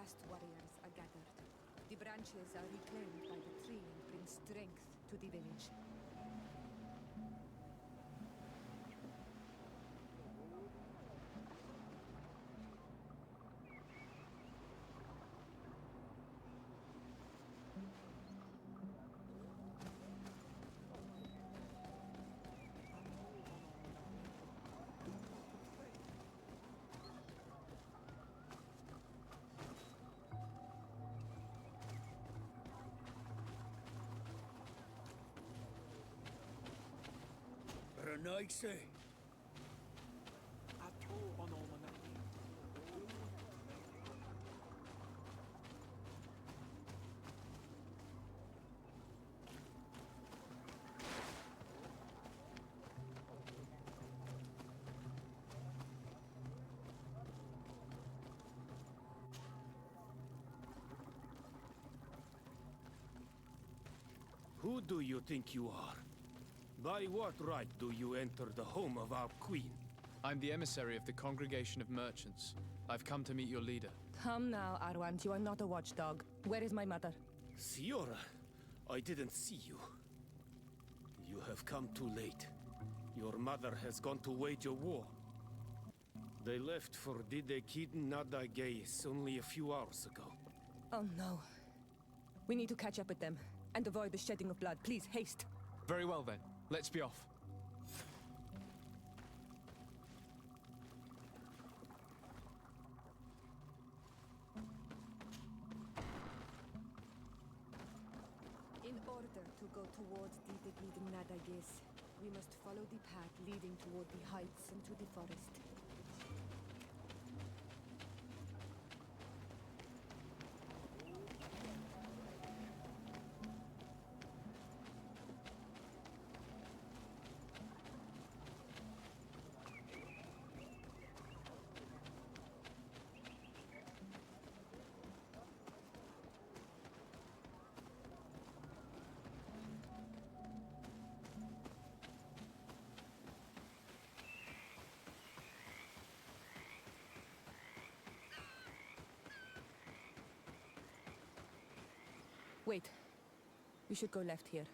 last warriors are gathered. The branches are reclaimed by the tree and bring strength to the village. Renaigse. Who do you think you are? By what right do you enter the home of our queen? I'm the emissary of the Congregation of Merchants. I've come to meet your leader. Come now, Arwant, you are not a watchdog. Where is my mother? Siora, I didn't see you. You have come too late. Your mother has gone to wage a war. They left for Didekid Nadagais only a few hours ago. Oh no. We need to catch up with them and avoid the shedding of blood. Please, haste. Very well then. Let's be off. In order to go towards Didekid Nadagais, we must follow the path leading toward the heights and to the forest. Wait. We should go left here.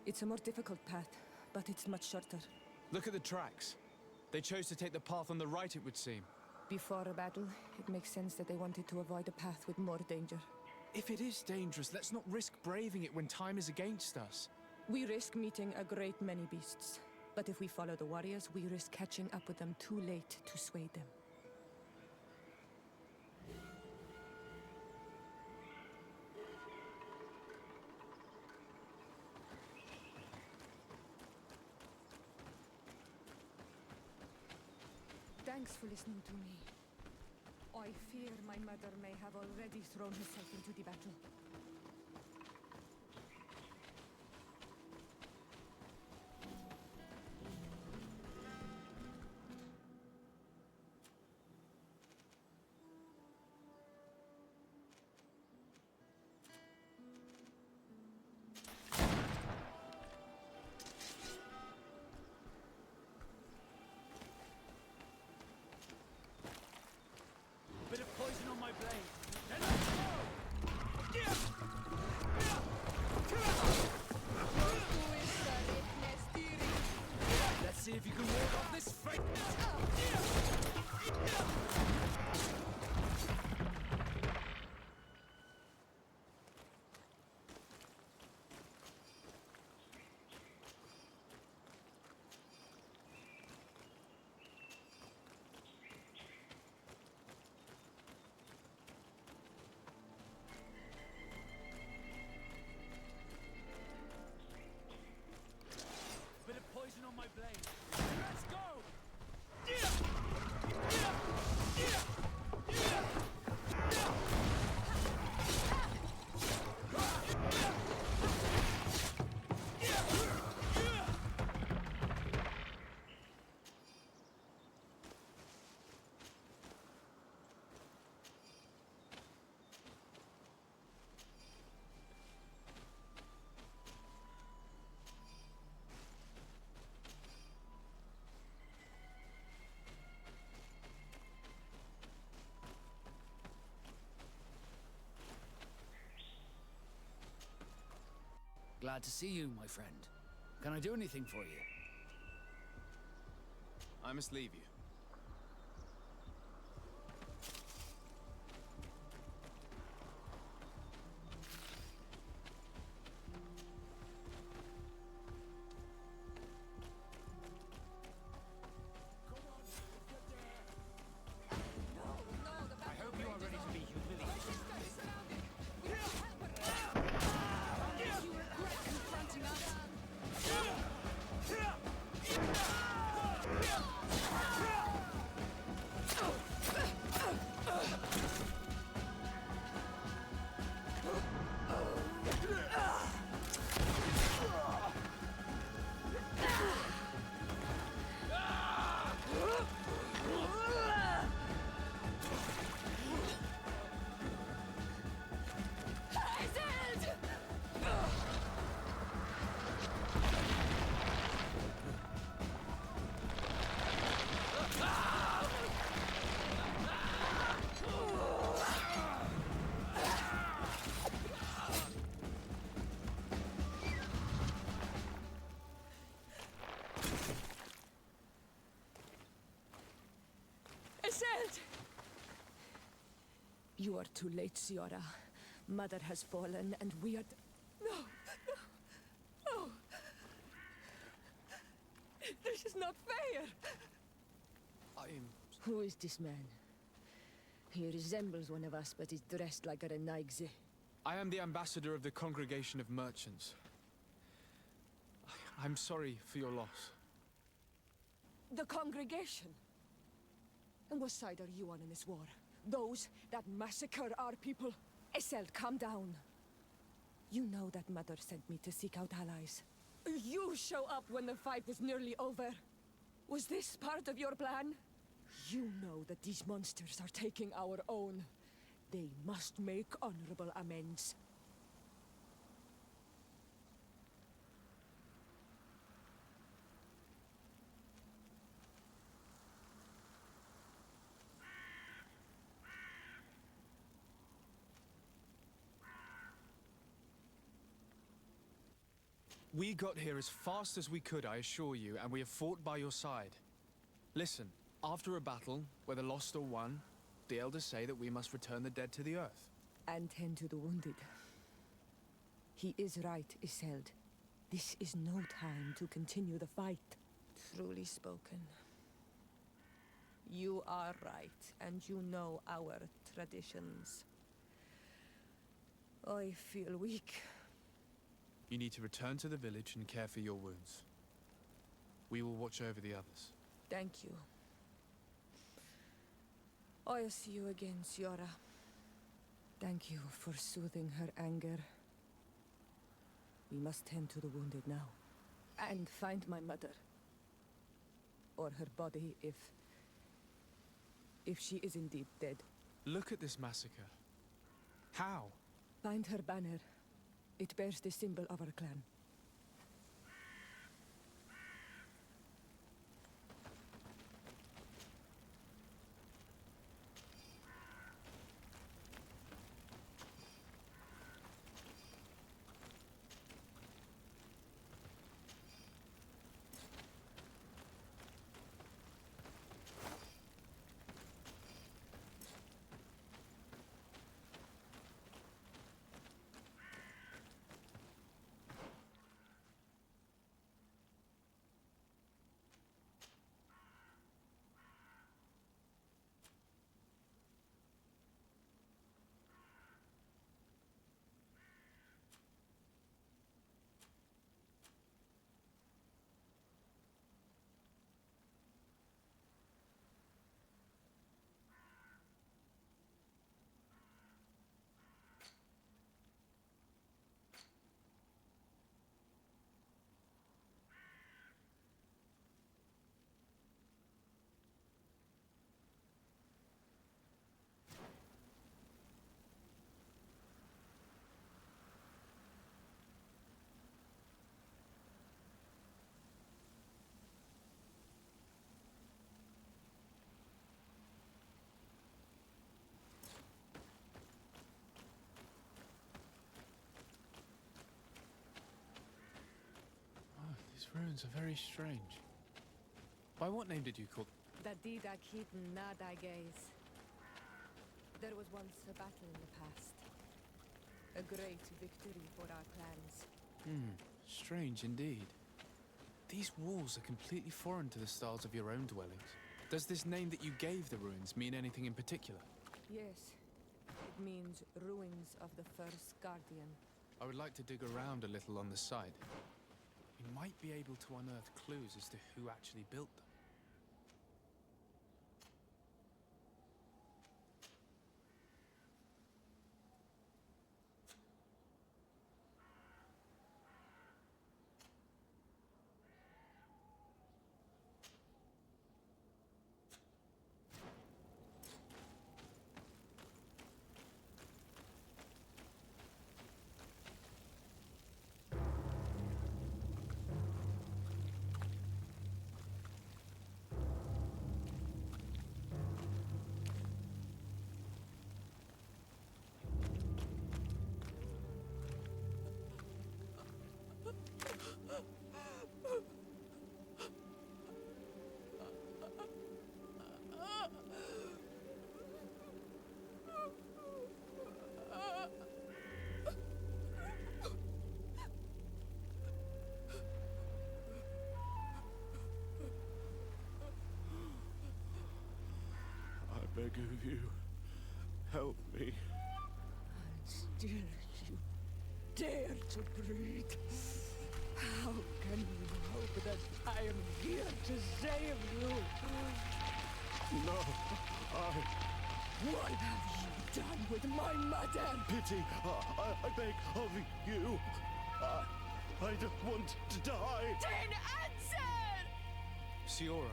It's a more difficult path, but it's much shorter. Look at the tracks. They chose to take the path on the right, it would seem. Before a battle, it makes sense that they wanted to avoid a path with more danger. If it is dangerous, let's not risk braving it when time is against us. We risk meeting a great many beasts. But if we follow the warriors, we risk catching up with them too late to sway them. Thanks for listening to me. I fear my mother may have already thrown herself into the battle. Bit of poison on my blade. Then let's go! Let's see if you can ward off this fate. Bit of poison on my blade. Let's go! Glad to see you, my friend. Can I do anything for you? I must leave you. I hope you are ready to be humiliated. Iselt! You are too late, Ciara. Mother has fallen, and we are... No! No! No! This is not fair! Who is this man? He resembles one of us, but is dressed like a Renaigze. I am the ambassador of the Congregation of Merchants. I'm sorry for your loss. The congregation? And what side are you on in this war? Those that massacre our people? Iselt, calm down. You know that Mother sent me to seek out allies. You show up when the fight was nearly over. Was this part of your plan? You know that these monsters are taking our own. They must make honorable amends. We got here as fast as we could, I assure you, and we have fought by your side. Listen, after a battle, whether lost or won, the elders say that we must return the dead to the earth. And tend to the wounded. He is right, Iselt. This is no time to continue the fight. Truly spoken. You are right, and you know our traditions. I feel weak. You need to return to the village and care for your wounds. We will watch over the others. Thank you. I'll see you again, Ciara. Thank you for soothing her anger. We must tend to the wounded now. And find my mother. Or her body, if she is indeed dead. Look at this massacre. How? Find her banner. It bears the symbol of our clan. These ruins are very strange. By what name did you call The Dida Keaton Nada Gaze. There was once a battle in the past. A great victory for our clans. Strange indeed. These walls are completely foreign to the styles of your own dwellings. Does this name that you gave the ruins mean anything in particular? Yes. It means ruins of the first guardian. I would like to dig around a little on the site. We might be able to unearth clues as to who actually built them. I beg of you, help me. And still you dare to breathe. How can you hope that I am here to save you? No, What have you done with my mother? pity, I beg of you. I don't want to die. Then answer! Siora.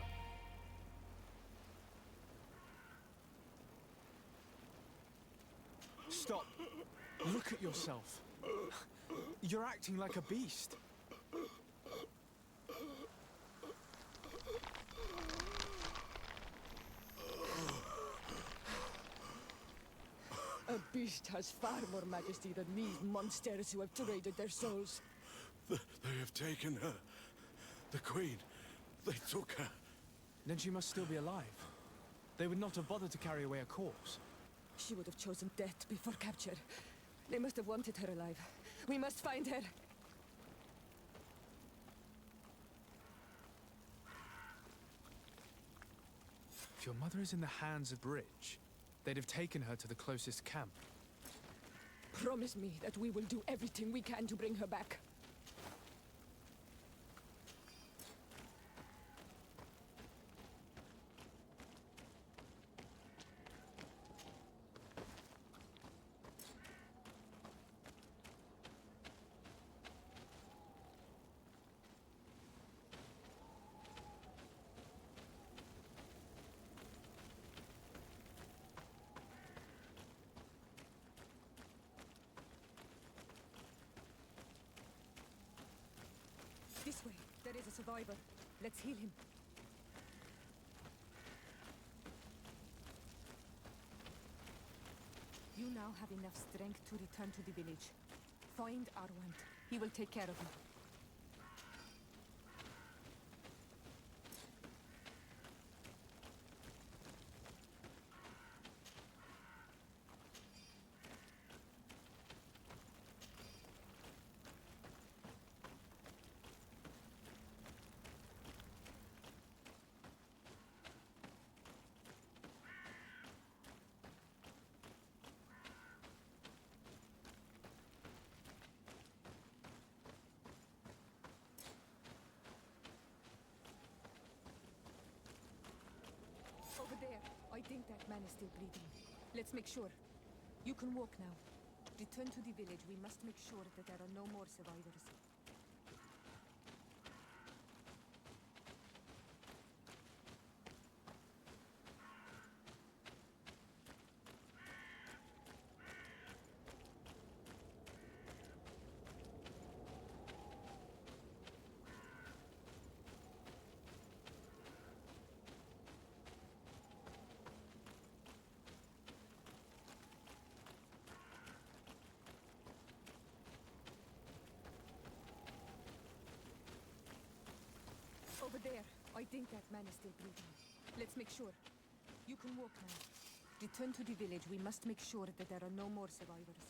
Stop. Look at yourself. You're acting like a beast. A beast has far more majesty than these monsters who have traded their souls. They have taken her. The Queen. They took her. Then she must still be alive. They would not have bothered to carry away a corpse. She would have chosen death before capture. They must have wanted her alive. We must find her. If your mother is in the hands of Bridge, they'd have taken her to the closest camp. Promise me that we will do everything we can to bring her back. This way. There is a survivor. Let's heal him. You now have enough strength to return to the village. Find Arwand. He will take care of you. Over there. I think that man is still breathing. Let's make sure. You can walk now. Return to the village. We must make sure that there are no more survivors. There. I think that man is still breathing. Let's make sure. You can walk now. Return to the village. We must make sure that there are no more survivors.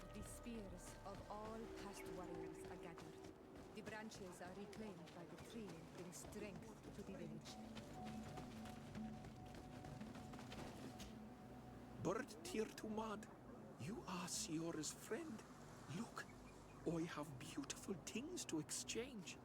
where the spears of all past warriors are gathered. The branches are reclaimed by the tree and bring strength to the village. Bird Tir Tumad, you are Siora's friend. Look, I have beautiful things to exchange.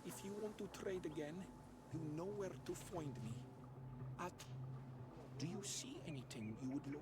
If you want to trade again, you know where to find me. Do you see anything you would look?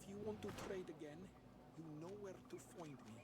If you want to trade again, you know where to find me.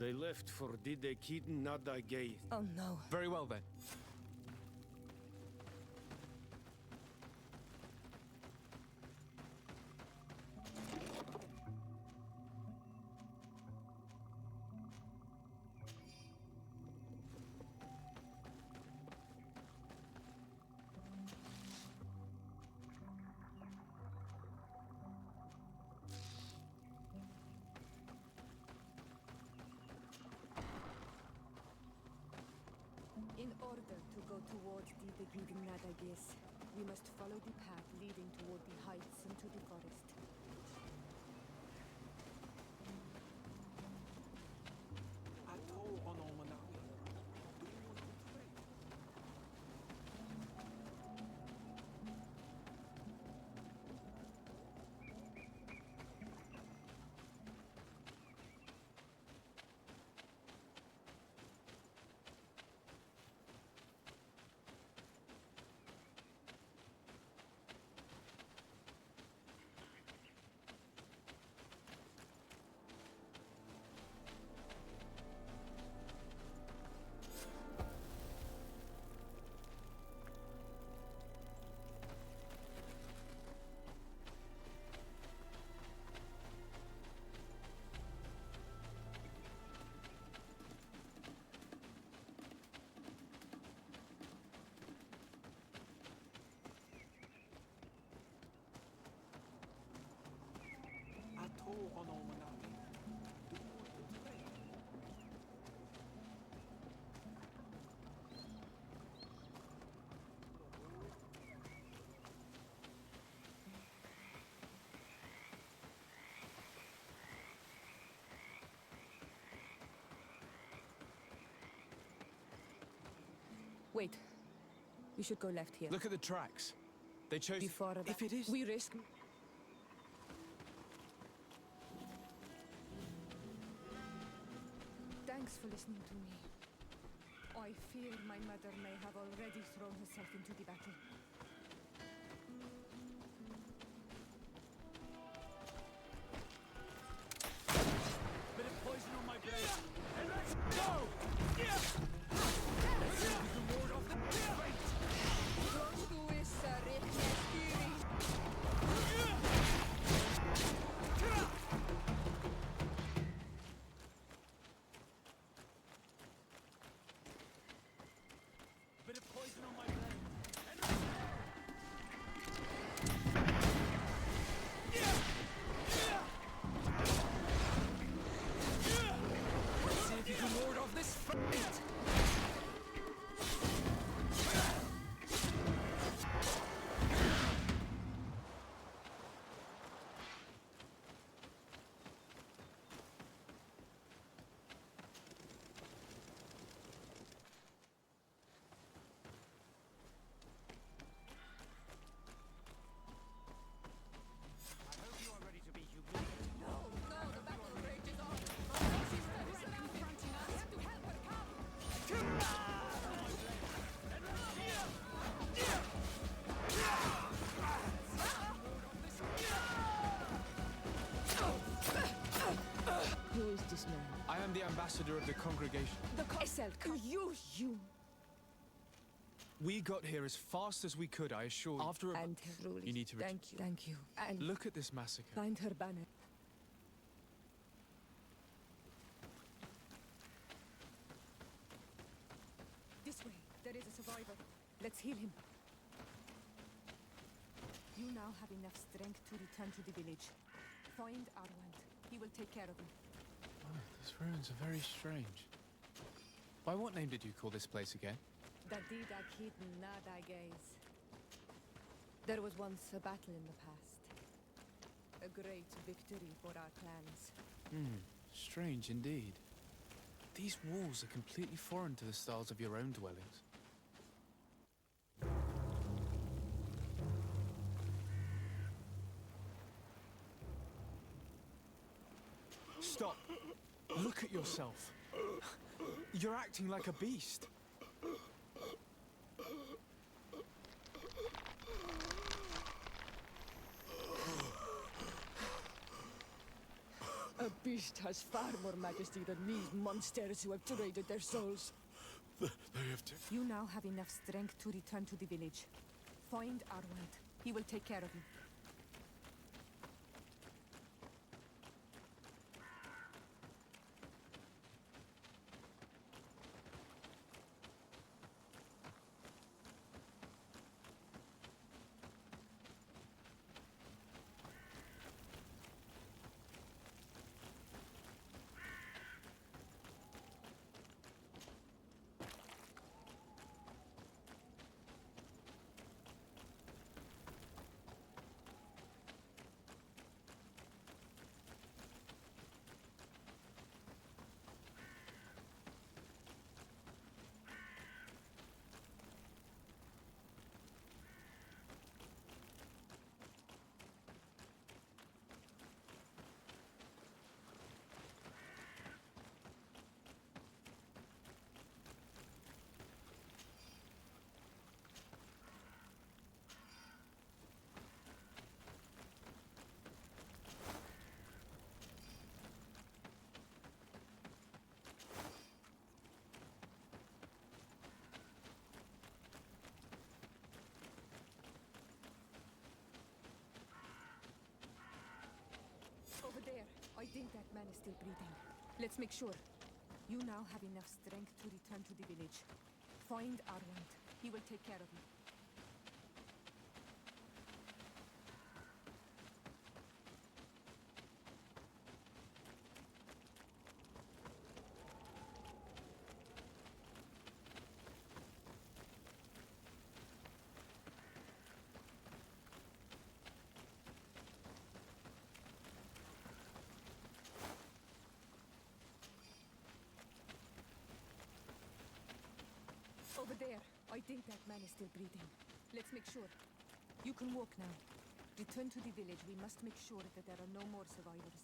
They left for Didekiden Nadagay. Oh no. Very well then. In order to go towards the Giden Nadagis, we must follow the path leading toward the heights into the forest. Wait. We should go left here. Look at the tracks. They chose... Before that, If it is... we risk... Thanks for listening to me. I fear my mother may have already thrown herself into the battle. Bit of poison on my blade. And let's go! Let's see if we can ward off the fate. Bit of poison on my blade. And let's see if you can ward off this fate. Who is this man? I am the ambassador of the congregation. The Eselk. You. We got here as fast as we could, I assure you. After a... And truly. You need to Thank you. And Look at this massacre. find her banner. This way. There is a survivor. Let's heal him. You now have enough strength to return to the village. Find Arwand. He will take care of him. Oh, these ruins are very strange. By what name did you call this place again? Dadida Kitten Nadagays. There was once a battle in the past. A great victory for our clans. Strange indeed. These walls are completely foreign to the styles of your own dwellings. Stop! Look at yourself. You're acting like a beast. A beast has far more majesty than these monsters who have traded their souls. They have to... You now have enough strength to return to the village. Find Arwand. He will take care of you. Over there. I think that man is still breathing. Let's make sure. You now have enough strength to return to the village. Find Arwand. He will take care of you. Over there. I think that man is still breathing. Let's make sure. You can walk now. Return to the village. We must make sure that there are no more survivors.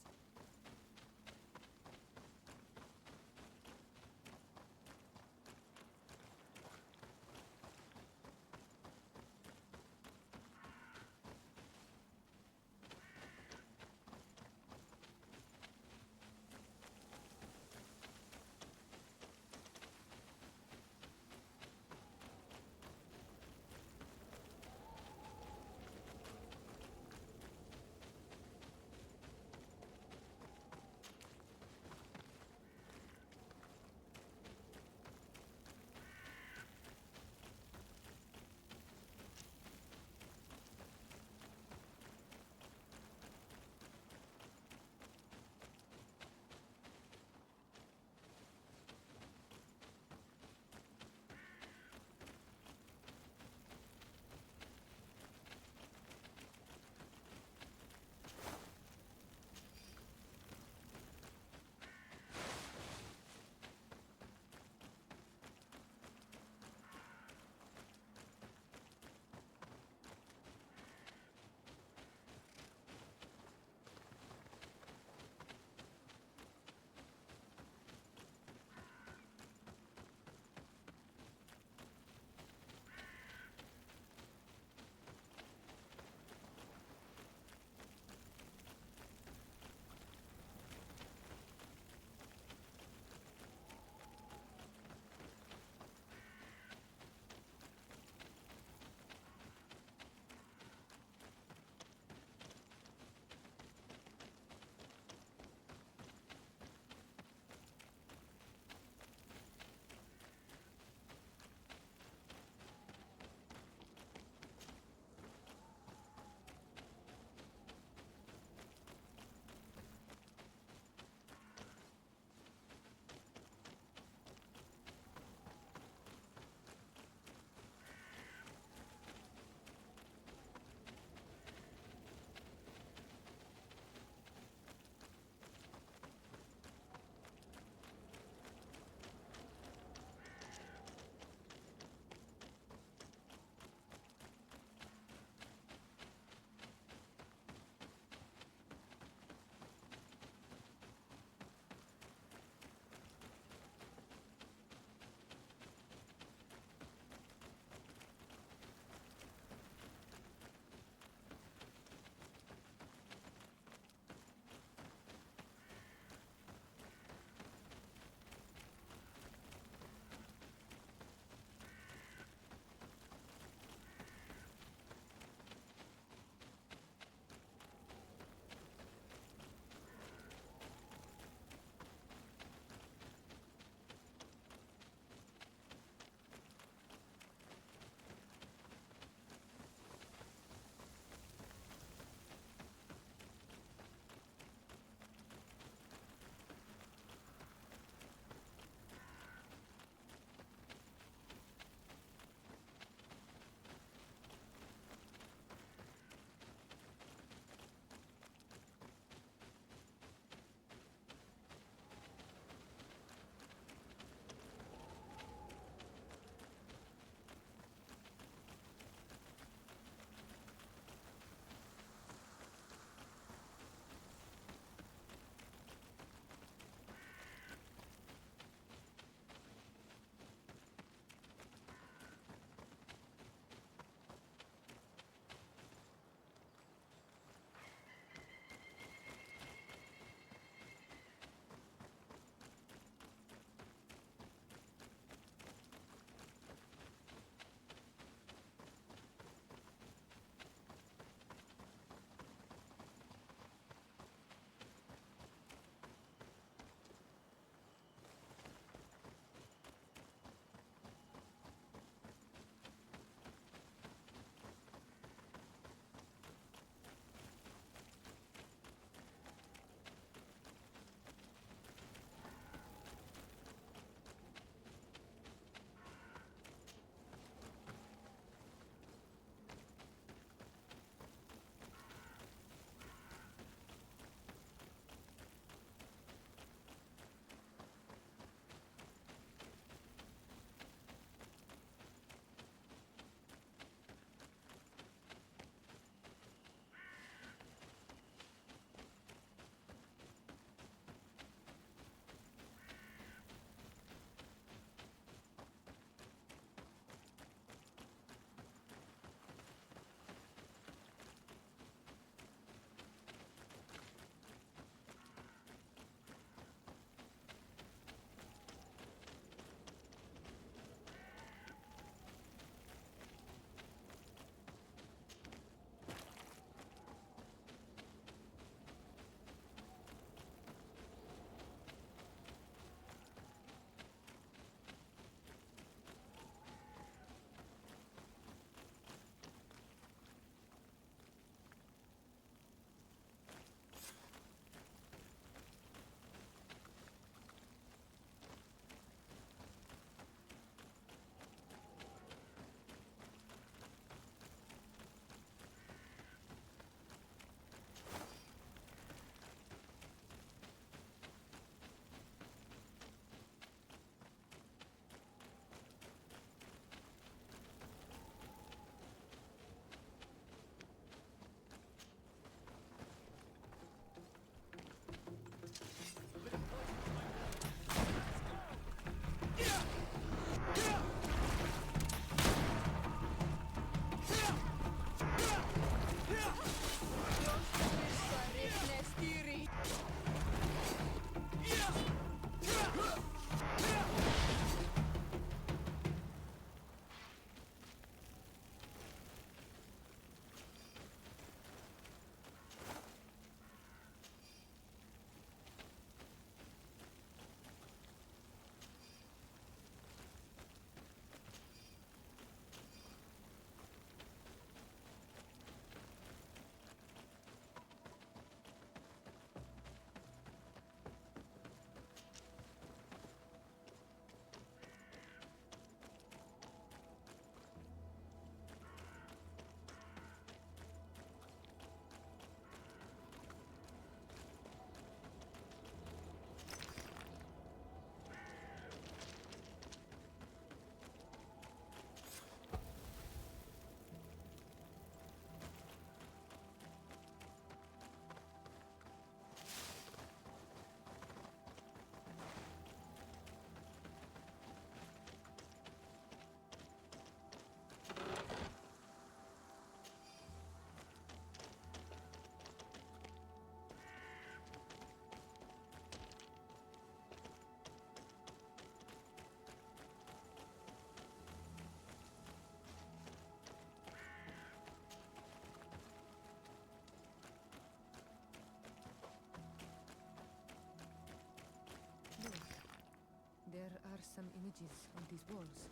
are some images on these walls.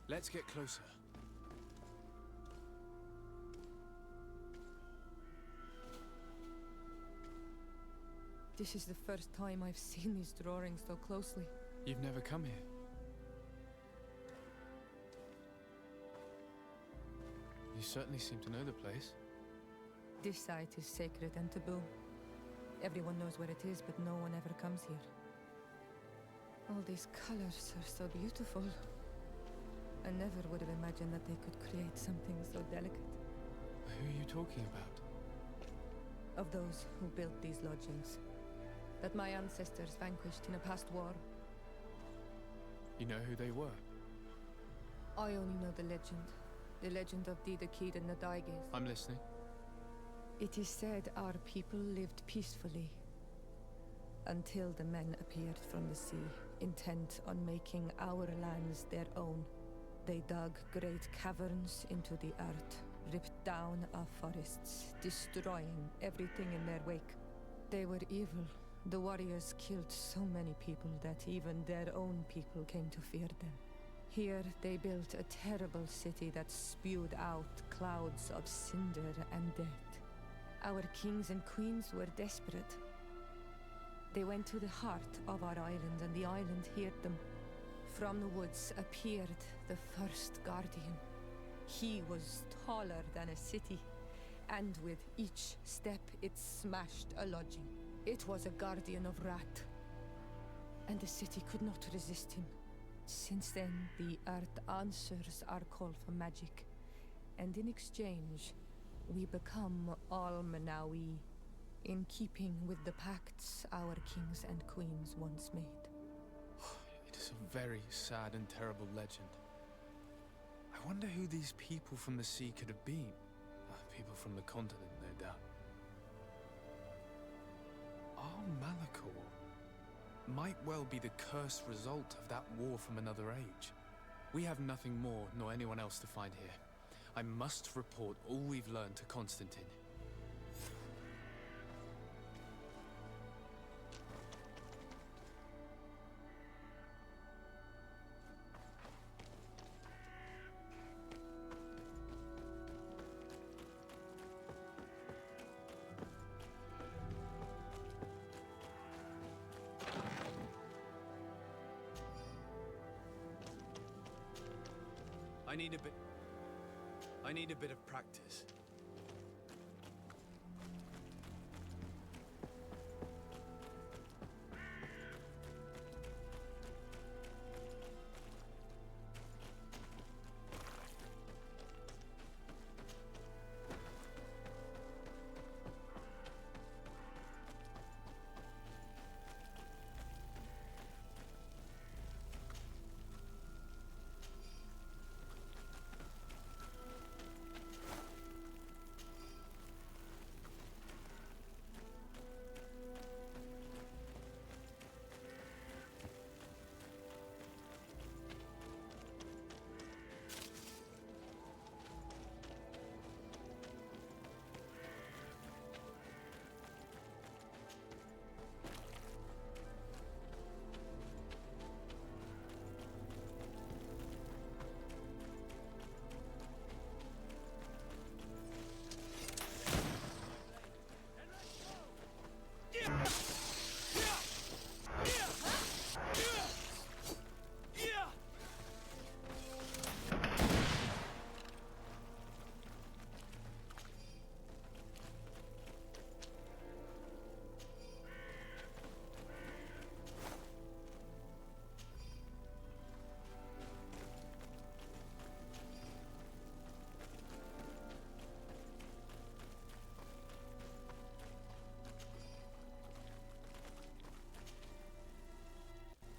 Let's get closer. This is the first time I've seen these drawings so closely. You've never come here. You certainly seem to know the place. This site is sacred and taboo. Everyone knows where it is, but no one ever comes here. All these colors are so beautiful. I never would have imagined that they could create something so delicate. Who are you talking about? Of those who built these lodgings. That my ancestors vanquished in a past war. You know who they were? I only know the legend. The legend of Didakid and the Daiges. I'm listening. It is said our people lived peacefully until the men appeared from the sea, intent on making our lands their own. They dug great caverns into the earth, ripped down our forests, destroying everything in their wake. They were evil. The warriors killed so many people that even their own people came to fear them. Here they built a terrible city that spewed out clouds of cinder and death. Our kings and queens were desperate. They went to the heart of our island, and the island heard them. From the woods appeared the first guardian. He was taller than a city, and with each step it smashed a lodging. It was a guardian of Rat, and the city could not resist him. Since then, the earth answers our call for magic, and in exchange, we become Al-Manawi, in keeping with the pacts our kings and queens once made. It is a very sad and terrible legend. I wonder who these people from the sea could have been. People from the continent, no doubt. Al-Malakor might well be the cursed result of that war from another age. We have nothing more nor anyone else to find here. I must report all we've learned to Constantine. I need a bit of practice.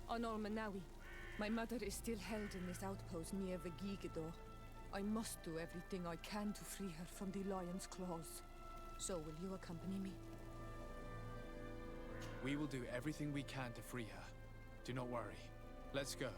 On Al-Manawi, my mother is still held in this outpost near Vegigedor. I must do everything I can to free her from the lion's claws. So will you accompany me? We will do everything we can to free her. Do not worry. Let's go.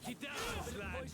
Get down, lad!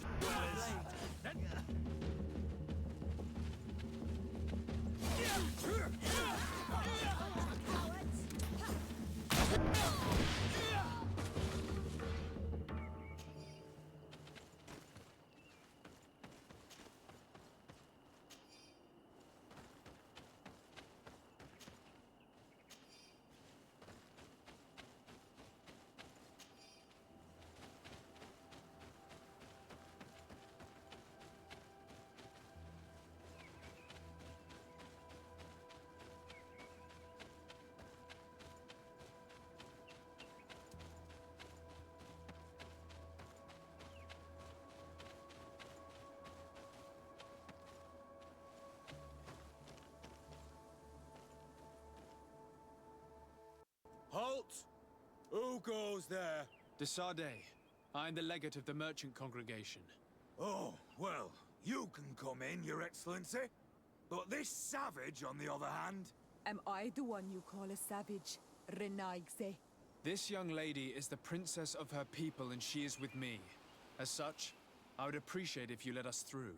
Halt! Who goes there? De Sardet. I am the legate of the merchant congregation. Oh, well, you can come in, Your Excellency. But this savage, on the other hand... Am I the one you call a savage, Renaigse? This young lady is the princess of her people and she is with me. As such, I would appreciate if you let us through.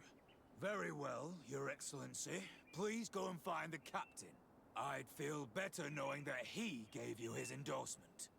Very well, Your Excellency. Please go and find the captain. I'd feel better knowing that he gave you his endorsement.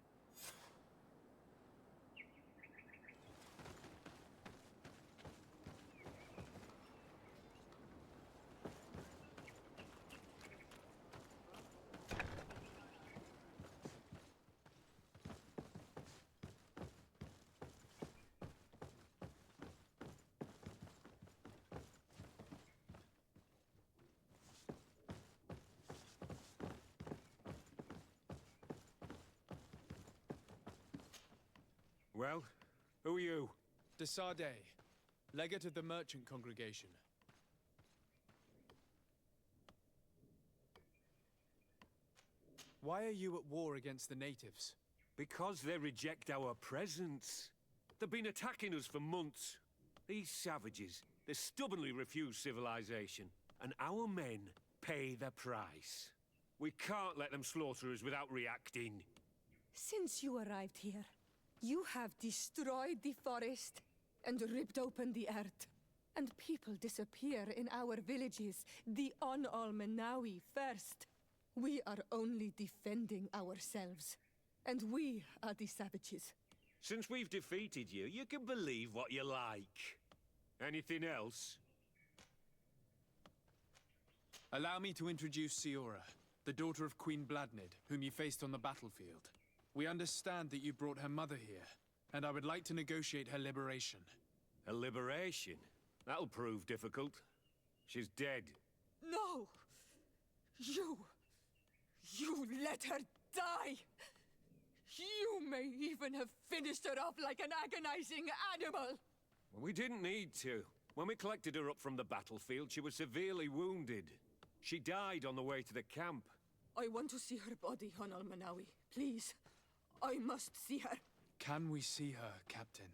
Well, who are you? De Sardet, legate of the merchant congregation. Why are you at war against the natives? Because they reject our presence. They've been attacking us for months. These savages, they stubbornly refuse civilization. And our men pay the price. We can't let them slaughter us without reacting. Since you arrived here, you have destroyed the forest and ripped open the earth. And people disappear in our villages, the On-Almenawi first. We are only defending ourselves. And we are the savages. Since we've defeated you, you can believe what you like. Anything else? Allow me to introduce Siora, the daughter of Queen Bladnid, whom you faced on the battlefield. We understand that you brought her mother here, and I would like to negotiate her liberation. A liberation? That'll prove difficult. She's dead. No! You let her die! You may even have finished her off like an agonizing animal! We didn't need to. When we collected her up from the battlefield, she was severely wounded. She died on the way to the camp. I want to see her body, on Almenawi. Please. I must see her. Can we see her, Captain?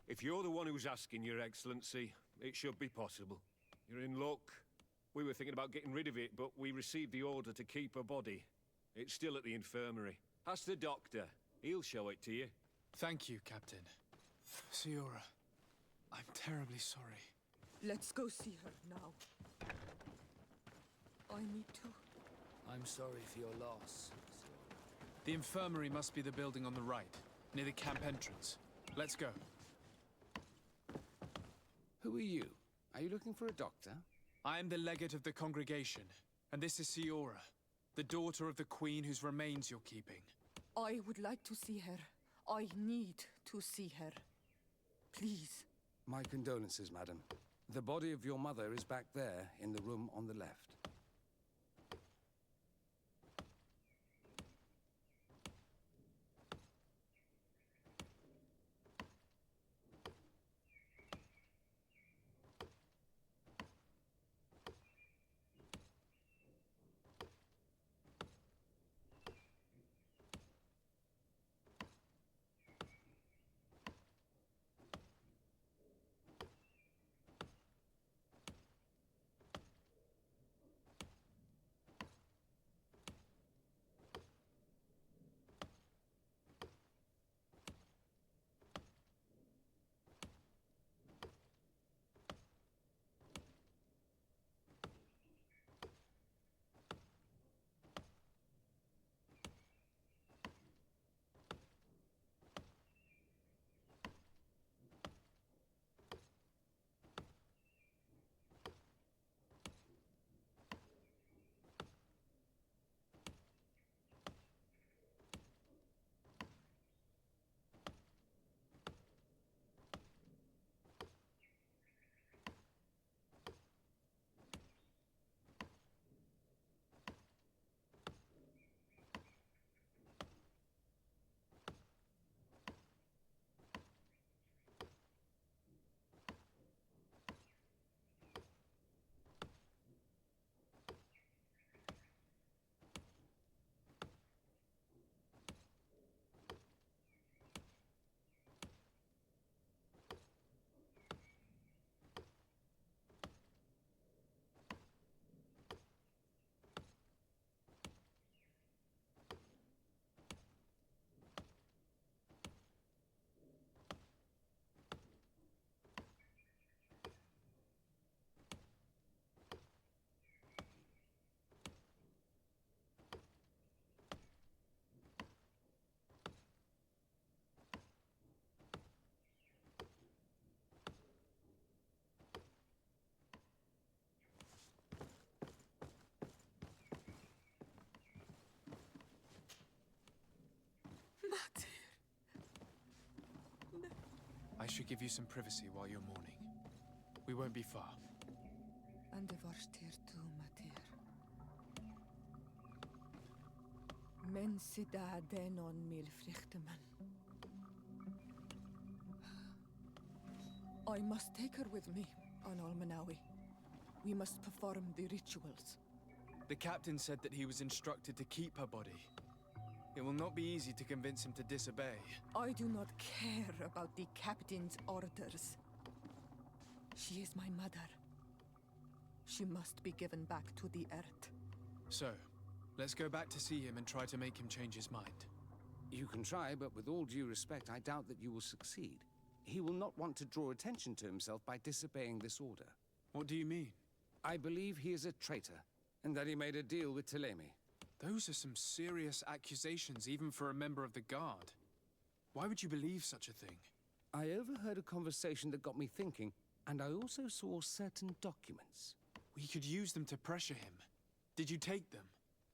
If you're the one who's asking, Your Excellency, it should be possible. You're in luck. We were thinking about getting rid of it, but we received the order to keep her body. It's still at the infirmary. Ask the doctor. He'll show it to you. Thank you, Captain. Siora, I'm terribly sorry. Let's go see her now. I need to. I'm sorry for your loss. The infirmary must be the building on the right, near the camp entrance. Let's go. Who are you? Are you looking for a doctor? I am the legate of the congregation, and this is Siora, the daughter of the queen whose remains you're keeping. I would like to see her. I need to see her. Please. My condolences, madam. The body of your mother is back there, in the room on the left. should give you some privacy while you're mourning. We won't be far. And de varstir tu, Matir. Men sida denon mil frichteman. I must take her with me on Almanawi. We must perform the rituals. The captain said that he was instructed to keep her body. It will not be easy to convince him to disobey. I do not care about the captain's orders. She is my mother. She must be given back to the earth. So, let's go back to see him and try to make him change his mind. You can try, but with all due respect, I doubt that you will succeed. He will not want to draw attention to himself by disobeying this order. What do you mean? I believe he is a traitor, and that he made a deal with Telemi. Those are some serious accusations, even for a member of the Guard. Why would you believe such a thing? I overheard a conversation that got me thinking, and I also saw certain documents. We could use them to pressure him. Did you take them?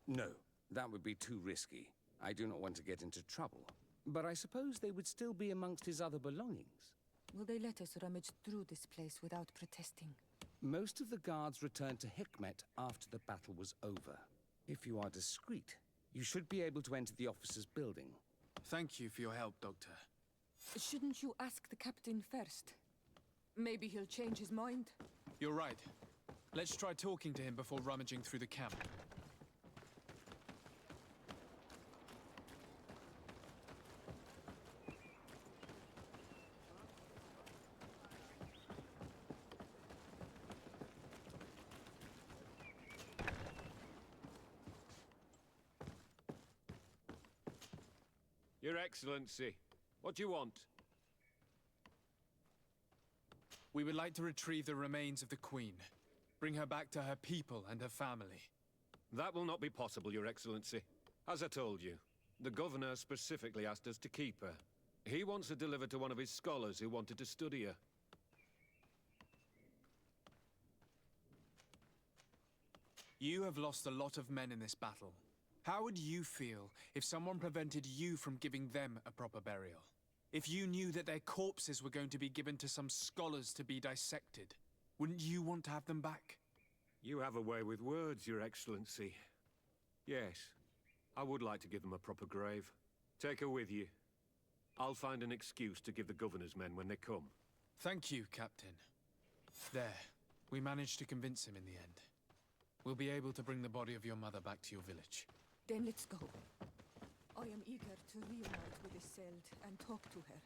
No, that would be too risky. I do not want to get into trouble. But I suppose they would still be amongst his other belongings. Will they let us rummage through this place without protesting? Most of the guards returned to Hikmet after the battle was over. If you are discreet, you should be able to enter the officer's building. Thank you for your help, Doctor. Shouldn't you ask the captain first? Maybe he'll change his mind. You're right. Let's try talking to him before rummaging through the camp. Your Excellency, what do you want? We would like to retrieve the remains of the Queen. Bring her back to her people and her family. That will not be possible, Your Excellency. As I told you, the Governor specifically asked us to keep her. He wants her delivered to one of his scholars who wanted to study her. You have lost a lot of men in this battle. How would you feel if someone prevented you from giving them a proper burial? If you knew that their corpses were going to be given to some scholars to be dissected, wouldn't you want to have them back? You have a way with words, Your Excellency. Yes, I would like to give them a proper grave. Take her with you. I'll find an excuse to give the Governor's men when they come. Thank you, Captain. There, we managed to convince him in the end. We'll be able to bring the body of your mother back to your village. Then let's go. I am eager to reunite with Iselt and talk to her.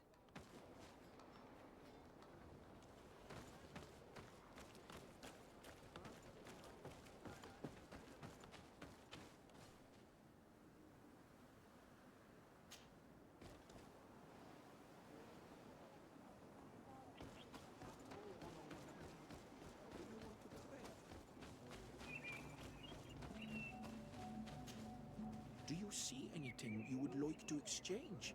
Do you see anything you would like to exchange?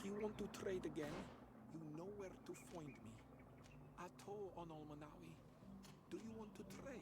If you want to trade again, you know where to find me. Atto on Almanawi. Do you want to trade?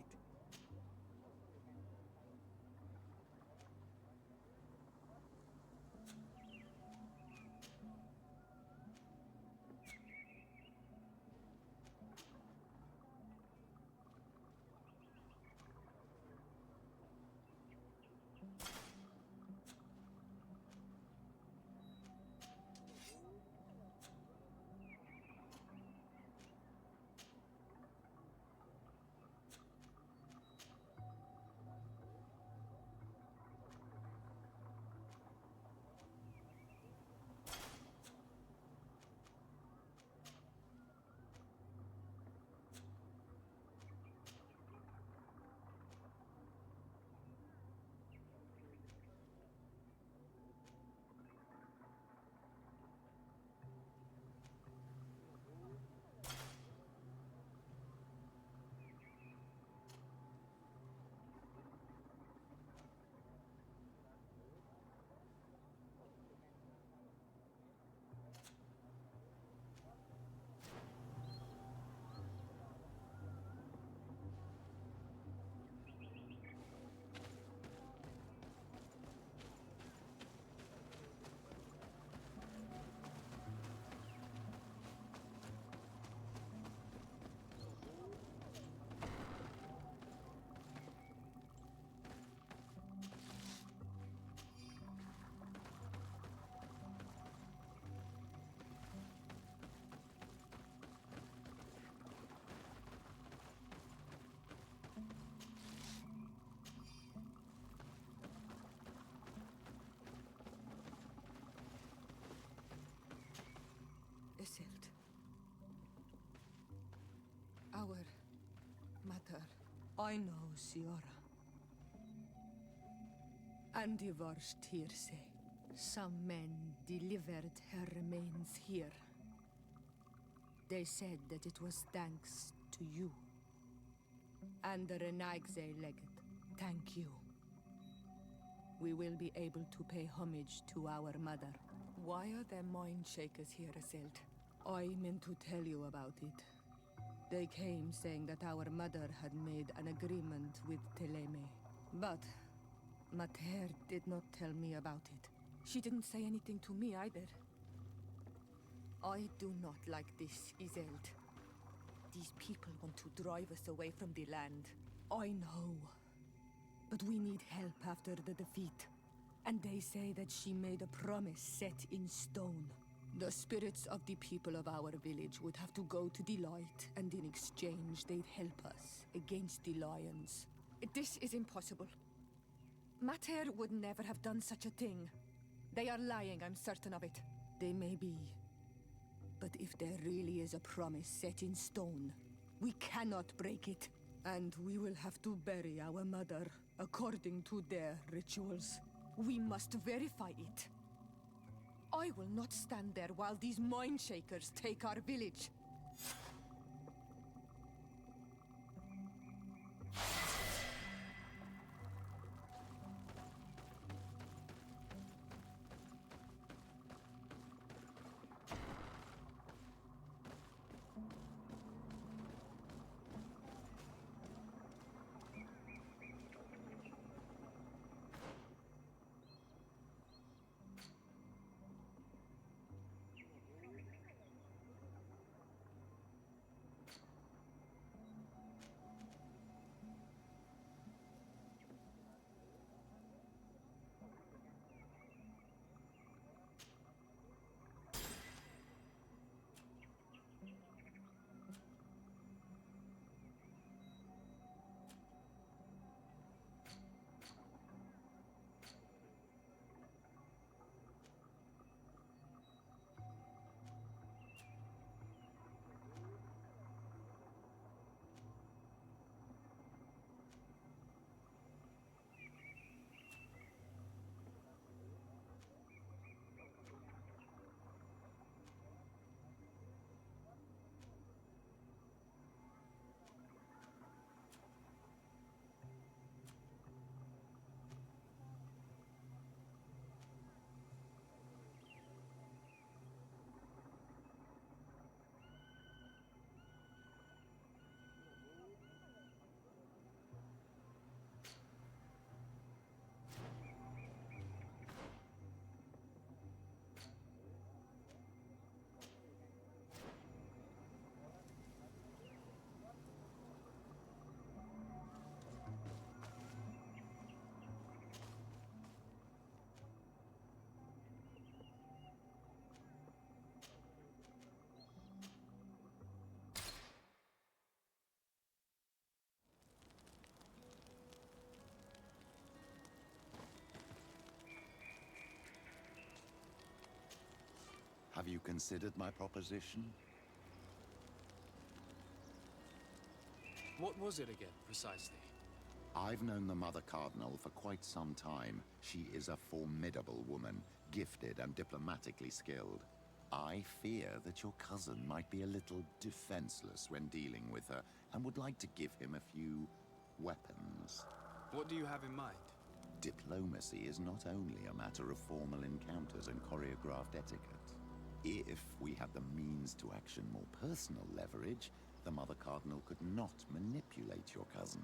Isildt. Our mother. I know, Siora. And divorced Tirse. Some men delivered her remains here. They said that it was thanks to you. And the Renagze legate, thank you. We will be able to pay homage to our mother. Why are there mind shakers here, Isildt? I meant to tell you about it. They came saying that our mother had made an agreement with Teleme. But Mater did not tell me about it. She didn't say anything to me either. I do not like this, Isildt. These people want to drive us away from the land. I know. But we need help after the defeat. And they say that she made a promise set in stone. The spirits of the people of our village would have to go to the light, and in exchange they'd help us against the lions. This is impossible. Mater would never have done such a thing. They are lying, I'm certain of it. They may be. But if there really is a promise set in stone, we cannot break it. And we will have to bury our mother according to their rituals. We must verify it. I will not stand there while these mind shakers take our village. Have you considered my proposition? What was it again, precisely? I've known the Mother Cardinal for quite some time. She is a formidable woman, gifted and diplomatically skilled. I fear that your cousin might be a little defenseless when dealing with her, and would like to give him a few weapons. What do you have in mind? Diplomacy is not only a matter of formal encounters and choreographed etiquette. If we had the means to action more personal leverage, the Mother Cardinal could not manipulate your cousin.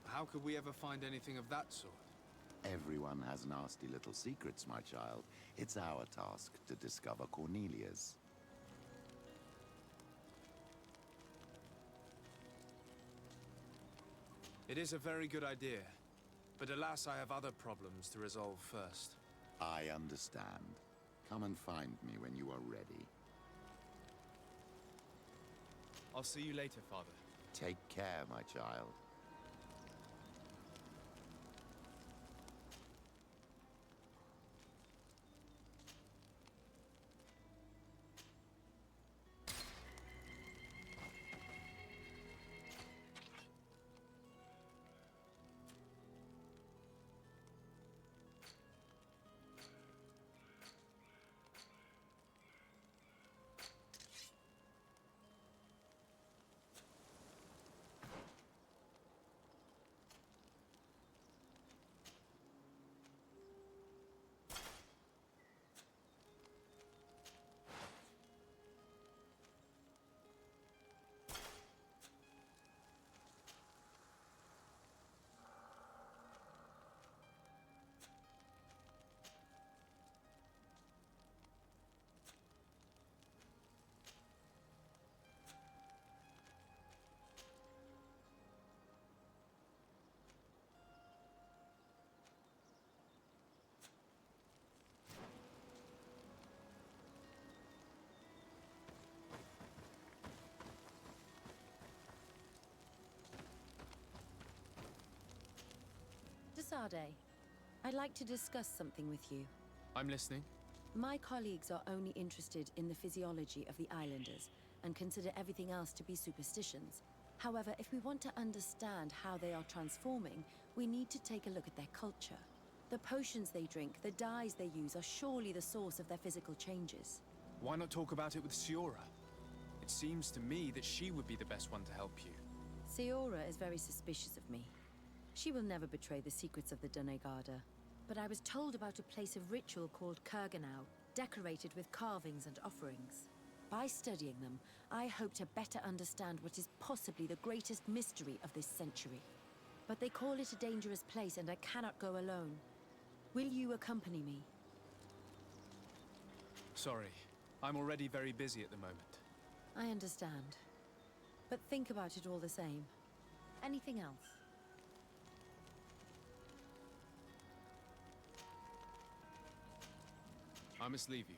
How could we ever find anything of that sort? Everyone has nasty little secrets, my child. It's our task to discover Cornelia's. It is a very good idea, but alas, I have other problems to resolve first. I understand. Come and find me when you are ready. I'll see you later, Father. Take care, my child. Sade, I'd like to discuss something with you. I'm listening. My colleagues are only interested in the physiology of the islanders and consider everything else to be superstitions. However, if we want to understand how they are transforming, we need to take a look at their culture. The potions they drink, the dyes they use are surely the source of their physical changes. Why not talk about it with Siora? It seems to me that she would be the best one to help you. Siora is very suspicious of me. She will never betray the secrets of the Doneigada. But I was told about a place of ritual called Kurganau, decorated with carvings and offerings. By studying them, I hope to better understand what is possibly the greatest mystery of this century. But they call it a dangerous place and I cannot go alone. Will you accompany me? Sorry, I'm already very busy at the moment. I understand. But think about it all the same. Anything else? I must leave you.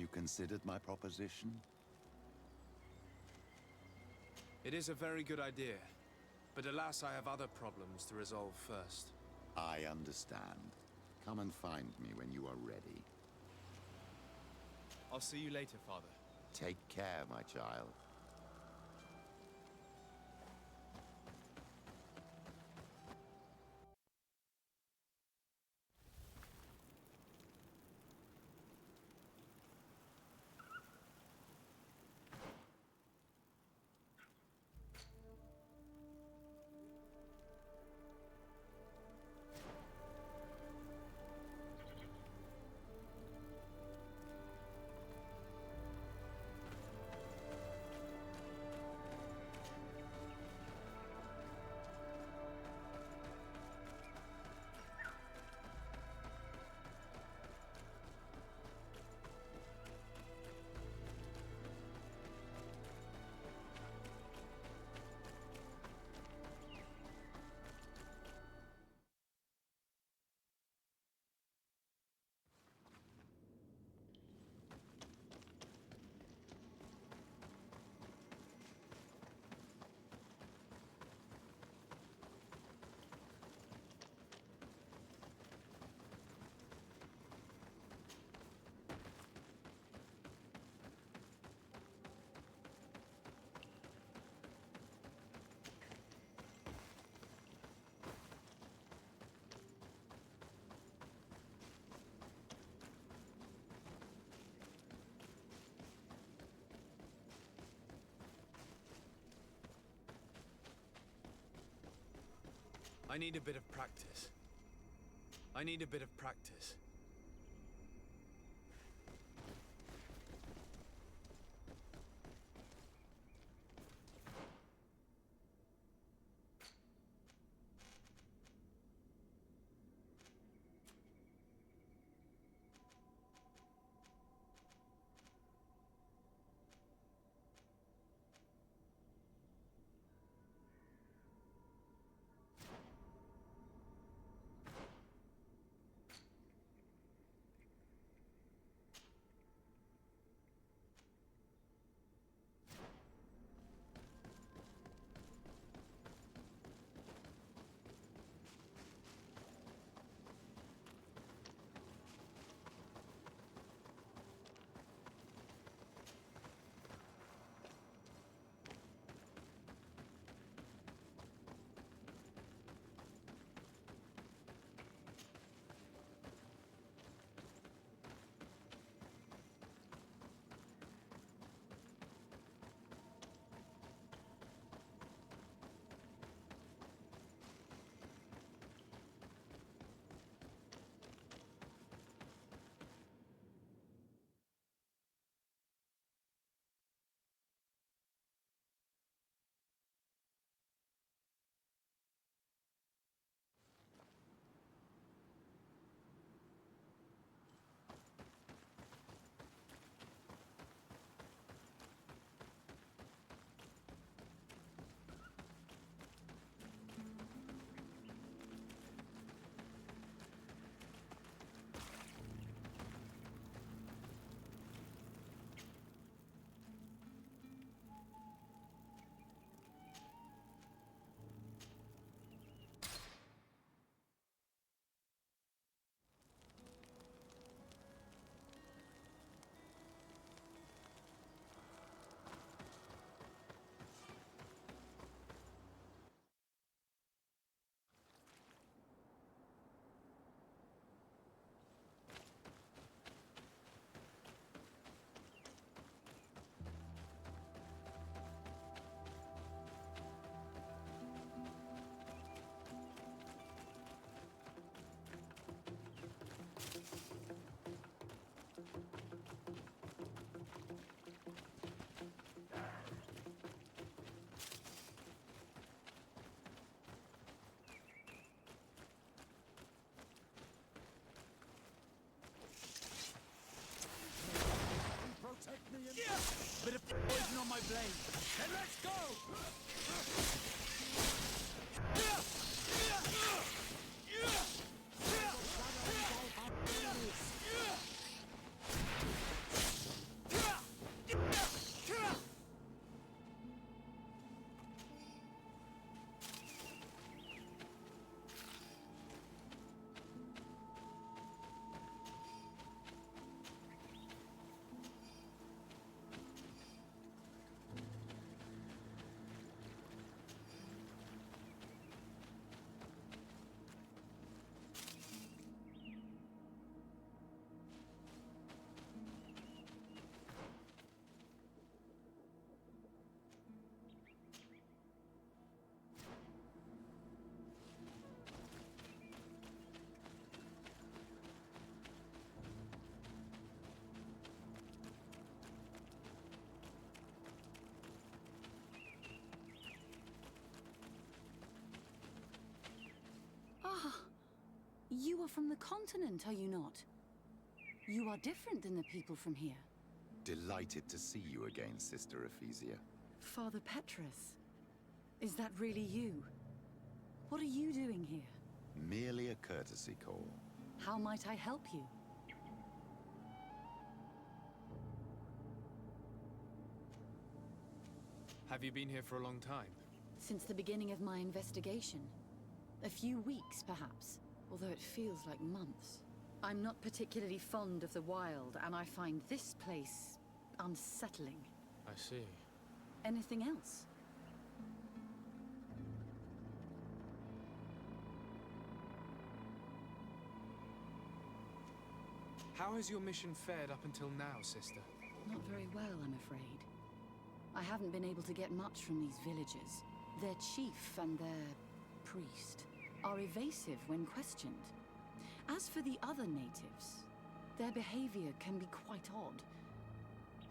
you considered my proposition? It is a very good idea, but alas, I have other problems to resolve first. I understand. Come and find me when you are ready. I'll see you later, Father. Take care, my child. I need a bit of practice. I need a bit of practice. You are from the continent, are you not? You are different than the people from here. Delighted to see you again, Sister Ephesia. Father Petrus, is that really you? What are you doing here? Merely a courtesy call. How might I help you? Have you been here for a long time? Since the beginning of my investigation. A few weeks, perhaps, although it feels like months. I'm not particularly fond of the wild, and I find this place unsettling. I see. Anything else? How has your mission fared up until now, sister? Not very well, I'm afraid. I haven't been able to get much from these villagers. Their chief and their priest are evasive when questioned. As for the other natives, their behavior can be quite odd.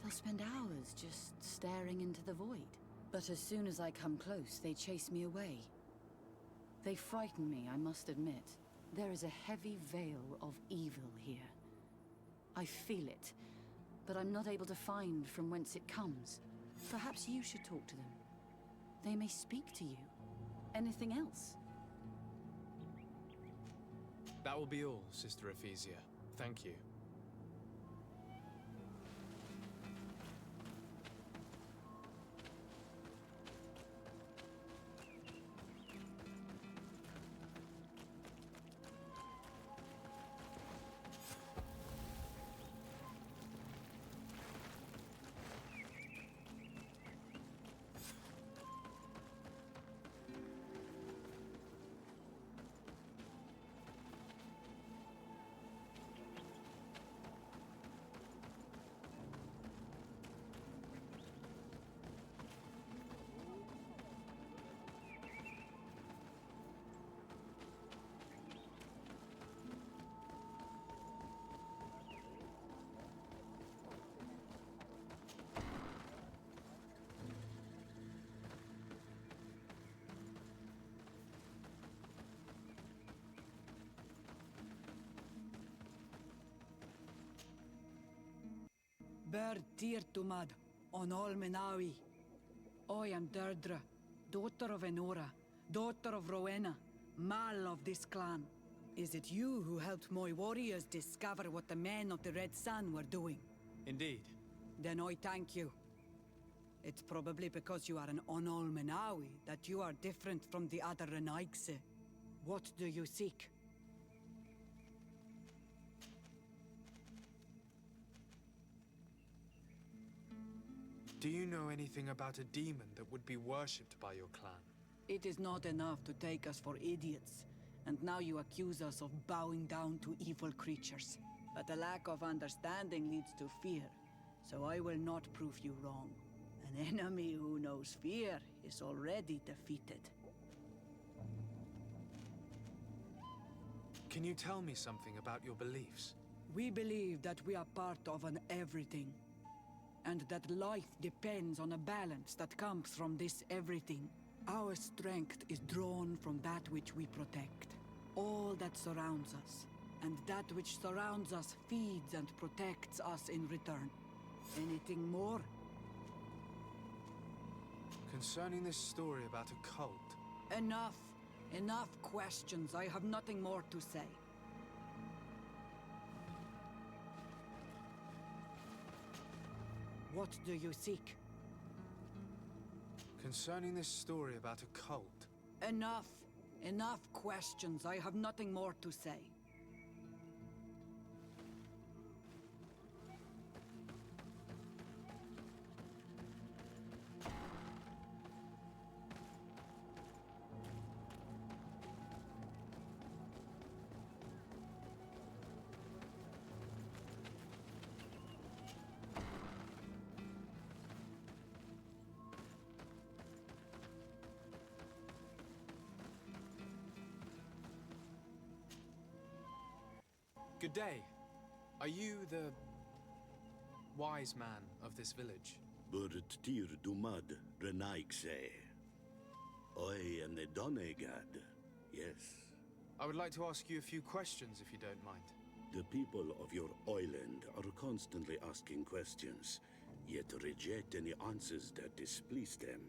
They'll spend hours just staring into the void. But as soon as I come close, they chase me away. They frighten me, I must admit. There is a heavy veil of evil here. I feel it, but I'm not able to find from whence it comes. Perhaps you should talk to them. They may speak to you. Anything else? That will be all, Sister Ephesia. Thank you. Ber tir tumad, on all Menawi. I am Deirdre, daughter of Enora, daughter of Rowena, Mal of this clan. Is it you who helped my warriors discover what the men of the Red Sun were doing? Indeed. Then I thank you. It's probably because you are an Onol Menawi that you are different from the other Renaigse. What do you seek? Do you know anything about a demon that would be worshipped by your clan? It is not enough to take us for idiots, and now you accuse us of bowing down to evil creatures. But a lack of understanding leads to fear, so I will not prove you wrong. An enemy who knows fear is already defeated. Can you tell me something about your beliefs? We believe that we are part of an everything, and that life depends on a balance that comes from this everything. Our strength is drawn from that which we protect, all that surrounds us, and that which surrounds us feeds and protects us in return. Anything more? Concerning this story about a cult. Enough. Enough questions. I have nothing more to say. What do you seek? Concerning this story about a cult. Enough. Enough questions. I have nothing more to say. Good day. Are you the wise man of this village? Burt tir dumad renaigse. I am the Donegad. Yes. I would like to ask you a few questions, if you don't mind. The people of your island are constantly asking questions, yet reject any answers that displease them.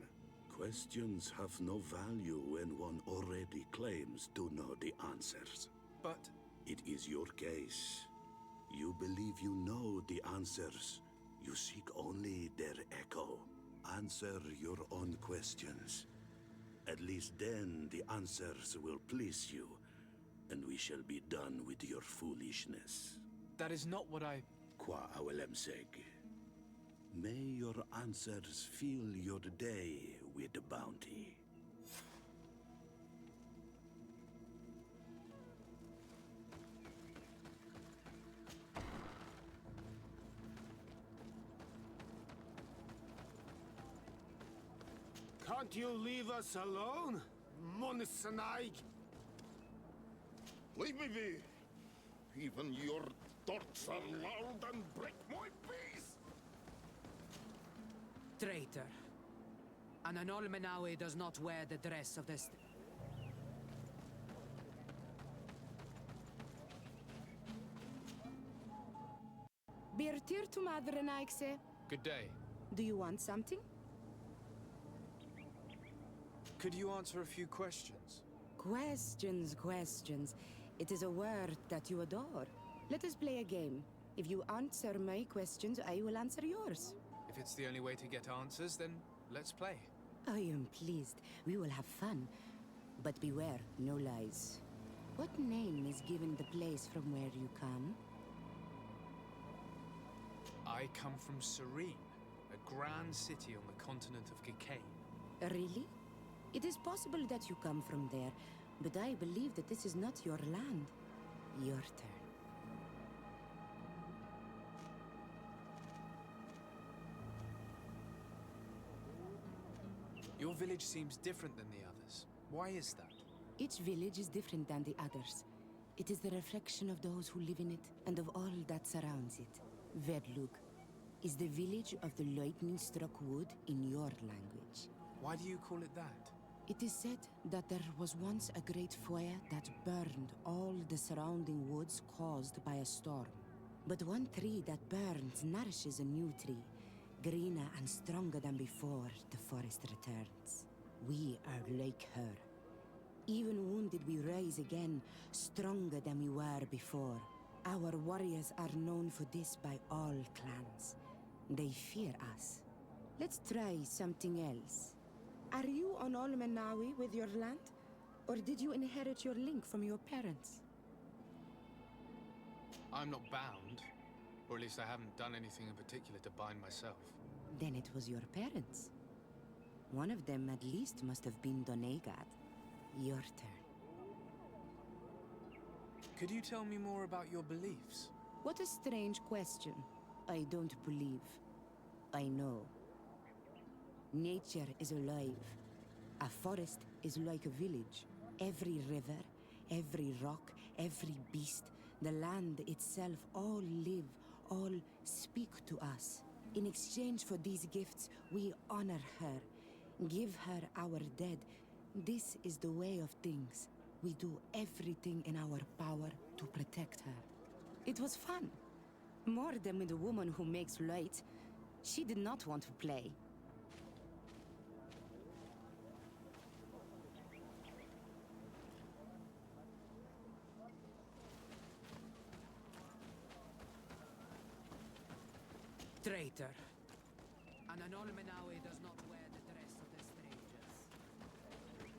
Questions have no value when one already claims to know the answers. But it is your case. You believe you know the answers. You seek only their echo. Answer your own questions. At least then the answers will please you, and we shall be done with your foolishness. that is not what I... Qua awelemseg. May your answers fill your day with bounty. Can't you leave us alone, Monisanaig? Leave me be. Even your thoughts are loud and break my peace. Traitor. An Anolmenawe does not wear the dress of the... Birtir to Madrenaikse. Good day. Do you want something? Could you answer a few questions? Questions. It is a word that you adore. Let us play a game. If you answer my questions, I will answer yours. If it's the only way to get answers, then let's play. I am pleased. We will have fun. But beware, no lies. What name is given the place from where you come? I come from Serene, a grand city on the continent of Gicane. Really? It is possible that you come from there, but I believe that this is not your land. Your turn. Your village seems different than the others. Why is that? Each village is different than the others. It is the reflection of those who live in it, and of all that surrounds it. Verdlug is the village of the lightning-struck wood in your language. Why do you call it that? It is said that there was once a great fire that burned all the surrounding woods caused by a storm. But one tree that burns nourishes a new tree, greener and stronger than before the forest returns. We are like her. Even wounded, we rise again, stronger than we were before. Our warriors are known for this by all clans. They fear us. Let's try something else. Are you on Olmenawi with your land? Or did you inherit your link from your parents? I'm not bound. Or at least I haven't done anything in particular to bind myself. Then it was your parents. One of them at least must have been Doneigad. Your turn. Could you tell me more about your beliefs? What a strange question. I don't believe. I know. Nature is alive. A forest is like a village. Every river, every rock, every beast, the land itself, all live, all speak to us. In exchange for these gifts, we honor her, give her our dead. This is the way of things. We do everything in our power to protect her. It was fun. More than with the woman who makes light. She did not want to play. Traitor. An Anolmenawe does not wear the dress of the strangers.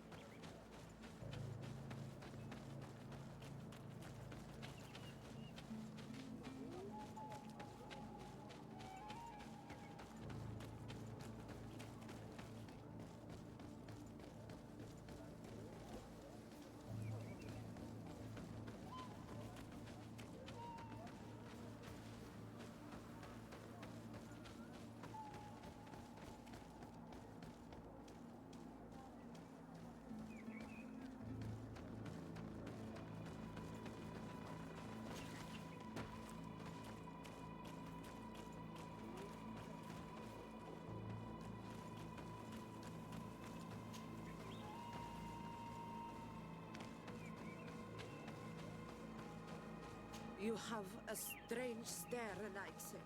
You have a strange stare, Alexa.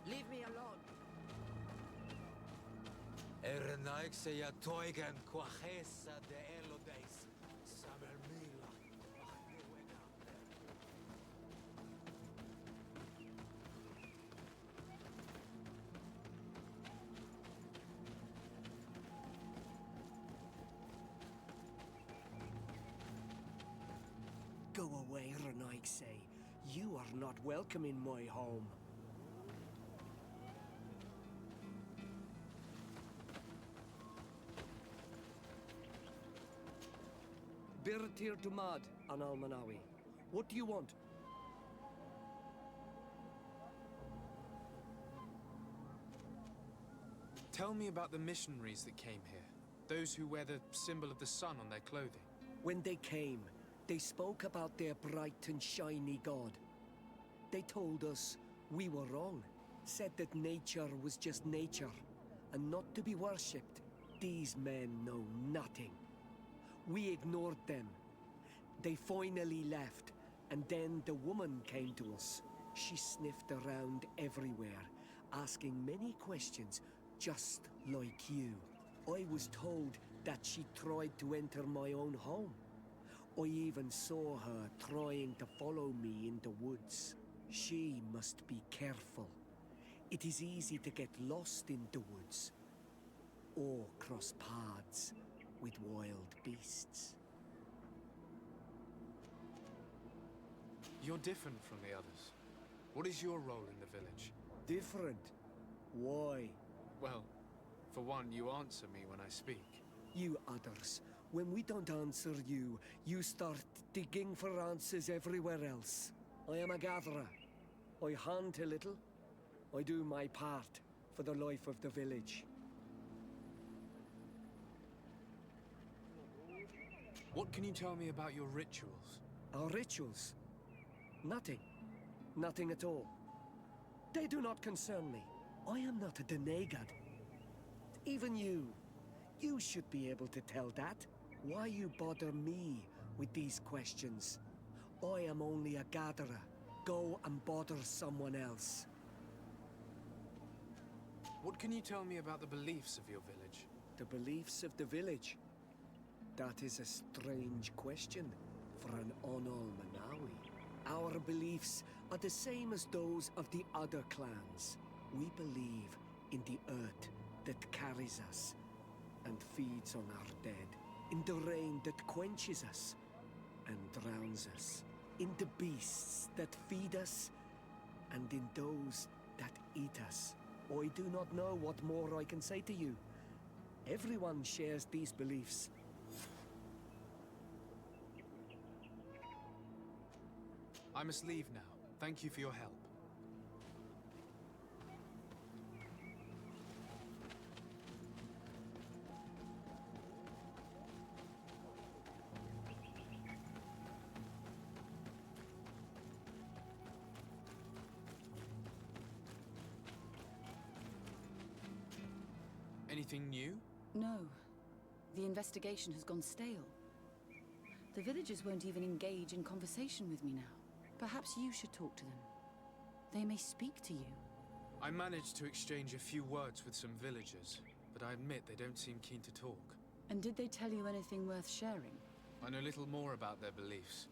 Leave me alone. Ernaikse ja toigen quachesa de elodeis. Samermila. Go away, Renaigse. You are not welcome in my home. Birtir Dumad, an Almanawi. What do you want? Tell me about the missionaries that came here. Those who wear the symbol of the sun on their clothing. When they came, they spoke about their bright and shiny god. They told us we were wrong, said that nature was just nature, and not to be worshipped. These men know nothing. We ignored them. They finally left, and then the woman came to us. She sniffed around everywhere, asking many questions, just like you. I was told that she tried to enter my own home. I even saw her trying to follow me in the woods. She must be careful. It is easy to get lost in the woods, or cross paths with wild beasts. You're different from the others. What is your role in the village? Different? Why? Well, for one, you answer me when I speak. You others, when we don't answer you, you start digging for answers everywhere else. I am a gatherer. I hunt a little. I do my part for the life of the village. What can you tell me about your rituals? Our rituals? Nothing. Nothing at all. They do not concern me. I am not a Denegad. Even you. You should be able to tell that. Why you bother me with these questions? I am only a gatherer. Go and bother someone else. What can you tell me about the beliefs of your village? The beliefs of the village? That is a strange question for an Onol Manawi. Our beliefs are the same as those of the other clans. We believe in the earth that carries us and feeds on our dead, in the rain that quenches us and drowns us, in the beasts that feed us, and in those that eat us. I do not know what more I can say to you. Everyone shares these beliefs. I must leave now. Thank you for your help. Anything new? No. The investigation has gone stale. The villagers won't even engage in conversation with me now. Perhaps you should talk to them. They may speak to you. I managed to exchange a few words with some villagers, but I admit they don't seem keen to talk. And did they tell you anything worth sharing? I know little more about their beliefs.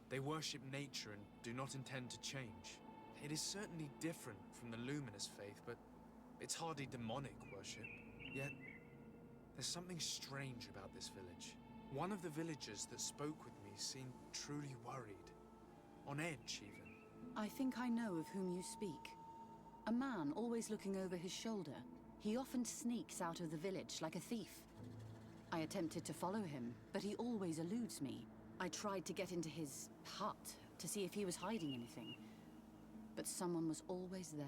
They worship nature and do not intend to change. It is certainly different from the luminous faith, but it's hardly demonic worship. Yet, there's something strange about this village. One of the villagers that spoke with me seemed truly worried. On edge, even. I think I know of whom you speak. A man always looking over his shoulder. He often sneaks out of the village like a thief. I attempted to follow him, but he always eludes me. I tried to get into his hut to see if he was hiding anything, but someone was always there.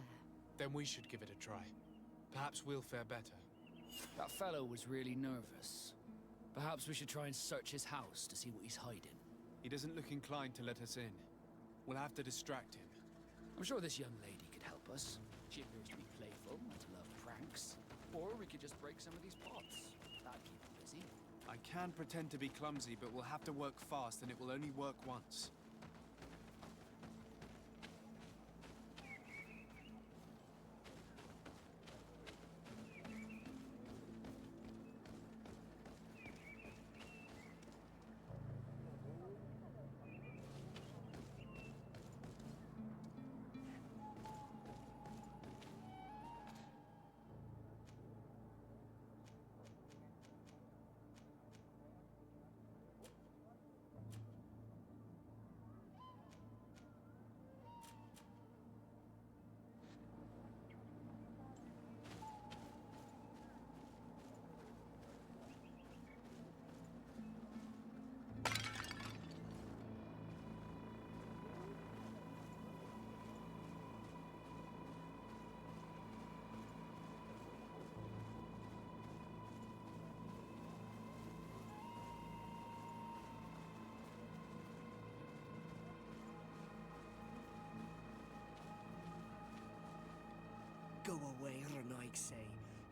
Then we should give it a try. Perhaps we'll fare better. That fellow was really nervous. Perhaps we should try and search his house to see what he's hiding. He doesn't look inclined to let us in. We'll have to distract him. I'm sure this young lady could help us. She appears to be playful and to love pranks. Or we could just break some of these pots. That'd keep him busy. I can pretend to be clumsy, but we'll have to work fast, and it will only work once.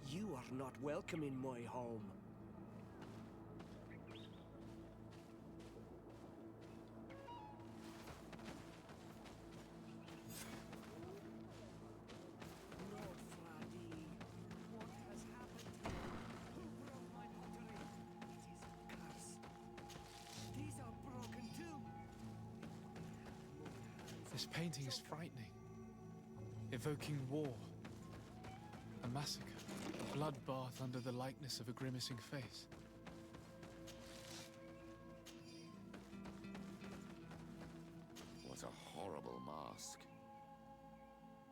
You are not welcome in my home. This painting is frightening. Evoking war. A massacre. A bloodbath under the likeness of a grimacing face. What a horrible mask.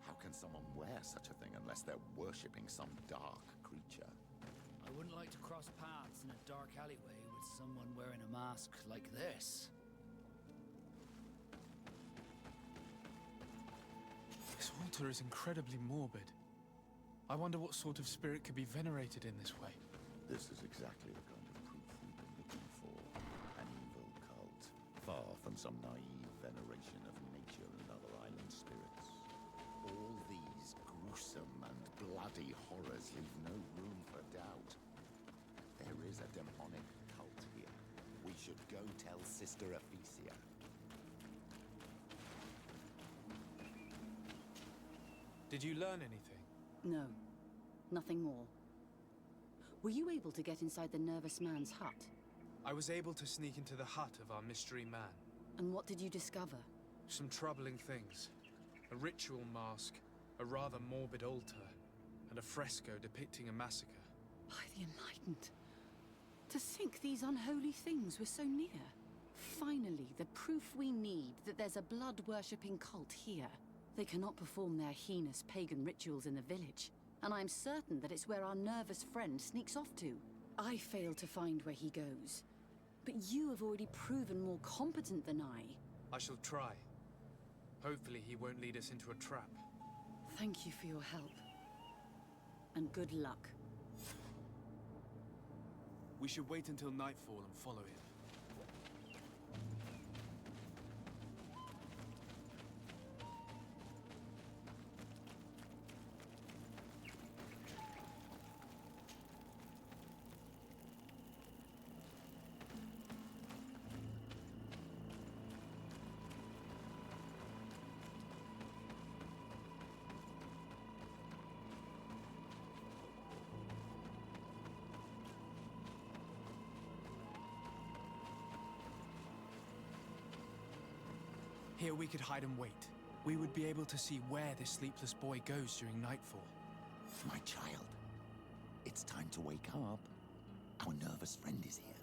How can someone wear such a thing unless they're worshipping some dark creature? I wouldn't like to cross paths in a dark alleyway with someone wearing a mask like this. This altar is incredibly morbid. I wonder what sort of spirit could be venerated in this way. This is exactly the kind of proof we've been looking for. An evil cult. Far from some naive veneration of nature and other island spirits. All these gruesome and bloody horrors leave no room for doubt. There is a demonic cult here. We should go tell Sister Ephesia. Did you learn anything? No, nothing more. Were you able to get inside the nervous man's hut? I was able to sneak into the hut of our mystery man. And what did you discover? Some troubling things. A ritual mask, a rather morbid altar, and a fresco depicting a massacre. By the Enlightened. To think these unholy things were so near. Finally, the proof we need that there's a blood-worshipping cult here. They cannot perform their heinous pagan rituals in the village, and I'm certain that it's where our nervous friend sneaks off to. I failed to find where he goes, but you have already proven more competent than I shall try. Hopefully he won't lead us into a trap. Thank you for your help. And good luck. We should wait until nightfall and follow him. Here we could hide and wait. We would be able to see where this sleepless boy goes during nightfall. My child, it's time to wake up. Our nervous friend is here.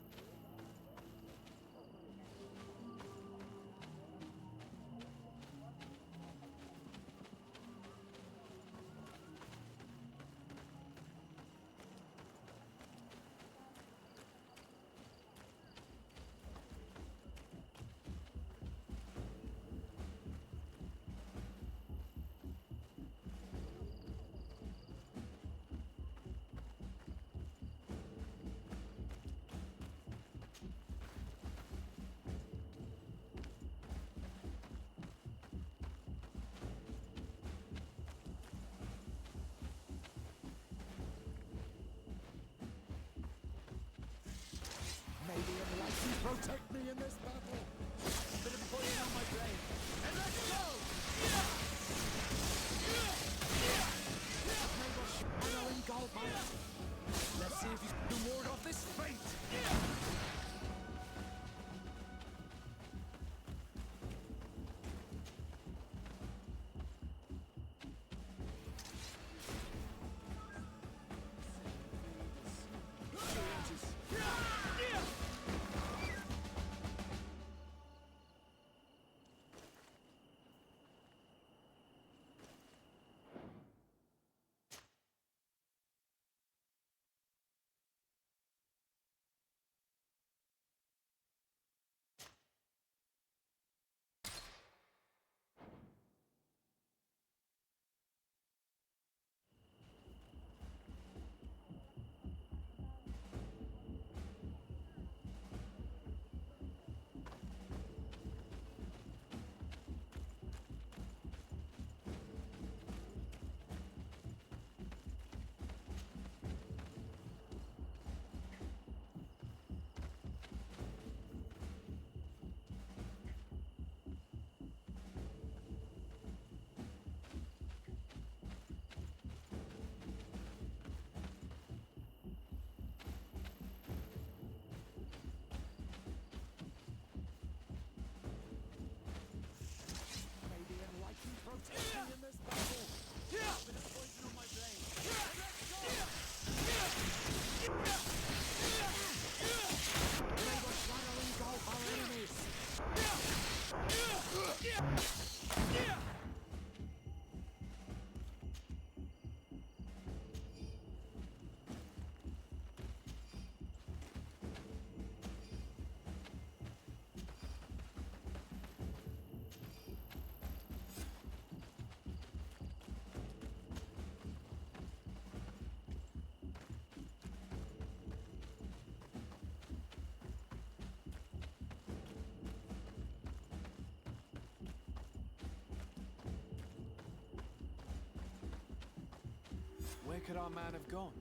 could our man have gone?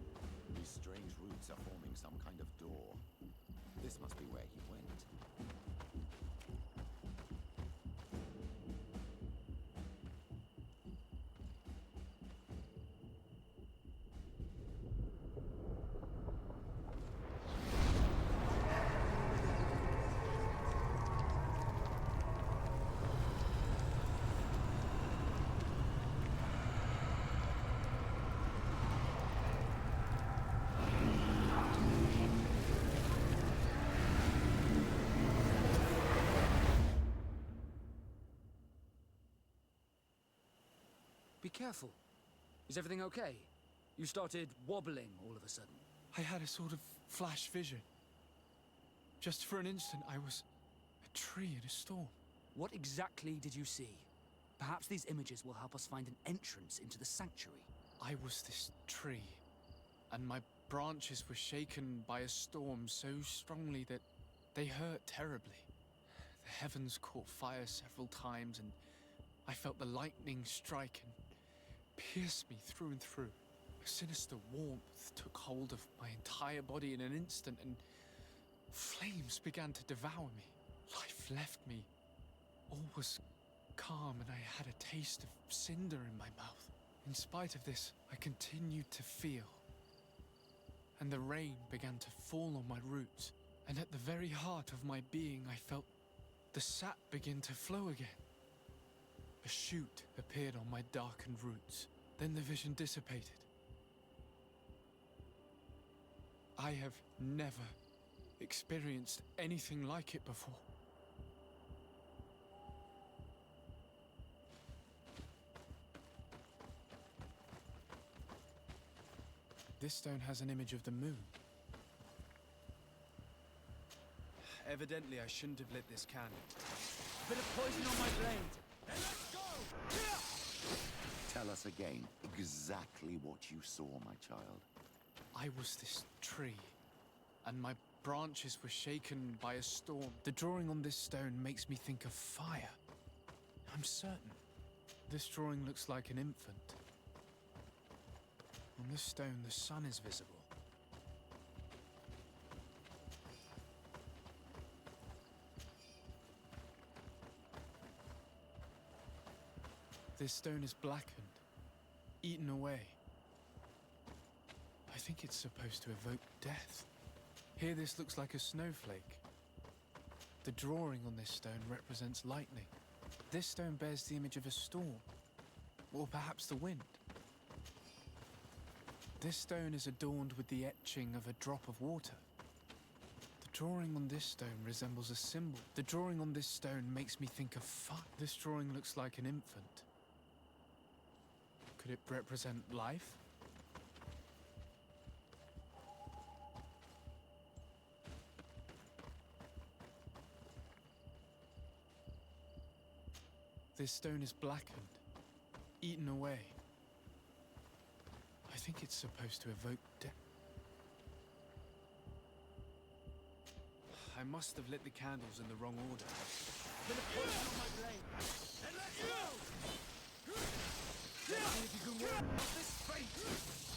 These strange roots are forming some kind of door. This must be where he went. Be careful. Is everything okay? You started wobbling all of a sudden. I had a sort of flash vision. Just for an instant, I was a tree in a storm. What exactly did you see? Perhaps these images will help us find an entrance into the sanctuary. I was this tree, and my branches were shaken by a storm so strongly that they hurt terribly. The heavens caught fire several times, and I felt the lightning strike and pierce me through and through. A sinister warmth took hold of my entire body in an instant, and flames began to devour me. Life left me. All was calm, and I had a taste of cinder in my mouth. In spite of this, I continued to feel. And the rain began to fall on my roots, and at the very heart of my being, I felt the sap begin to flow again. A shoot appeared on my darkened roots. Then the vision dissipated. I have never experienced anything like it before. This stone has an image of the moon. Evidently, I shouldn't have lit this candle. Bit of poison on my blade. Tell us again exactly what you saw, my child. I was this tree, and my branches were shaken by a storm. The drawing on this stone makes me think of fire. I'm certain. This drawing looks like an infant. On this stone, the sun is visible. This stone is blackened, eaten away. I think it's supposed to evoke death. Here this looks like a snowflake. The drawing on this stone represents lightning. This stone bears the image of a storm, or perhaps the wind. This stone is adorned with the etching of a drop of water. The drawing on this stone resembles a symbol. The drawing on this stone makes me think of fire. This drawing looks like an infant. Could it represent life? This stone is blackened, eaten away. I think it's supposed to evoke death. I must have lit the candles in the wrong order. Bit of poison on my blade. And let you go! Let's see if you can warn off this fate!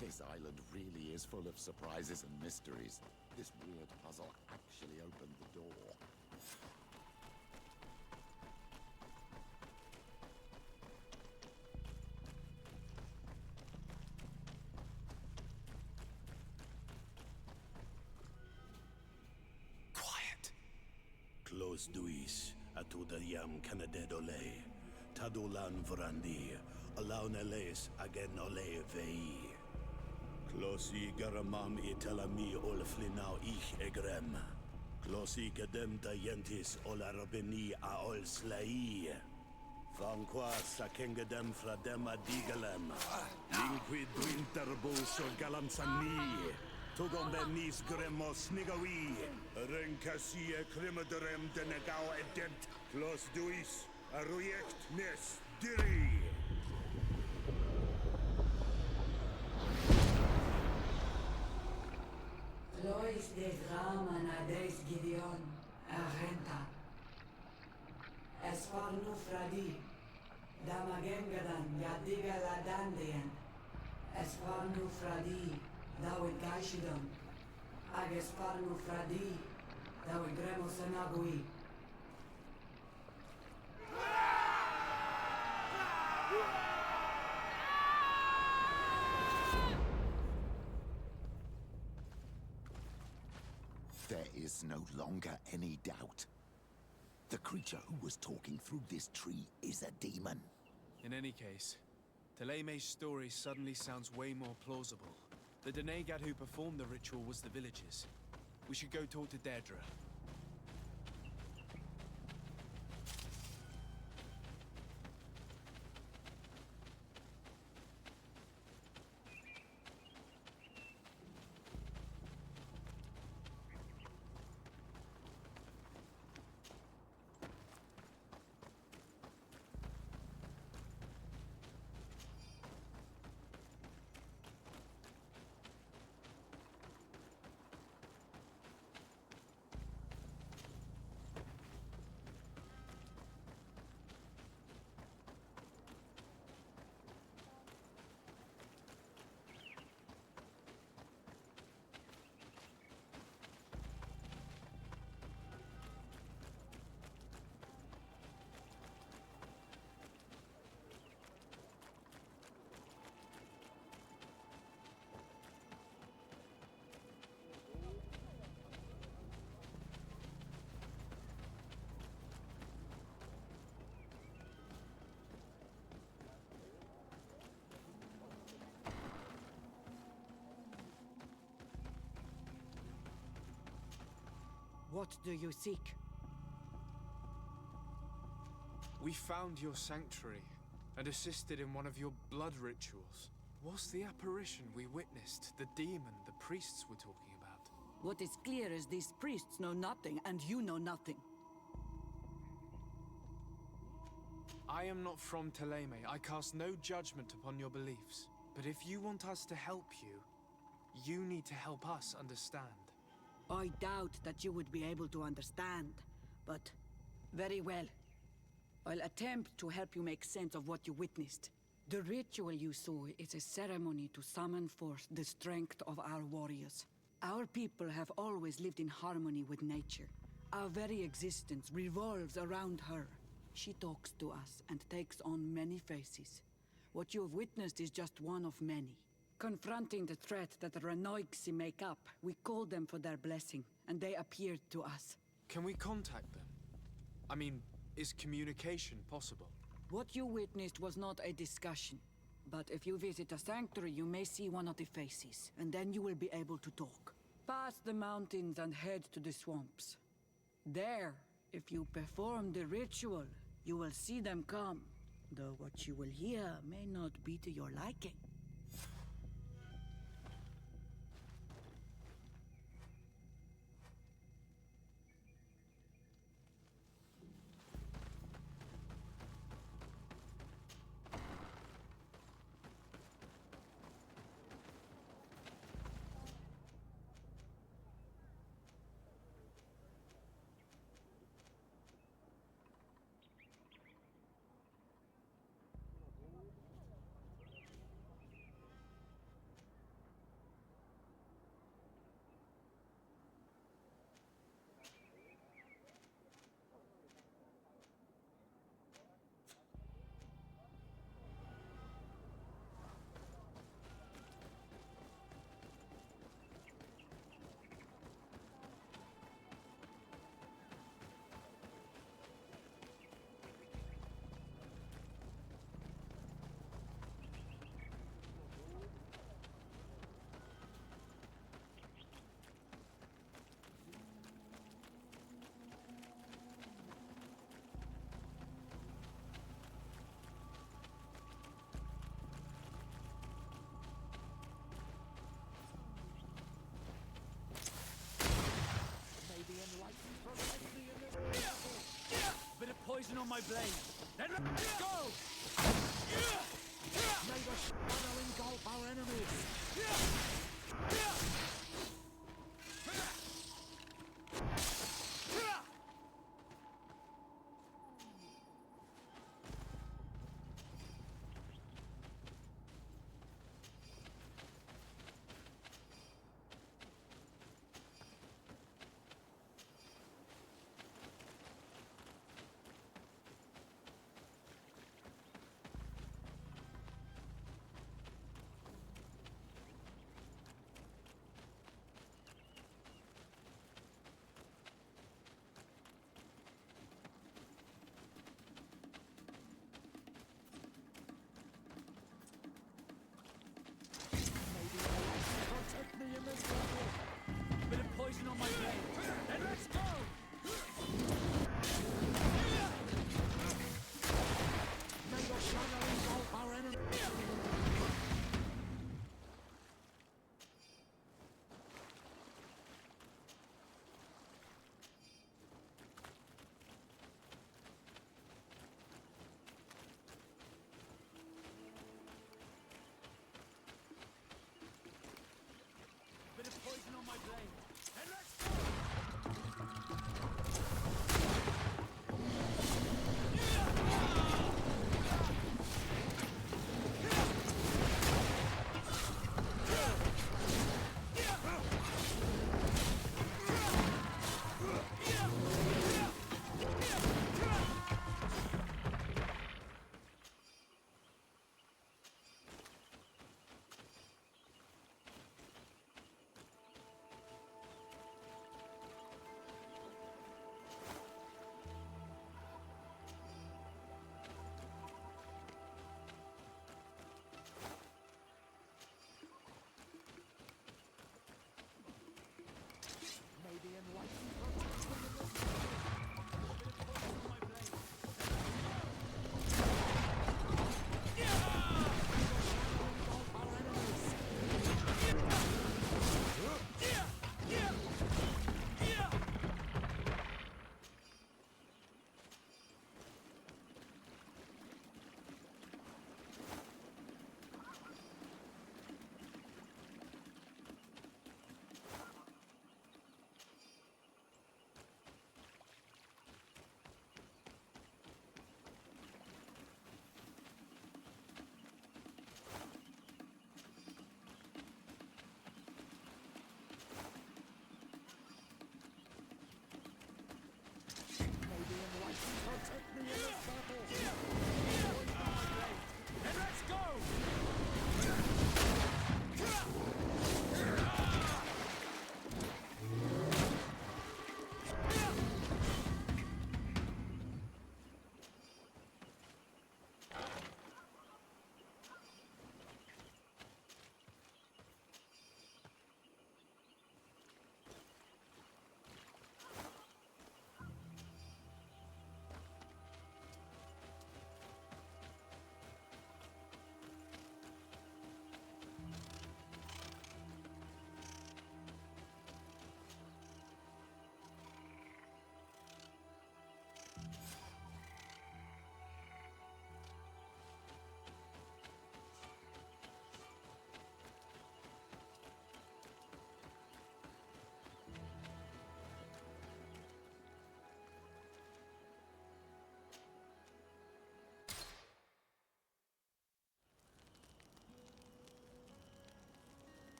This island really is full of surprises and mysteries. This weird puzzle actually opened the door. Close duis, atuda yam canadedole, tadulan vrandi, alaun eles agen ole vei. Closi garamam itelami olflinau ich egrem. Closi gedem dayentis olarabeni a ol slai. Vanqua sakengedem fradem adigalem. Linquid winterbus or galamsani. Tugombenis gremos nigawi. Rencasie crimaderem de negao edemt. Clos duis, arruiect nes diri. Lois de drama na des Gideon, Arenta. Esparnu fradi, Damagengadan, Yadiga la dandean. Esparnu fradi, Dawid gaishidon. Ag esparnu fradi, Dawid gremos anagui. There is no longer any doubt. The creature who was talking through this tree is a demon. In any case, Teleme's story suddenly sounds way more plausible. The Denegad who performed the ritual was the villagers. We should go talk to Deirdre. What do you seek? We found your sanctuary and assisted in one of your blood rituals. Was the apparition we witnessed the demon the priests were talking about? What is clear is these priests know nothing, and you know nothing. I am not from Teleme. I cast no judgment upon your beliefs. But if you want us to help you, you need to help us understand. I doubt that you would be able to understand, but very well. I'll attempt to help you make sense of what you witnessed. The ritual you saw is a ceremony to summon forth the strength of our warriors. Our people have always lived in harmony with nature. Our very existence revolves around her. She talks to us and takes on many faces. What you have witnessed is just one of many. Confronting the threat that the Renoixi make up, we called them for their blessing, and they appeared to us. Can we contact them? I mean, is communication possible? What you witnessed was not a discussion. But if you visit a sanctuary, you may see one of the faces, and then you will be able to talk. Pass the mountains and head to the swamps. There, if you perform the ritual, you will see them come. Though what you will hear may not be to your liking. on my blade. Then let's go! May the shadow engulf our enemies. Protect me in this battle. Bit of poison on my blade. Then let's go! May the shadow engulf our enemy. Bit of poison on my blade. And let's go! Maybe enlightened protection in this battle. Bit of poison on my blade. Our enemies. Protect me in this battle! Poison on my blade. Then let's go!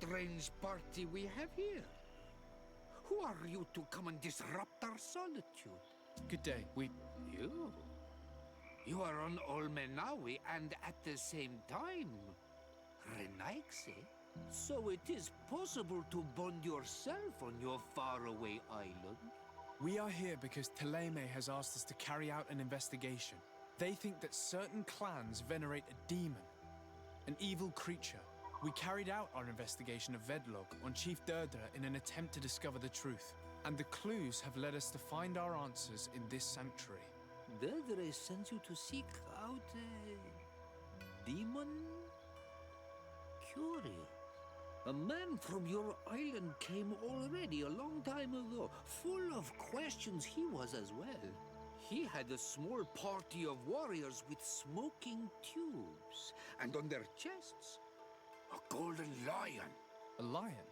strange party we have here? Who are you to come and disrupt our solitude? Good day. You? You are on Olmenawi and at the same time, Renaigse. So it is possible to bond yourself on your faraway island? We are here because Thélème has asked us to carry out an investigation. They think that certain clans venerate a demon, an evil creature. We carried out our investigation of Vedlog on Chief Deirdre in an attempt to discover the truth. And the clues have led us to find our answers in this sanctuary. Deirdre sends you to seek out a demon? Curious. A man from your island came already a long time ago. Full of questions he was as well. He had a small party of warriors with smoking tubes. And on their chests, a golden lion. A lion?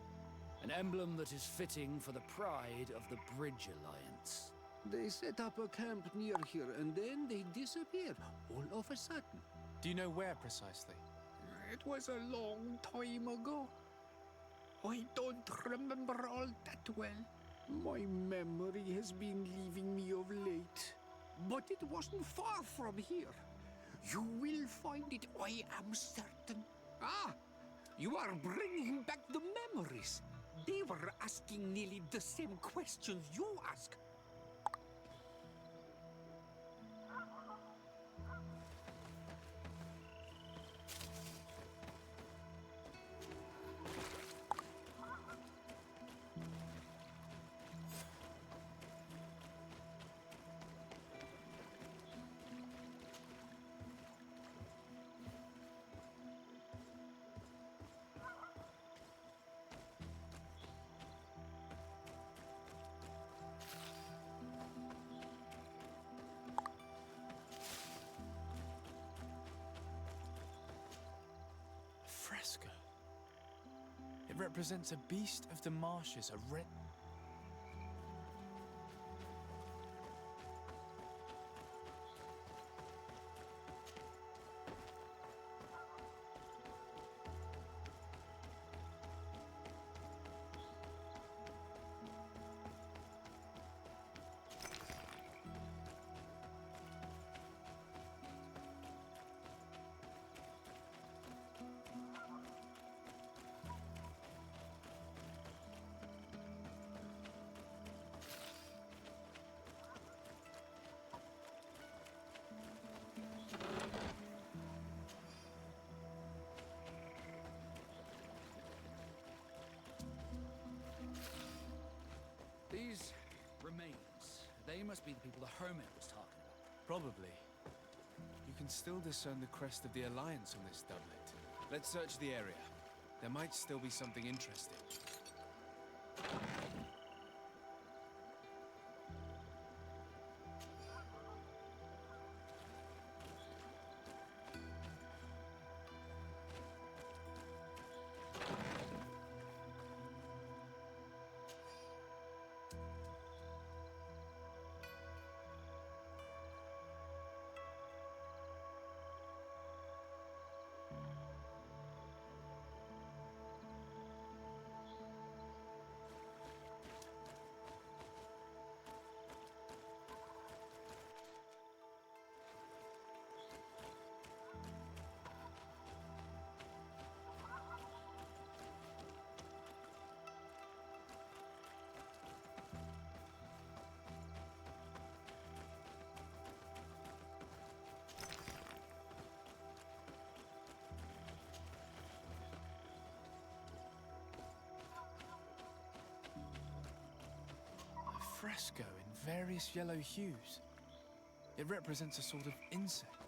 An emblem that is fitting for the pride of the Bridge Alliance. They set up a camp near here and then they disappeared all of a sudden. Do you know where precisely? It was a long time ago. I don't remember all that well. My memory has been leaving me of late. But it wasn't far from here. You will find it, I am certain. Ah! You are bringing back the memories. They were asking nearly the same questions you ask. Fresco. It represents a beast of the marshes, a red... These remains, they must be the people the hermit was talking about. Probably. You can still discern the crest of the Alliance on this doublet. Let's search the area. There might still be something interesting. Fresco in various yellow hues. It represents a sort of insect.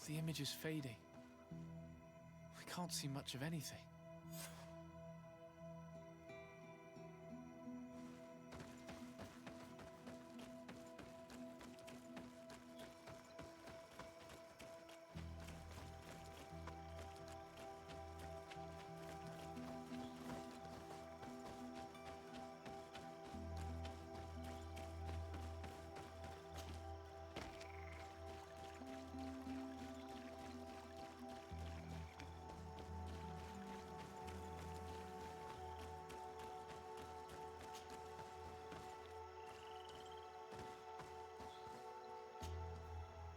The image is fading. We can't see much of anything.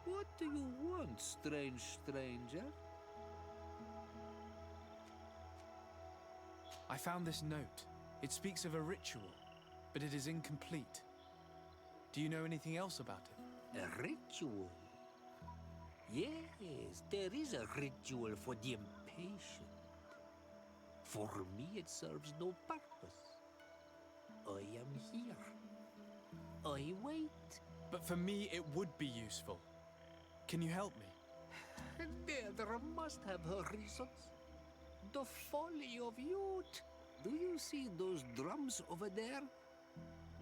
What do you want, strange stranger? I found this note. It speaks of a ritual, but it is incomplete. Do you know anything else about it? A ritual? Yes, there is a ritual for the impatient. For me, it serves no purpose. I am here. I wait. But for me, it would be useful. Can you help me? Neither must have her reasons. The folly of youth. Do you see those drums over there?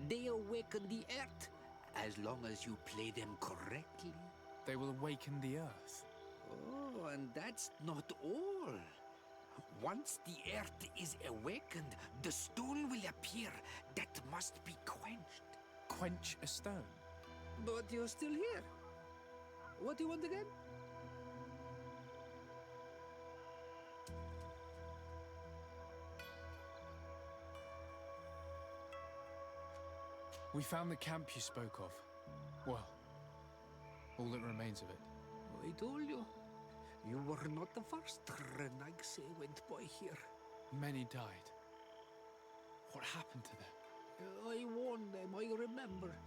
They awaken the earth, as long as you play them correctly. They will awaken the earth. Oh, and that's not all. Once the earth is awakened, the stone will appear that must be quenched. Quench a stone? But you're still here. What do you want again? We found the camp you spoke of. Well, all that remains of it. I told you. You were not the first Renaigse went by here. Many died. What happened to them? I warned them, I remember.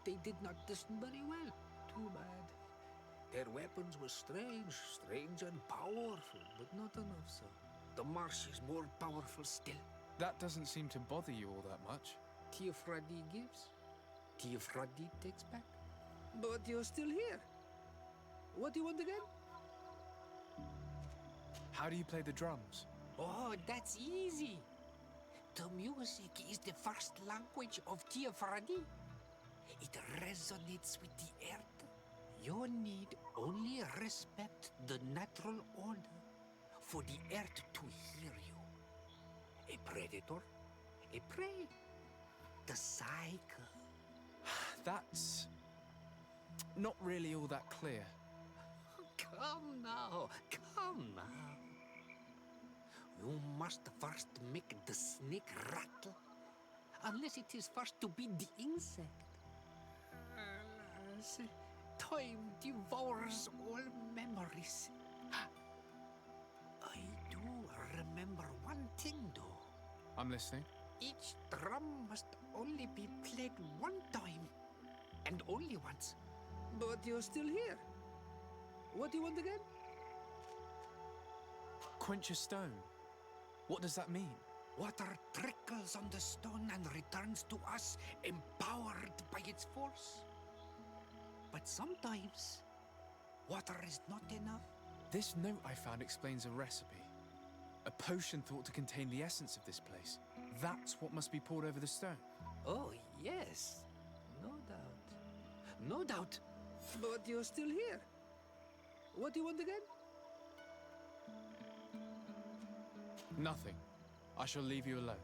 They did not listen very well. Too bad. Their weapons were strange and powerful, but not enough so. The marsh is more powerful still. That doesn't seem to bother you all that much. Teofradi gives, Teofradi takes back. But you're still here. What do you want again? How do you play the drums? Oh, that's easy. The music is the first language of Teofradi. It resonates with the earth. You need only respect the natural order for the earth to hear you. A predator, a prey. The cycle. That's not really all that clear. Come now, come now. You must first make the snake rattle, unless it is first to be the insect. Alas, time devours all memories. I do remember one thing, though. I'm listening. Each drum must only be played one time, and only once. But you're still here. What do you want again? Quench a stone. What does that mean? Water trickles on the stone and returns to us, empowered by its force. But sometimes, water is not enough. This note I found explains a recipe. A potion thought to contain the essence of this place. That's what must be poured over the stone. Oh, yes. No doubt. No doubt. But you're still here. What do you want again? Nothing. I shall leave you alone.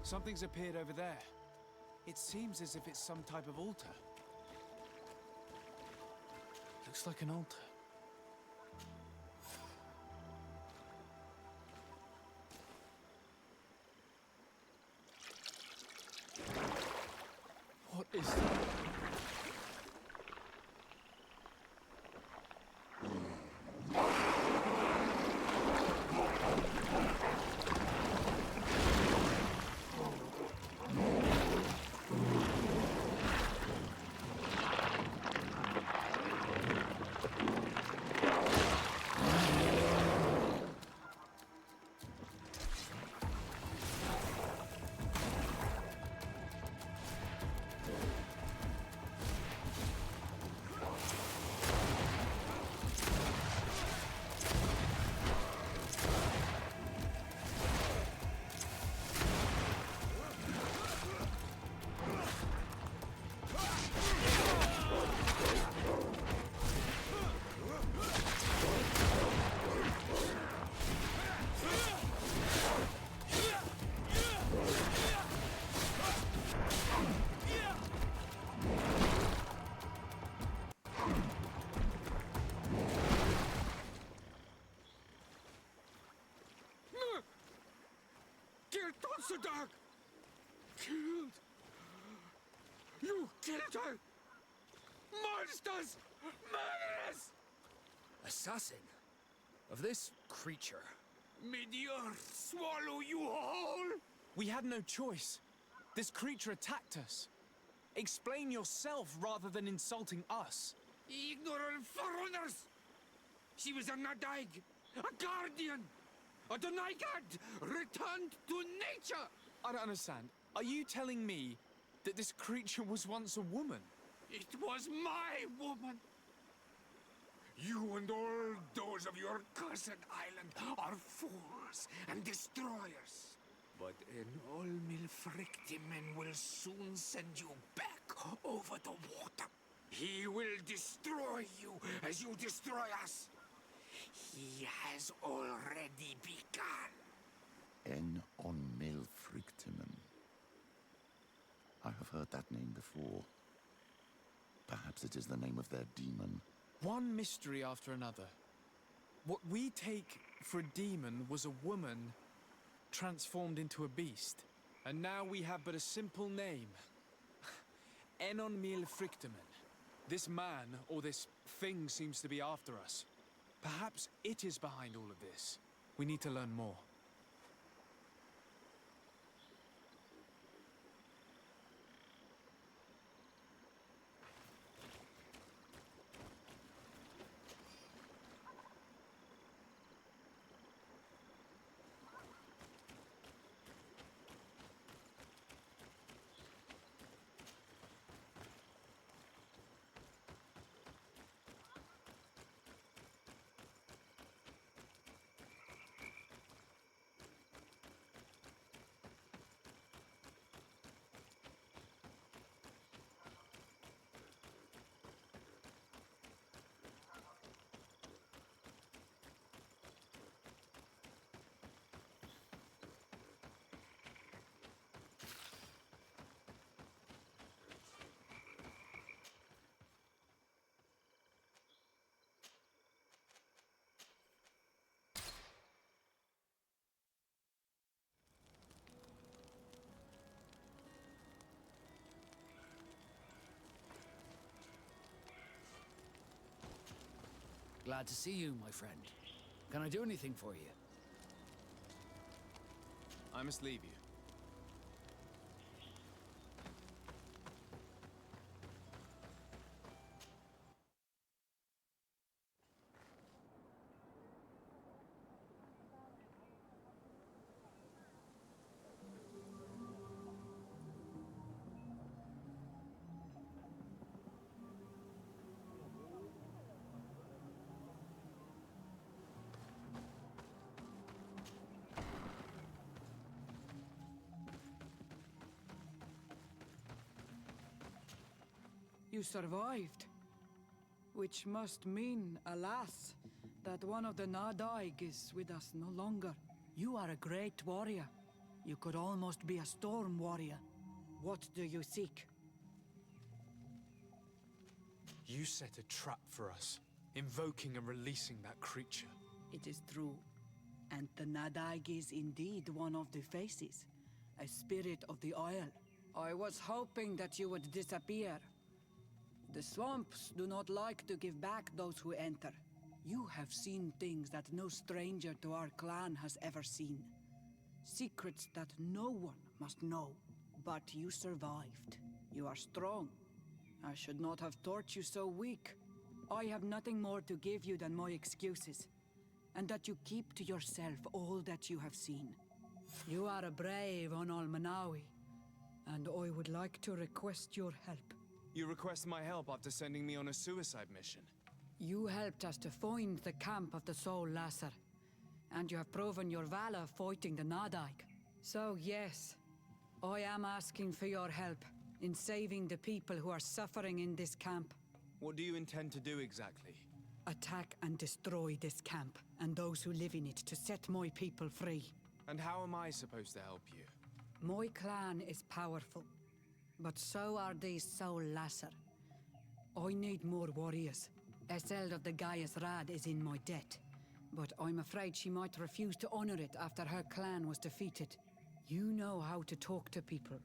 Something's appeared over there. It seems as if it's some type of altar. Looks like an altar. What is that? Dog! Killed! You killed her! Monsters! Murderers! Assassin of this creature. May the earth swallow you whole! We had no choice. This creature attacked us. Explain yourself rather than insulting us. Ignorant foreigners! She was a Nadaig, a guardian, a Donaigad, returned to nature! I don't understand. Are you telling me that this creature was once a woman? It was my woman! You and all those of your cursed island are fools and destroyers. But an Olmilfrictimen will soon send you back over the water. He will destroy you as you destroy us. He has already begun. En on Milfrictimen. I have heard that name before. Perhaps it is the name of their demon. One mystery after another. What we take for a demon was a woman transformed into a beast. And now we have but a simple name. Enon Milfrictimen. This man, or this thing, seems to be after us. Perhaps it is behind all of this. We need to learn more. Glad to see you, my friend. Can I do anything for you? I must leave you. You survived. Which must mean, alas, that one of the Nadaig is with us no longer. You are a great warrior. You could almost be a storm warrior. What do you seek? You set a trap for us. invoking and releasing that creature. It is true. And the Nadaig is indeed one of the faces, a spirit of the Isle. I was hoping that you would disappear. The swamps do not like to give back those who enter. You have seen things that no stranger to our clan has ever seen. Secrets that no one must know. But you survived. You are strong. I should not have thought you so weak. I have nothing more to give you than my excuses, and that you keep to yourself all that you have seen. You are a brave on Almanawi, and I would like to request your help. You request my help after sending me on a suicide mission. You helped us to find the camp of the Soul Lasser, and you have proven your valor fighting the Nadaig. So yes, I am asking for your help in saving the people who are suffering in this camp. What do you intend to do exactly? Attack and destroy this camp, and those who live in it, to set my people free. And how am I supposed to help you? My clan is powerful, but so are these Soul Lasser. I need more warriors. Eseld of the Gaius Rad is in my debt, but I'm afraid she might refuse to honor it after her clan was defeated. You know how to talk to people,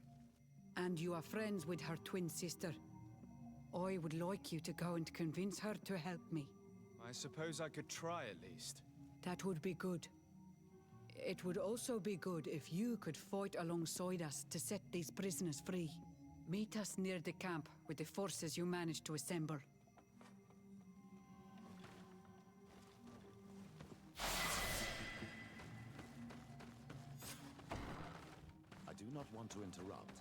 and you are friends with her twin sister. I would like you to go and convince her to help me. I suppose I could try at least. That would be good. It would also be good if you could fight alongside us to set these prisoners free. Meet us near the camp with the forces you managed to assemble. I do not want to interrupt,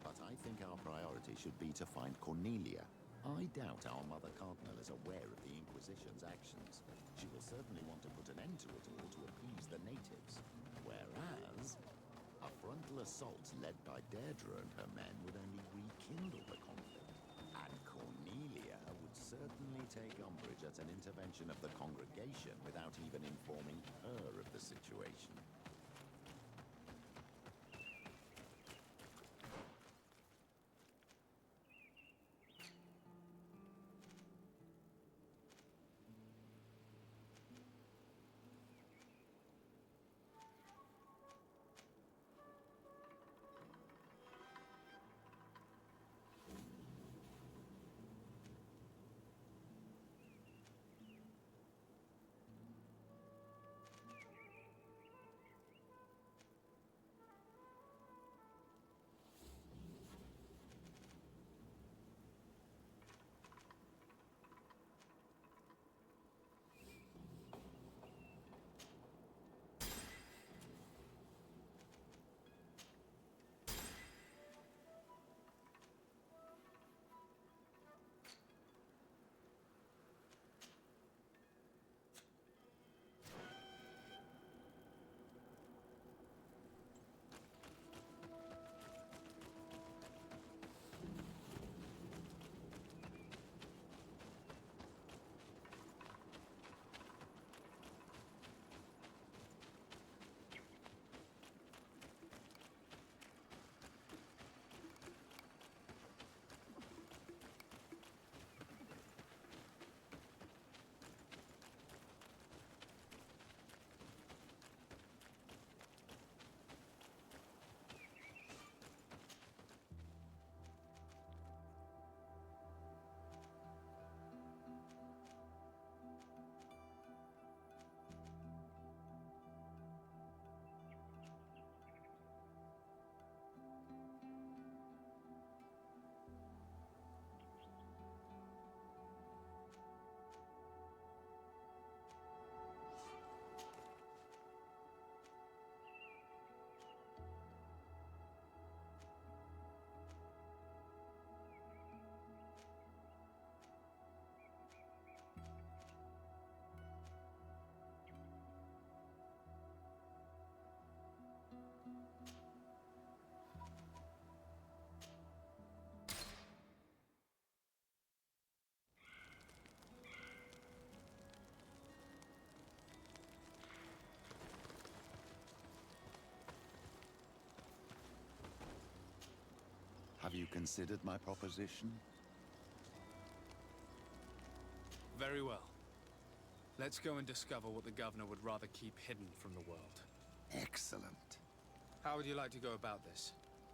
but I think our priority should be to find Cornelia. I doubt our Mother Cardinal is aware of the Inquisition's actions. She will certainly want to put an end to it all to appease the natives. Whereas, a frontal assault led by Deirdre and her men would only rekindle the conflict. And Cornelia would certainly take umbrage at an intervention of the congregation without even informing her of the situation. Have you considered my proposition? Very well. Let's go and discover what the governor would rather keep hidden from the world. Excellent. How would you like to go about this?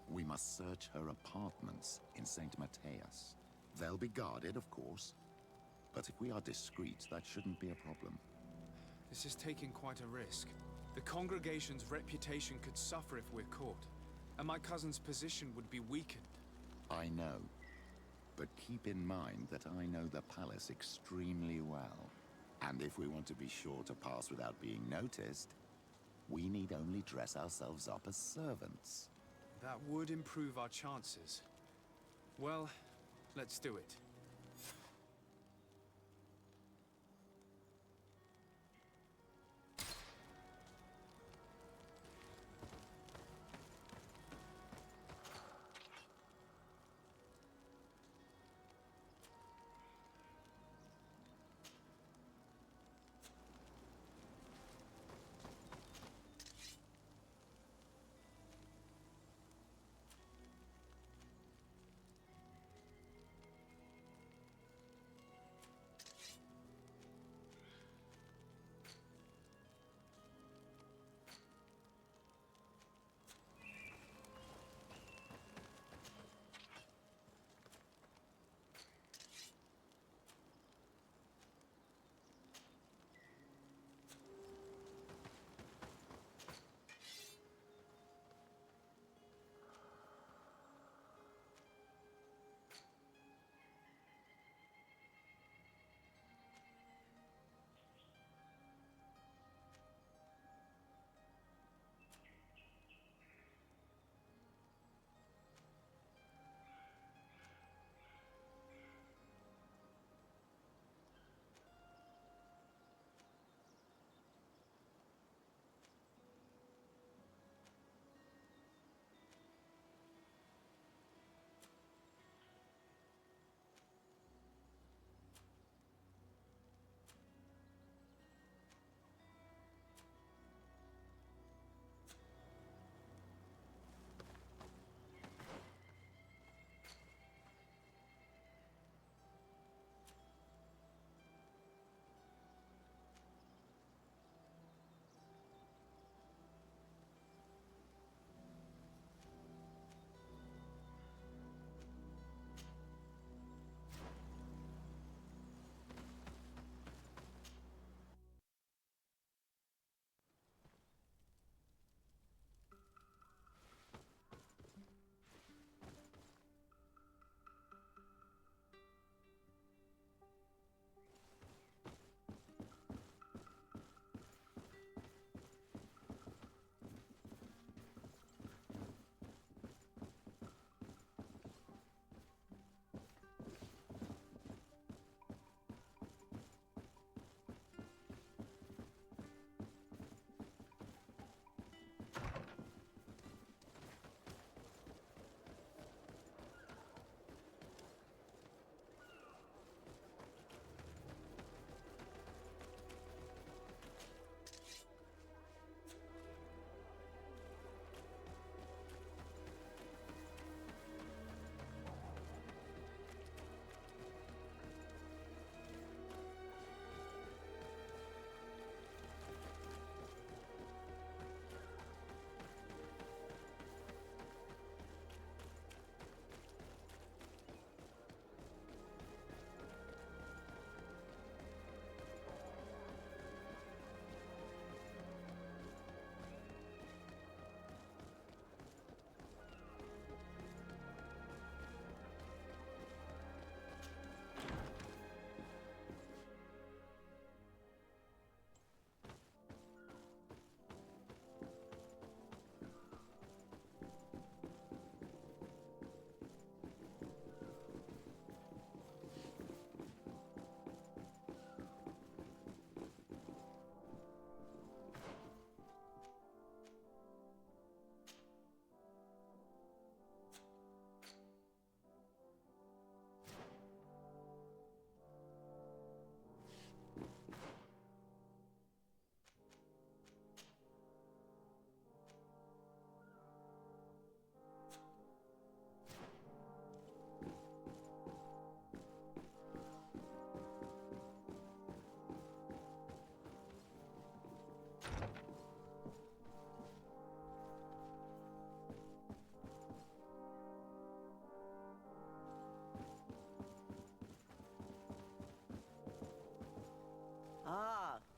We must search her apartments in St. Matthias. They'll be guarded, of course. But if we are discreet, that shouldn't be a problem. This is taking quite a risk. The congregation's reputation could suffer if we're caught, and my cousin's position would be weakened. I know. But keep in mind that I know the palace extremely well. And if we want to be sure to pass without being noticed, we need only dress ourselves up as servants. That would improve our chances. Well, let's do it.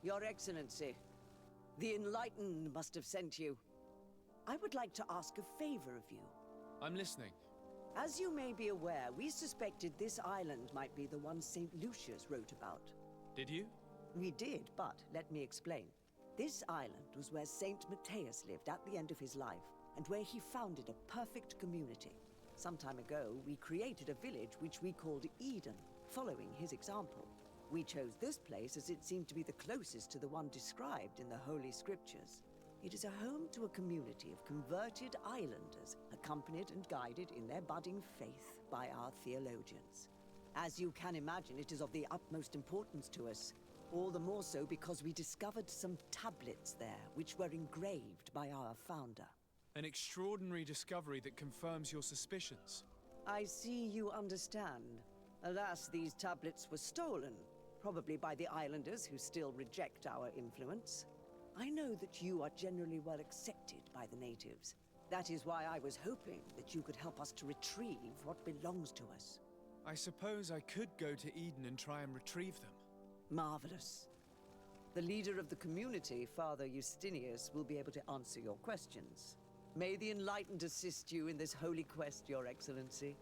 Your Excellency, the Enlightened must have sent you. I would like to ask a favor of you. I'm listening. As you may be aware, we suspected this island might be the one St. Lucius wrote about. Did you? We did, but let me explain. This island was where Saint Matthias lived at the end of his life, and where he founded a perfect community. Some time ago, we created a village which we called Eden, following his example. We chose this place as it seemed to be the closest to the one described in the Holy Scriptures. It is a home to a community of converted islanders, accompanied and guided in their budding faith by our theologians. As you can imagine, it is of the utmost importance to us, all the more so because we discovered some tablets there, which were engraved by our founder. An extraordinary discovery that confirms your suspicions. I see you understand. Alas, these tablets were stolen, probably by the islanders who still reject our influence. I know that you are generally well accepted by the natives. That is why I was hoping that you could help us to retrieve what belongs to us. I suppose I could go to Eden and try and retrieve them. Marvelous. The leader of the community, Father Justinius, will be able to answer your questions. May the Enlightened assist you in this holy quest, Your Excellency.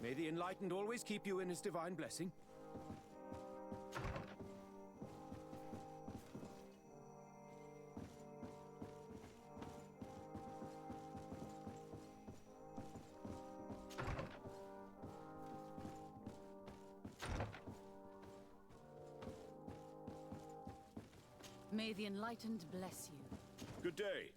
May the Enlightened always keep you in his divine blessing. May the Enlightened bless you. Good day.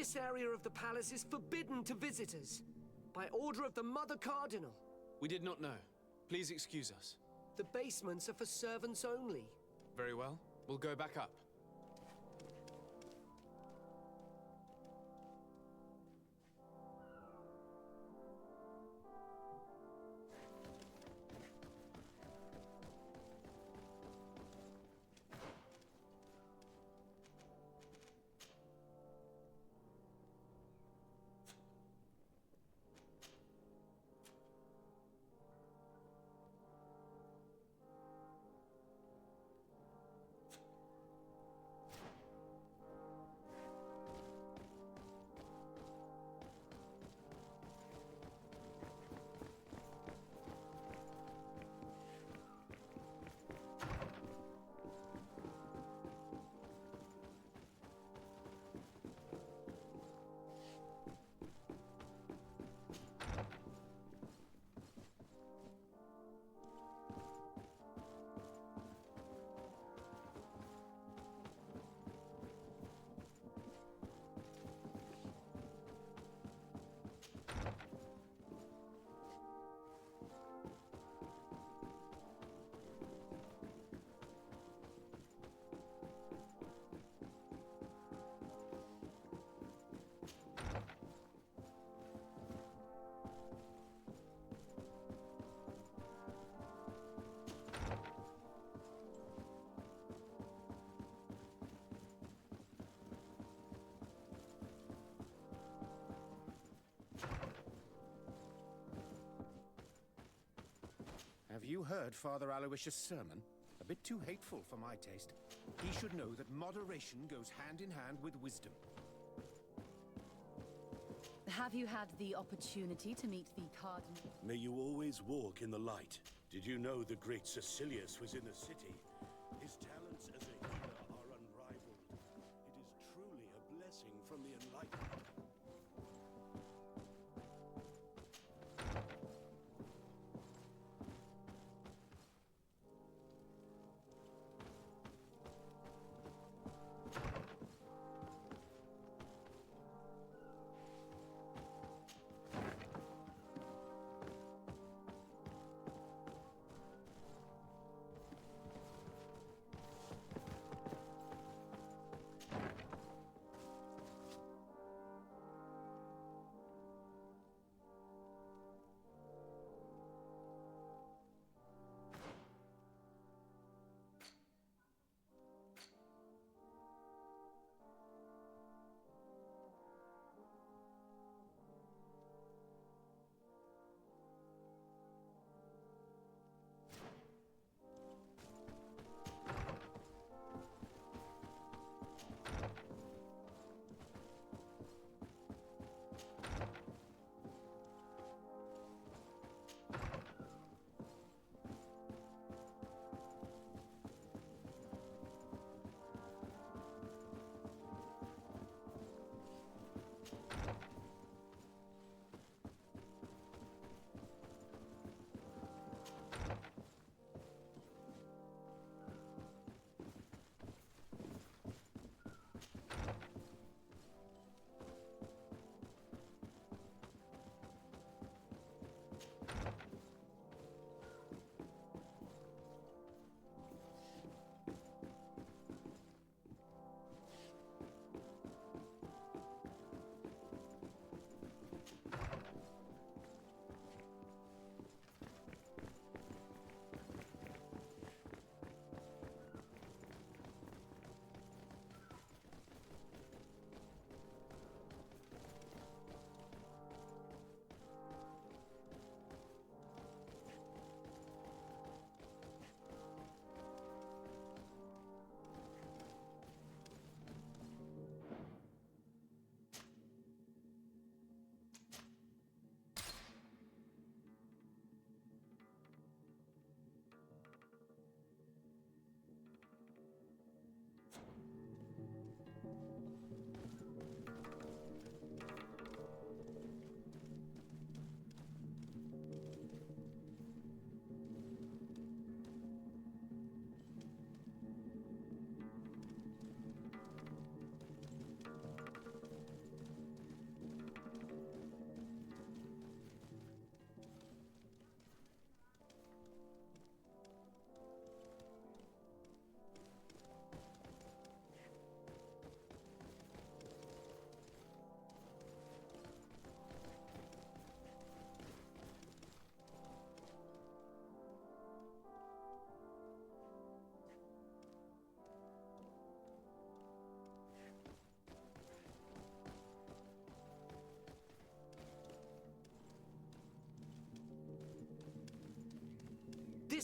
This area of the palace is forbidden to visitors. By order of the Mother Cardinal. We did not know. Please excuse us. The basements are for servants only. Very well. We'll go back up. Have you heard Father Aloysius' sermon? A bit too hateful for my taste. He should know that moderation goes hand in hand with wisdom. Have you had the opportunity to meet the Cardinal? May you always walk in the light. Did you know the great Cecilius was in the city? His talents as a healer are unrivaled. It is truly a blessing from the enlightened.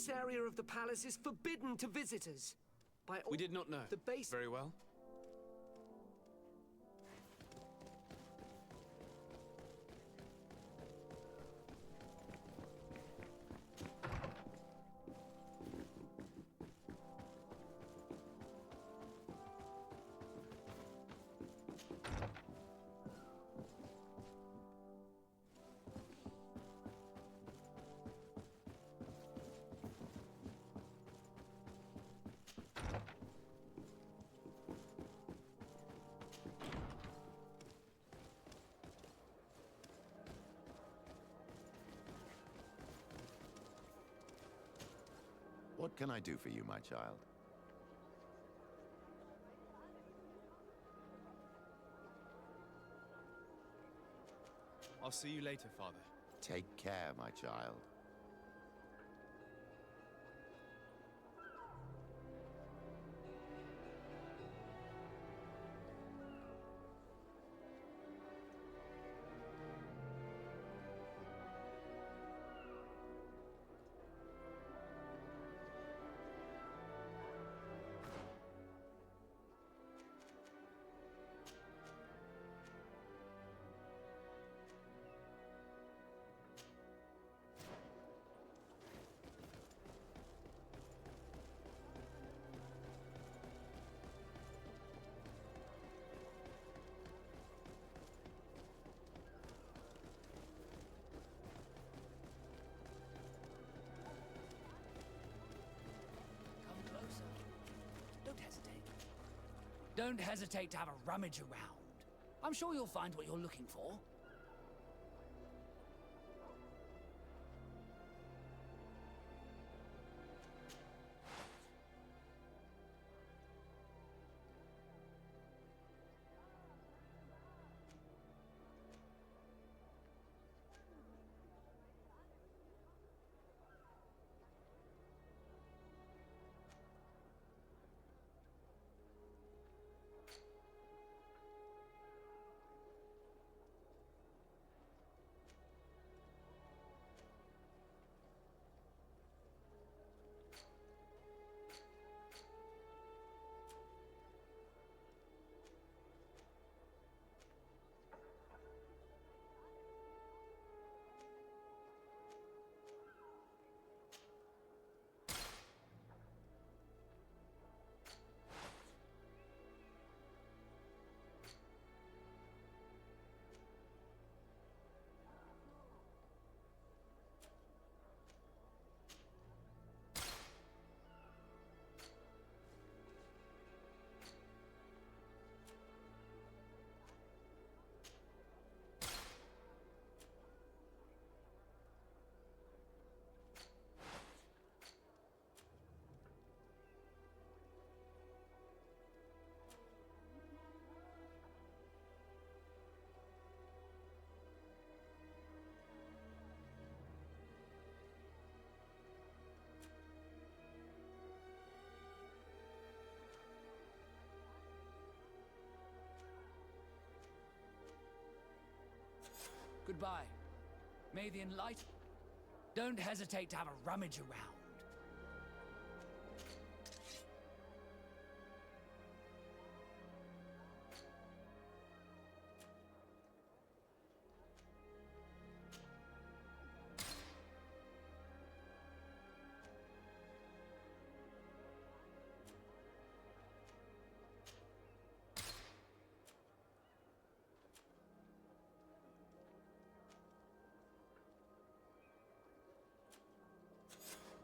This area of the palace is forbidden to visitors. By all... We did not know. The base... Very well. What can I do for you, my child? I'll see you later, Father. Take care, my child. Don't hesitate to have a rummage around. I'm sure you'll find what you're looking for. Goodbye. May the enlightened... Don't hesitate to have a rummage around.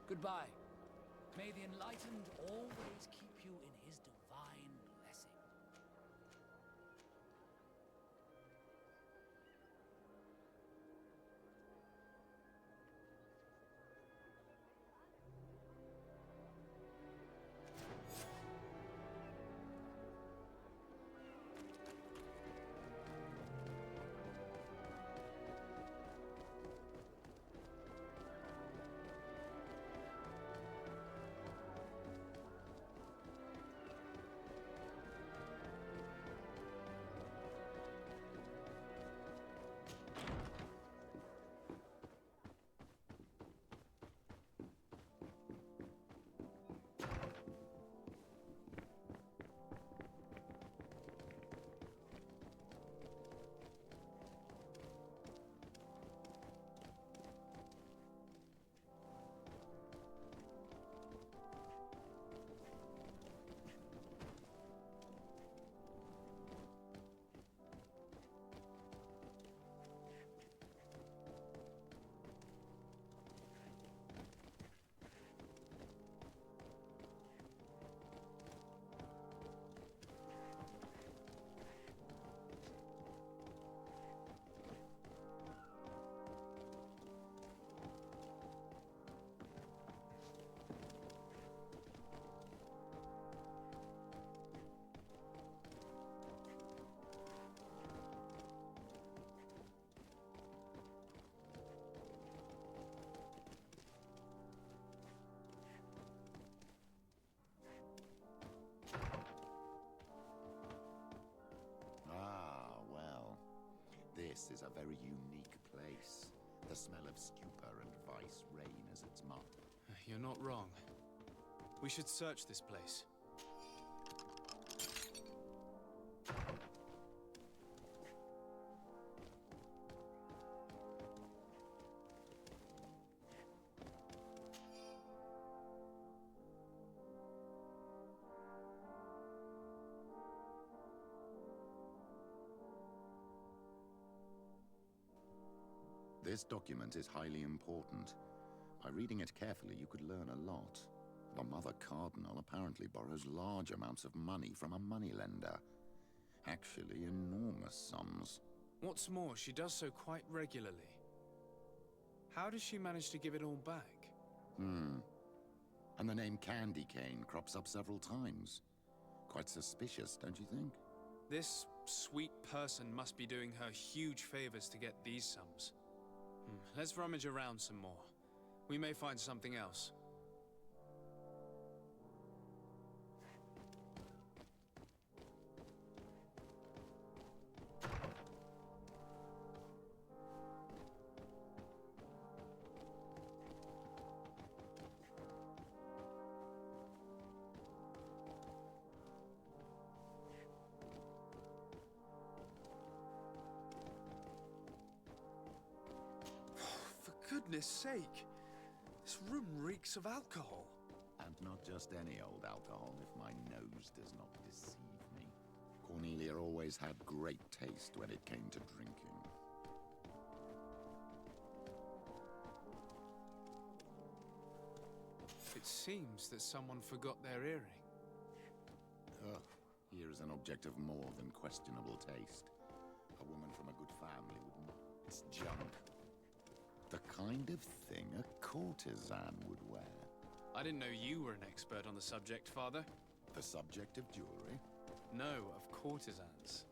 Goodbye. May the enlightened always keep you in his divine blessing. This is a very unique place. The smell of stupor and vice reign as its mark. You're not wrong. We should search this place. This document is highly important. By reading it carefully, you could learn a lot. The Mother Cardinal apparently borrows large amounts of money from a moneylender. Actually, enormous sums. What's more, she does so quite regularly. How does she manage to give it all back? And the name Candy Cane crops up several times. Quite suspicious, don't you think? This sweet person must be doing her huge favors to get these sums. Let's rummage around some more. We may find something else. Goodness sake! This room reeks of alcohol. And not just any old alcohol, if my nose does not deceive me. Cornelia always had great taste when it came to drinking. It seems that someone forgot their earring. Ugh, here is an object of more than questionable taste. A woman from a good family wouldn't... It's junk. The kind of thing a courtesan would wear. I didn't know you were an expert on the subject, Father. The subject of jewelry? No, of courtesans.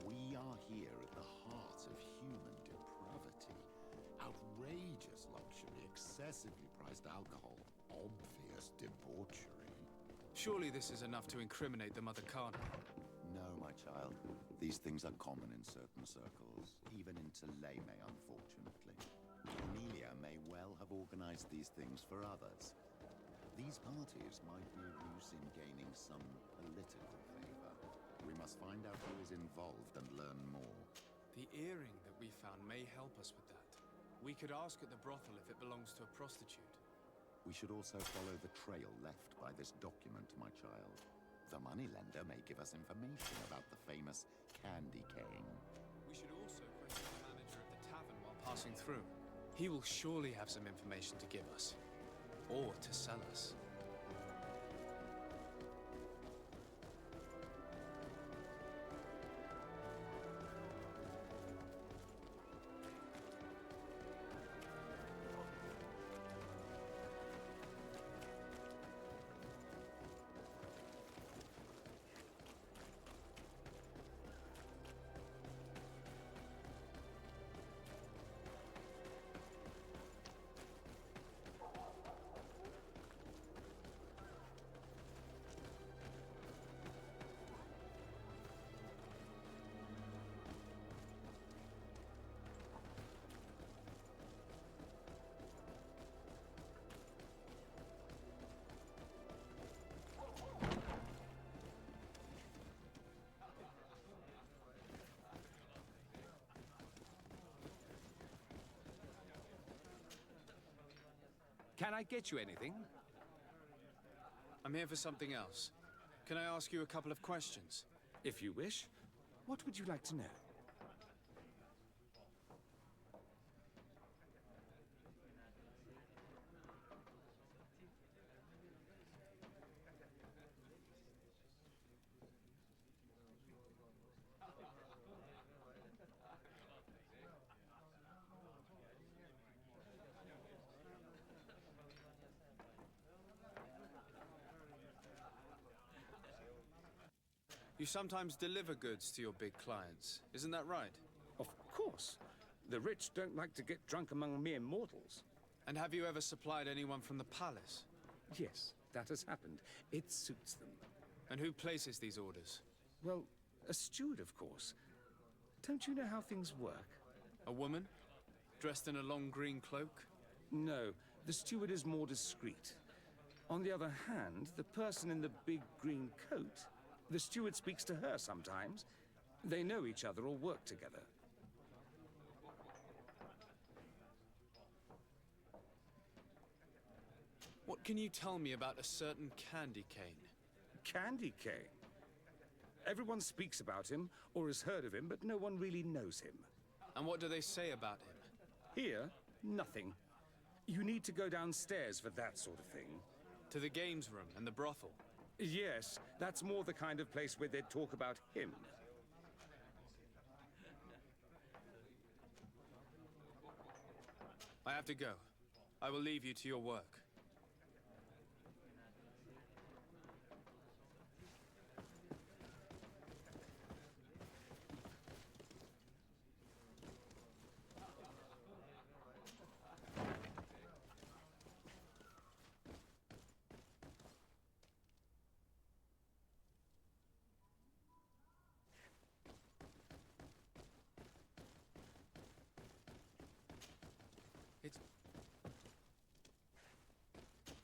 We are here at the heart of human depravity. Outrageous luxury, excessively priced alcohol, obvious debauchery. Surely this is enough to incriminate the Mother Cardinal. No, my child. These things are common in certain circles, even in Tuleme, unfortunately. Cornelia may well have organized these things for others. These parties might be of use in gaining some political favor. We must find out who is involved and learn more. The earring that we found may help us with that. We could ask at the brothel if it belongs to a prostitute. We should also follow the trail left by this document, my child. The moneylender may give us information about the famous Candy Cane. We should also question the manager of the tavern while passing through. He will surely have some information to give us. Or to sell us. Can I get you anything? I'm here for something else. Can I ask you a couple of questions? If you wish. What would you like to know? You sometimes deliver goods to your big clients, isn't that right? Of course. The rich don't like to get drunk among mere mortals. And have you ever supplied anyone from the palace? Yes, that has happened. It suits them. And who places these orders? Well, a steward, of course. Don't you know how things work? A woman? Dressed in a long green cloak? No, the steward is more discreet. On the other hand, the person in the big green coat, the steward speaks to her sometimes. They know each other or work together. What can you tell me about a certain candy cane? Candy cane? Everyone speaks about him, or has heard of him, but no one really knows him. And what do they say about him? Here, nothing. You need to go downstairs for that sort of thing. To the games room and the brothel? Yes, that's more the kind of place where they'd talk about him. I have to go. I will leave you to your work.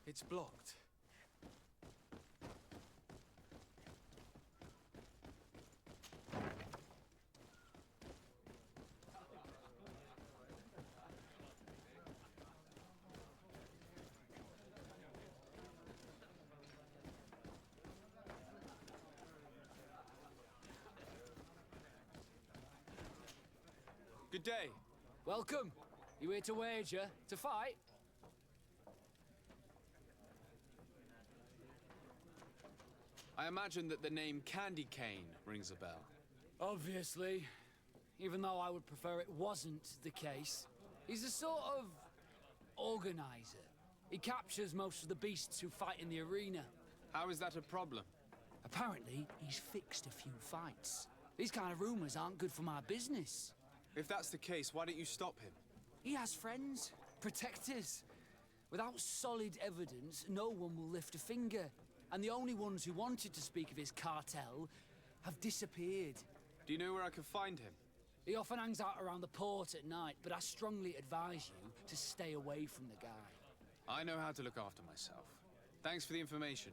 It's blocked. Good day. Welcome. You here to wager? To fight? I imagine that the name Candy Cane rings a bell. Obviously. Even though I would prefer it wasn't the case. He's a sort of organizer. He captures most of the beasts who fight in the arena. How is that a problem? Apparently, he's fixed a few fights. These kind of rumors aren't good for my business. If that's the case, why don't you stop him? He has friends, protectors. Without solid evidence, no one will lift a finger. And the only ones who wanted to speak of his cartel have disappeared. Do you know where I can find him? He often hangs out around the port at night, but I strongly advise you to stay away from the guy. I know how to look after myself. Thanks for the information.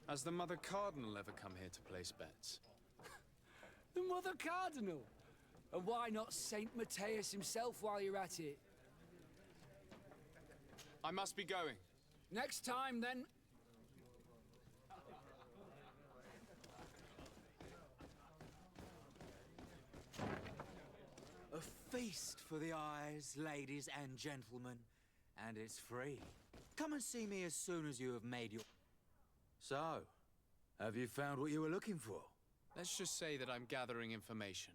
Has the Mother Cardinal ever come here to place bets? The Mother Cardinal? And why not Saint Matthias himself while you're at it? I must be going. Next time, then. A feast for the eyes, ladies and gentlemen. And it's free. Come and see me as soon as you have made your... So, have you found what you were looking for? Let's just say that I'm gathering information.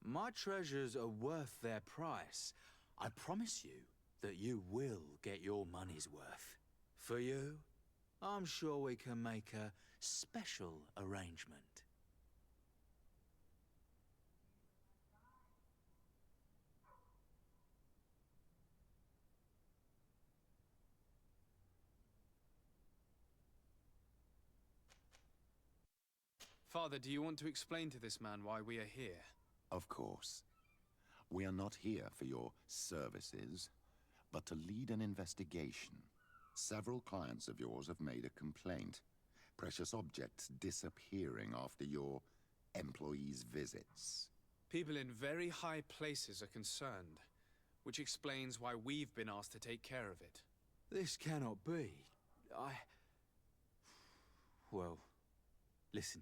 My treasures are worth their price. I promise you that you will get your money's worth. For you, I'm sure we can make a special arrangement. Father, do you want to explain to this man why we are here? Of course. We are not here for your services, but to lead an investigation. Several clients of yours have made a complaint. Precious objects disappearing after your employees' visits. People in very high places are concerned, which explains why we've been asked to take care of it. This cannot be. Well, listen.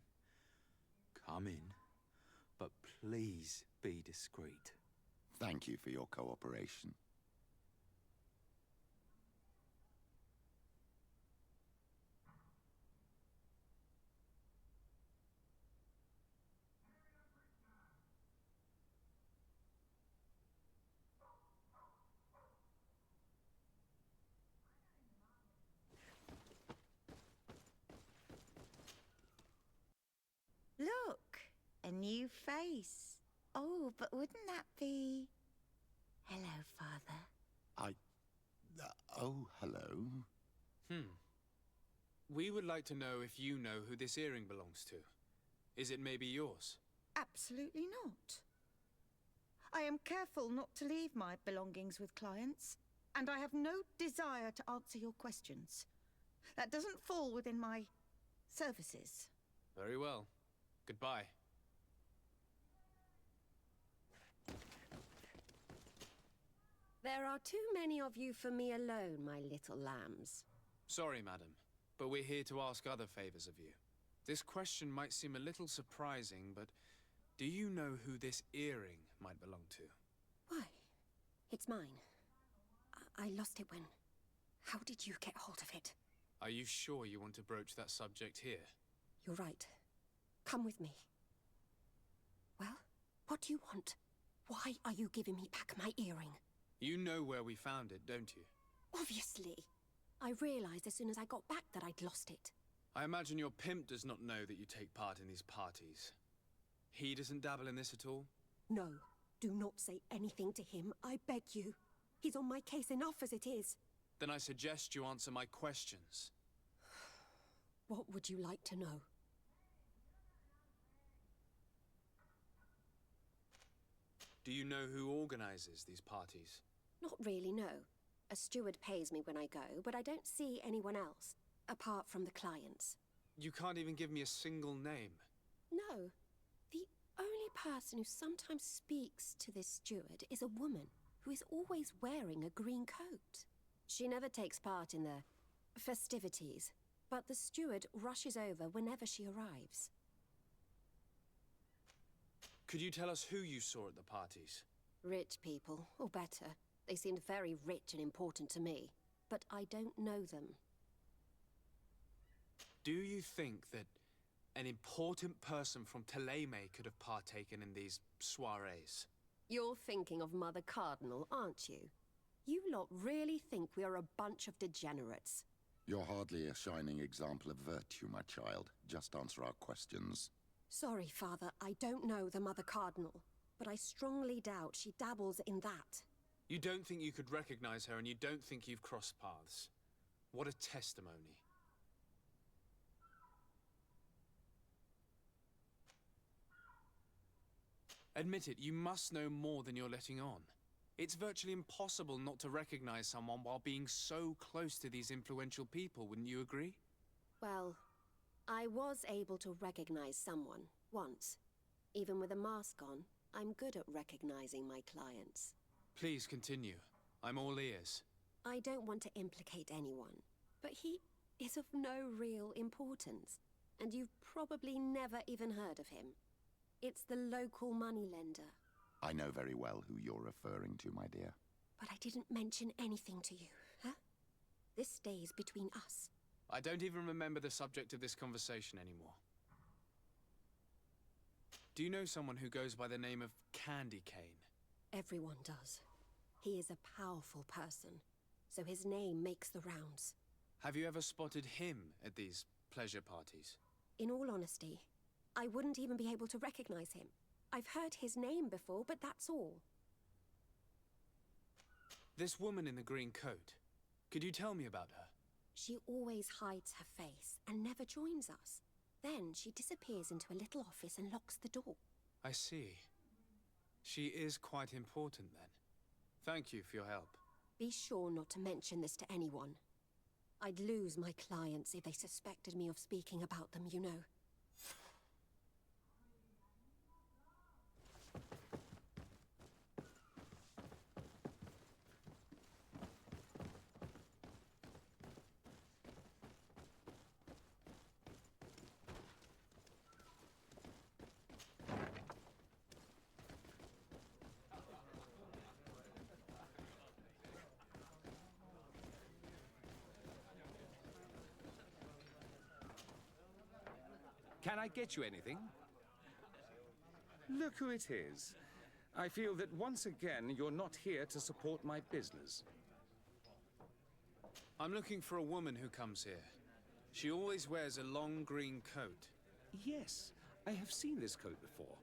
Come in, but please be discreet. Thank you for your cooperation. Look, a new face. Oh, but wouldn't that be... Hello, Father. Oh, hello. We would like to know if you know who this earring belongs to. Is it maybe yours? Absolutely not. I am careful not to leave my belongings with clients, and I have no desire to answer your questions. That doesn't fall within my services. Very well. Goodbye. There are too many of you for me alone, my little lambs. Sorry, madam, but we're here to ask other favors of you. This question might seem a little surprising, but do you know who this earring might belong to? Why? It's mine. I lost it when... How did you get hold of it? Are you sure you want to broach that subject here? You're right. Come with me. Well, what do you want? Why are you giving me back my earring? You know where we found it, don't you? Obviously. I realized as soon as I got back that I'd lost it. I imagine your pimp does not know that you take part in these parties. He doesn't dabble in this at all? No. Do not say anything to him, I beg you. He's on my case enough as it is. Then I suggest you answer my questions. What would you like to know? Do you know who organizes these parties? Not really, no. A steward pays me when I go, but I don't see anyone else, apart from the clients. You can't even give me a single name. No. The only person who sometimes speaks to this steward is a woman who is always wearing a green coat. She never takes part in the festivities, but the steward rushes over whenever she arrives. Could you tell us who you saw at the parties? Rich people, or better. They seemed very rich and important to me, but I don't know them. Do you think that an important person from Thélème could have partaken in these soirees? You're thinking of Mother Cardinal, aren't you? You lot really think we are a bunch of degenerates. You're hardly a shining example of virtue, my child. Just answer our questions. Sorry, Father, I don't know the Mother Cardinal, but I strongly doubt she dabbles in that. You don't think you could recognize her, and you don't think you've crossed paths. What a testimony. Admit it, you must know more than you're letting on. It's virtually impossible not to recognize someone while being so close to these influential people, wouldn't you agree? Well, I was able to recognize someone, once. Even with a mask on, I'm good at recognizing my clients. Please continue. I'm all ears. I don't want to implicate anyone, but he is of no real importance, and you've probably never even heard of him. It's the local moneylender. I know very well who you're referring to, my dear. But I didn't mention anything to you, huh? This stays between us. I don't even remember the subject of this conversation anymore. Do you know someone who goes by the name of Candy Cane? Everyone does. He is a powerful person, so his name makes the rounds. Have you ever spotted him at these pleasure parties? In all honesty, I wouldn't even be able to recognize him. I've heard his name before, but that's all. This woman in the green coat, could you tell me about her? She always hides her face and never joins us. Then she disappears into a little office and locks the door. I see. She is quite important then. Thank you for your help. Be sure not to mention this to anyone. I'd lose my clients if they suspected me of speaking about them, you know. Can I get you anything? Look who it is. I feel that once again you're not here to support my business. I'm looking for a woman who comes here. She always wears a long green coat. Yes, I have seen this coat before,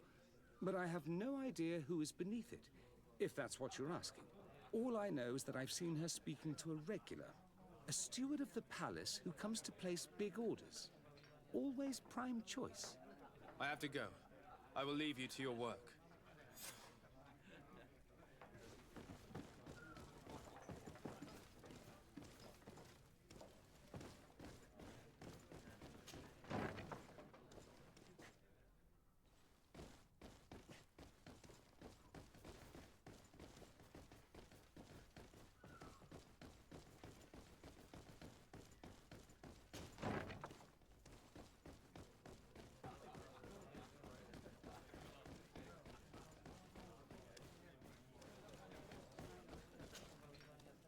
but I have no idea who is beneath it, if that's what you're asking. All I know is that I've seen her speaking to a regular, a steward of the palace who comes to place big orders. Always prime choice. I have to go. I will leave you to your work.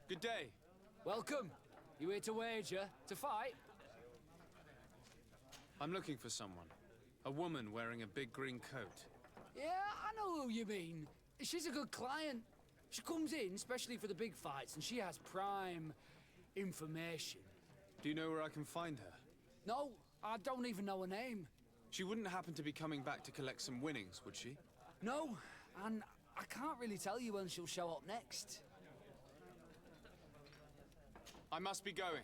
Good day. Welcome. You here to wager? To fight? I'm looking for someone. A woman wearing a big green coat. Yeah, I know who you mean. She's a good client. She comes in especially for the big fights, and she has prime information. Do you know where I can find her? No, I don't even know her name. She wouldn't happen to be coming back to collect some winnings, would she? No, and I can't really tell you when she'll show up next. I must be going.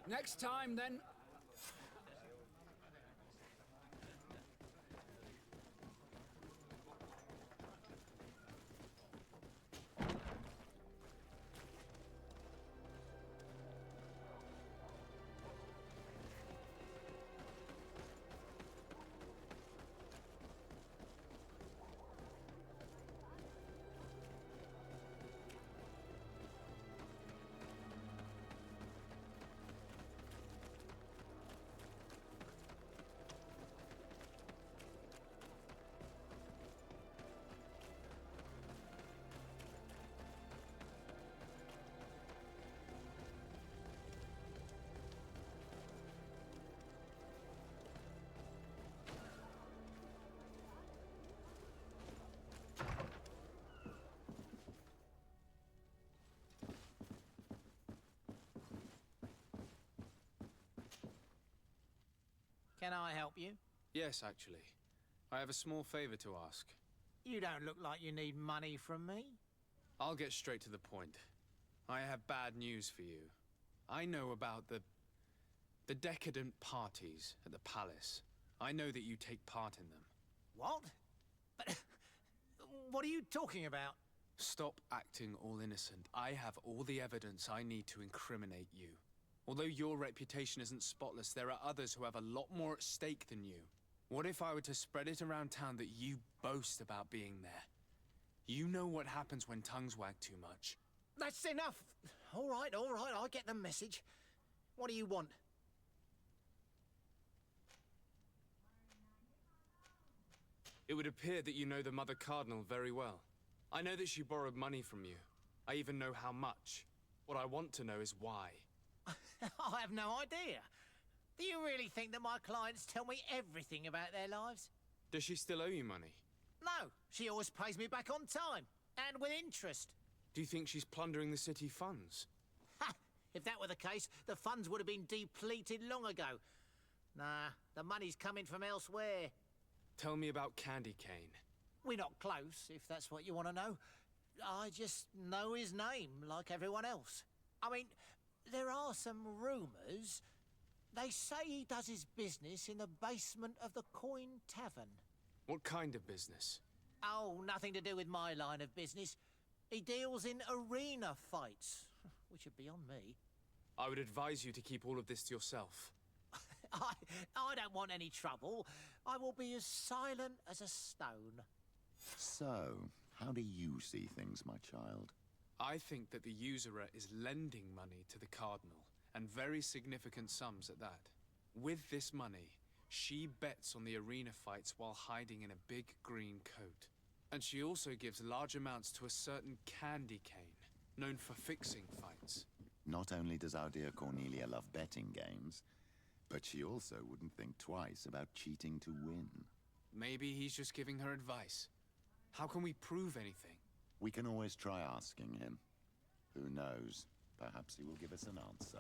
Next time, then. Can I help you? Yes, actually. I have a small favor to ask. You don't look like you need money from me. I'll get straight to the point. I have bad news for you. I know about the decadent parties at the palace. I know that you take part in them. What? But what are you talking about? Stop acting all innocent. I have all the evidence I need to incriminate you. Although your reputation isn't spotless, there are others who have a lot more at stake than you. What if I were to spread it around town that you boast about being there? You know what happens when tongues wag too much. That's enough. All right, I get the message. What do you want? It would appear that you know the Mother Cardinal very well. I know that she borrowed money from you. I even know how much. What I want to know is why. I have no idea. Do you really think that my clients tell me everything about their lives? Does she still owe you money? No, she always pays me back on time, and with interest. Do you think she's plundering the city funds? Ha! If that were the case, the funds would have been depleted long ago. Nah, the money's coming from elsewhere. Tell me about Candy Cane. We're not close, if that's what you want to know. I just know his name, like everyone else. I mean, there are some rumours. They say he does his business in the basement of the Coin Tavern. What kind of business? Oh, nothing to do with my line of business. He deals in arena fights, which would be on me. I would advise you to keep all of this to yourself. I don't want any trouble. I will be as silent as a stone. So, how do you see things, my child? I think that the usurer is lending money to the Cardinal, and very significant sums at that. With this money, she bets on the arena fights while hiding in a big green coat. And she also gives large amounts to a certain Candy Cane, known for fixing fights. Not only does our dear Cornelia love betting games, but she also wouldn't think twice about cheating to win. Maybe he's just giving her advice. How can we prove anything? We can always try asking him. Who knows? Perhaps he will give us an answer.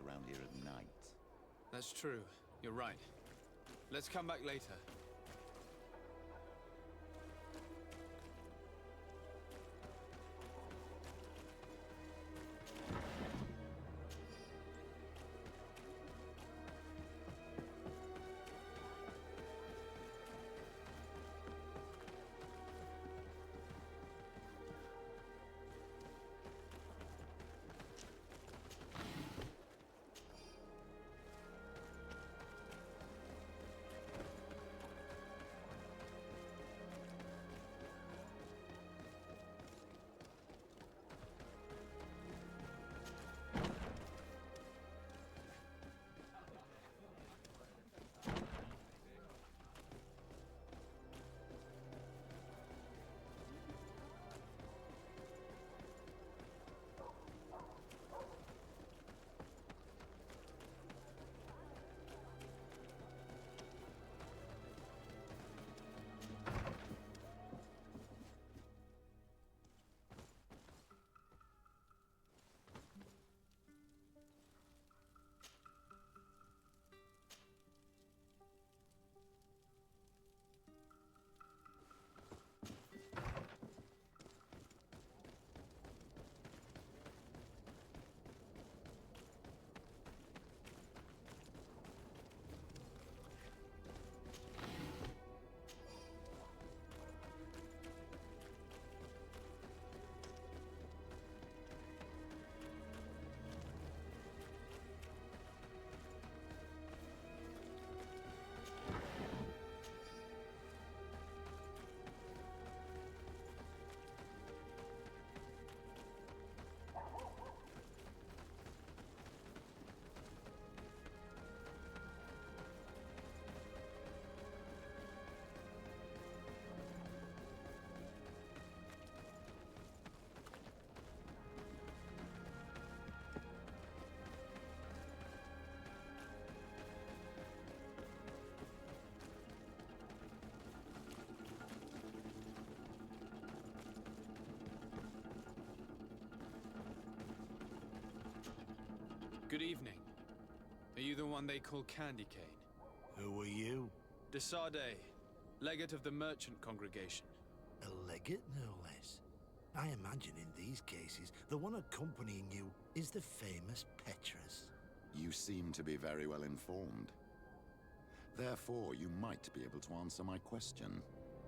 around here at night. That's true. You're right. Let's come back later. Good evening. Are you the one they call Candy Cane? Who are you? Desade, legate of the merchant congregation. A legate, no less. I imagine in these cases, the one accompanying you is the famous Petrus. You seem to be very well informed. Therefore, you might be able to answer my question.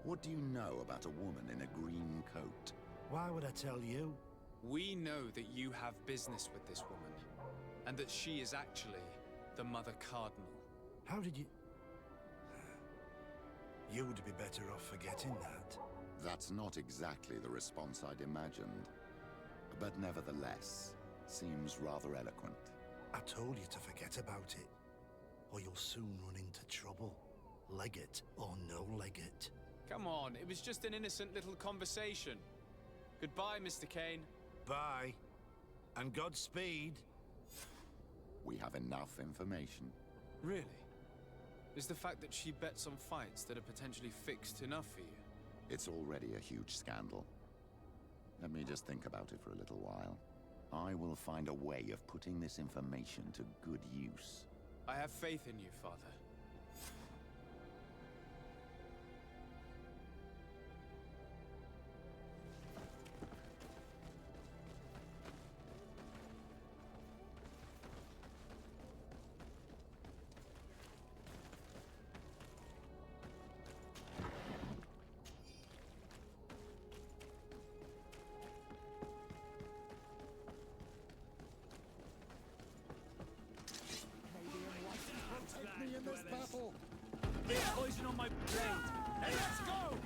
What do you know about a woman in a green coat? Why would I tell you? We know that you have business with this woman, and that she is actually the Mother Cardinal. How did you... You would be better off forgetting that. That's not exactly the response I'd imagined. But nevertheless, seems rather eloquent. I told you to forget about it, or you'll soon run into trouble. Legate or no legate. Come on, it was just an innocent little conversation. Goodbye, Mr. Kane. Bye. And Godspeed. We have enough information. Really? Is the fact that she bets on fights that are potentially fixed enough for you? It's already a huge scandal. Let me just think about it for a little while. I will find a way of putting this information to good use. I have faith in you, Father. Me in this battle! There's poison on my blade! Let's go!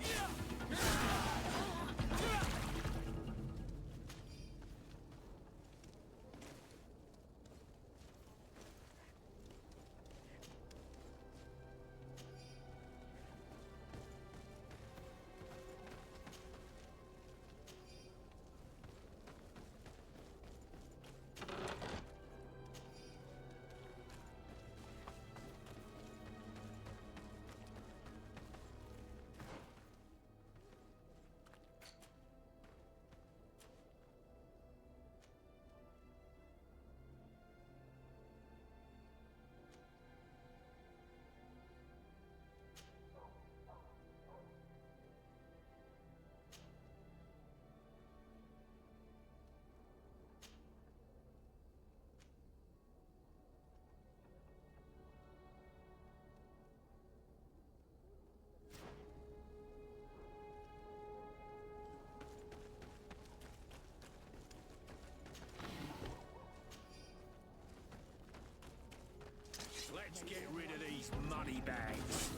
Let's get rid of these money bags.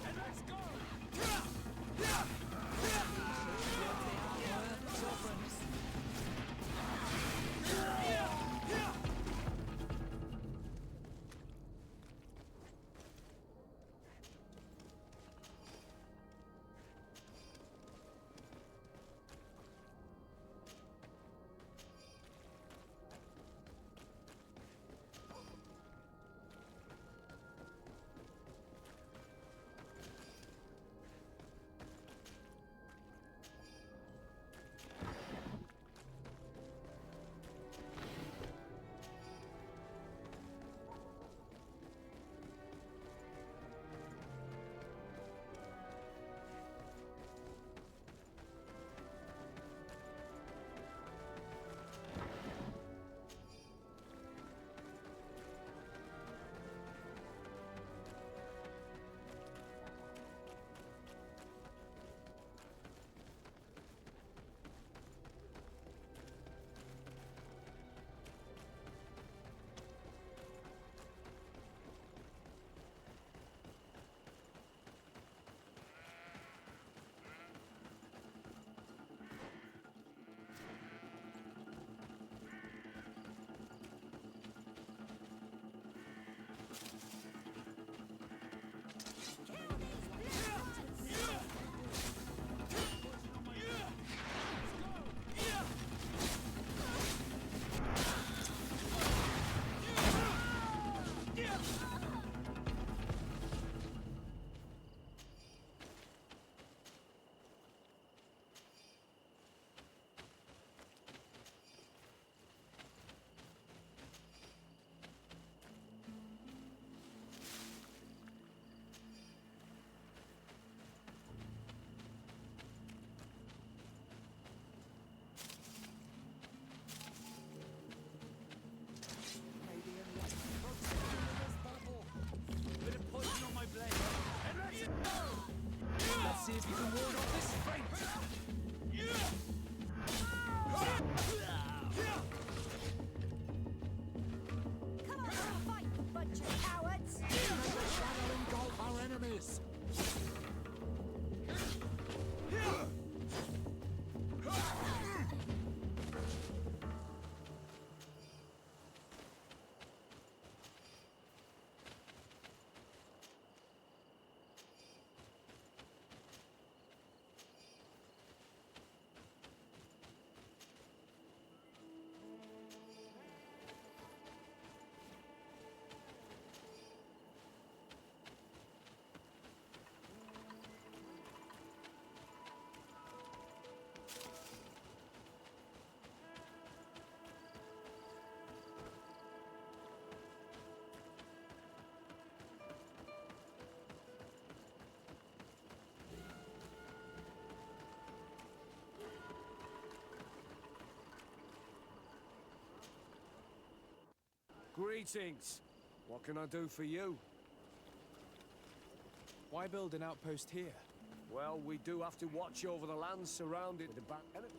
And let's go! See if you can ward off this fate! Come on, fight, you bunch of cowards! Let the shadow engulf our enemies! Greetings. What can I do for you? Why build an outpost here? Well, we do have to watch over the land surrounded with the back enemy.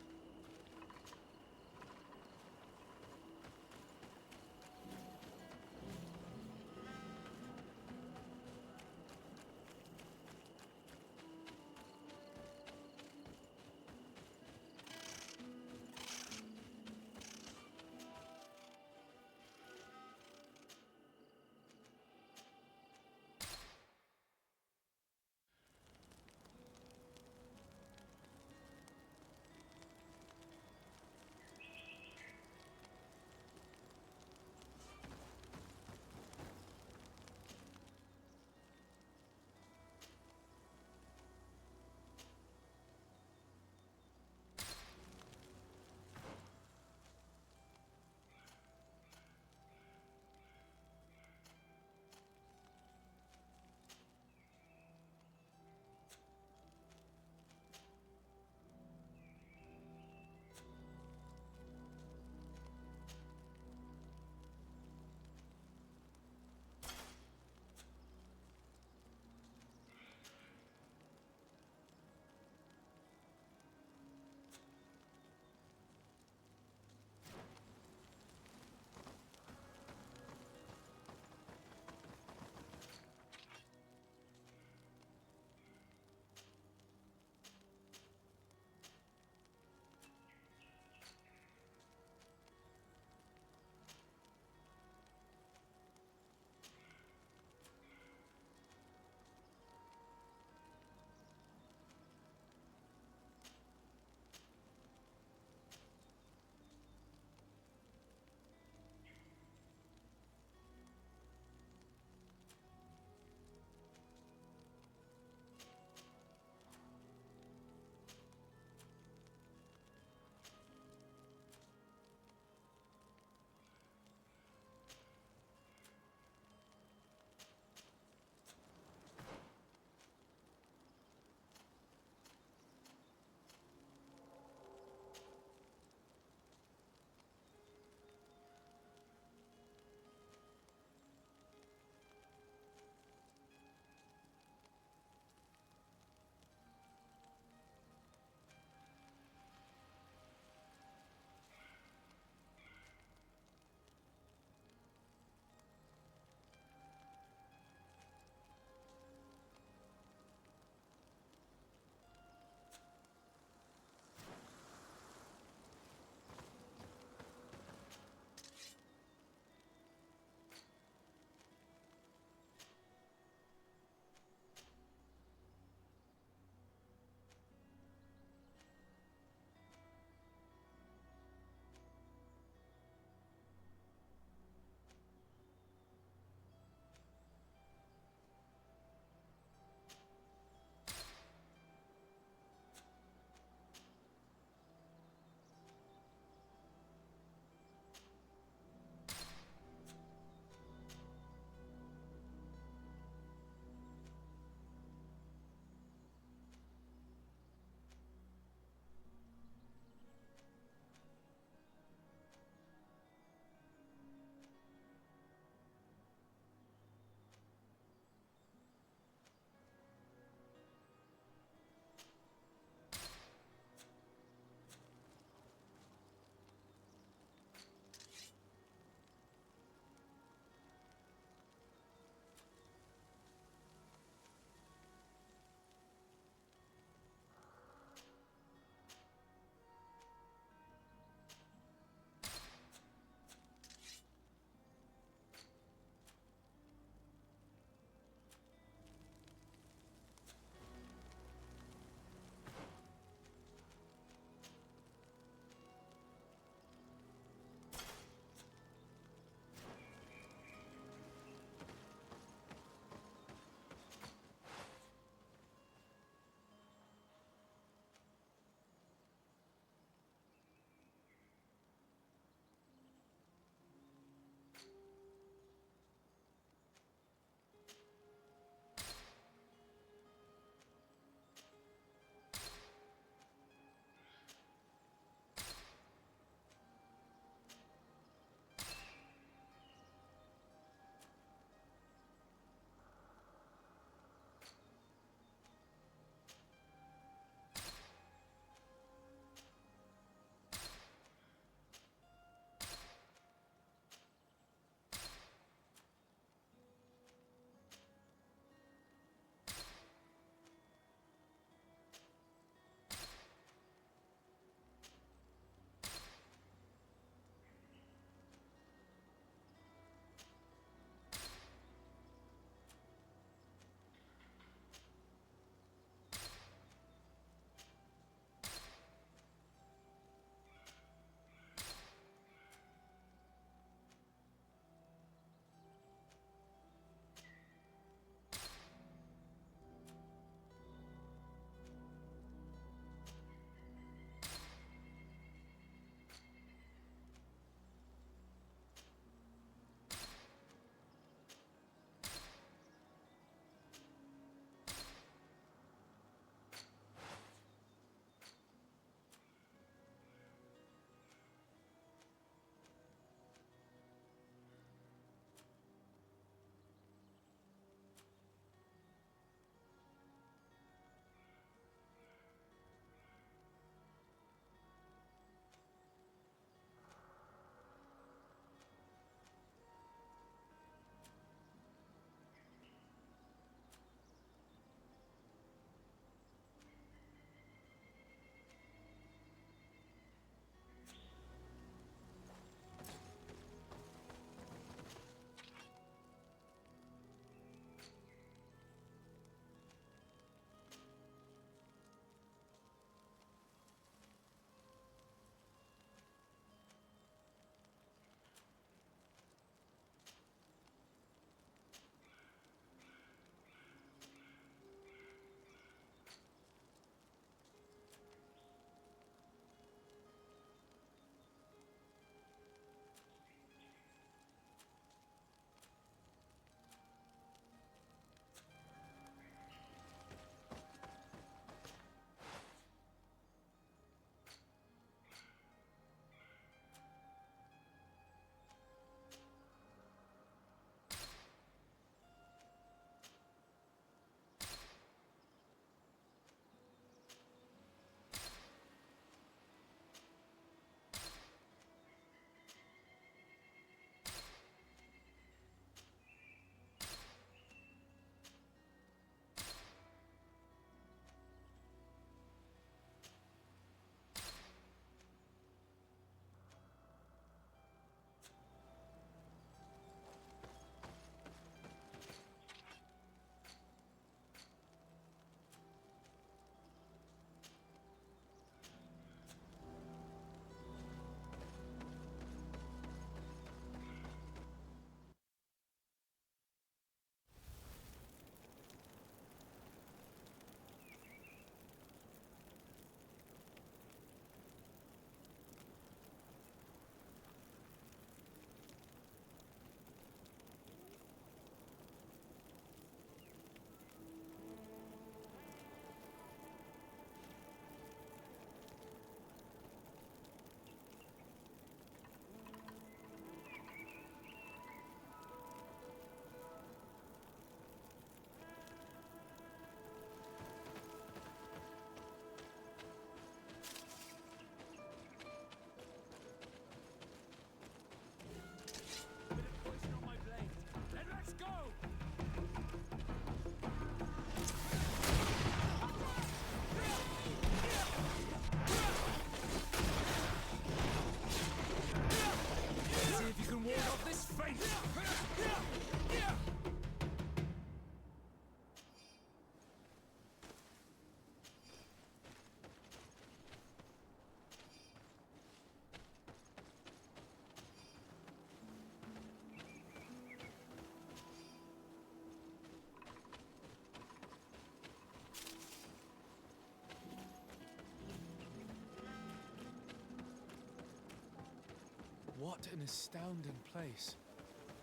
What an astounding place.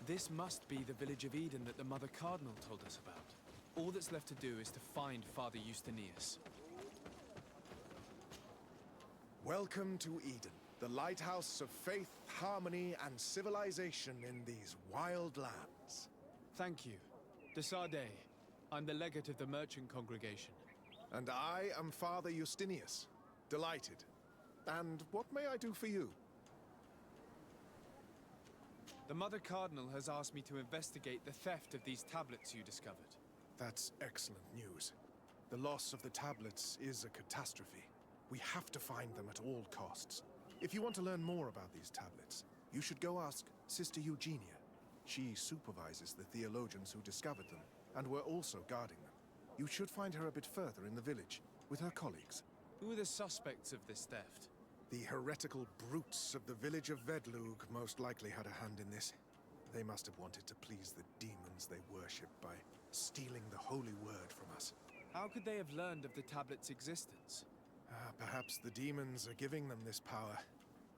This must be the village of Eden that the Mother Cardinal told us about. All that's left to do is to find Father Justinius. Welcome to Eden, the lighthouse of faith, harmony, and civilization in these wild lands. Thank you. De Sardet. I'm the legate of the merchant congregation. And I am Father Justinius. Delighted. And what may I do for you? The Mother Cardinal has asked me to investigate the theft of these tablets you discovered. That's excellent news. The loss of the tablets is a catastrophe. We have to find them at all costs. If you want to learn more about these tablets, you should go ask Sister Eugenia. She supervises the theologians who discovered them, and were also guarding them. You should find her a bit further in the village, with her colleagues. Who are the suspects of this theft? The heretical brutes of the village of Vedlug most likely had a hand in this. They must have wanted to please the demons they worship by stealing the holy word from us. How could they have learned of the tablet's existence? Perhaps the demons are giving them this power.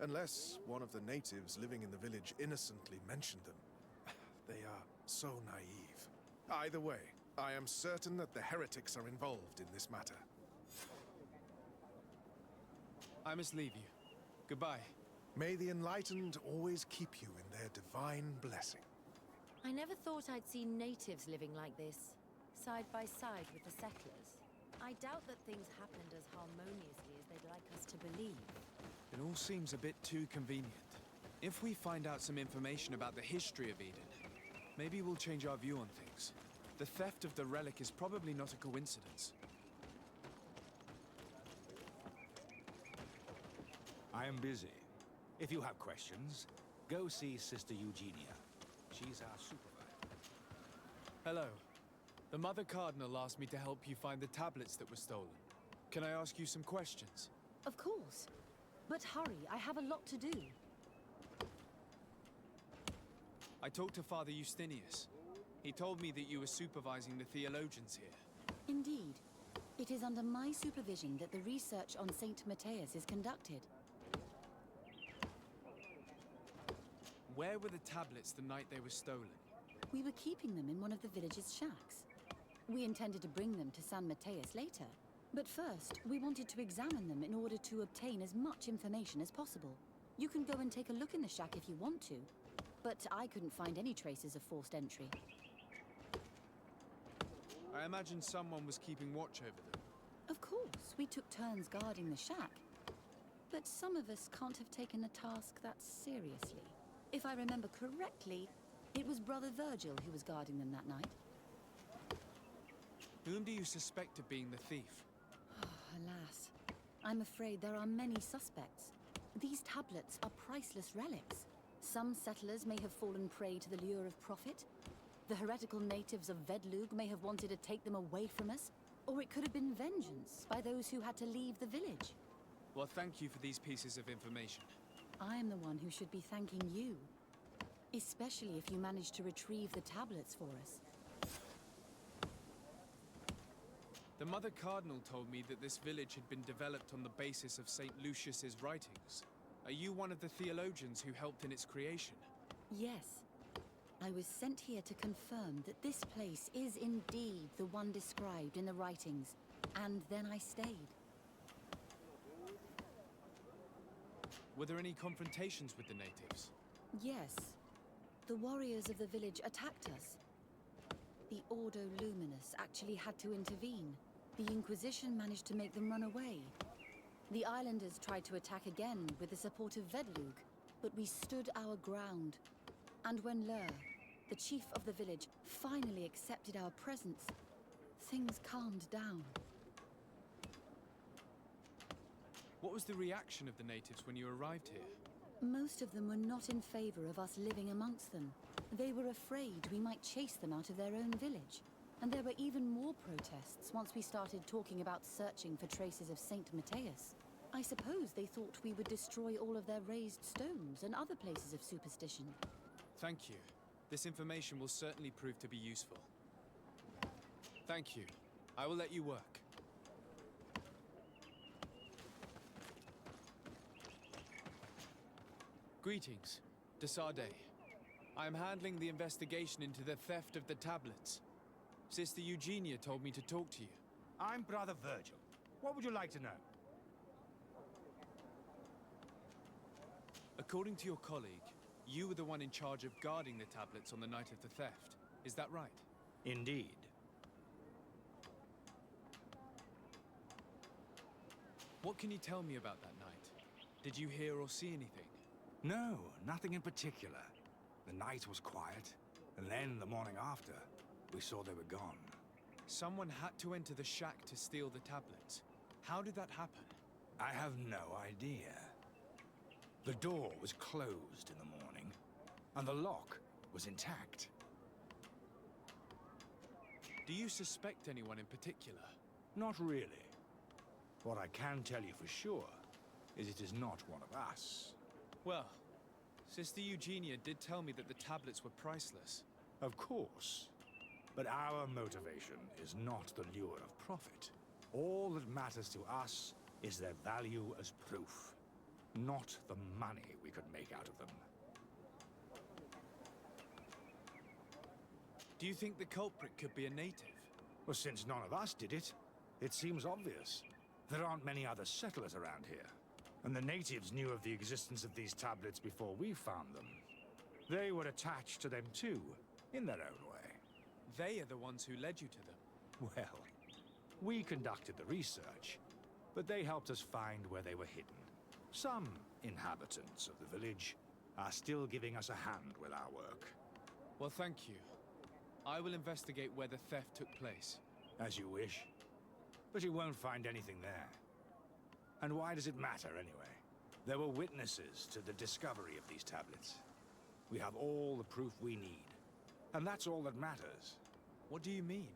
Unless one of the natives living in the village innocently mentioned them. They are so naive. Either way, I am certain that the heretics are involved in this matter. I must leave you. Goodbye. May the enlightened always keep you in their divine blessing. I never thought I'd see natives living like this, side by side with the settlers. I doubt that things happened as harmoniously as they'd like us to believe. It all seems a bit too convenient. If we find out some information about the history of Eden, maybe we'll change our view on things. The theft of the relic is probably not a coincidence. I am busy. If you have questions, go see Sister Eugenia. She's our supervisor. Hello. The Mother Cardinal asked me to help you find the tablets that were stolen. Can I ask you some questions? Of course. But hurry, I have a lot to do. I talked to Father Justinius. He told me that you were supervising the theologians here. Indeed. It is under my supervision that the research on Saint Matthias is conducted. Where were the tablets the night they were stolen? We were keeping them in one of the village's shacks. We intended to bring them to San Matthias later. But first, we wanted to examine them in order to obtain as much information as possible. You can go and take a look in the shack if you want to. But I couldn't find any traces of forced entry. I imagine someone was keeping watch over them. Of course, we took turns guarding the shack. But some of us can't have taken the task that seriously. If I remember correctly, it was Brother Virgil who was guarding them that night. Whom do you suspect of being the thief? Alas, I'm afraid there are many suspects. These tablets are priceless relics. Some settlers may have fallen prey to the lure of profit. The heretical natives of Vedlug may have wanted to take them away from us. Or it could have been vengeance by those who had to leave the village. Well, thank you for these pieces of information. I am the one who should be thanking you. Especially if you managed to retrieve the tablets for us. The Mother Cardinal told me that this village had been developed on the basis of St. Lucius's writings. Are you one of the theologians who helped in its creation? Yes. I was sent here to confirm that this place is indeed the one described in the writings. And then I stayed. Were there any confrontations with the natives? Yes. The warriors of the village attacked us. The Ordo Luminous actually had to intervene. The Inquisition managed to make them run away. The islanders tried to attack again with the support of Vedlug, but we stood our ground. And when Lur, the chief of the village, finally accepted our presence, things calmed down. What was the reaction of the natives when you arrived here? Most of them were not in favor of us living amongst them. They were afraid we might chase them out of their own village. And there were even more protests once we started talking about searching for traces of Saint Matthias. I suppose they thought we would destroy all of their raised stones and other places of superstition. Thank you. This information will certainly prove to be useful. Thank you. I will let you work. Greetings. Desade, I am handling the investigation into the theft of the tablets. Sister Eugenia told me to talk to you. I'm Brother Virgil. What would you like to know? According to your colleague, you were the one in charge of guarding the tablets on the night of the theft. Is that right? Indeed. What can you tell me about that night? Did you hear or see anything? No, nothing in particular. The night was quiet, and then the morning after, we saw they were gone. Someone had to enter the shack to steal the tablets. How did that happen? I have no idea. The door was closed in the morning, and the lock was intact. Do you suspect anyone in particular? Not really. What I can tell you for sure is it is not one of us. Well, Sister Eugenia did tell me that the tablets were priceless. Of course. But our motivation is not the lure of profit. All that matters to us is their value as proof, not the money we could make out of them. Do you think the culprit could be a native? Well, since none of us did it, it seems obvious. There aren't many other settlers around here, and the natives knew of the existence of these tablets before we found them. They were attached to them too, in their own way. They are the ones who led you to them. Well, we conducted the research, but they helped us find where they were hidden. Some inhabitants of the village are still giving us a hand with our work. Well, thank you. I will investigate where the theft took place. As you wish. But you won't find anything there. And why does it matter, anyway? There were witnesses to the discovery of these tablets. We have all the proof we need. And that's all that matters. What do you mean?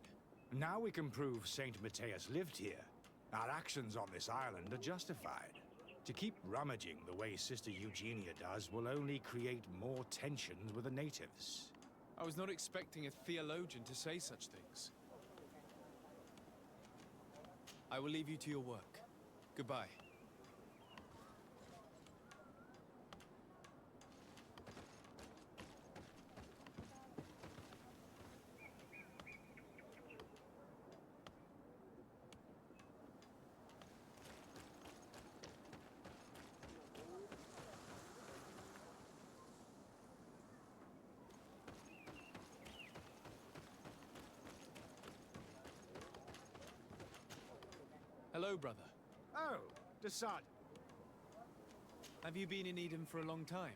Now we can prove Saint Matthias lived here. Our actions on this island are justified. To keep rummaging the way Sister Eugenia does will only create more tensions with the natives. I was not expecting a theologian to say such things. I will leave you to your work. Goodbye. Hello, brother. Oh, Desad. Have you been in Eden for a long time?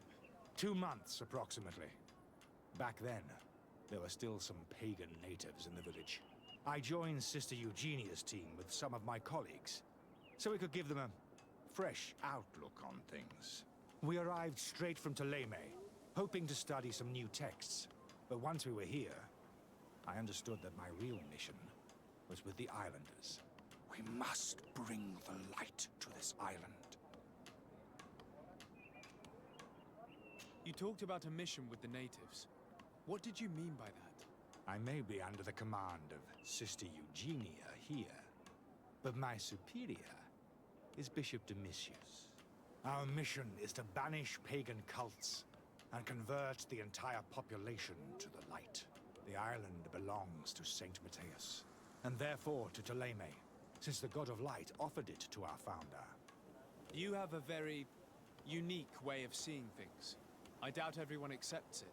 2 months, approximately. Back then, there were still some pagan natives in the village. I joined Sister Eugenia's team with some of my colleagues, so we could give them a fresh outlook on things. We arrived straight from Ptolemy, hoping to study some new texts. But once we were here, I understood that my real mission was with the islanders. We must bring the light to this island. You talked about a mission with the natives. What did you mean by that? I may be under the command of Sister Eugenia here, but my superior is Bishop Domitius. Our mission is to banish pagan cults and convert the entire population to the light. The island belongs to Saint Matthias, and therefore to Ptolemy, since the God of Light offered it to our founder. You have a very unique way of seeing things. I doubt everyone accepts it.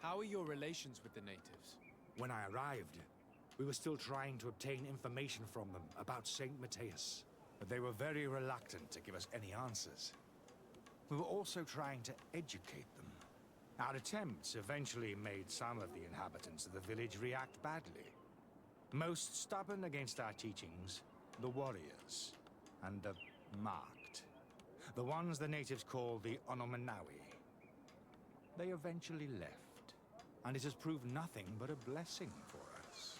How are your relations with the natives? When I arrived, we were still trying to obtain information from them about Saint Matthias, but they were very reluctant to give us any answers. We were also trying to educate them. Our attempts eventually made some of the inhabitants of the village react badly. Most stubborn against our teachings, the warriors, and the marked. The ones the natives call the Onomanawi. They eventually left, and it has proved nothing but a blessing for us.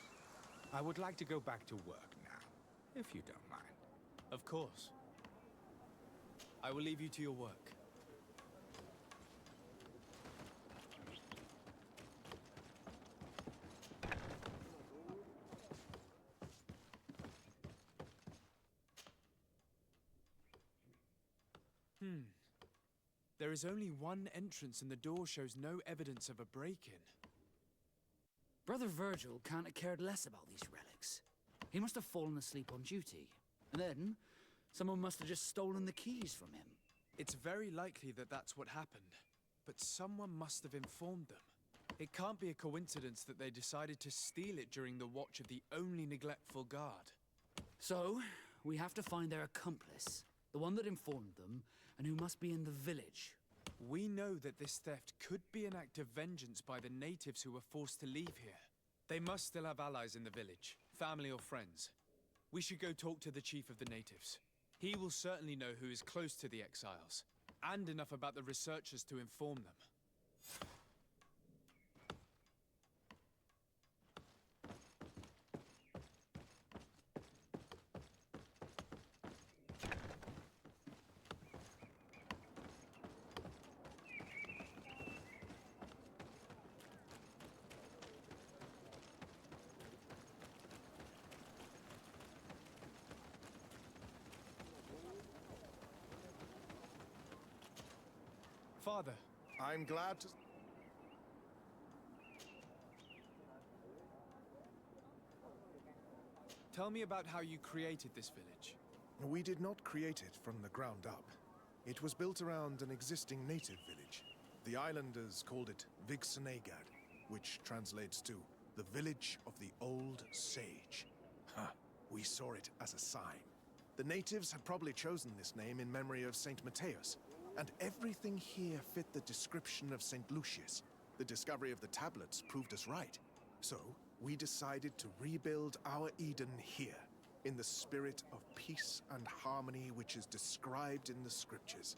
I would like to go back to work now, if you don't mind. Of course. I will leave you to your work. There is only one entrance and the door shows no evidence of a break-in. Brother Virgil can't have cared less about these relics. He must have fallen asleep on duty. And then, someone must have just stolen the keys from him. It's very likely that that's what happened. But someone must have informed them. It can't be a coincidence that they decided to steal it during the watch of the only neglectful guard. So, we have to find their accomplice. The one that informed them, and who must be in the village. We know that this theft could be an act of vengeance by the natives who were forced to leave here. They must still have allies in the village, family or friends. We should go talk to the chief of the natives. He will certainly know who is close to the exiles, and enough about the researchers to inform them. Father. I'm glad to... Tell me about how you created this village. We did not create it from the ground up. It was built around an existing native village. The islanders called it Vixenagad, which translates to the Village of the Old Sage. We saw it as a sign. The natives had probably chosen this name in memory of Saint Matthias, and everything here fit the description of St. Lucius. The discovery of the tablets proved us right. So, we decided to rebuild our Eden here, in the spirit of peace and harmony which is described in the scriptures.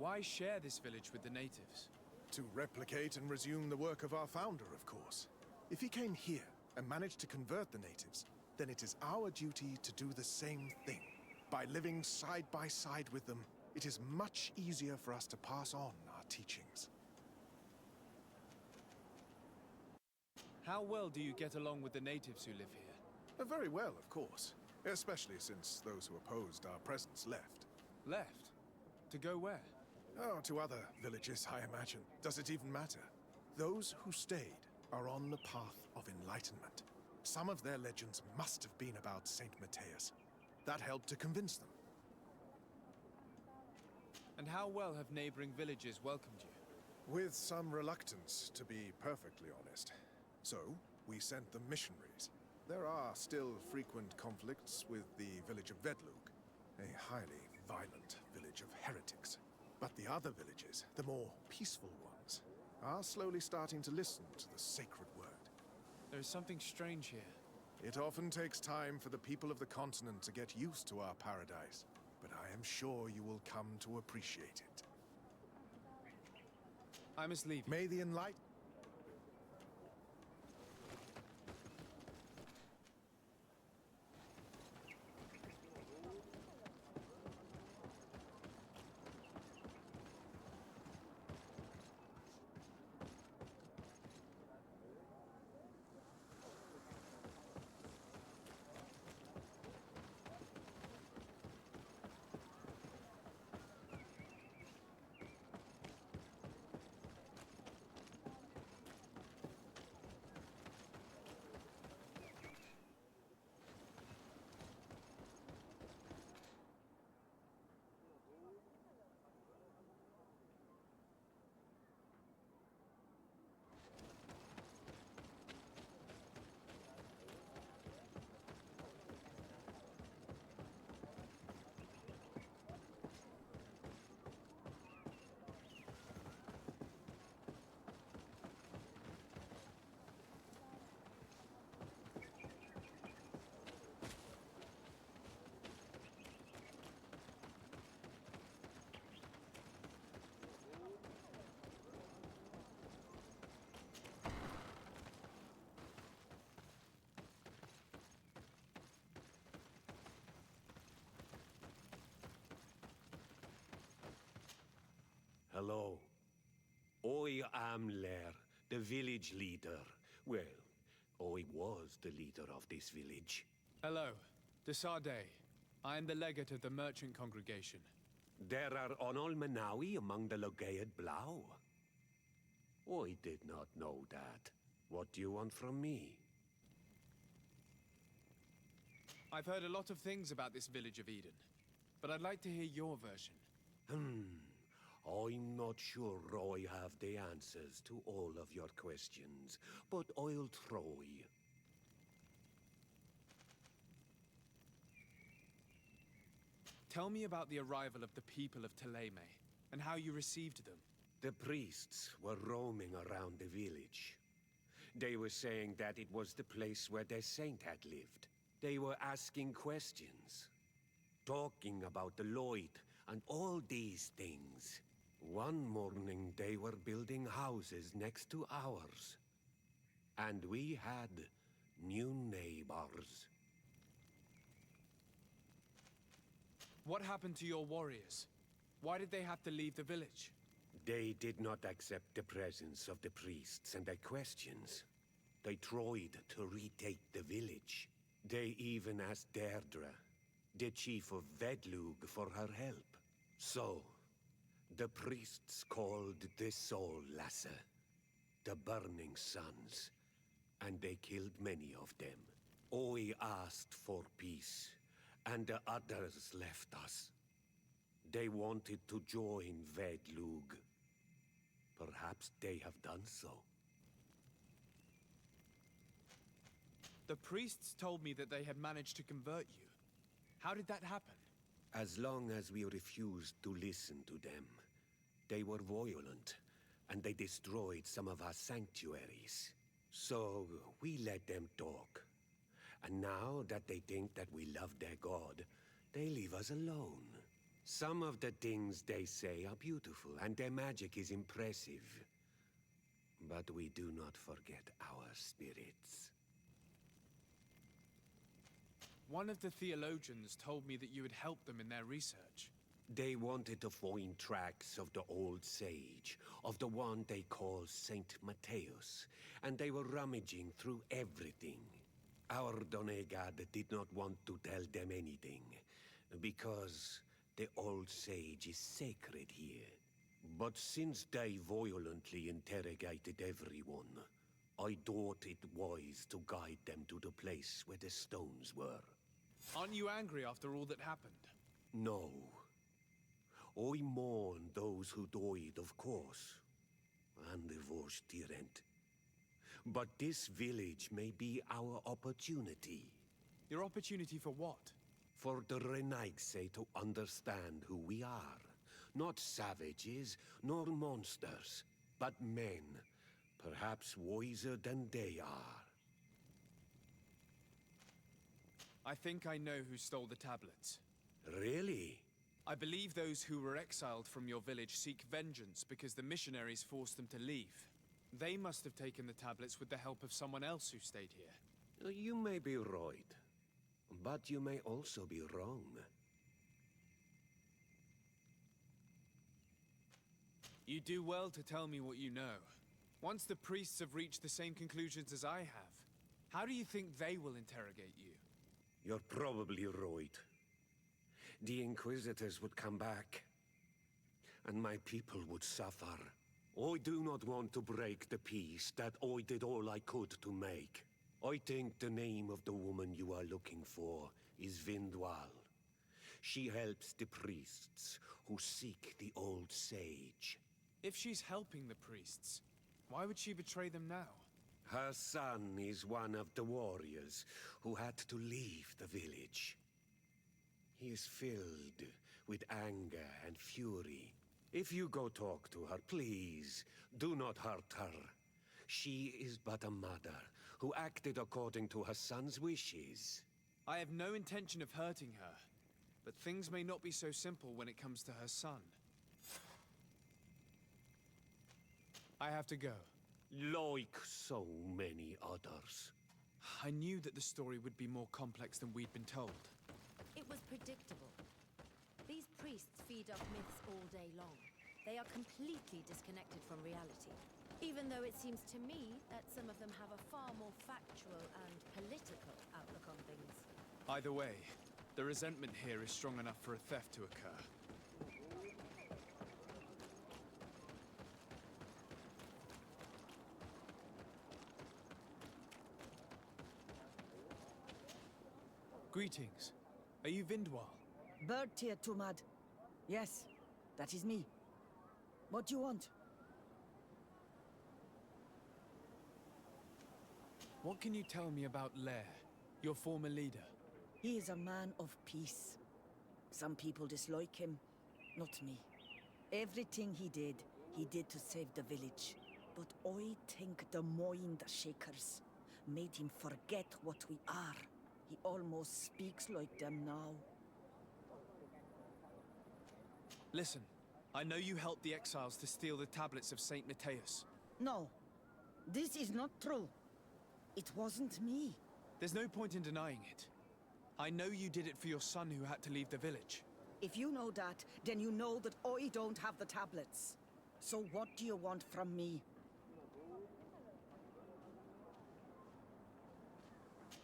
Why share this village with the natives? To replicate and resume the work of our founder, of course. If he came here and managed to convert the natives, then it is our duty to do the same thing. By living side by side with them, it is much easier for us to pass on our teachings. How well do you get along with the natives who live here? Very well, of course. Especially since those who opposed our presence left. Left? To go where? Oh, to other villages, I imagine. Does it even matter? Those who stayed are on the path of enlightenment. Some of their legends must have been about Saint Matthias. That helped to convince them. And how well have neighboring villages welcomed you? With some reluctance, to be perfectly honest. So, we sent them missionaries. There are still frequent conflicts with the village of Vedlug, a highly violent village of heretics. But the other villages, the more peaceful ones, are slowly starting to listen to the sacred word. There is something strange here. It often takes time for the people of the continent to get used to our paradise, but I am sure you will come to appreciate it. I must leave. May the enlightenment... Hello. I am Lair, the village leader. Well, I was the leader of this village. Hello. Desade. I am the legate of the merchant congregation. There are Onol Manawi among the Logead Blau. I did not know that. What do you want from me? I've heard a lot of things about this village of Eden, but I'd like to hear your version. I'm not sure I have the answers to all of your questions, but I'll try. Tell me about the arrival of the people of Teleme, and how you received them. The priests were roaming around the village. They were saying that it was the place where their saint had lived. They were asking questions, talking about the Lloyd and all these things. One morning they were building houses next to ours. And we had new neighbors. What happened to your warriors? Why did they have to leave the village? They did not accept the presence of the priests and their questions. They tried to retake the village. They even asked Deirdre, the chief of Vedlug, for her help. So, the priests called the Soul Lasser, the Burning Suns, and they killed many of them. I asked for peace, and the others left us. They wanted to join Vedlug. Perhaps they have done so. The priests told me that they had managed to convert you. How did that happen? As long as we refused to listen to them, they were violent, and they destroyed some of our sanctuaries. So we let them talk. And now that they think that we love their god, they leave us alone. Some of the things they say are beautiful, and their magic is impressive. But we do not forget our spirits. One of the theologians told me that you had helped them in their research. They wanted to find tracks of the old sage, of the one they call Saint Matthäus, and they were rummaging through everything. Our Donegad did not want to tell them anything, because the old sage is sacred here. But since they violently interrogated everyone, I thought it wise to guide them to the place where the stones were. Aren't you angry after all that happened? No. I mourn those who died, of course, and the Vorstyrent. But this village may be our opportunity. Your opportunity for what? For the Renaigse to understand who we are. Not savages, nor monsters, but men, perhaps wiser than they are. I think I know who stole the tablets. Really? I believe those who were exiled from your village seek vengeance because the missionaries forced them to leave. They must have taken the tablets with the help of someone else who stayed here. You may be right, but you may also be wrong. You do well to tell me what you know. Once the priests have reached the same conclusions as I have, how do you think they will interrogate you? You're probably right. The Inquisitors would come back, and my people would suffer. I do not want to break the peace that I did all I could to make. I think the name of the woman you are looking for is Vindwal. She helps the priests who seek the old sage. If she's helping the priests, why would she betray them now? Her son is one of the warriors who had to leave the village. He is filled with anger and fury. If you go talk to her, please, do not hurt her. She is but a mother who acted according to her son's wishes. I have no intention of hurting her, but things may not be so simple when it comes to her son. I have to go. Like so many others. I knew that the story would be more complex than we'd been told. It was predictable. These priests feed off myths all day long. They are completely disconnected from reality. Even though it seems to me that some of them have a far more factual and political outlook on things. Either way, the resentment here is strong enough for a theft to occur. Greetings. Are you Vindwal? Bertir Tumad. Yes, that is me. What do you want? What can you tell me about Lair, your former leader? He is a man of peace. Some people dislike him, not me. Everything he did to save the village. But I think the Mind Shakers made him forget what we are. He almost speaks like them now. Listen, I know you helped the exiles to steal the tablets of Saint Matthäus. No, this is not true. It wasn't me. There's no point in denying it. I know you did it for your son who had to leave the village. If you know that, then you know that I don't have the tablets. So what do you want from me?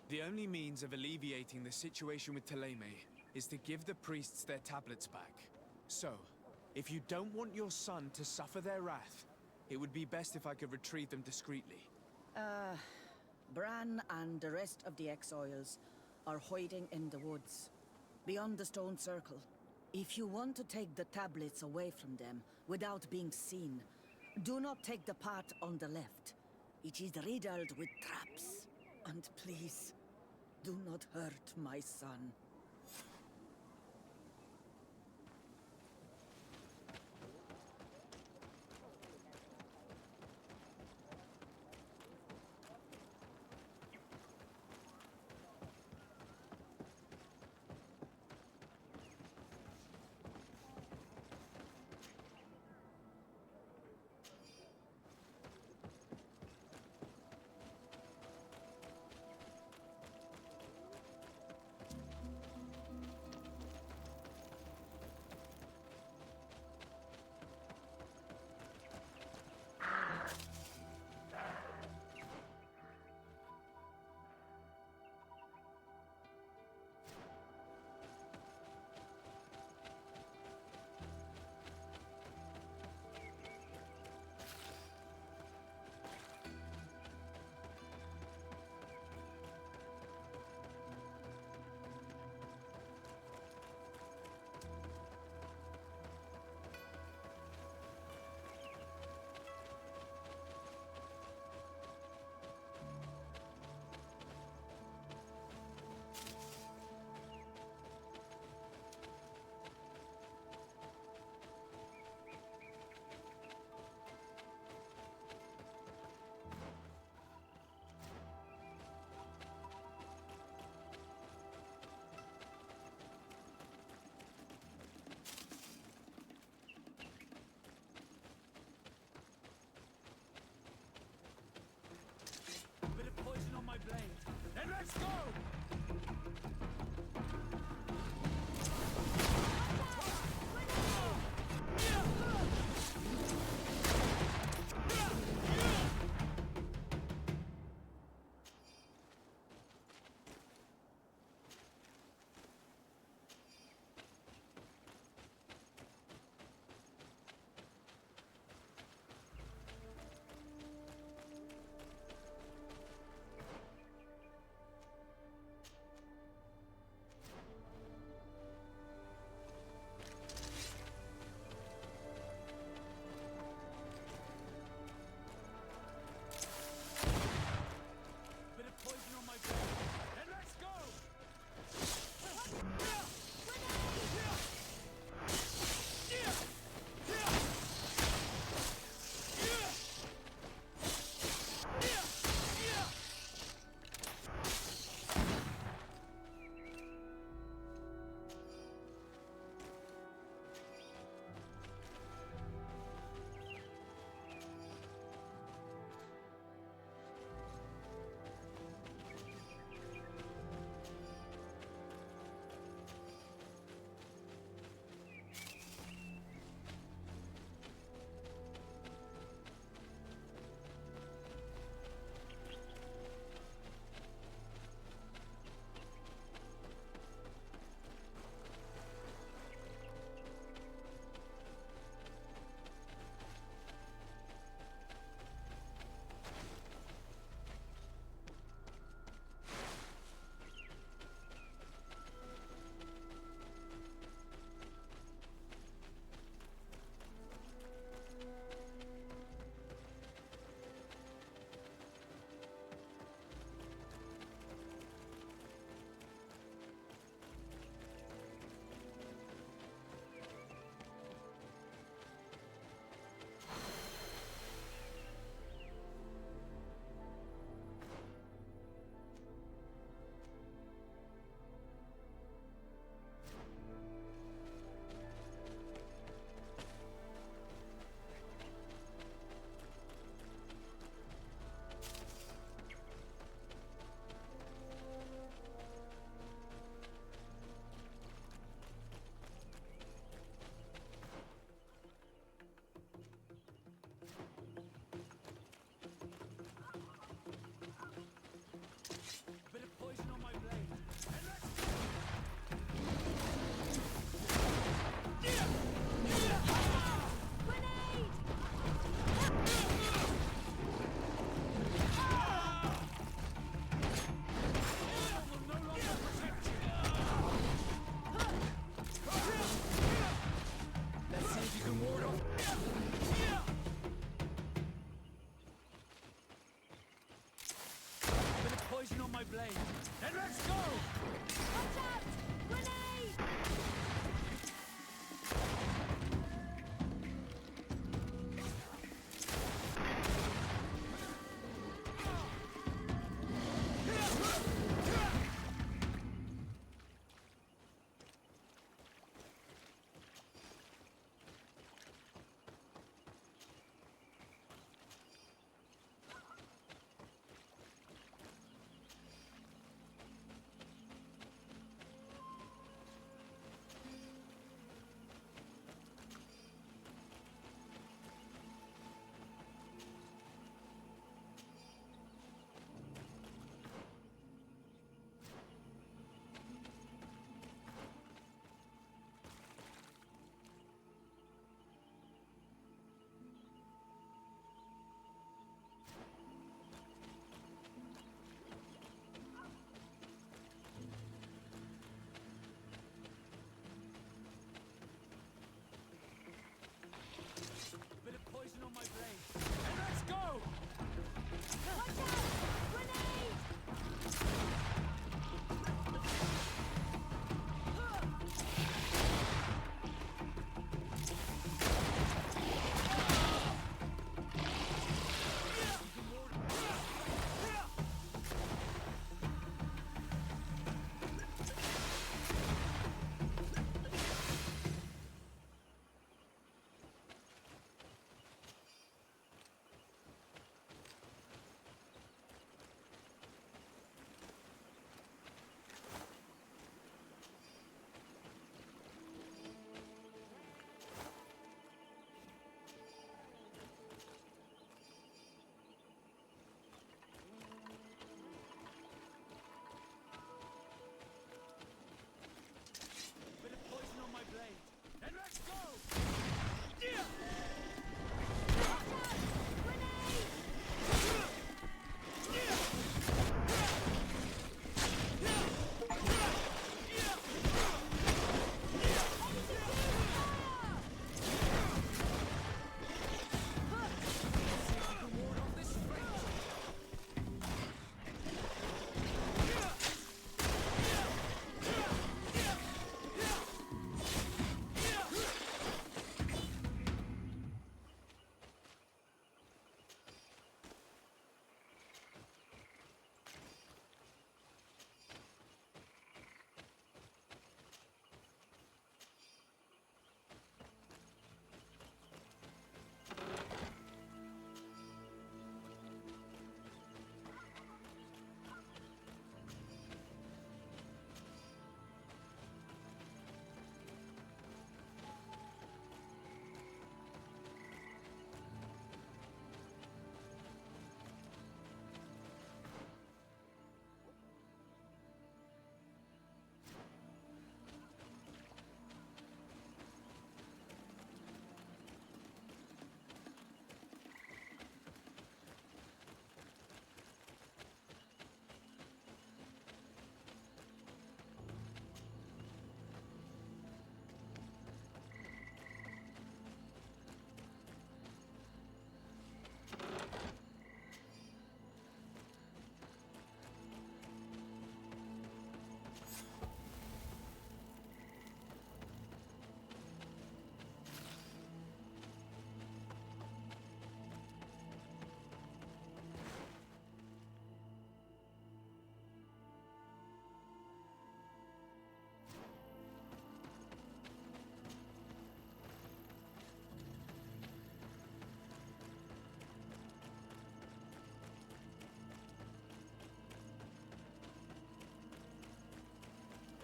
The only means of alleviating the situation with Thélème is to give the priests their tablets back. So, if you don't want your son to suffer their wrath, it would be best if I could retrieve them discreetly. Bran and the rest of the exiles are hiding in the woods, beyond the stone circle. If you want to take the tablets away from them without being seen, do not take the path on the left. It is riddled with traps. And please, do not hurt my son.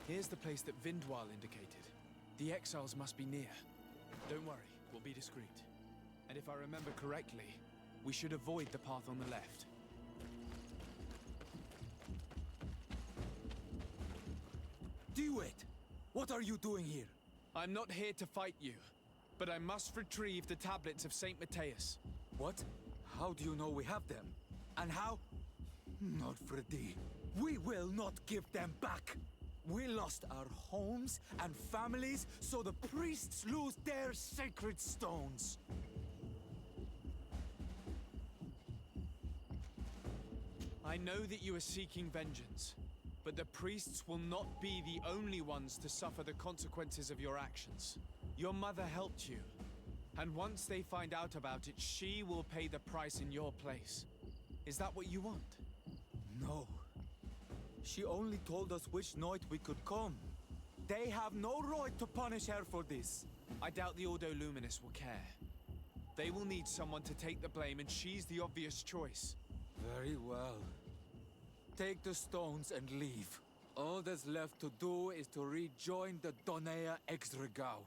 Here's the place that Vindwal indicated. The exiles must be near. Don't worry, we'll be discreet. And if I remember correctly, we should avoid the path on the left. Duet! What are you doing here? I'm not here to fight you, but I must retrieve the tablets of Saint Matthias. What? How do you know we have them? And how? Not Freddy. We will not give them back! We lost our homes and families, so the priests lose their sacred stones. I know that you are seeking vengeance, but the priests will not be the only ones to suffer the consequences of your actions. Your mother helped you, and once they find out about it, she will pay the price in your place. Is that what you want? No. She only told us which night we could come. They have no right to punish her for this. I doubt the Ordo Luminous will care. They will need someone to take the blame, and she's the obvious choice. Very well. Take the stones and leave. All that's left to do is to rejoin the Donea Exregao.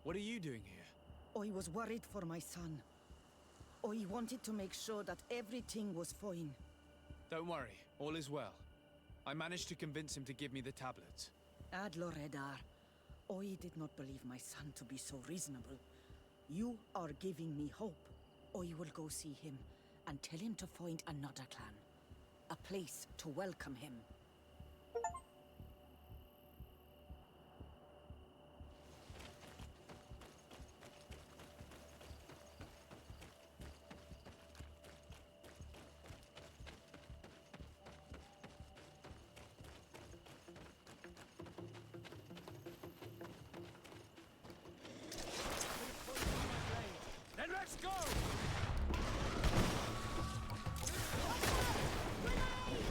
What are you doing here? I was worried for my son. I wanted to make sure that everything was fine. Don't worry, all is well. I managed to convince him to give me the tablets. Ad Loredar, I did not believe my son to be so reasonable. You are giving me hope. I will go see him and tell him to find another clan. A place to welcome him. Then let's go! Grenade!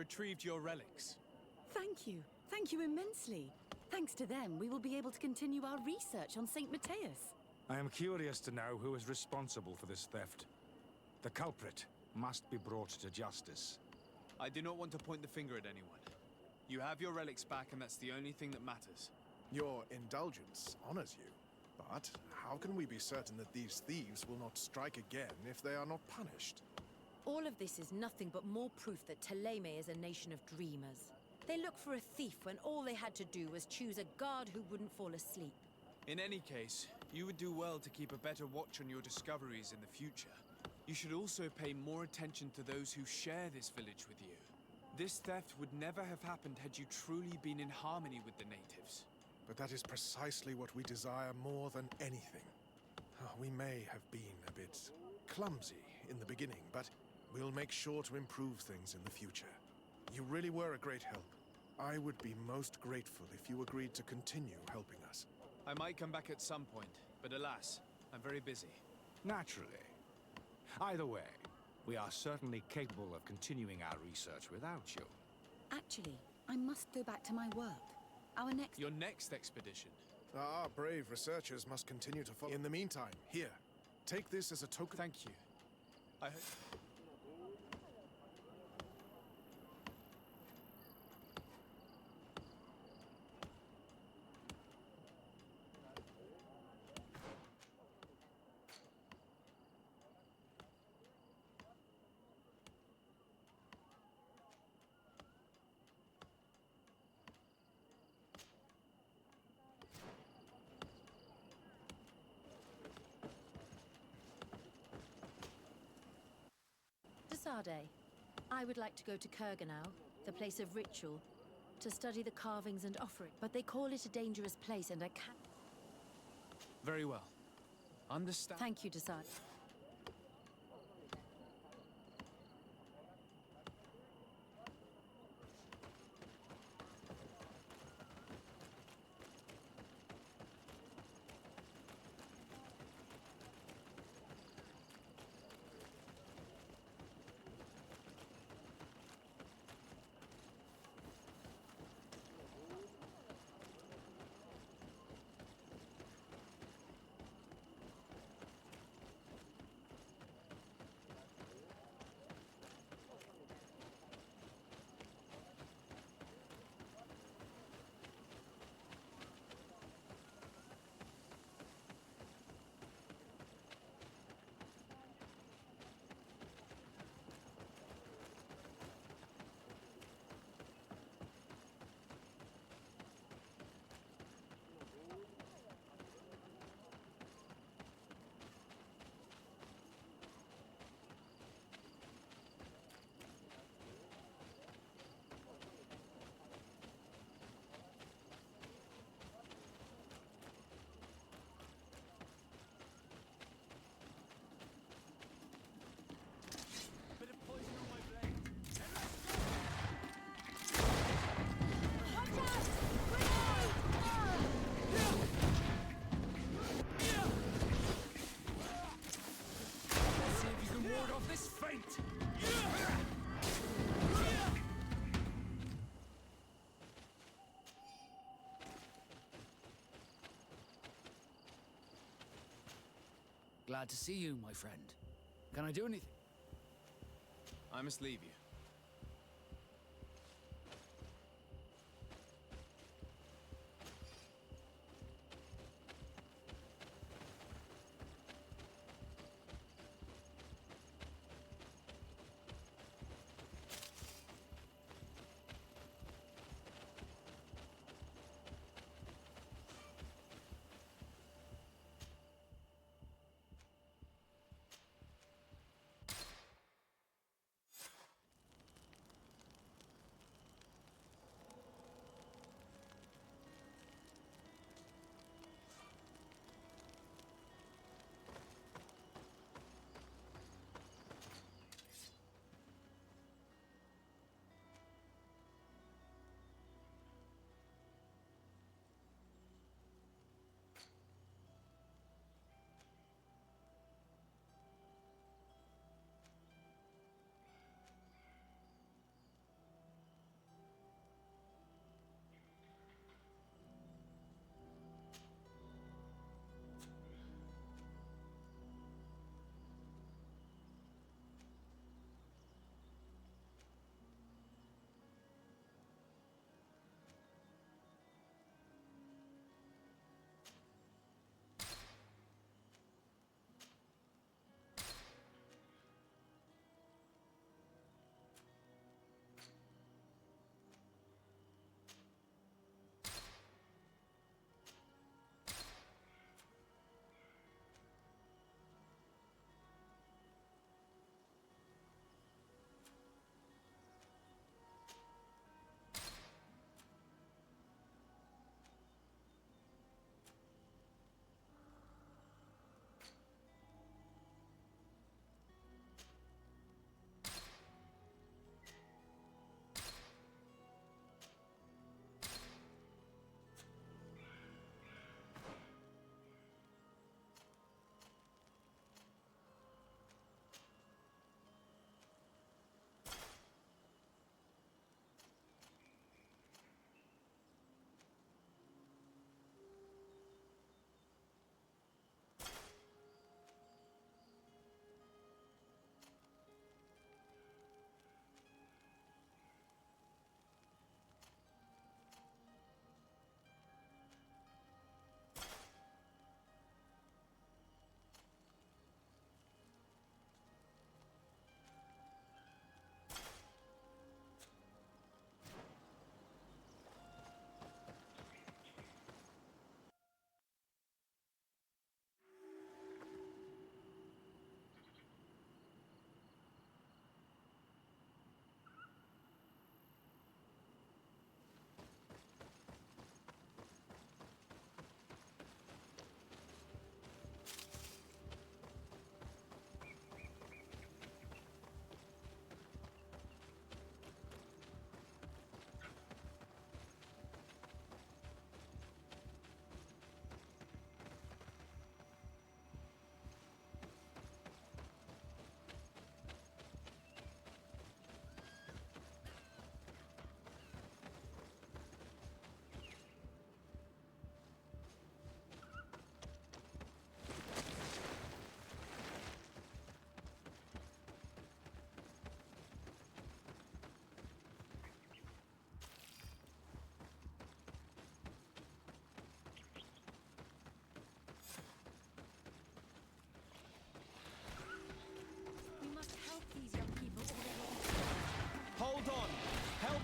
retrieved your relics. Thank you. Thank you immensely. Thanks to them, we will be able to continue our research on St. Matthias. I am curious to know who is responsible for this theft. The culprit must be brought to justice. I do not want to point the finger at anyone. You have your relics back, and that's the only thing that matters. Your indulgence honors you. But how can we be certain that these thieves will not strike again if they are not punished? All of this is nothing but more proof that Teleme is a nation of dreamers. They look for a thief when all they had to do was choose a guard who wouldn't fall asleep. In any case, you would do well to keep a better watch on your discoveries in the future. You should also pay more attention to those who share this village with you. This theft would never have happened had you truly been in harmony with the natives. But that is precisely what we desire more than anything. We may have been a bit clumsy in the beginning, but we'll make sure to improve things in the future. You really were a great help. I would be most grateful if you agreed to continue helping us. I might come back at some point, but alas, I'm very busy. Naturally. Either way, we are certainly capable of continuing our research without you. Actually, I must go back to my work. Your next expedition? Our brave researchers must continue to follow. In the meantime, here, take this as a token. Thank you. Desade, I would like to go to Kurganau, the place of ritual, to study the carvings and offering, but they call it a dangerous place and I can't... Very well. Understand. Thank you, Desade. Glad to see you, my friend. Can I do anything? I must leave you.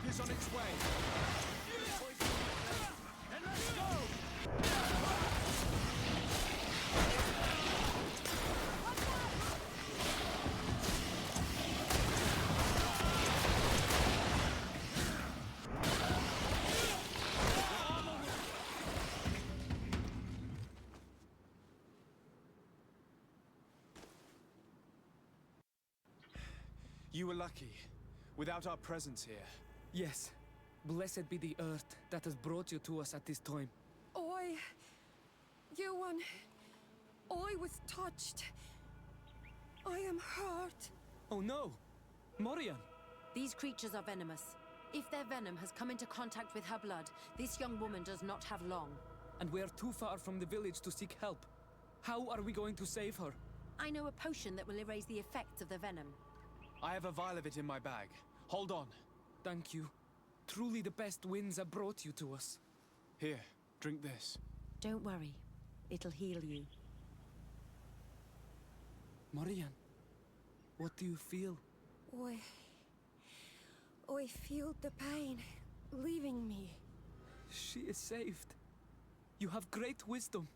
is on its way. Then let's go! You were lucky. Without our presence here. Yes. Blessed be the earth that has brought you to us at this time. Ewan, I was touched. I am hurt. Oh no! Morian! These creatures are venomous. If their venom has come into contact with her blood, this young woman does not have long. And we are too far from the village to seek help. How are we going to save her? I know a potion that will erase the effects of the venom. I have a vial of it in my bag. Hold on. Thank you. Truly the best winds have brought you to us. Here, drink this. Don't worry. It'll heal you. Morian, what do you feel? I feel the pain leaving me. She is saved. You have great wisdom.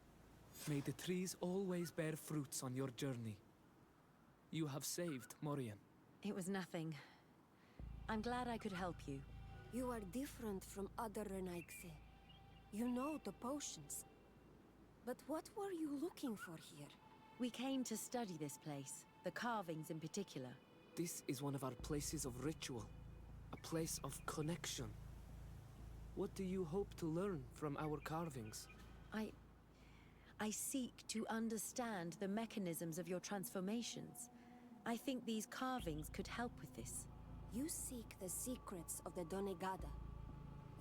May the trees always bear fruits on your journey. You have saved Morian. It was nothing. I'm glad I could help you. You are different from other Renaigse. You know the potions. But what were you looking for here? We came to study this place, the carvings in particular. This is one of our places of ritual. A place of connection. What do you hope to learn from our carvings? I seek to understand the mechanisms of your transformations. I think these carvings could help with this. You seek the secrets of the Donegada.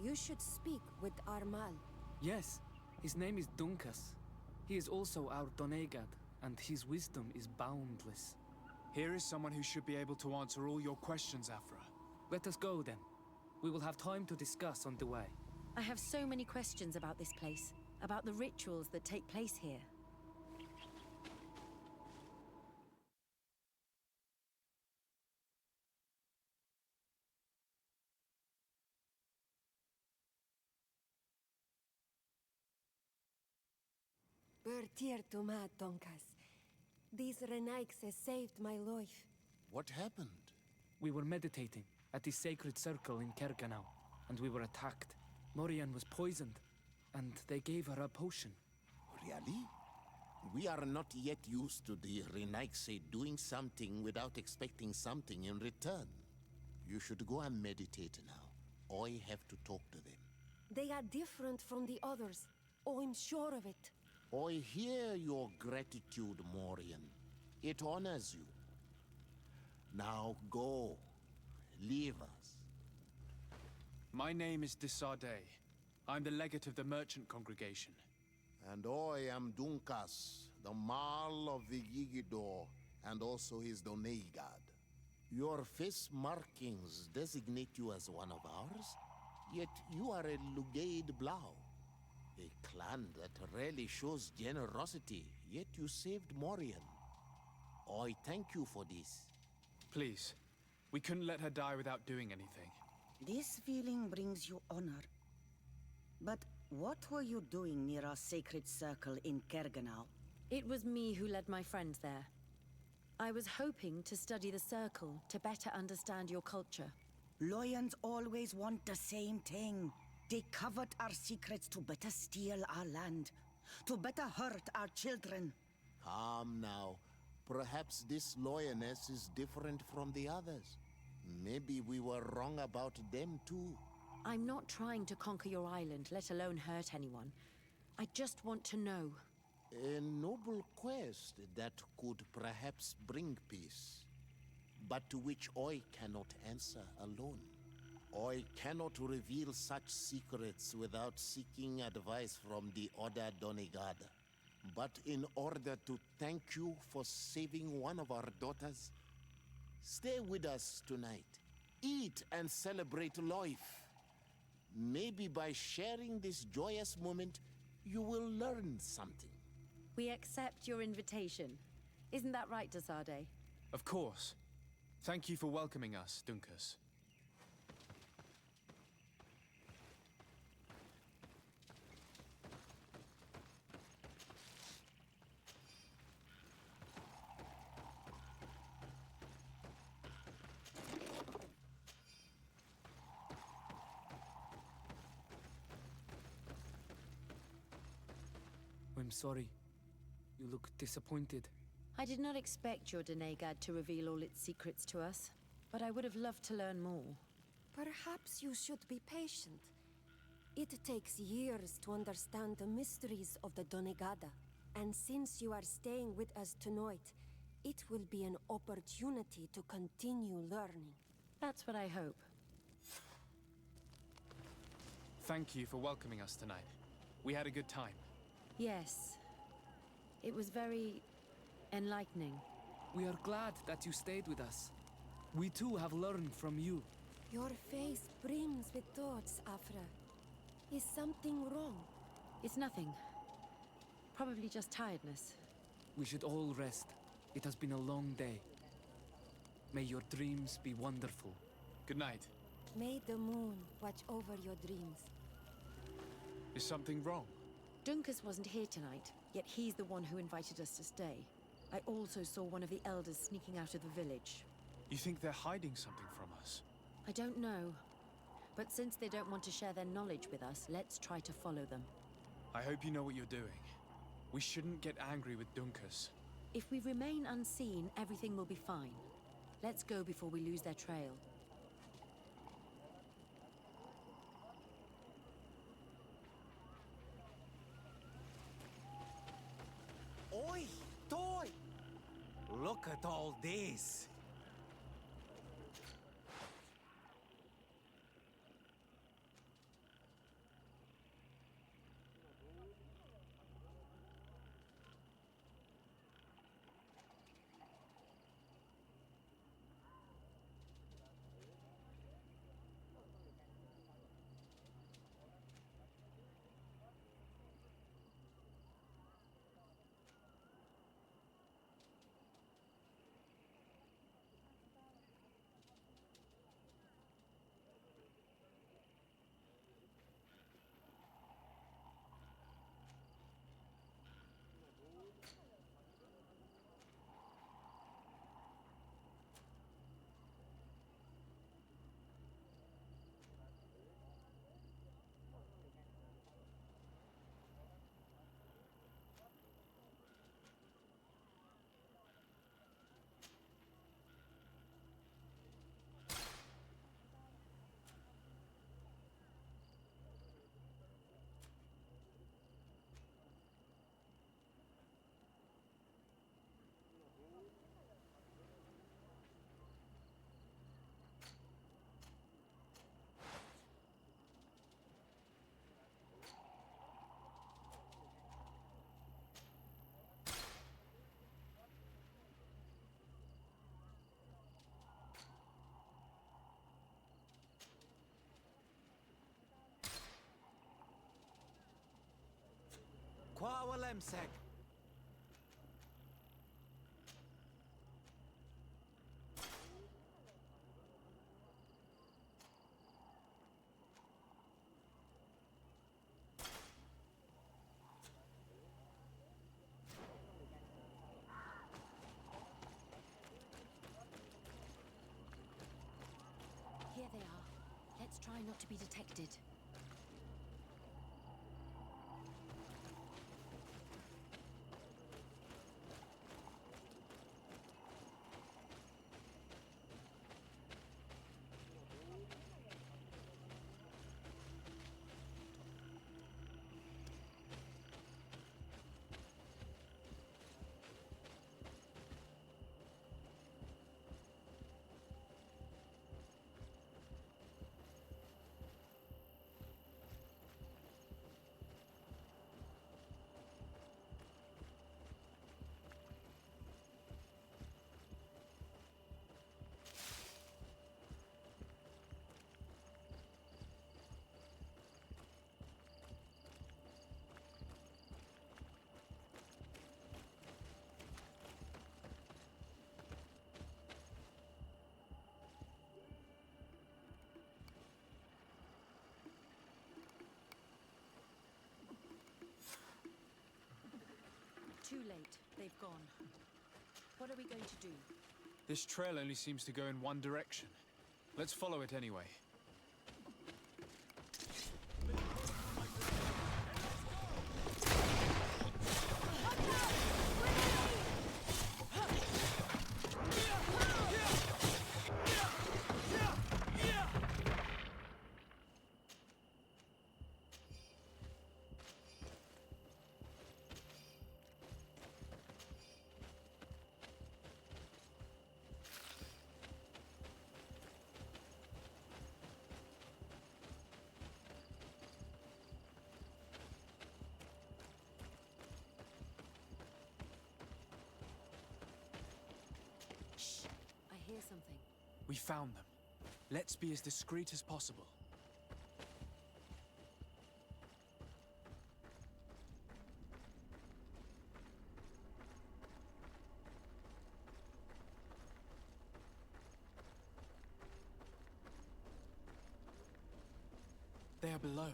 You should speak with Armal. Yes, his name is Dunkas. He is also our Donegad, and his wisdom is boundless. Here is someone who should be able to answer all your questions, Afra. Let us go, then. We will have time to discuss on the way. I have so many questions about this place, about the rituals that take place here. Bertir to ma, Donkas. These Renaigse saved my life. What happened? We were meditating at the sacred circle in Kerganau, and we were attacked. Morian was poisoned, and they gave her a potion. Really? We are not yet used to the Renaigse doing something without expecting something in return. You should go and meditate now. I have to talk to them. They are different from the others. Oh, I'm sure of it. I hear your gratitude, Morian. It honors you. Now go. Leave us. My name is Desardet. I'm the legate of the merchant congregation. And I am Dunkas, the Marl of the Yigidor, and also his Donegad. Your face markings designate you as one of ours, yet you are a Lugaid Blau. A clan that rarely shows generosity, yet you saved Morian. I thank you for this. Please, we couldn't let her die without doing anything. This feeling brings you honor. But what were you doing near our sacred circle in Kerganau? It was me who led my friends there. I was hoping to study the circle to better understand your culture. Loyans always want the same thing. They covet our secrets to better steal our land, to better hurt our children. Calm now. Perhaps this lioness is different from the others. Maybe we were wrong about them too. I'm not trying to conquer your island, let alone hurt anyone. I just want to know. A noble quest that could perhaps bring peace, but to which I cannot answer alone. I cannot reveal such secrets without seeking advice from the Order Donegada. But in order to thank you for saving one of our daughters, stay with us tonight. Eat and celebrate life. Maybe by sharing this joyous moment, you will learn something. We accept your invitation. Isn't that right, Desardet? Of course. Thank you for welcoming us, Dunkas. I'm sorry. You look disappointed. I did not expect your Denegad to reveal all its secrets to us, but I would have loved to learn more. Perhaps you should be patient. It takes years to understand the mysteries of the Donegada. And since you are staying with us tonight, it will be an opportunity to continue learning. That's what I hope. Thank you for welcoming us tonight. We had a good time. Yes. It was very enlightening. We are glad that you stayed with us. We too have learned from you. Your face brims with thoughts, Afra. Is something wrong? It's nothing. Probably just tiredness. We should all rest. It has been a long day. May your dreams be wonderful. Good night. May the moon watch over your dreams. Is something wrong? Dunkus wasn't here tonight, yet he's the one who invited us to stay. I also saw one of the elders sneaking out of the village. You think they're hiding something from us? I don't know. But since they don't want to share their knowledge with us, let's try to follow them. I hope you know what you're doing. We shouldn't get angry with Dunkus. If we remain unseen, everything will be fine. Let's go before we lose their trail. Oi, toy! Look at all this. Kwawalemsek. Here they are. Let's try not to be detected. Too late. They've gone. What are we going to do? This trail only seems to go in one direction. Let's follow it anyway. something. We found them. Let's be as discreet as possible. They are below.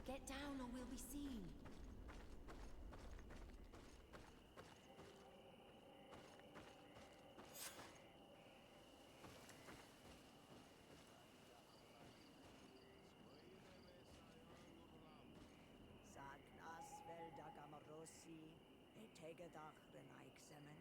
Get down or we'll be seen. Sagnas velda gamarossi, e tegedach renaiksemen.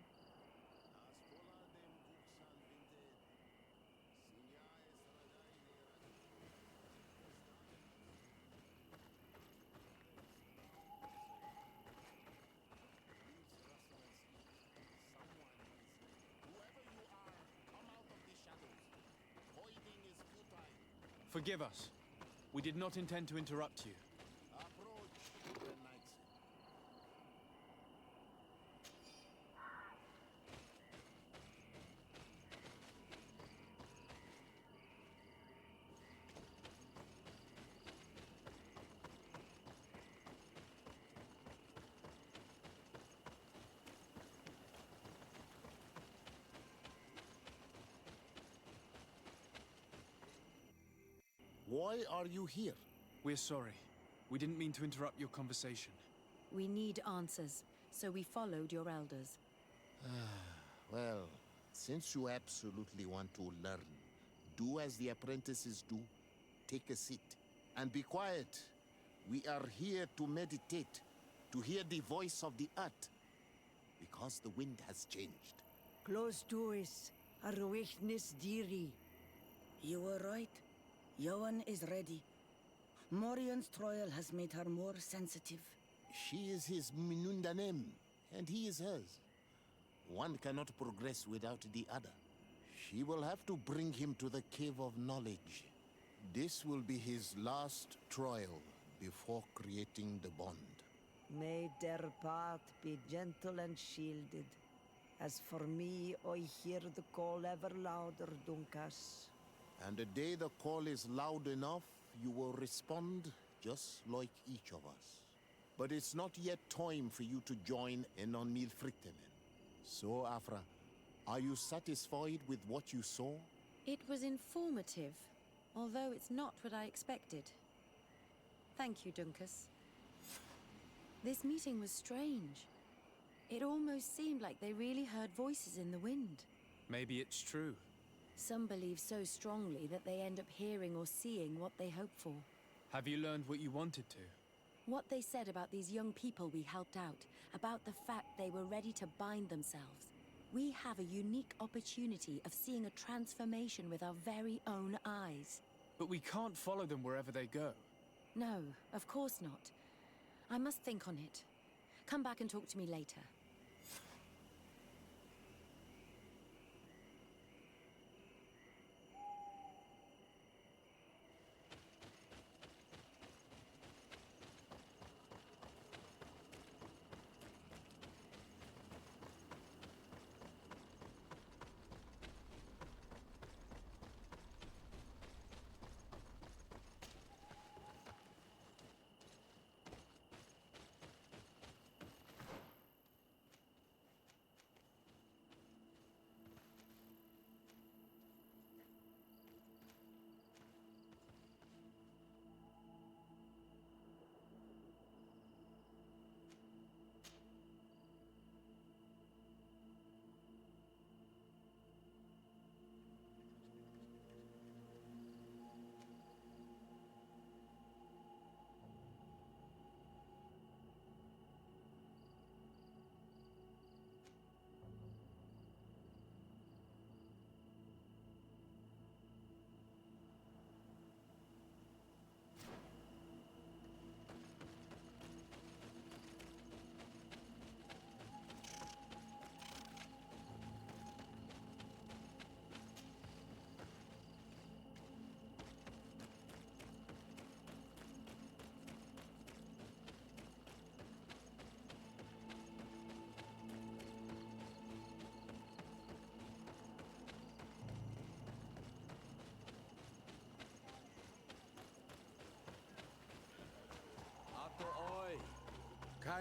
Forgive us. We did not intend to interrupt you. Why are you here? We're sorry. We didn't mean to interrupt your conversation. We need answers, so we followed your elders. Well, since you absolutely want to learn, do as the apprentices do. Take a seat. And be quiet. We are here to meditate, to hear the voice of the earth. Because the wind has changed. Close to us, Arwechnis Diri. You were right. Johan is ready. Morian's trial has made her more sensitive. She is his Minundanem, and he is hers. One cannot progress without the other. She will have to bring him to the Cave of Knowledge. This will be his last trial before creating the bond. May their path be gentle and shielded. As for me, I hear the call ever louder, Dunkas. And the day the call is loud enough, you will respond just like each of us. But it's not yet time for you to join in on Milfrichtemen. So, Afra, are you satisfied with what you saw? It was informative, although it's not what I expected. Thank you, Dunkus. This meeting was strange. It almost seemed like they really heard voices in the wind. Maybe it's true. Some believe so strongly that they end up hearing or seeing what they hope for. Have you learned what you wanted to? What they said about these young people we helped out, about the fact they were ready to bind themselves. We have a unique opportunity of seeing a transformation with our very own eyes. But we can't follow them wherever they go. No, of course not. I must think on it. Come back and talk to me later.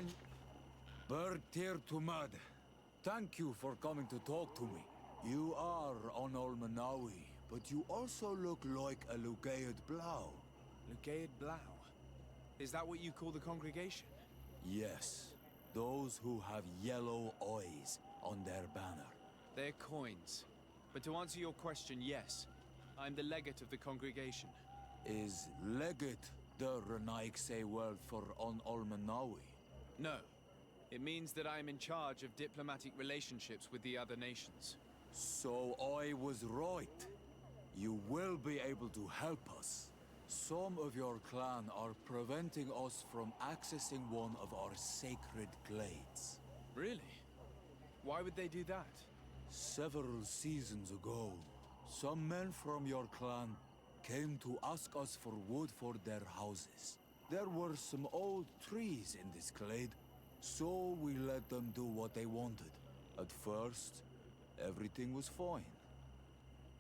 can... Bird tear to mud. Thank you for coming to talk to me. You are on Olmanawi, but you also look like a Lugaid Blau. Lugaid Blau? Is that what you call the congregation? Yes. Those who have yellow eyes on their banner. They're coins. But to answer your question, yes. I'm the legate of the congregation. Is legate the Renaigse word for on Olmanawi? No. It means that I am in charge of diplomatic relationships with the other nations. So I was right. You will be able to help us. Some of your clan are preventing us from accessing one of our sacred glades. Really? Why would they do that? Several seasons ago, some men from your clan came to ask us for wood for their houses. There were some old trees in this glade, so we let them do what they wanted. At first, everything was fine.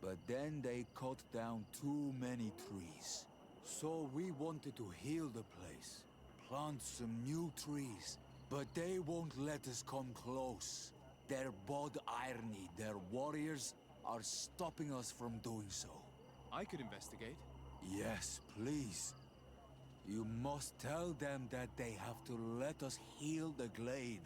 But then they cut down too many trees. So we wanted to heal the place, plant some new trees, but they won't let us come close. Their bod irony, their warriors, are stopping us from doing so. I could investigate. Yes, please. You must tell them that they have to let us heal the glade.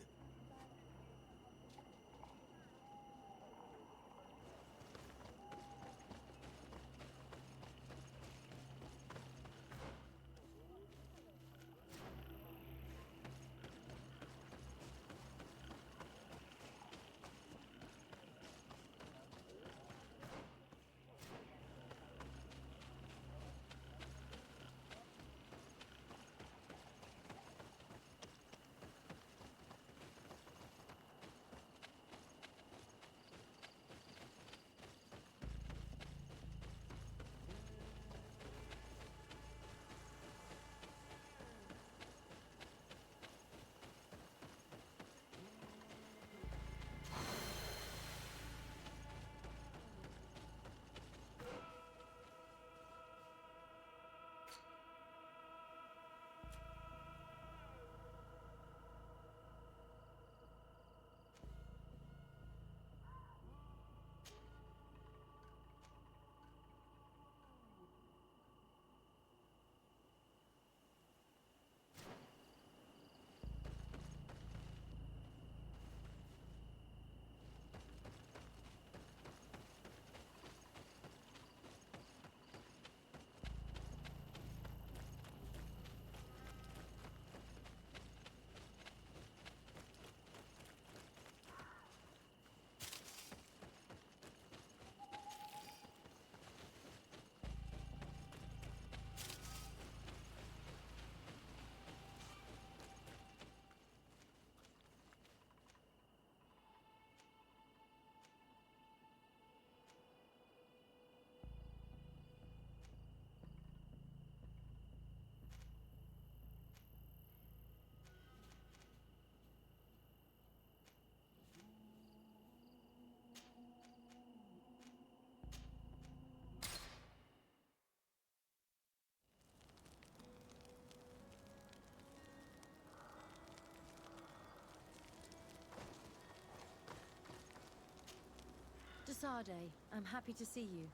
Desade, I'm happy to see you.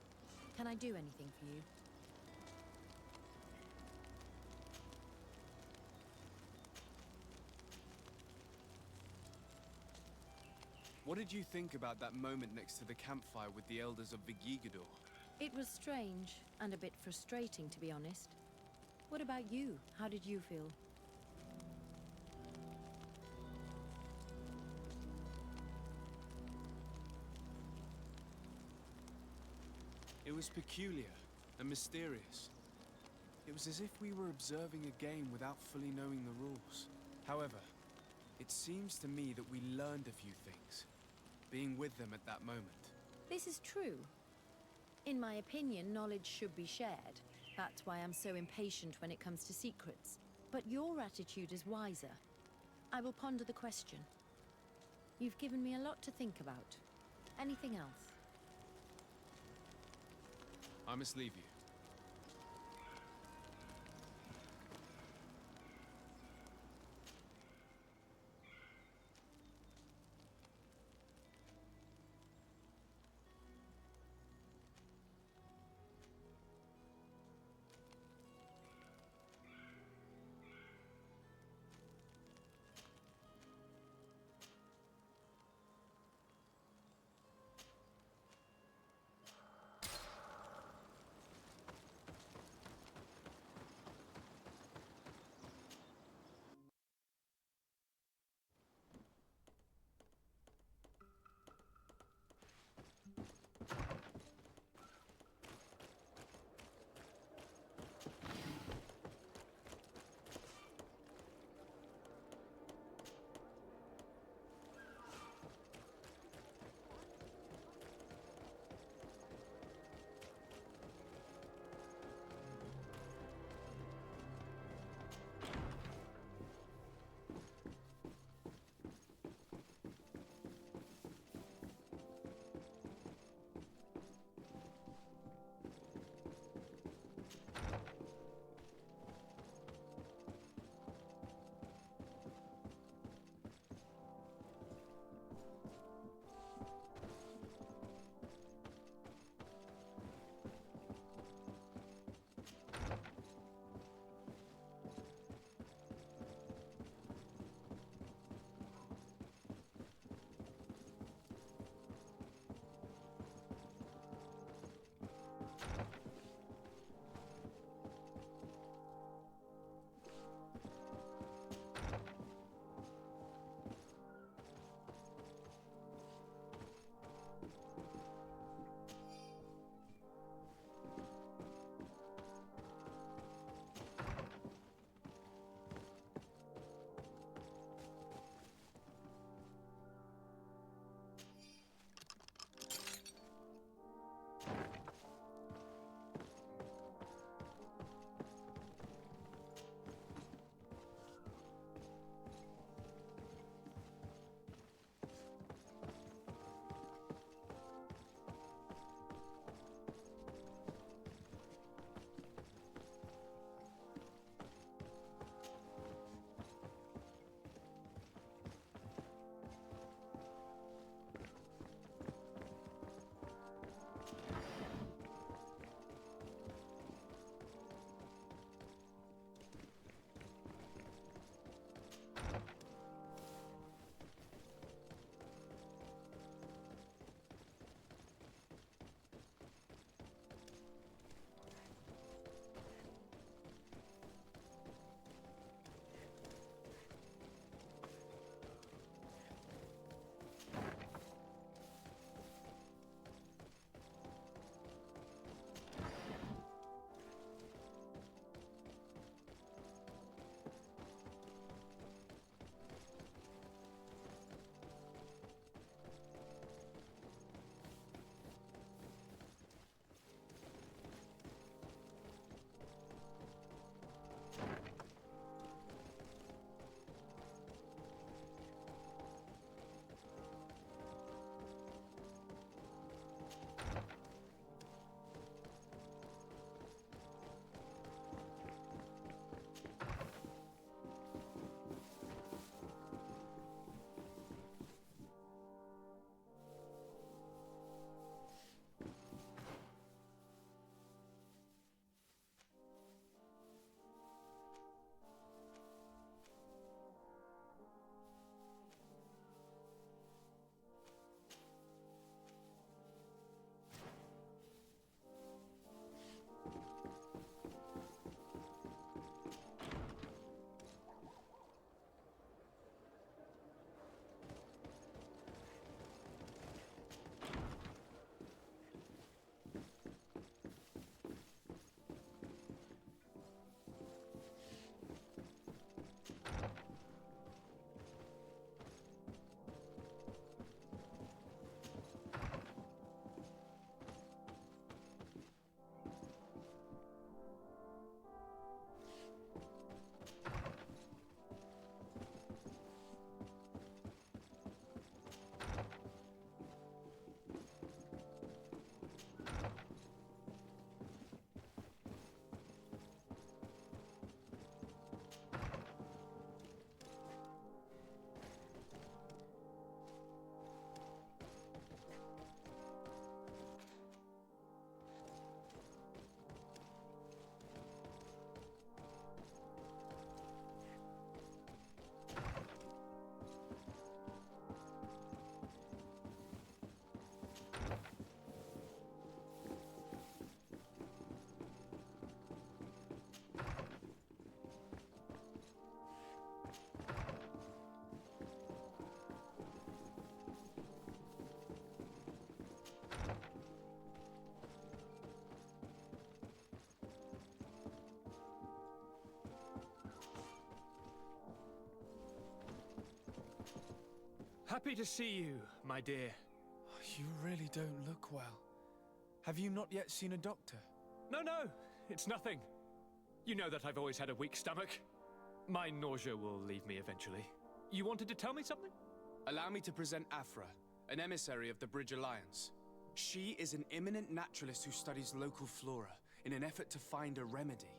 Can I do anything for you? What did you think about that moment next to the campfire with the elders of Vigigador? It was strange, and a bit frustrating, to be honest. What about you? How did you feel? It was peculiar and mysterious. It was as if we were observing a game without fully knowing the rules. However, it seems to me that we learned a few things, being with them at that moment. This is true. In my opinion, knowledge should be shared. That's why I'm so impatient when it comes to secrets. But your attitude is wiser. I will ponder the question. You've given me a lot to think about. Anything else? I must leave you. Happy to see you, my dear. You really don't look well. Have you not yet seen a doctor? No, it's nothing. You know that I've always had a weak stomach. My nausea will leave me eventually. You wanted to tell me something? Allow me to present Afra, an emissary of the Bridge Alliance. She is an eminent naturalist who studies local flora in an effort to find a remedy.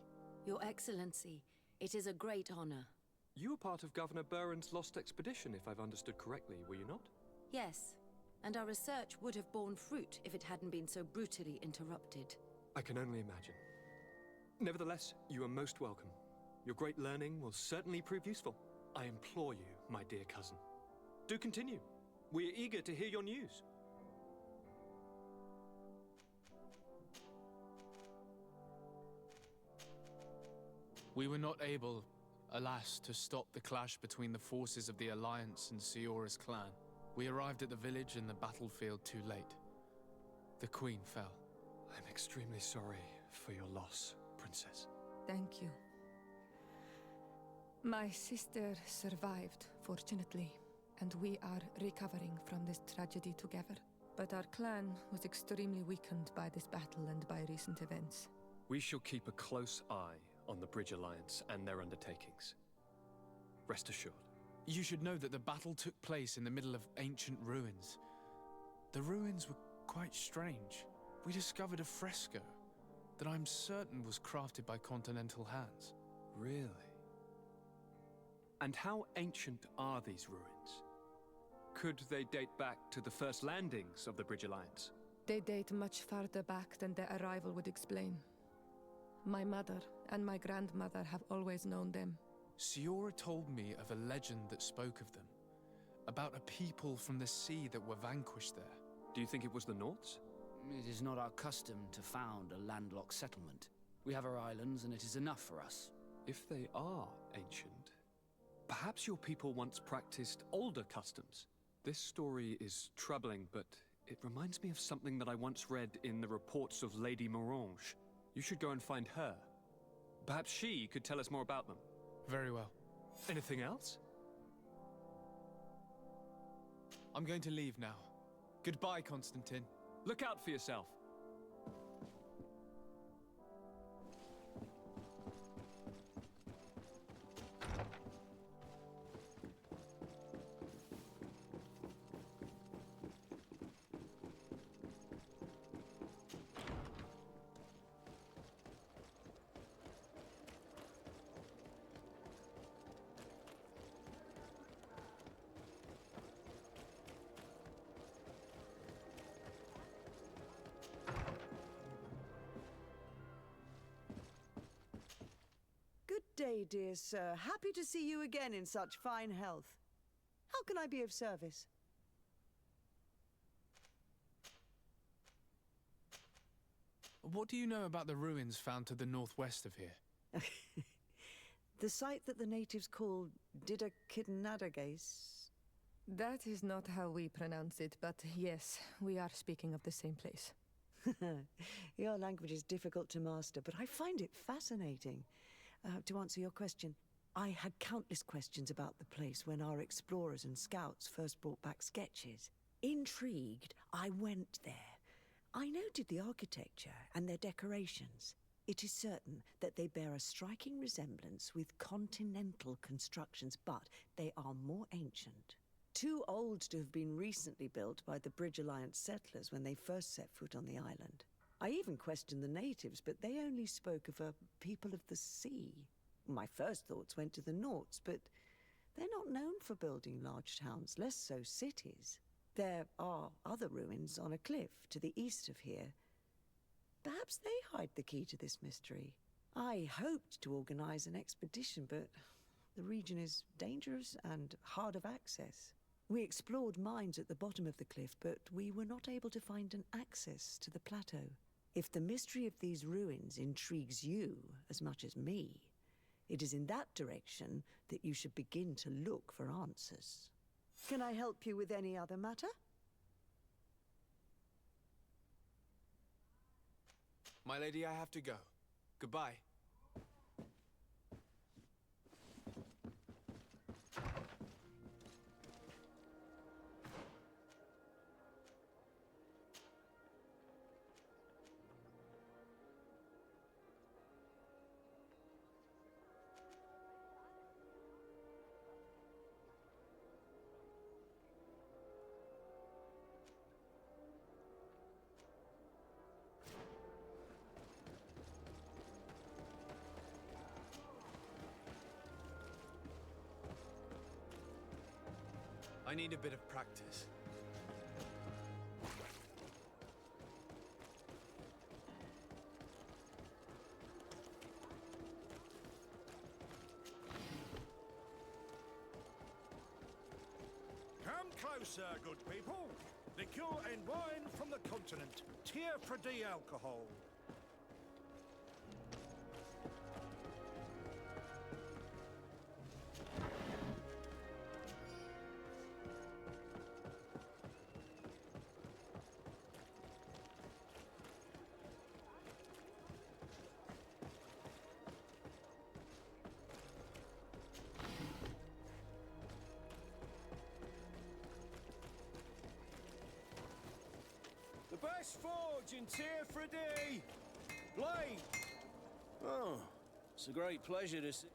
Your Excellency, it is a great honor. You were part of Governor Buren's lost expedition, if I've understood correctly, were you not? Yes, and our research would have borne fruit if it hadn't been so brutally interrupted. I can only imagine. Nevertheless, you are most welcome. Your great learning will certainly prove useful. I implore you, my dear cousin. Do continue. We are eager to hear your news. We were not able, alas, to stop the clash between the forces of the Alliance and Siora's clan. We arrived at the village and the battlefield too late. The Queen fell. I'm extremely sorry for your loss, Princess. Thank you. My sister survived, fortunately, and we are recovering from this tragedy together. But our clan was extremely weakened by this battle and by recent events. We shall keep a close eye on the Bridge Alliance and their undertakings. Rest assured. You should know that the battle took place in the middle of ancient ruins. The ruins were quite strange. We discovered a fresco that I'm certain was crafted by continental hands. Really? And how ancient are these ruins? Could they date back to the first landings of the Bridge Alliance? They date much farther back than their arrival would explain. My mother and my grandmother have always known them. Siora told me of a legend that spoke of them, about a people from the sea that were vanquished there. Do you think it was the Norts? It is not our custom to found a landlocked settlement. We have our islands, and it is enough for us. If they are ancient, perhaps your people once practiced older customs. This story is troubling, but it reminds me of something that I once read in the reports of Lady Morange. You should go and find her. Perhaps she could tell us more about them. Very well. Anything else? I'm going to leave now. Goodbye, Constantine. Look out for yourself. Good day, dear sir. Happy to see you again in such fine health. How can I be of service? What do you know about the ruins found to the northwest of here? The site that the natives call Didakidnadagase? That is not how we pronounce it, but yes, we are speaking of the same place. Your language is difficult to master, but I find it fascinating. To answer your question, I had countless questions about the place when our explorers and scouts first brought back sketches. Intrigued, I went there. I noted the architecture and their decorations. It is certain that they bear a striking resemblance with continental constructions, but they are more ancient. Too old to have been recently built by the Bridge Alliance settlers when they first set foot on the island. I even questioned the natives, but they only spoke of a people of the sea. My first thoughts went to the Norts, but they're not known for building large towns, less so cities. There are other ruins on a cliff to the east of here. Perhaps they hide the key to this mystery. I hoped to organize an expedition, but the region is dangerous and hard of access. We explored mines at the bottom of the cliff, but we were not able to find an access to the plateau. If the mystery of these ruins intrigues you as much as me, it is in that direction that you should begin to look for answers. Can I help you with any other matter? My lady, I have to go. Goodbye. I need a bit of practice. Come closer, good people. Liqueur and wine from the continent. Tier for D alcohol. The best forge in Tier for D. Blade. Oh, it's a great pleasure to see.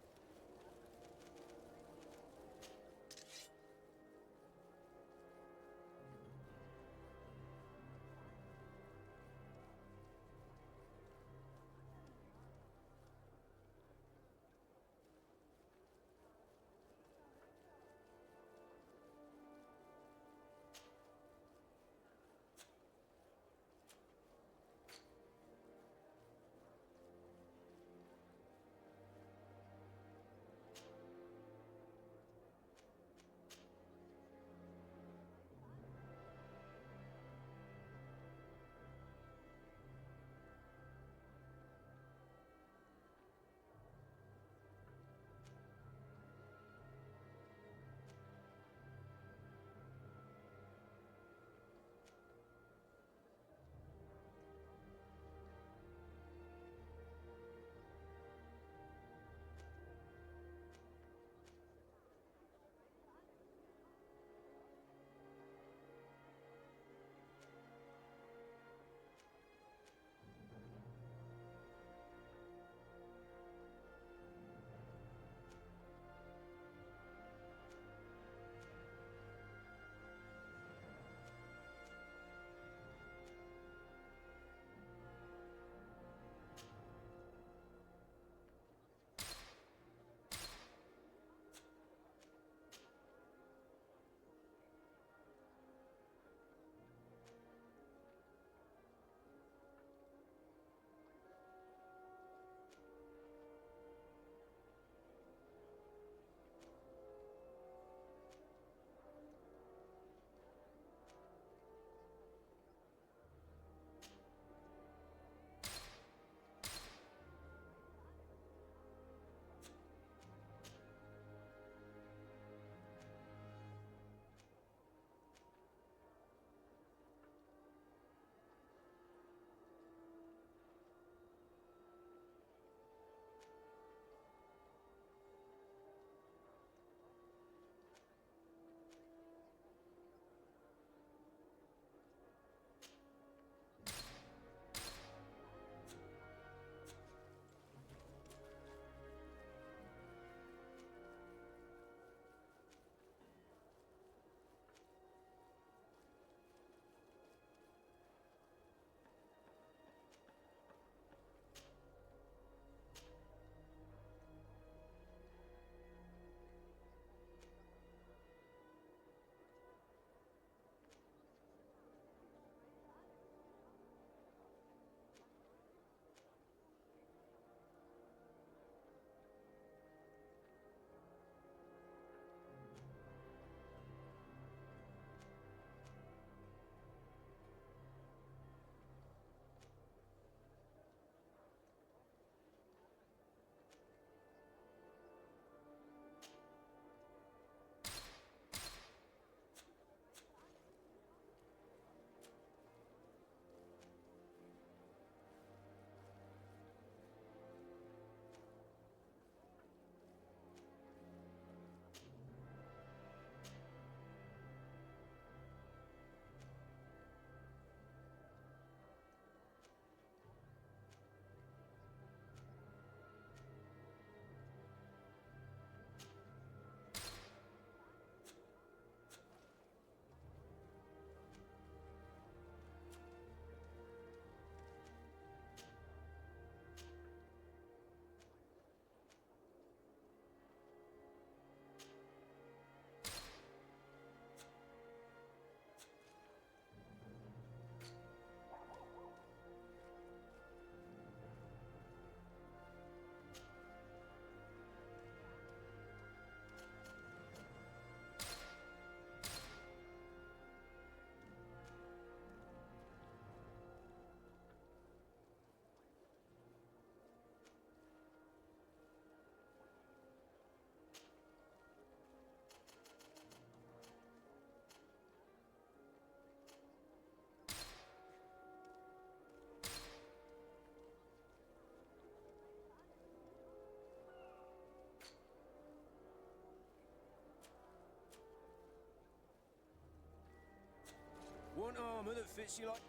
Want armor that fits you like...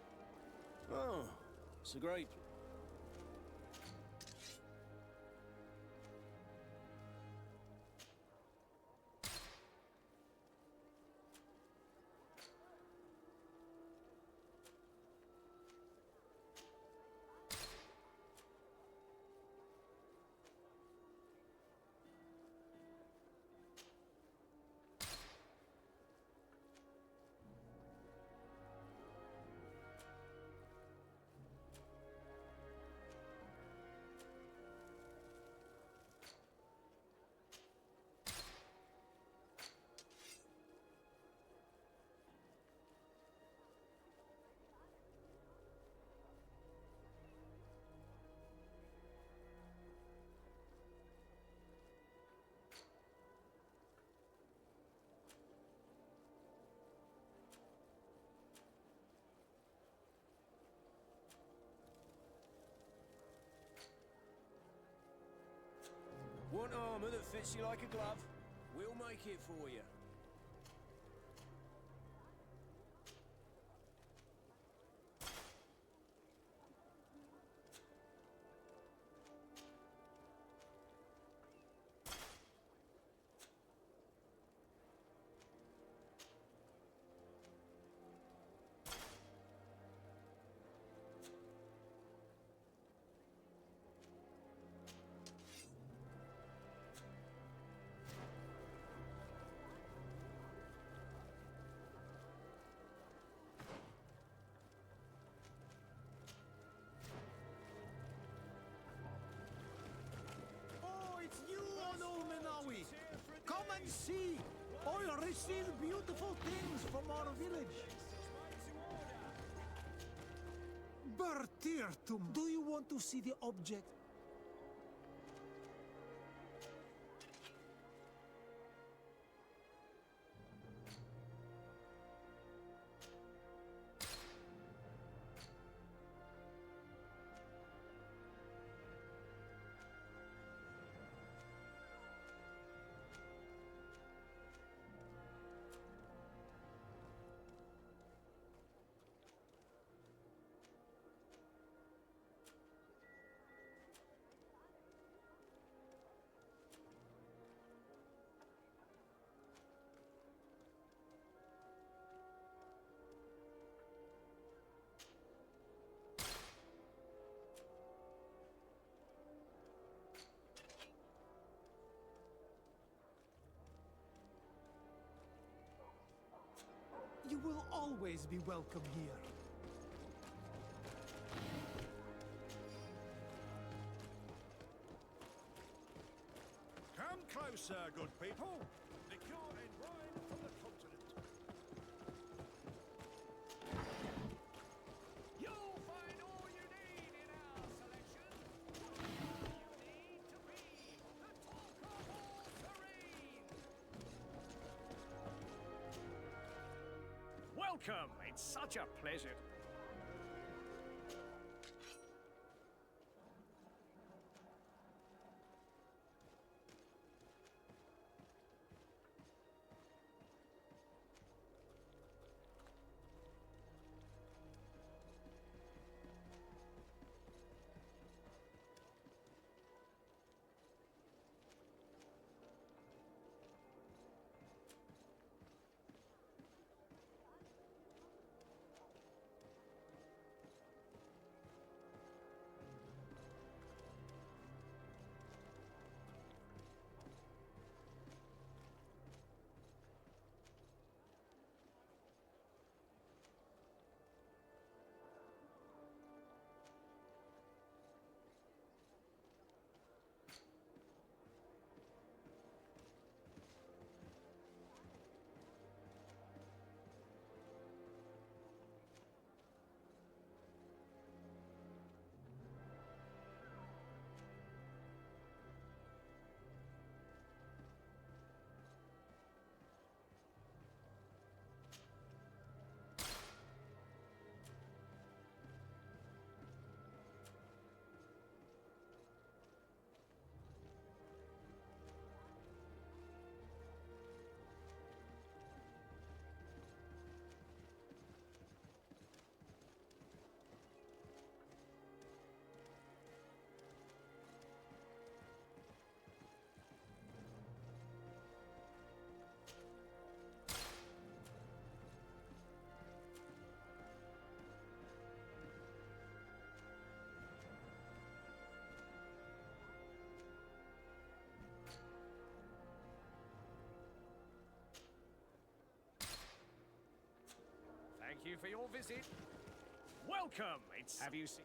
Oh, it's a great... Want armor that fits you like a glove? We'll make it for you. Oh, it's you, old Menawi! Come and see! I received beautiful things from our village. Bertirtum, do you want to see the object? You will always be welcome here. Come closer, good people. Liqueur and wine from the continent. You'll find all you need in our selection. You need to be the talk of all terrain. Welcome! It's such a pleasure. Thank you for your visit. Welcome. Have you seen?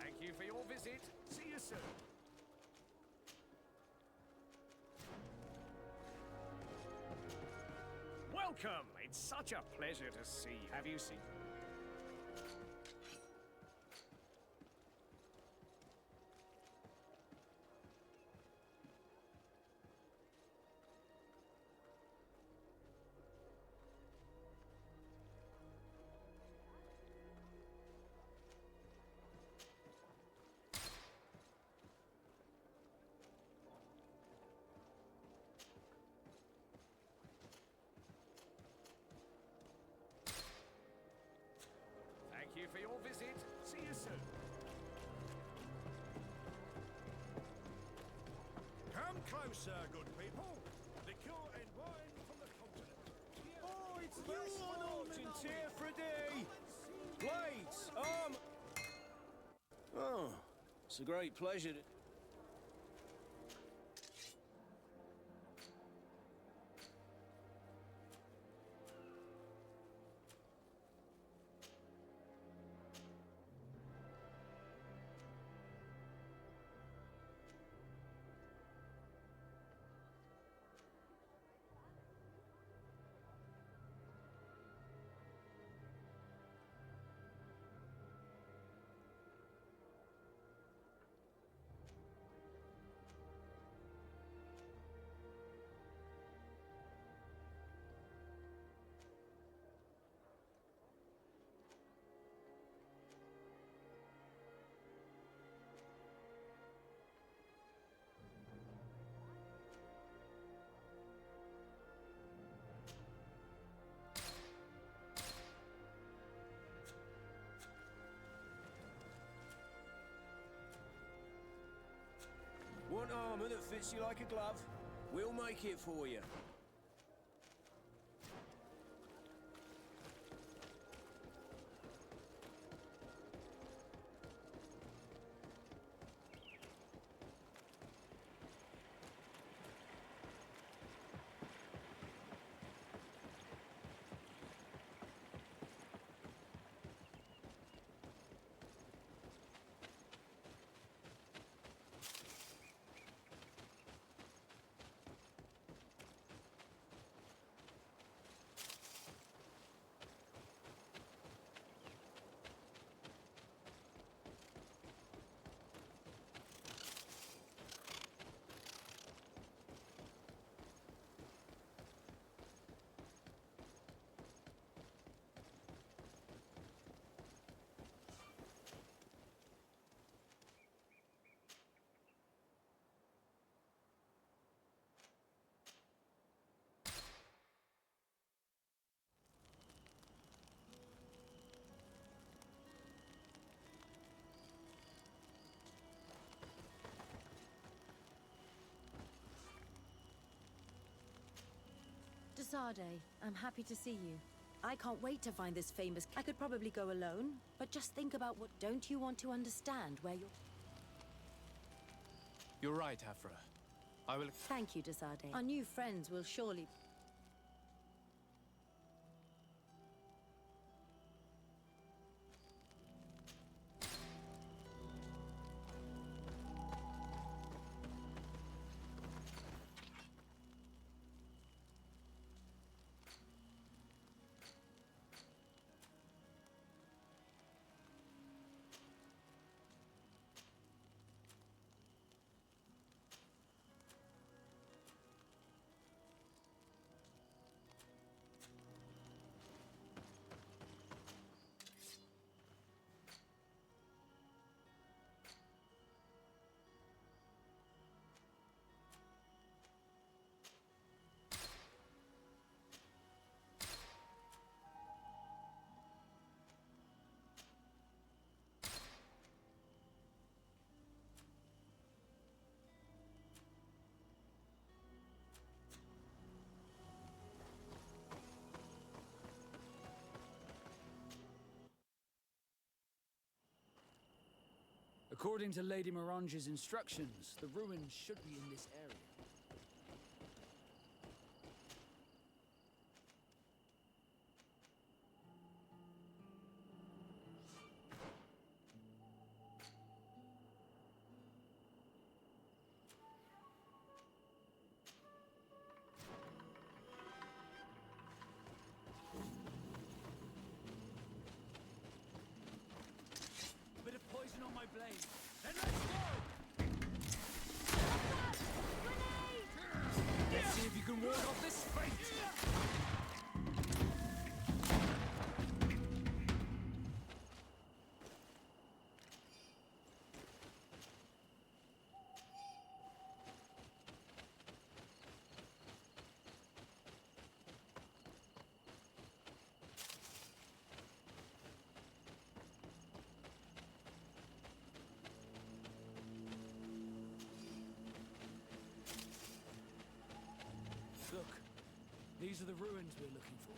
Thank you for your visit. See you soon. Welcome. It's such a pleasure to see you. Have you seen? Thank you for your visit. See you soon. Come closer, good people. Liquor and wine from the continent. Oh, it's you on Argent here for a day. Blades, Oh, it's a great pleasure to... Want armor that fits you like a glove? We'll make it for you. Desade, I'm happy to see you. I can't wait to find this famous... I could probably go alone, but just think about what... Don't you want to understand where you're... You're right, Afra. I will... Thank you, Desade. Our new friends will surely... According to Lady Morange's instructions, the ruins should be in this area. Bit of poison on my blade. Then let's go! Let's see if you can ward off this fate! Look, these are the ruins we're looking for.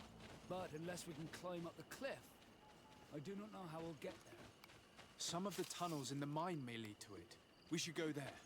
But unless we can climb up the cliff, I do not know how we'll get there. Some of the tunnels in the mine may lead to it. We should go there.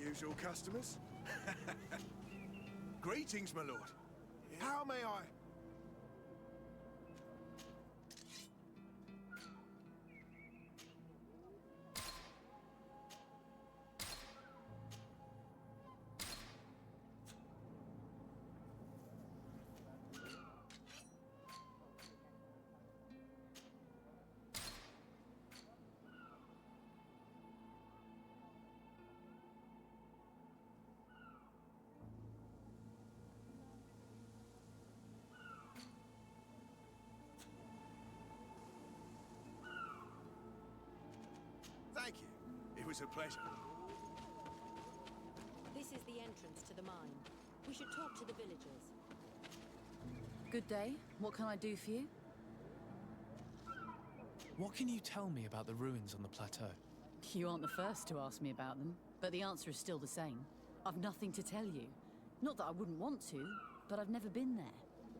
Usual customers? Greetings, my lord. How may I... Thank you. It was a pleasure. This is the entrance to the mine. We should talk to the villagers. Good day. What can I do for you? What can you tell me about the ruins on the plateau? You aren't the first to ask me about them, but the answer is still the same. I've nothing to tell you. Not that I wouldn't want to, but I've never been there.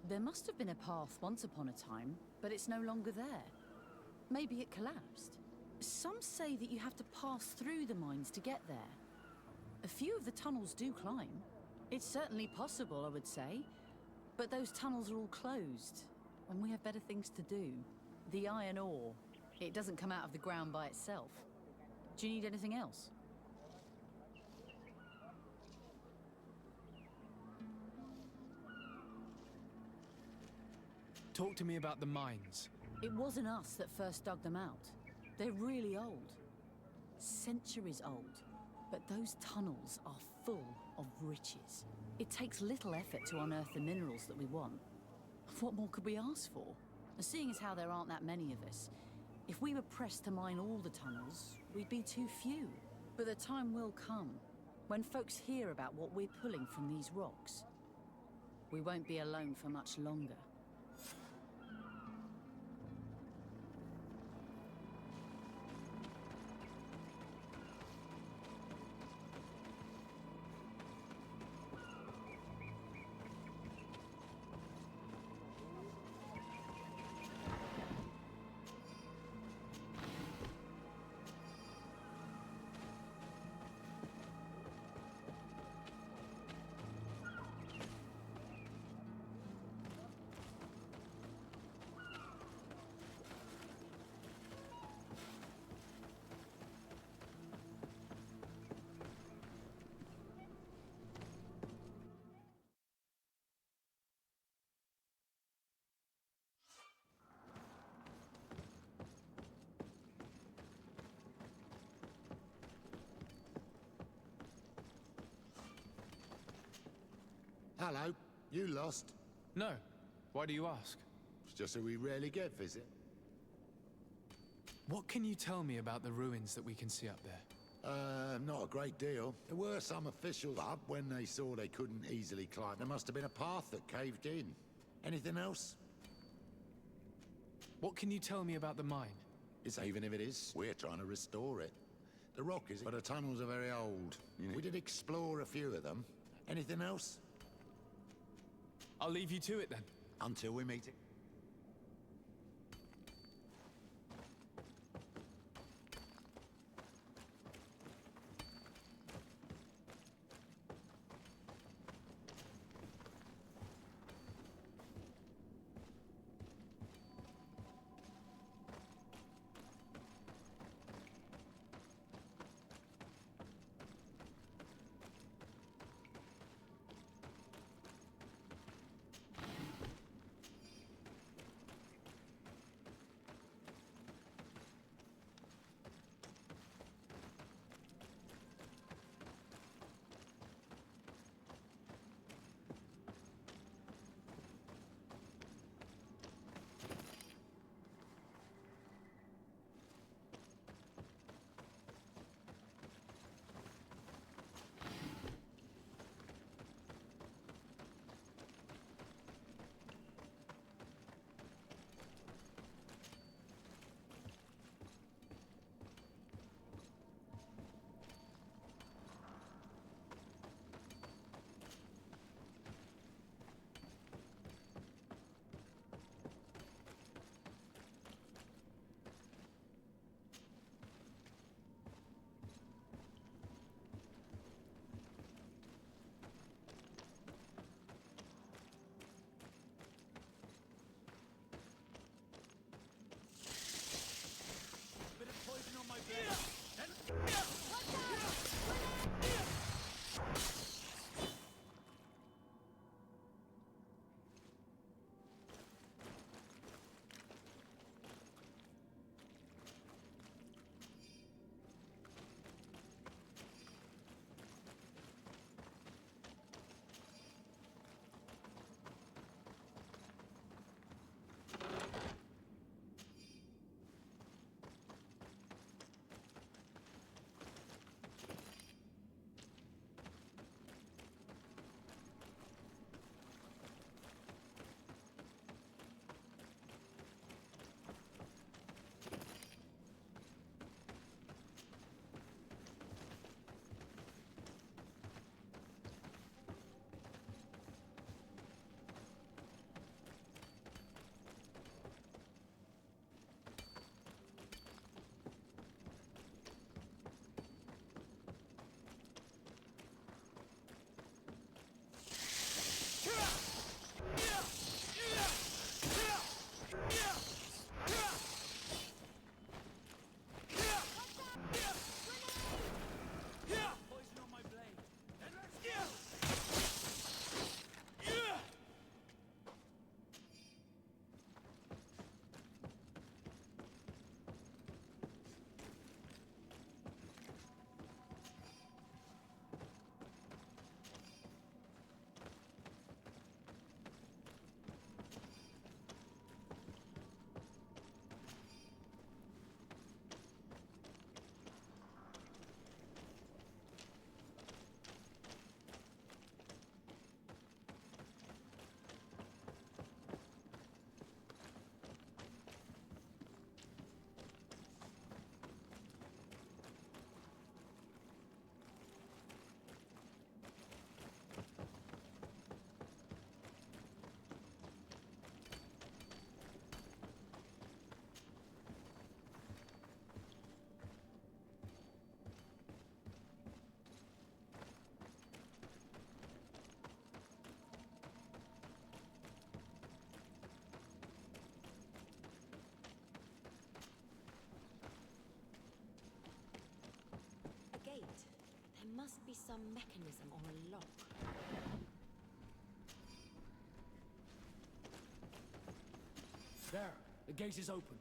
There must have been a path once upon a time, but it's no longer there. Maybe it collapsed. Some say that you have to pass through the mines to get there. A few of the tunnels do climb. It's certainly possible, I would say. But those tunnels are all closed, and we have better things to do. The iron ore, it doesn't come out of the ground by itself. Do you need anything else? Talk to me about the mines. It wasn't us that first dug them out. They're really old. Centuries old. But those tunnels are full of riches. It takes little effort to unearth the minerals that we want. What more could we ask for? Seeing as how there aren't that many of us, if we were pressed to mine all the tunnels, we'd be too few. But the time will come, when folks hear about what we're pulling from these rocks. We won't be alone for much longer. Hello, you lost? No. Why do you ask? It's just that we rarely get visit. What can you tell me about the ruins that we can see up there? Not a great deal. There were some officials up when they saw they couldn't easily climb. There must have been a path that caved in. Anything else? What can you tell me about the mine? It's even if it is, we're trying to restore it. The rock is, but the tunnels are very old. We did explore a few of them. Anything else? I'll leave you to it then. Until we meet it. must be some mechanism or a lock. There, the gate is open.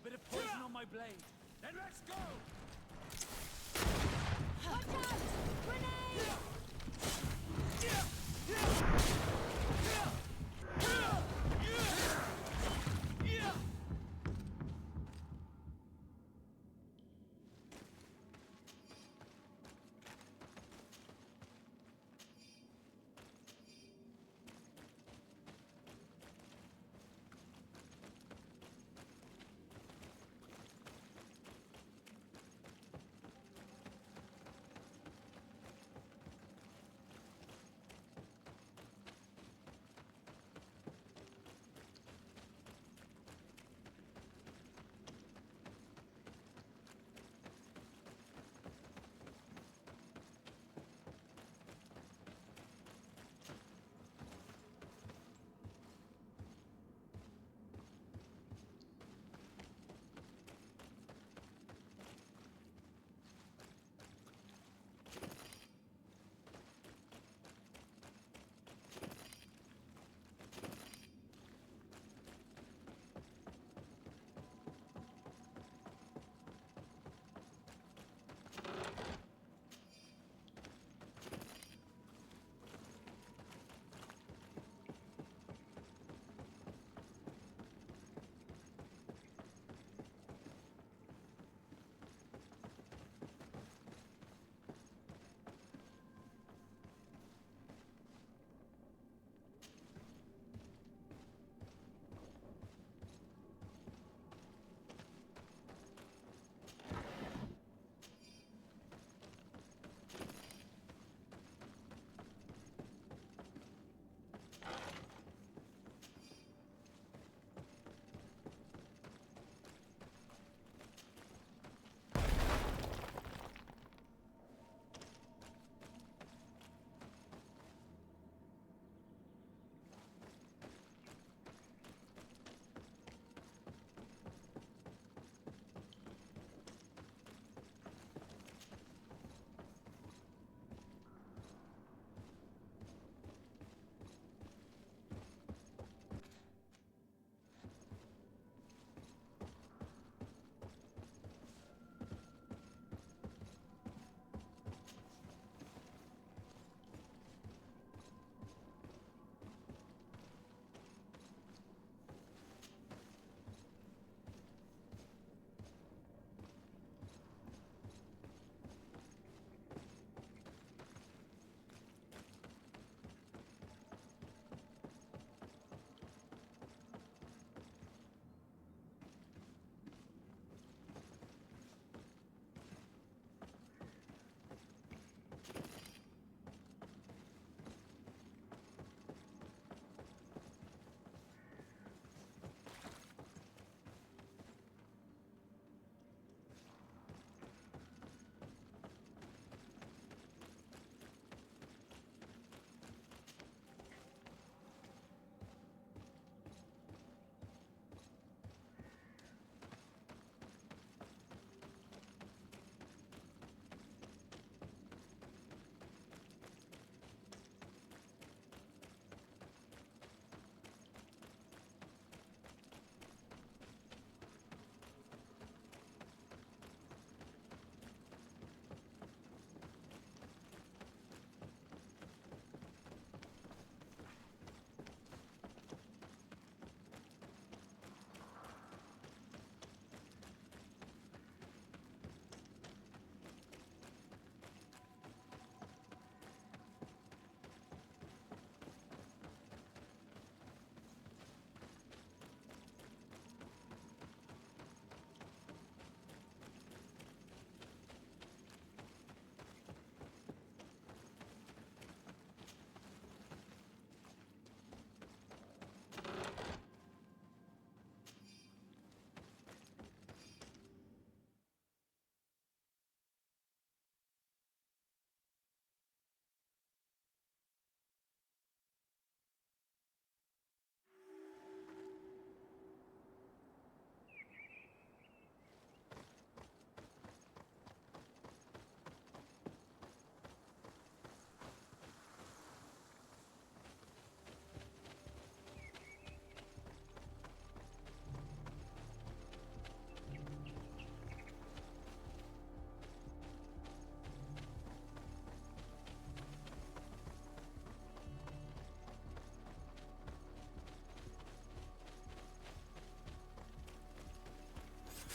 Bit of poison on my blade. Then let's go! Watch out! Grenade!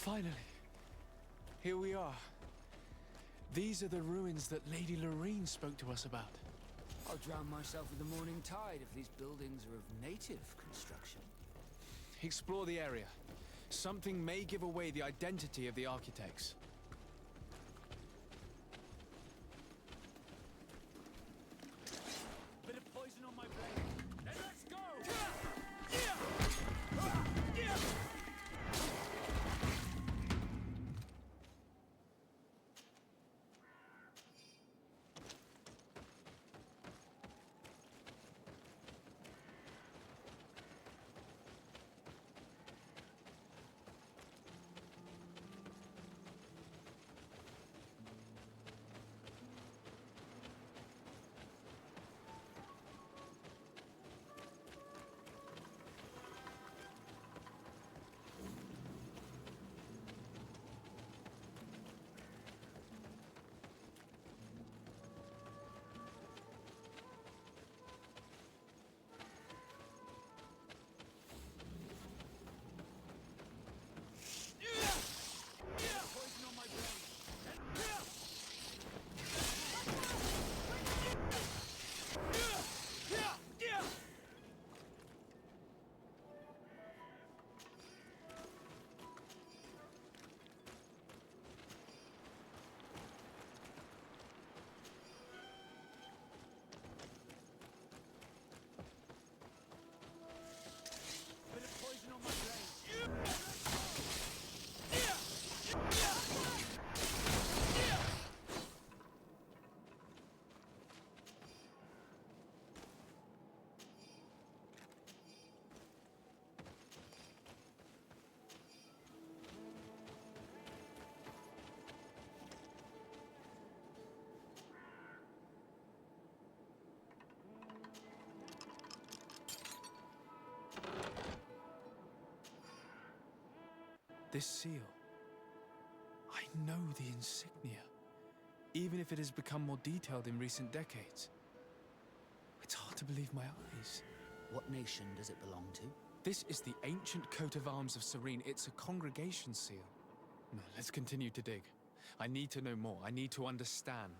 Finally. Here we are. These are the ruins that Lady Lorene spoke to us about. I'll drown myself with the morning tide if these buildings are of native construction. Explore the area. Something may give away the identity of the architects. Bit of poison on my blade. Then let's go! This seal. I know the insignia, even if it has become more detailed in recent decades. It's hard to believe my eyes. What nation does it belong to? This is the ancient coat of arms of Serene. It's a congregation seal. No, let's continue to dig. I need to know more. I need to understand.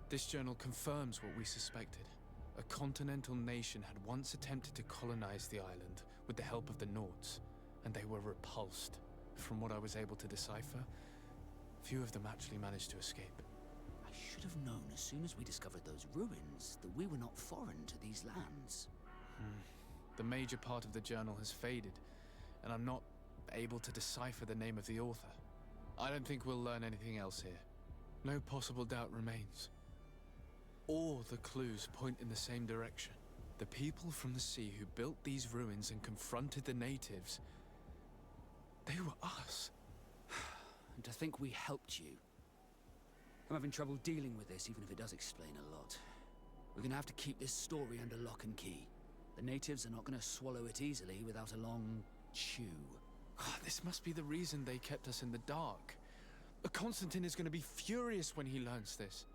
This journal confirms what we suspected. A continental nation had once attempted to colonize the island with the help of the Nords, and they were repulsed. From what I was able to decipher, few of them actually managed to escape. I should have known as soon as we discovered those ruins that we were not foreign to these lands. The major part of the journal has faded, and I'm not able to decipher the name of the author. I don't think we'll learn anything else here. No possible doubt remains. All the clues point in the same direction. The people from the sea who built these ruins and confronted the natives, they were us. And to think we helped you. I'm having trouble dealing with this, even if it does explain a lot. We're gonna have to keep this story under lock and key. The natives are not gonna swallow it easily without a long chew. This must be the reason they kept us in the dark. Constantine is gonna be furious when he learns this.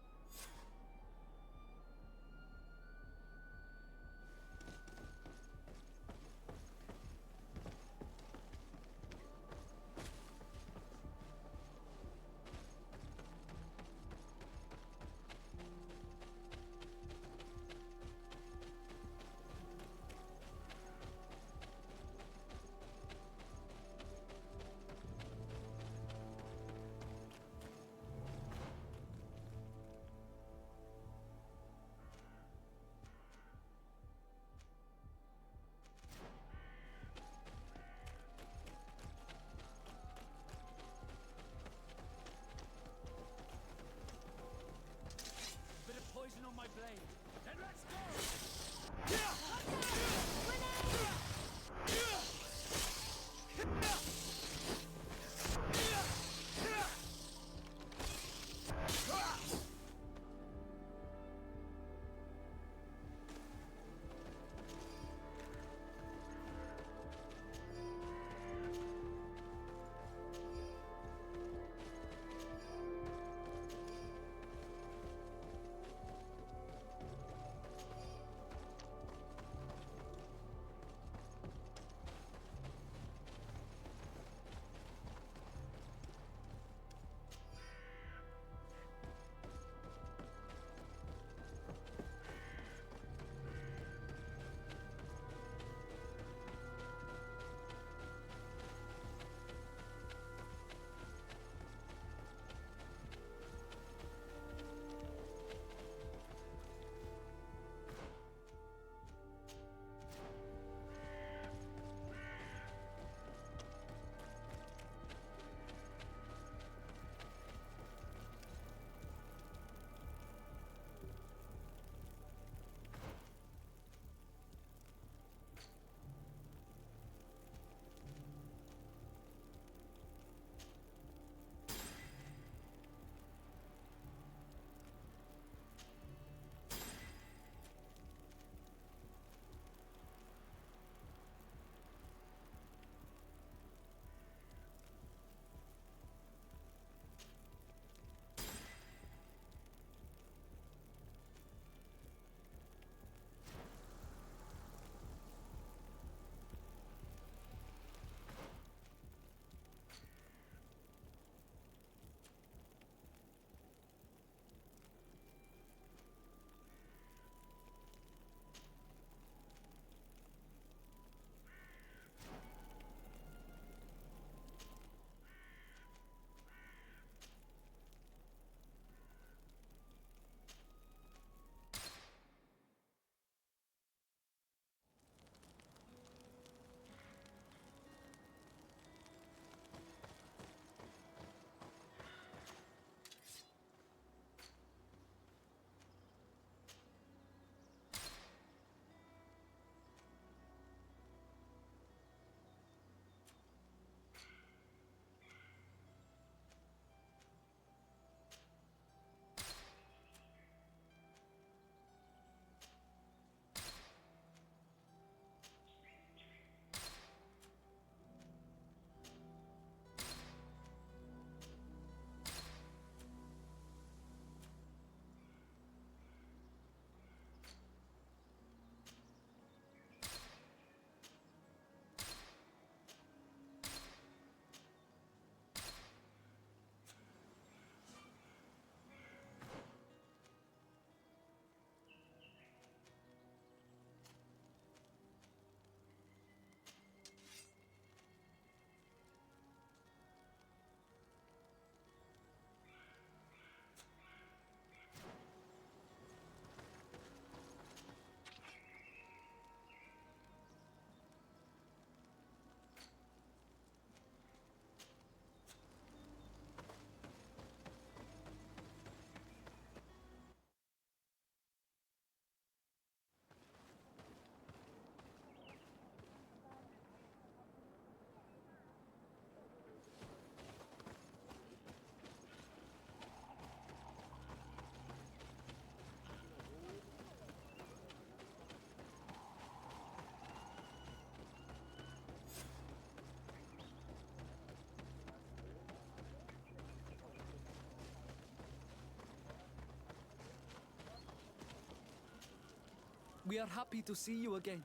We are happy to see you again.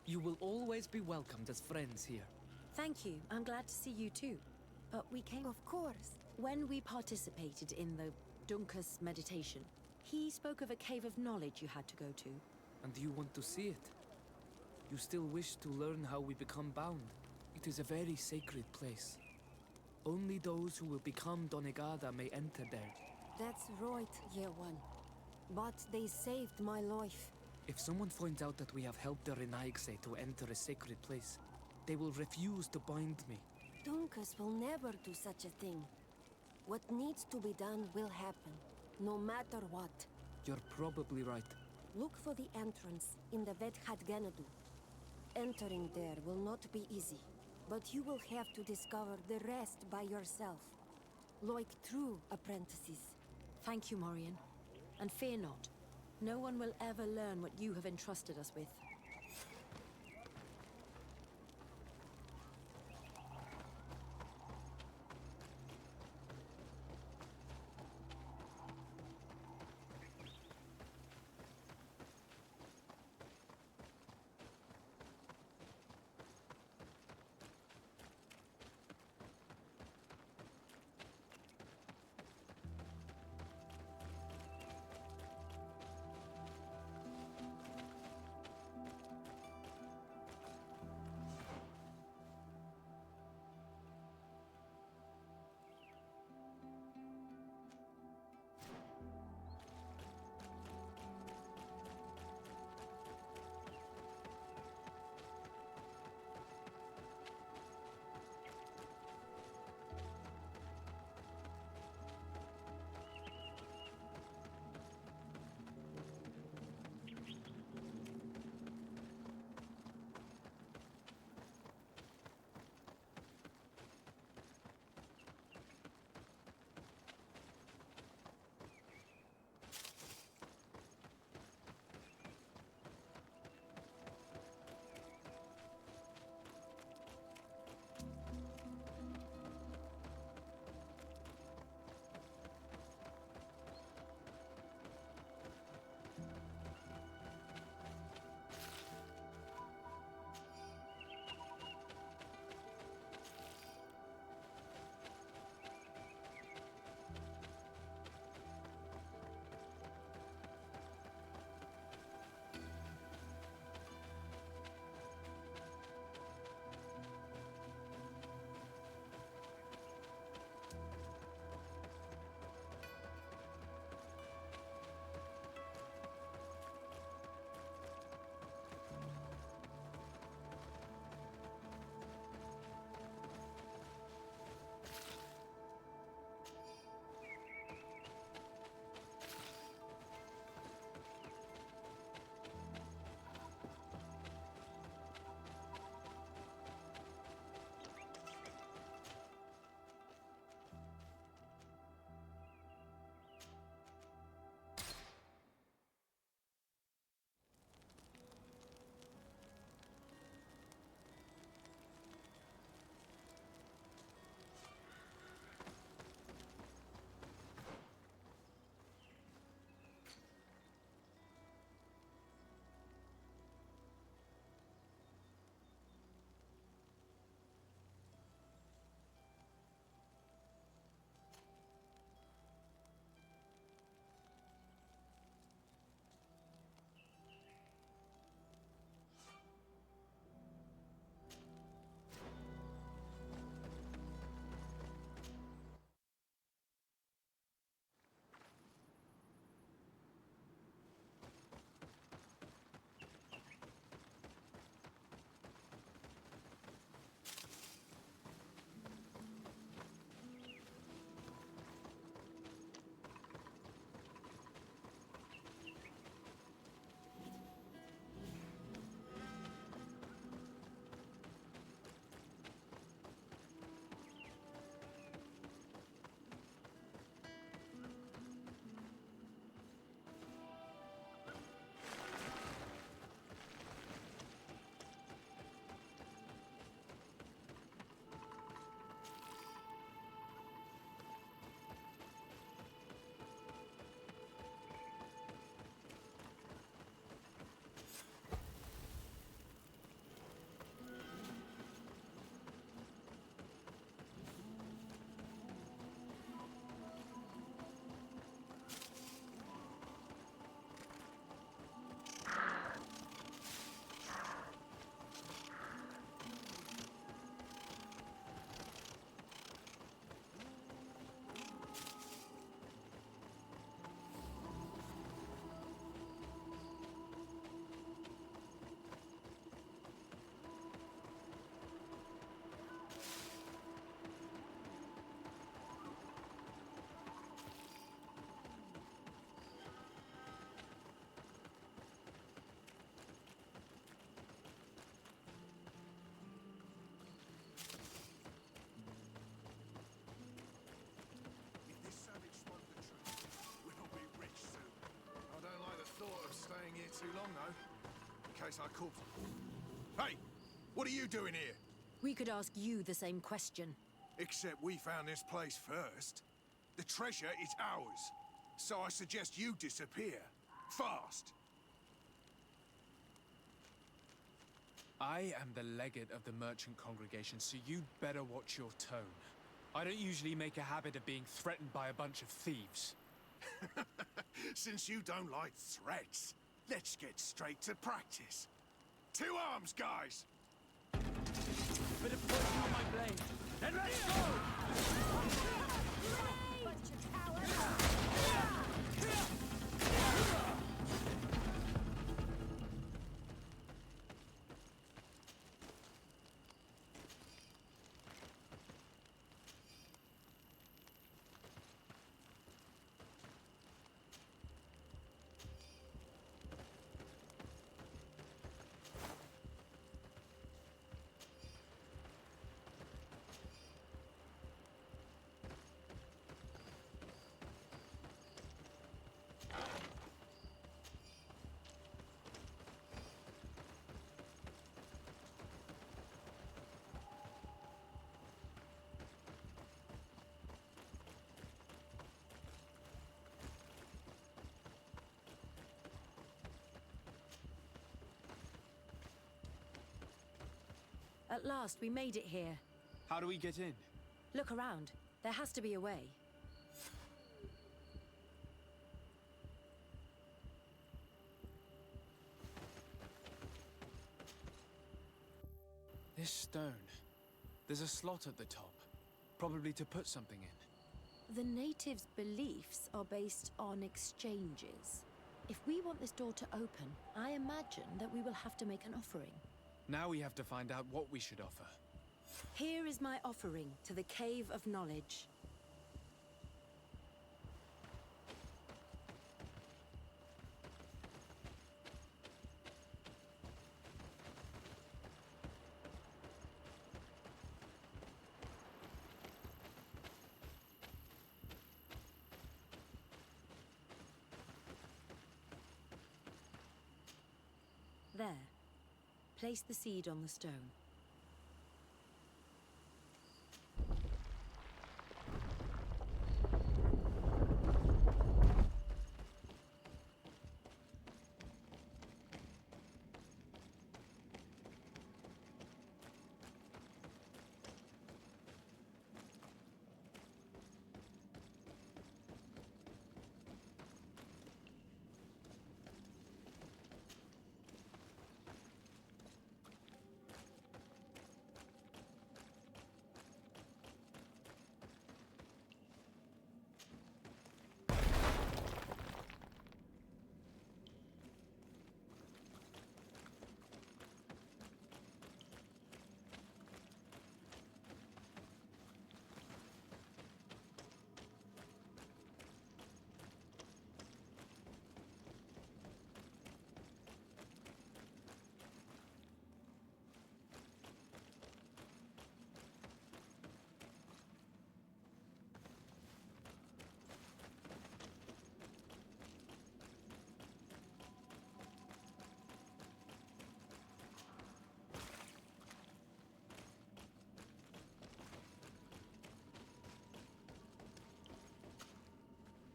You will always be welcomed as friends here. Thank you. I'm glad to see you too. But we came... Of course. When we participated in the Dunkus meditation, he spoke of a cave of knowledge you had to go to. And you want to see it? You still wish to learn how we become bound? It is a very sacred place. Only those who will become Donegada may enter there. That's right, Year One. But they saved my life. If someone finds out that we have helped the Renaigse to enter a sacred place, they will refuse to bind me. Dunkus will never do such a thing. What needs to be done will happen, no matter what. You're probably right. Look for the entrance in the Vedhat Genadu. Entering there will not be easy, but you will have to discover the rest by yourself. Like true apprentices. Thank you, Morian. And fear not. No one will ever learn what you have entrusted us with. place I called for. Hey, what are you doing here? We could ask you the same question. Except we found this place first. The treasure is ours. So I suggest you disappear. Fast. I am the legate of the merchant congregation, so you'd better watch your tone. I don't usually make a habit of being threatened by a bunch of thieves. Since you don't like threats, let's get straight to practice. To arms, guys! Bit of poison on my blade. Then let's go! Bunch of cowards! At last, we made it here. How do we get in? Look around. There has to be a way. This stone. There's a slot at the top. Probably to put something in. The natives' beliefs are based on exchanges. If we want this door to open, I imagine that we will have to make an offering. Now we have to find out what we should offer. Here is my offering to the Cave of Knowledge. There. Place the seed on the stone.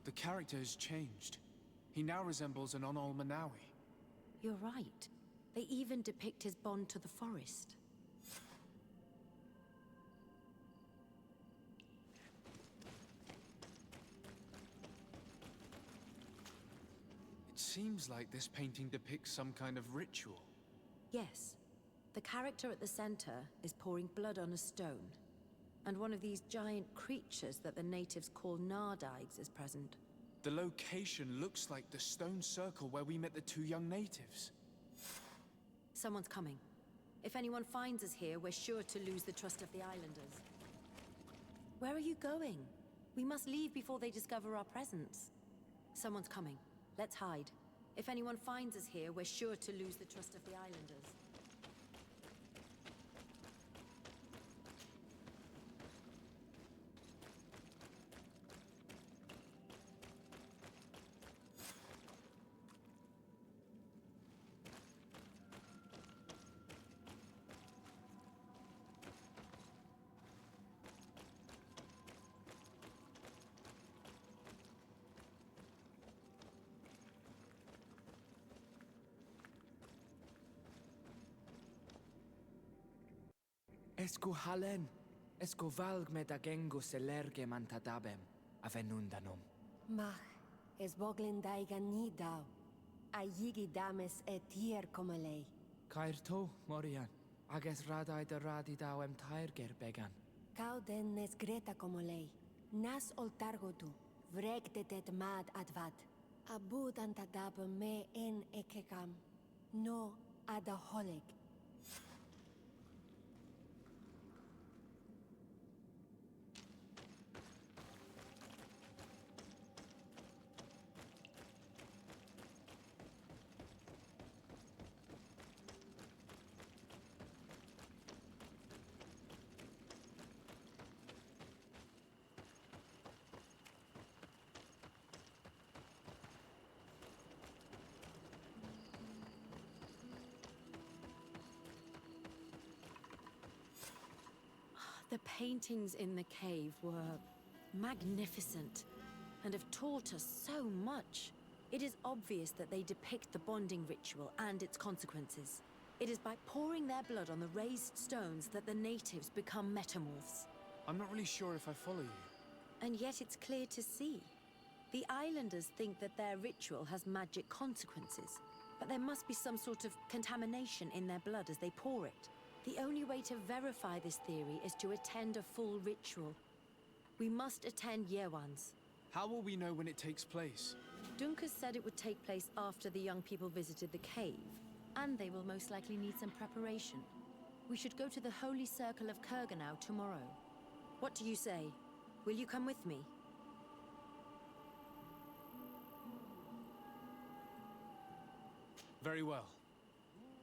The character has changed. He now resembles an Onol Manawi. You're right. They even depict his bond to the forest. It seems like this painting depicts some kind of ritual. Yes. The character at the center is pouring blood on a stone. And one of these giant creatures that the natives call Nardigs is present. The location looks like the stone circle where we met the two young natives. Someone's coming. If anyone finds us here, we're sure to lose the trust of the islanders. Where are you going? We must leave before they discover our presence. Someone's coming. Let's hide. If anyone finds us here, we're sure to lose the trust of the islanders. Esco halen. Esco valg med agengo selerge mantadabem. Avenundanum. Mach, es boglin daiga ni dau. A yigi dames et tier comelei. Cairto, Morian. Ages radai de radi dauem tairger began. Cauden nes greta comelei. Nas oltargo tu. Vregtetet mad advad. Abud antadab me en ekekam. No adaholeg. The paintings in the cave were magnificent and have taught us so much. It is obvious that they depict the bonding ritual and its consequences. It is by pouring their blood on the raised stones that the natives become metamorphs. I'm not really sure if I follow you. And yet it's clear to see. The islanders think that their ritual has magic consequences, but there must be some sort of contamination in their blood as they pour it. The only way to verify this theory is to attend a full ritual. We must attend Yewan's. How will we know when it takes place? Dunkas said it would take place after the young people visited the cave, and they will most likely need some preparation. We should go to the Holy Circle of Kurganau tomorrow. What do you say? Will you come with me? Very well.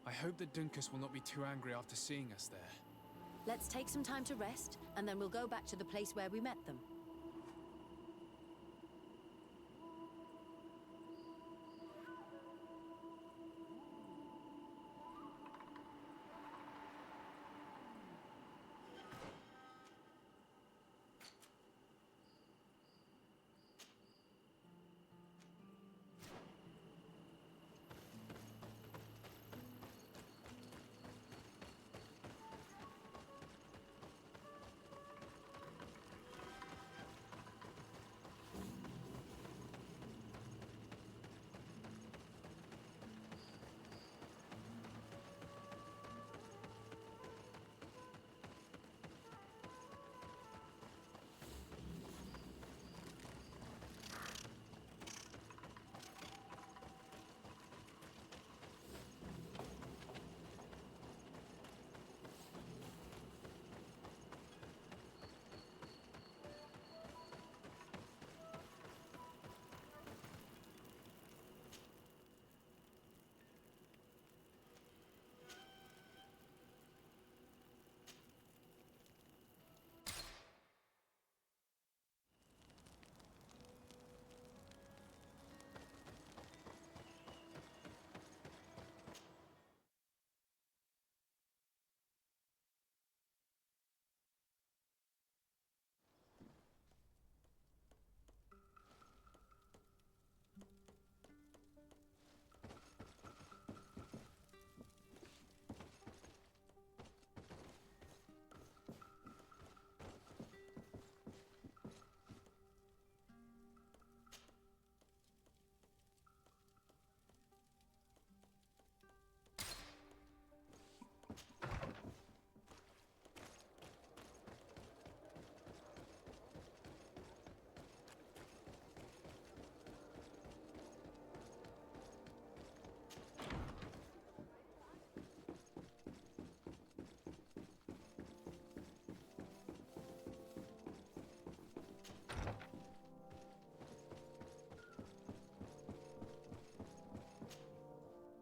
I hope that Dunkus will not be too angry after seeing us there. Let's take some time to rest, and then we'll go back to the place where we met them.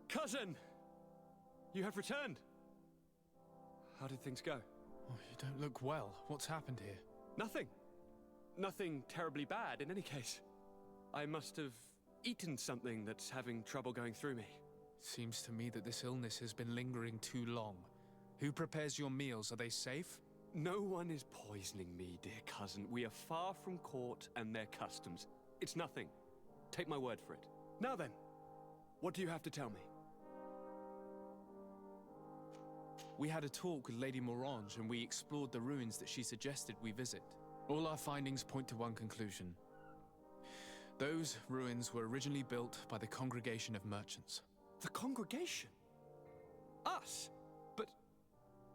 Cousin! You have returned. How did things go? Oh, you don't look well. What's happened here? Nothing. Nothing terribly bad in any case. I must have eaten something that's having trouble going through me. Seems to me that this illness has been lingering too long. Who prepares your meals? Are they safe? No one is poisoning me, dear cousin. We are far from court and their customs. It's nothing. Take my word for it. Now then, what do you have to tell me? We had a talk with Lady Morange and we explored the ruins that she suggested we visit. All our findings point to one conclusion. Those ruins were originally built by the Congregation of Merchants. The congregation? Us? But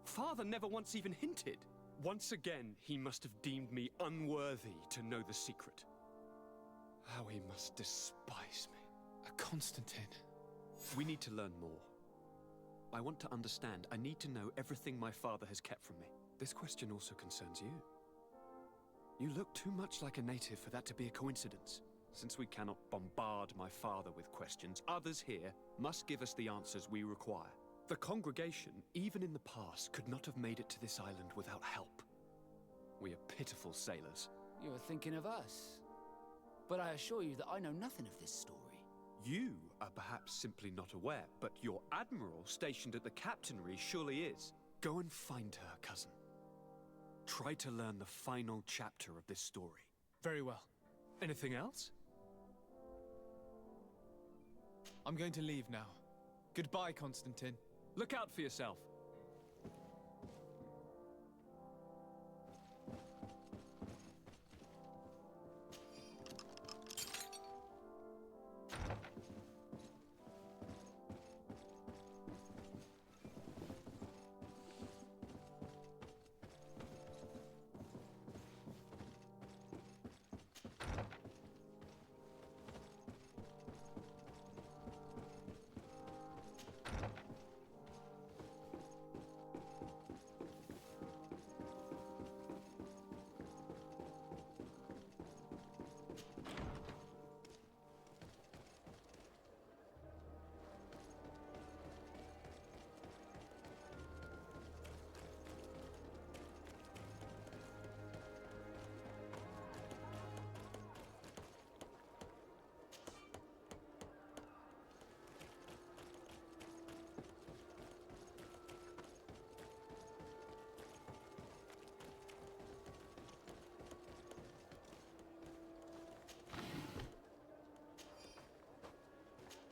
Father never once even hinted. Once again, he must have deemed me unworthy to know the secret. How he must despise me. Constantine. We need to learn more. I want to understand. I need to know everything my father has kept from me. This question also concerns you. You look too much like a native for that to be a coincidence. Since we cannot bombard my father with questions, others here must give us the answers we require. The congregation, even in the past, could not have made it to this island without help. We are pitiful sailors. You were thinking of us. But I assure you that I know nothing of this story. You are perhaps simply not aware, but your admiral stationed at the captainry surely is. Go and find her, cousin. Try to learn the final chapter of this story. Very well. Anything else? I'm going to leave now. Goodbye, Constantine. Look out for yourself.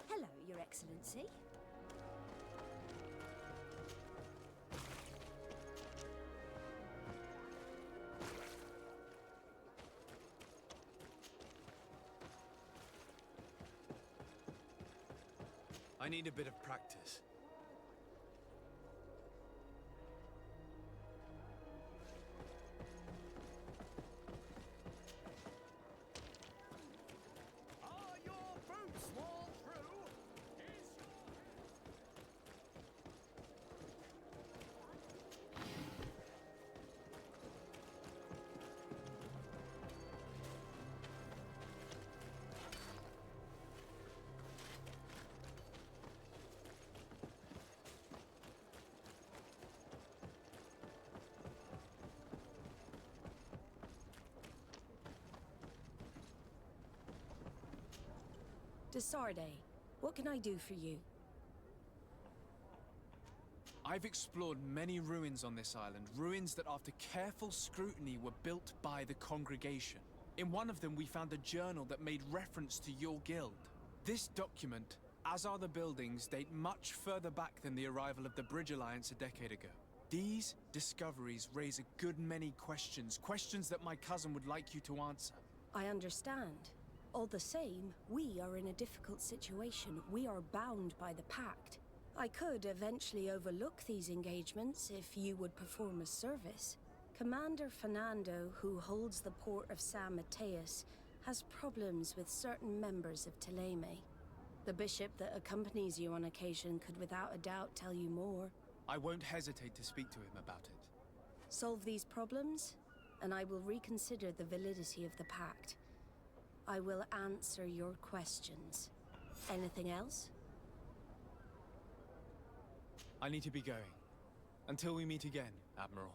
Hello, Your Excellency. I need a bit of practice. Are your boots worn through? Is your... Desarde, what can I do for you? I've explored many ruins on this island, ruins that after careful scrutiny were built by the congregation. In one of them we found a journal that made reference to your guild. This document, as are the buildings, date much further back than the arrival of the Bridge Alliance a decade ago. These discoveries raise a good many questions, questions that my cousin would like you to answer. I understand. All the same, we are in a difficult situation. We are bound by the pact. I could eventually overlook these engagements if you would perform a service. Commander Fernando, who holds the port of San Mateus, has problems with certain members of Teleme. The bishop that accompanies you on occasion could without a doubt tell you more. I won't hesitate to speak to him about it. Solve these problems, and I will reconsider the validity of the pact. I will answer your questions. Anything else? I need to be going. Until we meet again, Admiral.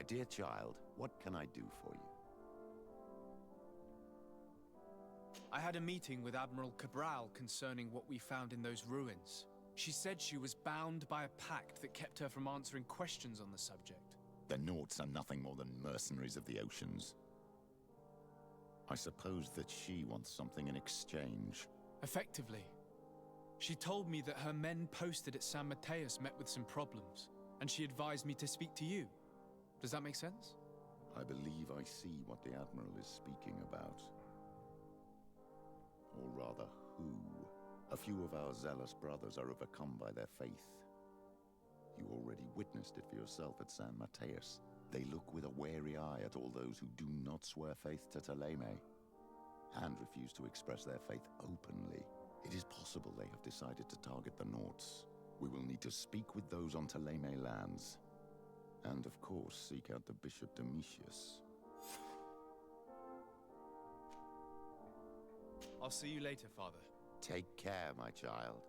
My dear child, what can I do for you? I had a meeting with Admiral Cabral concerning what we found in those ruins. She said she was bound by a pact that kept her from answering questions on the subject. The Nauts are nothing more than mercenaries of the oceans. I suppose that she wants something in exchange. Effectively. She told me that her men posted at San Mateus met with some problems, and she advised me to speak to you. Does that make sense? I believe I see what the Admiral is speaking about. Or rather, who. A few of our zealous brothers are overcome by their faith. You already witnessed it for yourself at San Mateus. They look with a wary eye at all those who do not swear faith to Ptolemy, and refuse to express their faith openly. It is possible they have decided to target the Nauts. We will need to speak with those on Ptolemy lands. And of course, seek out the Bishop Domitius. I'll see you later, Father. Take care, my child.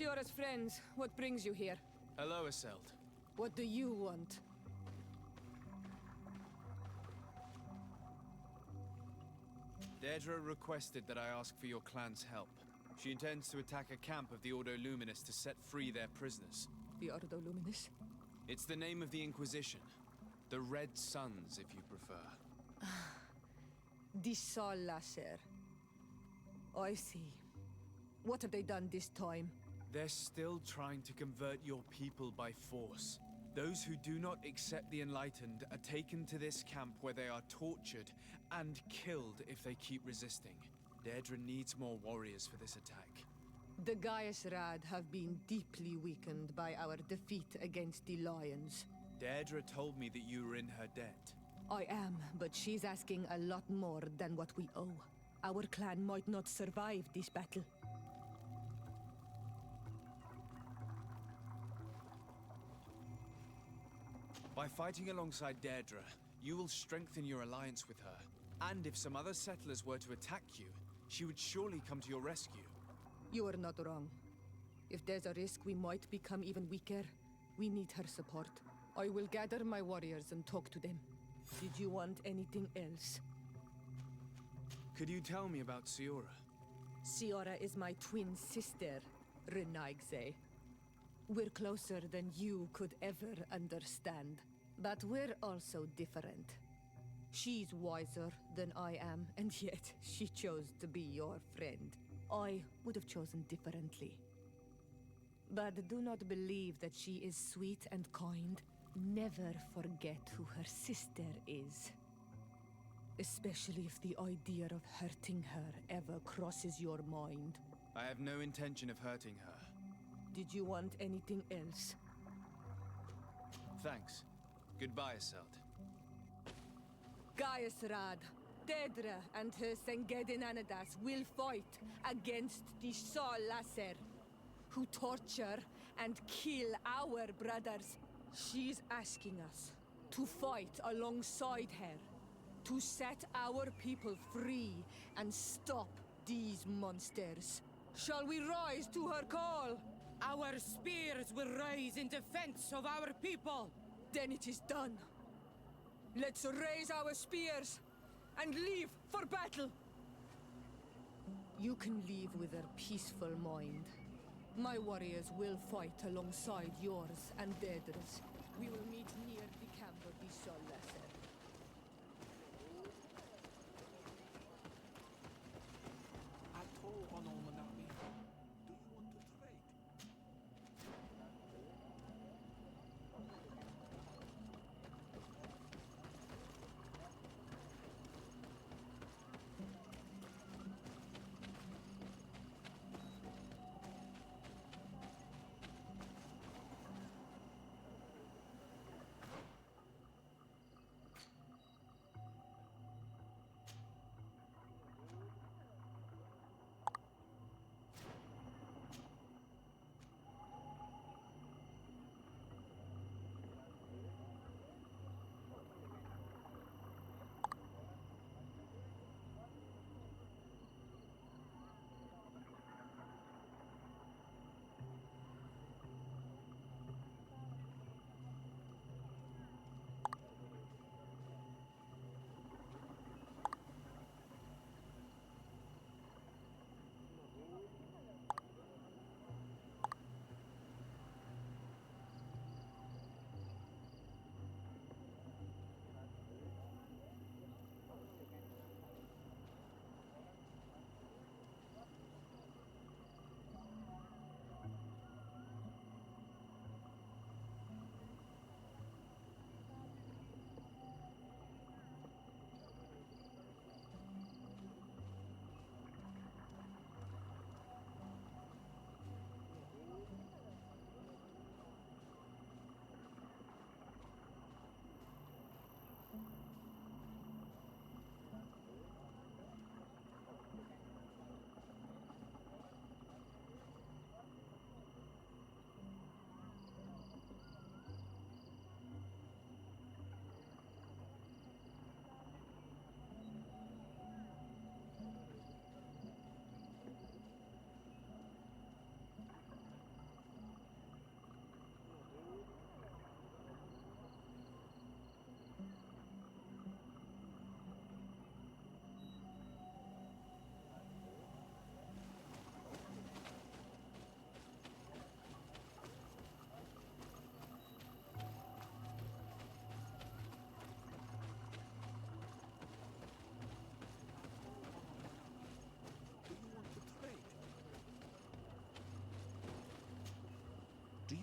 Siora's friends, what brings you here? Hello, Iselt. What do you want? Deirdre requested that I ask for your clan's help. She intends to attack a camp of the Ordo Luminous to set free their prisoners. The Ordo Luminous? It's the name of the Inquisition. The Red Suns, if you prefer. Di Sol Lasser. I see. What have they done this time? They're still trying to convert your people by force. Those who do not accept the Enlightened are taken to this camp where they are tortured and killed if they keep resisting. Deirdre needs more warriors for this attack. The Gaius Rad have been deeply weakened by our defeat against the Lions. Deirdre told me that you were in her debt. I am, but she's asking a lot more than what we owe. Our clan might not survive this battle. By fighting alongside Deirdre, you will strengthen your alliance with her. And if some other settlers were to attack you, she would surely come to your rescue. You are not wrong. If there's a risk we might become even weaker, we need her support. I will gather my warriors and talk to them. Did you want anything else? Could you tell me about Siora? Siora is my twin sister, Renaigze. We're closer than you could ever understand. But we're also different. She's wiser than I am, and yet she chose to be your friend. I would have chosen differently. But do not believe that she is sweet and kind. Never forget who her sister is. Especially if the idea of hurting her ever crosses your mind. I have no intention of hurting her. Did you want anything else? Thanks. Goodbye, Iselt. Gaius Rad, Deirdre and her Sengedin Anadas will fight against the Sol Lasser, who torture and kill our brothers. She's asking us to fight alongside her, to set our people free and stop these monsters. Shall we rise to her call? Our spears will rise in defense of our people. Then it is done. Let's raise our spears and leave for battle. You can leave with a peaceful mind. My warriors will fight alongside yours and Deirdre's. We will meet near the camp of the Sol Lasser.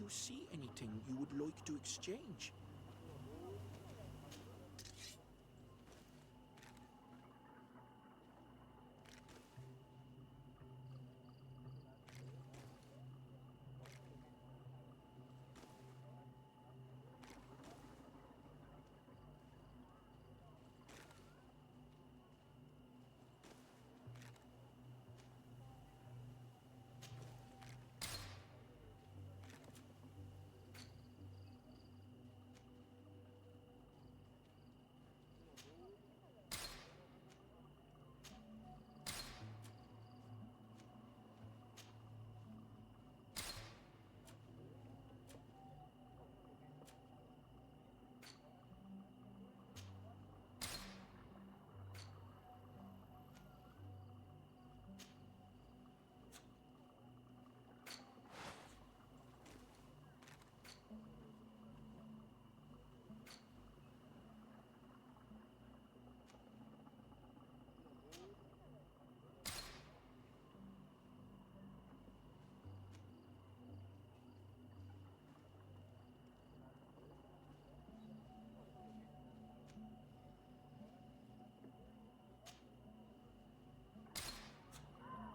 you see anything you would like to exchange?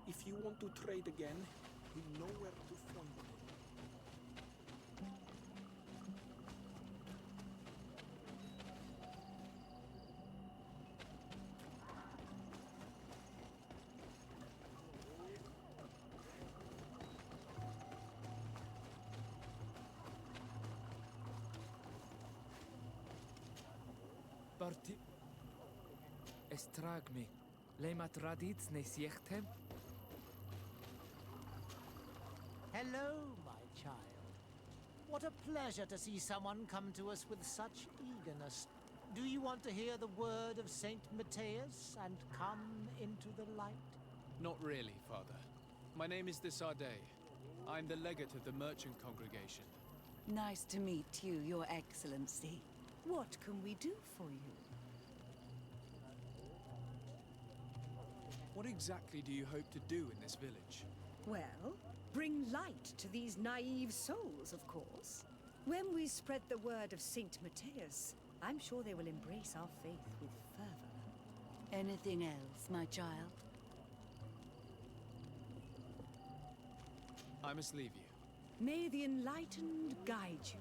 If you want to trade again, you know where to find me. Barti... Estragmi. Lema tradiz ne siechtem? Hello, my child. What a pleasure to see someone come to us with such eagerness. Do you want to hear the word of Saint Matthias and come into the light? Not really, Father. My name is Desardet. I'm the legate of the merchant congregation. Nice to meet you, Your Excellency. What can we do for you? What exactly do you hope to do in this village? Well, bring light to these naive souls, of course. When we spread the word of Saint Matthias, I'm sure they will embrace our faith with fervor. Anything else, my child? I must leave you. May the enlightened guide you.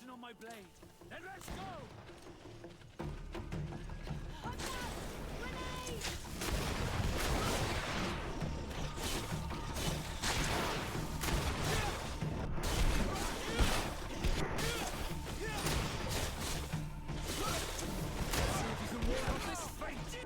tension on my blade. Then let's go! Watch out! Grenade! See if you can ward off this fate!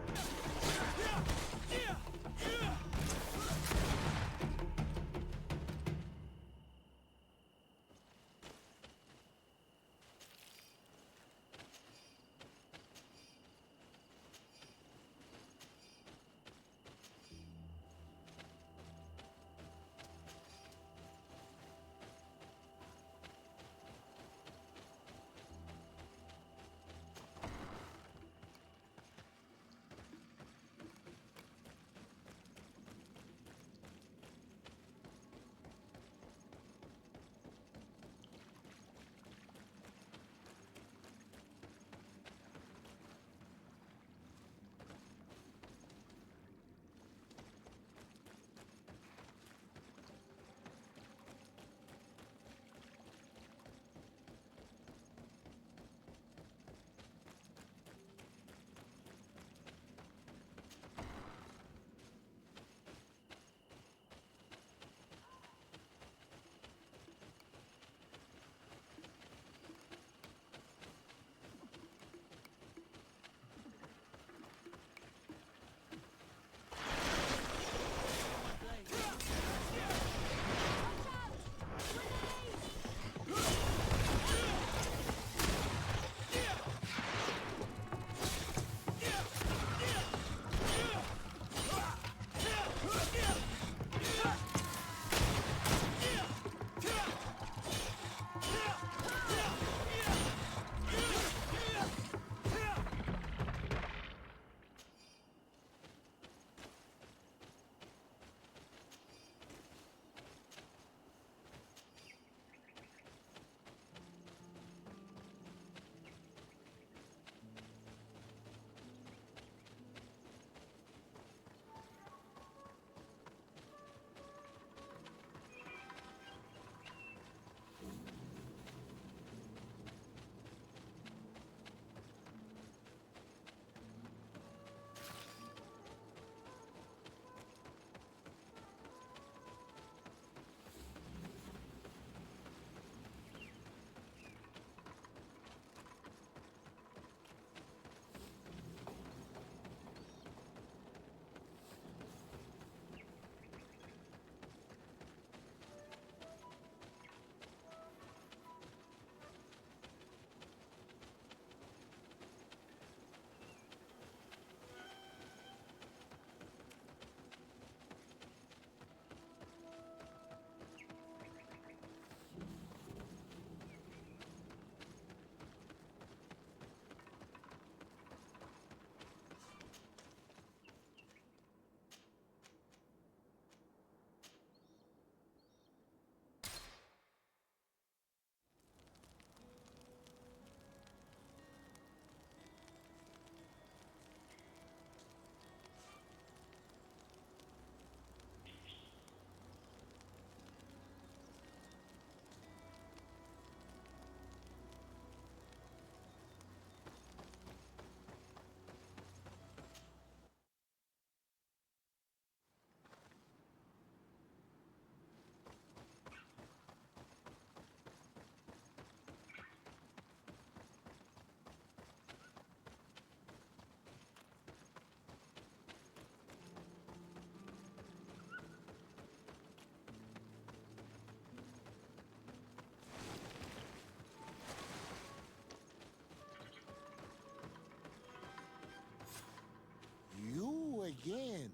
again.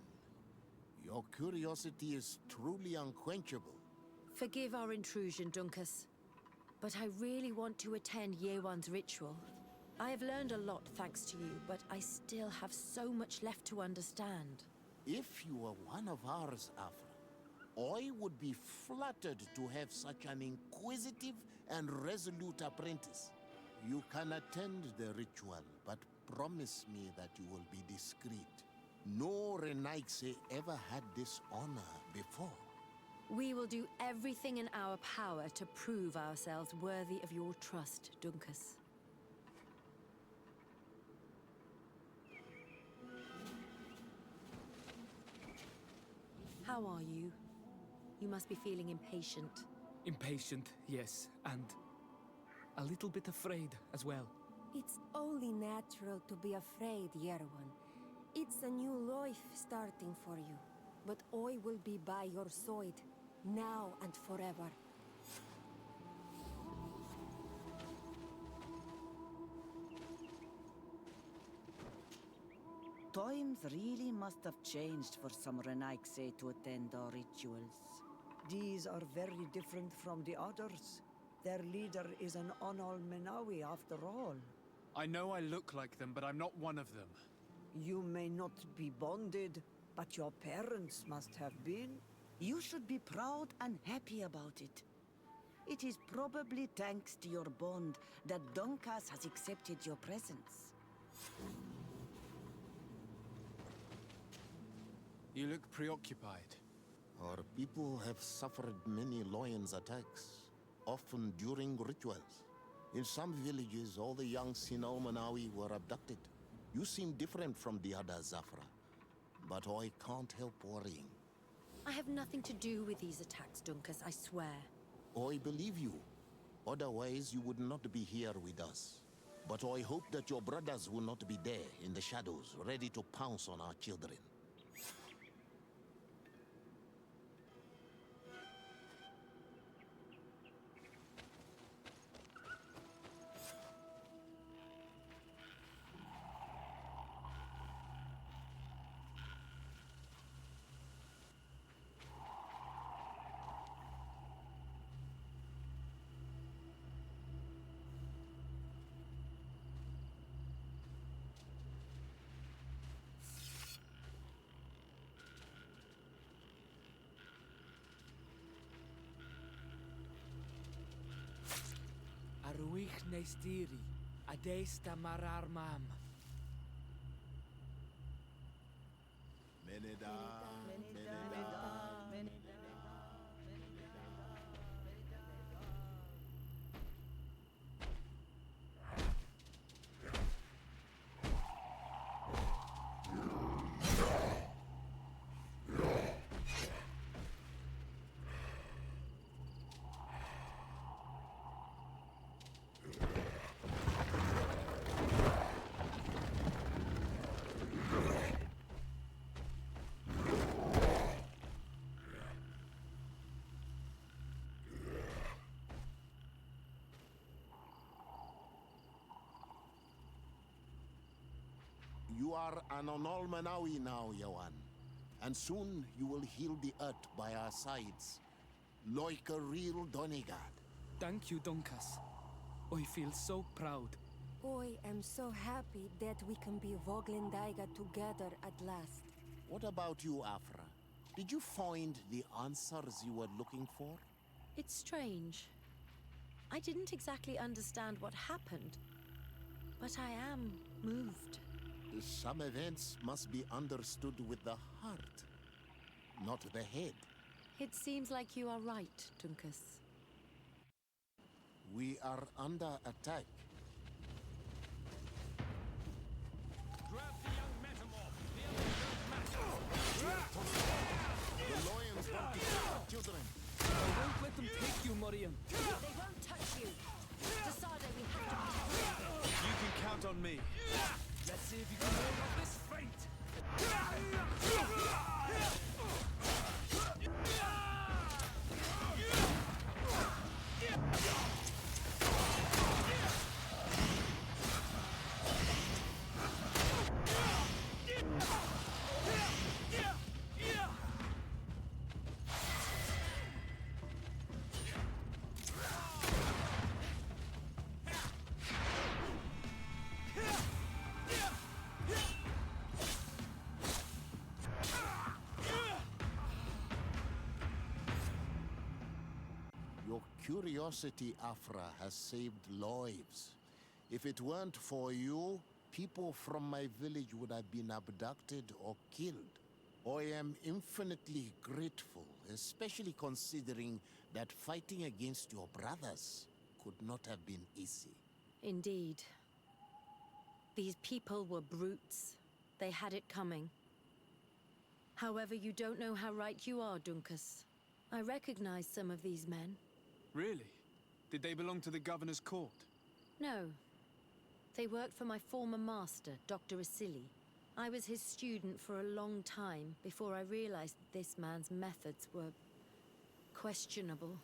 Your curiosity is truly unquenchable. Forgive our intrusion, Dunkus. But I really want to attend Yewan's ritual. I have learned a lot thanks to you, but I still have so much left to understand. If you were one of ours, Afra, I would be flattered to have such an inquisitive and resolute apprentice. You can attend the ritual, but promise me that you will be discreet. No Renaigse ever had this honor before. We will do everything in our power to prove ourselves worthy of your trust, Dunkus. How are you? You must be feeling impatient. Impatient, yes, and a little bit afraid as well. It's only natural to be afraid, Yerwan. It's a new life starting for you. But I will be by your side, now and forever. Times really must have changed for some Renaigse to attend our rituals. These are very different from the others. Their leader is an Onol Menawi after all. I know I look like them, but I'm not one of them. You may not be bonded, but your parents must have been. You should be proud and happy about it. It is probably thanks to your bond that Dunkas has accepted your presence. You look preoccupied. Our people have suffered many lions attacks, often during rituals. In some villages, all the young Sinal Manawi were abducted. You seem different from the other Zafra, but I can't help worrying. I have nothing to do with these attacks, Dunkus, I swear. I believe you. Otherwise, you would not be here with us. But I hope that your brothers will not be there in the shadows, ready to pounce on our children. Aruich Nestiri, Adesta Marar Mam. Meneda, You are an Onol Manawi now, Yawan. And soon you will heal the earth by our sides, like a real Donegard. Thank you, Dunkas. I feel so proud. I am so happy that we can be Voglendaiga together at last. What about you, Afra? Did you find the answers you were looking for? It's strange. I didn't exactly understand what happened, but I am moved. Some events must be understood with the heart, not the head. It seems like you are right, Dunkus. We are under attack. Grab the young metamorph. The The lions want to kill our children. I won't let them take you, Morian. They won't touch you. Desade, we have to protect them. You can count on me. Let's see if you can hold off this fate. Your curiosity, Afra, has saved lives. If it weren't for you, people from my village would have been abducted or killed. I am infinitely grateful, especially considering that fighting against your brothers could not have been easy. Indeed. These people were brutes. They had it coming. However, you don't know how right you are, Dunkus. I recognize some of these men. Really? Did they belong to the governor's court? No. They worked for my former master, Dr. Asili. I was his student for a long time before I realized that this man's methods were questionable.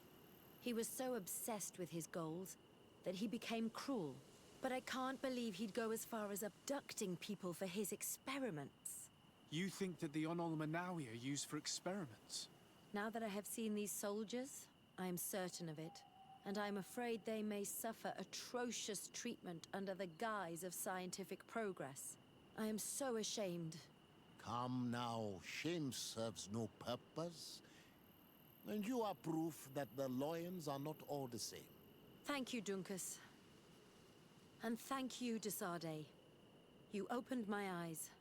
He was so obsessed with his goals that he became cruel. But I can't believe he'd go as far as abducting people for his experiments. You think that the Onol Manawi are used for experiments? Now that I have seen these soldiers, I am certain of it. And I'm afraid they may suffer atrocious treatment under the guise of scientific progress. I am so ashamed. Come now, shame serves no purpose. And you are proof that the Loyans are not all the same. Thank you, Dunkus. And thank you, Desade. You opened my eyes.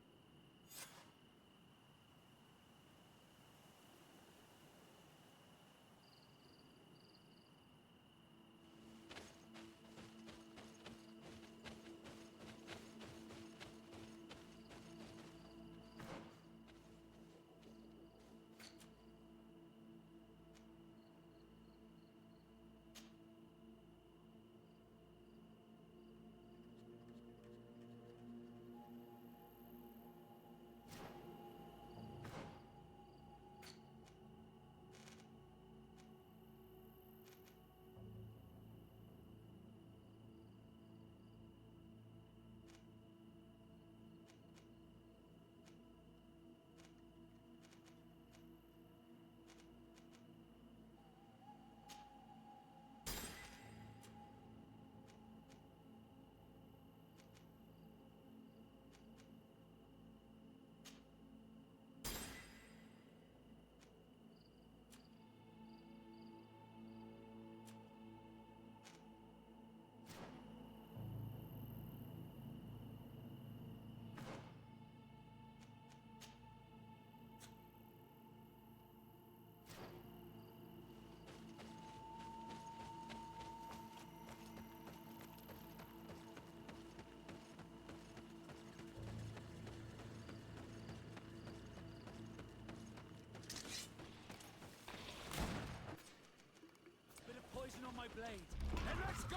Poison on my blade. Then let's go!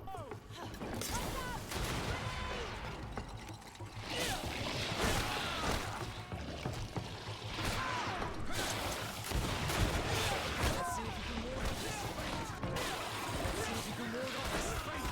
Oh! Let's see if you can ward off this fight. Let's see if you can ward off this fight.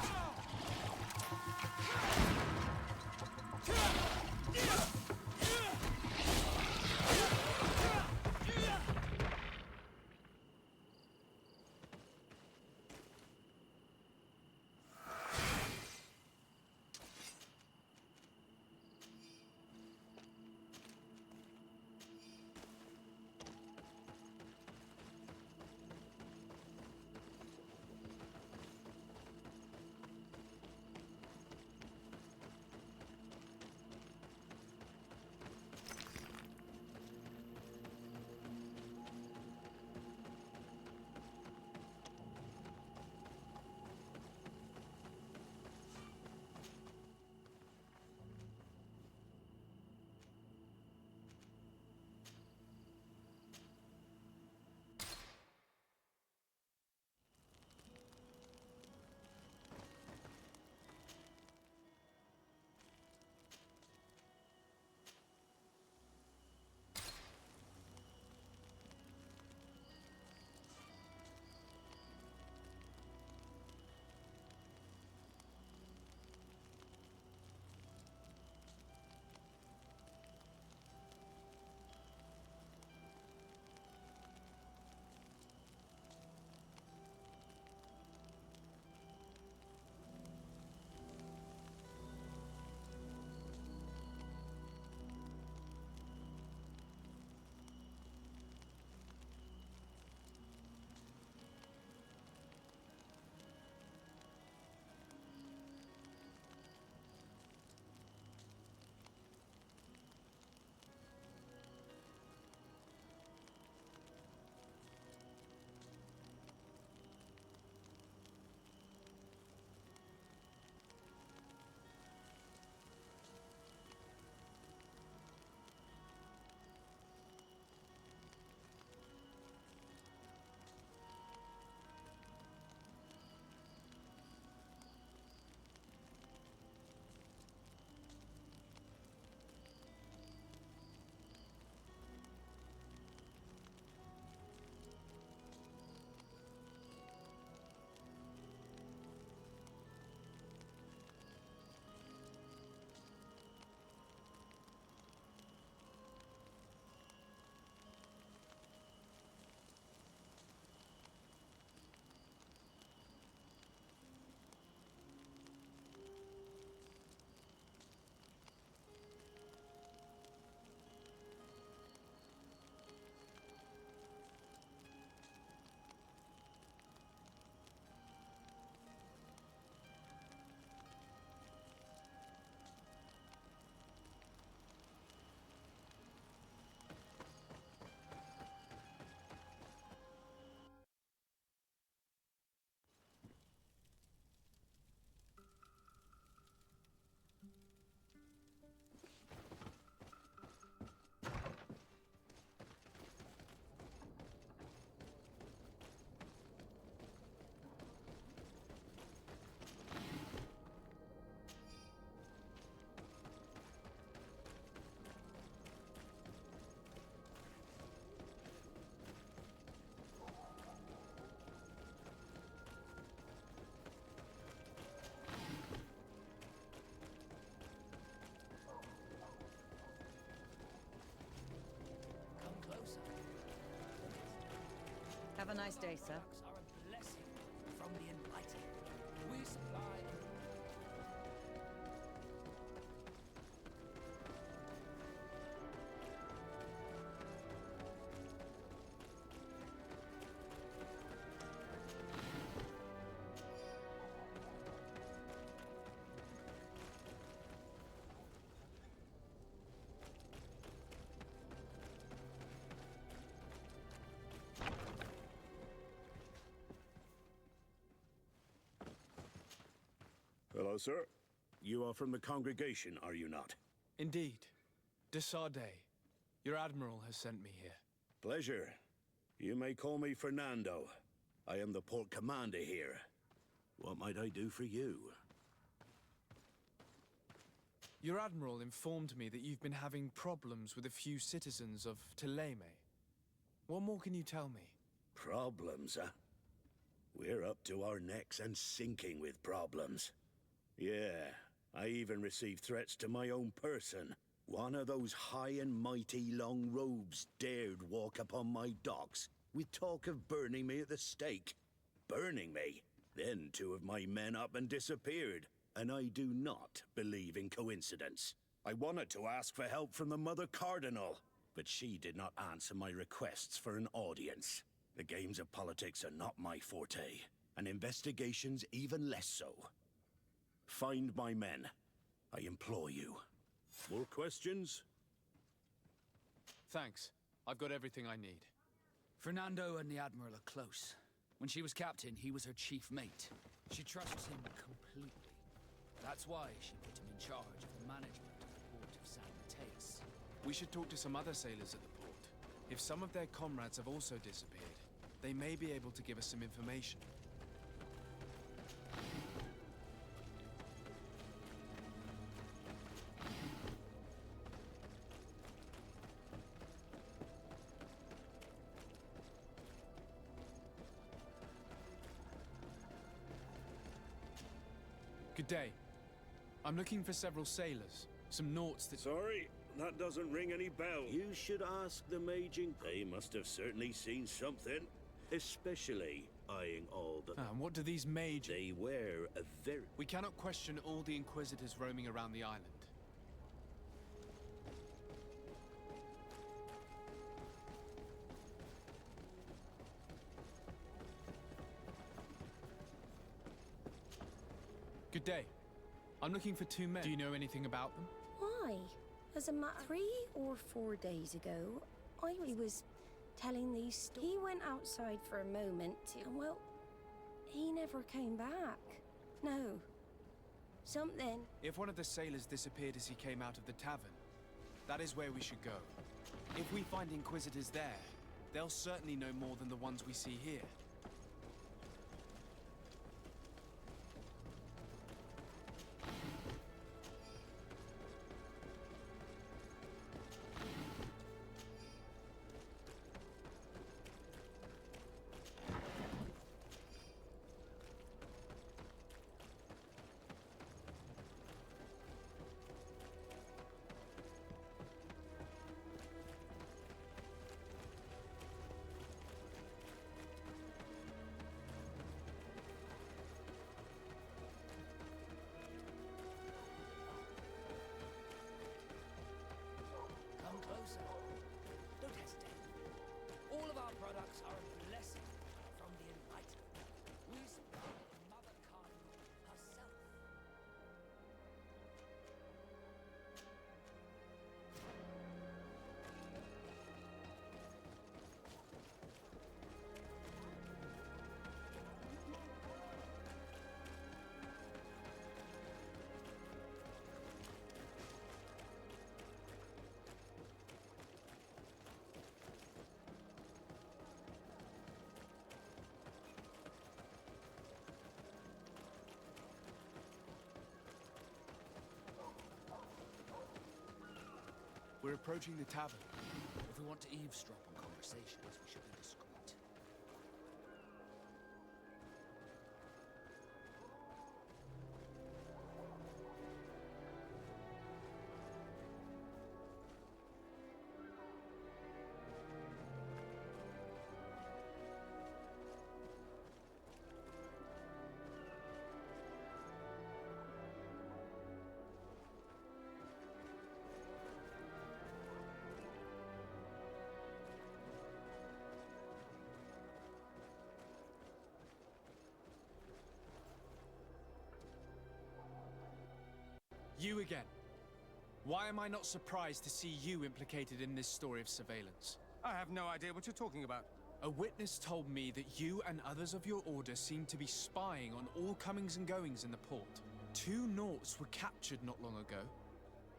a nice day, sir. Products are a blessing from the enlightened. We supply Hello, sir. You are from the congregation, are you not? Indeed. De Sardet. Your admiral has sent me here. Pleasure. You may call me Fernando. I am the port commander here. What might I do for you? Your admiral informed me that you've been having problems with a few citizens of Teleme. What more can you tell me? Problems, huh? We're up to our necks and sinking with problems. Yeah, I even received threats to my own person. One of those high and mighty long robes dared walk upon my docks with talk of burning me at the stake. Burning me? Then two of my men up and disappeared, and I do not believe in coincidence. I wanted to ask for help from the Mother Cardinal, but she did not answer my requests for an audience. The games of politics are not my forte, and investigations even less so. Find my men. I implore you. More questions? Thanks. I've got everything I need. Fernando and the Admiral are close. When she was captain, he was her chief mate. She trusts him completely. That's why she put him in charge of the management of the port of San Mateus. We should talk to some other sailors at the port. If some of their comrades have also disappeared, they may be able to give us some information. Good day. I'm looking for several sailors. Some naughts that... Sorry, that doesn't ring any bells. You should ask the mage in... They must have certainly seen something. Especially eyeing all the... And what do these mage... They wear a very... We cannot question all the Inquisitors roaming around the island. Good day. I'm looking for two men. Do you know anything about them? Why? As a matter, 3 or 4 days ago, I was telling these stories. He went outside for a moment, and well, he never came back. No. Something. If one of the sailors disappeared as he came out of the tavern, that is where we should go. If we find Inquisitors there, they'll certainly know more than the ones we see here. Come closer. Don't hesitate. All of our products are a blessing from the enlightened. We supply the Mother Cardinal herself. We're approaching the tavern. If we want to eavesdrop on conversations, we should be discreet. You again. Why am I not surprised to see you implicated in this story of surveillance? I have no idea what you're talking about. A witness told me that you and others of your order seem to be spying on all comings and goings in the port. 2 Nauts were captured not long ago.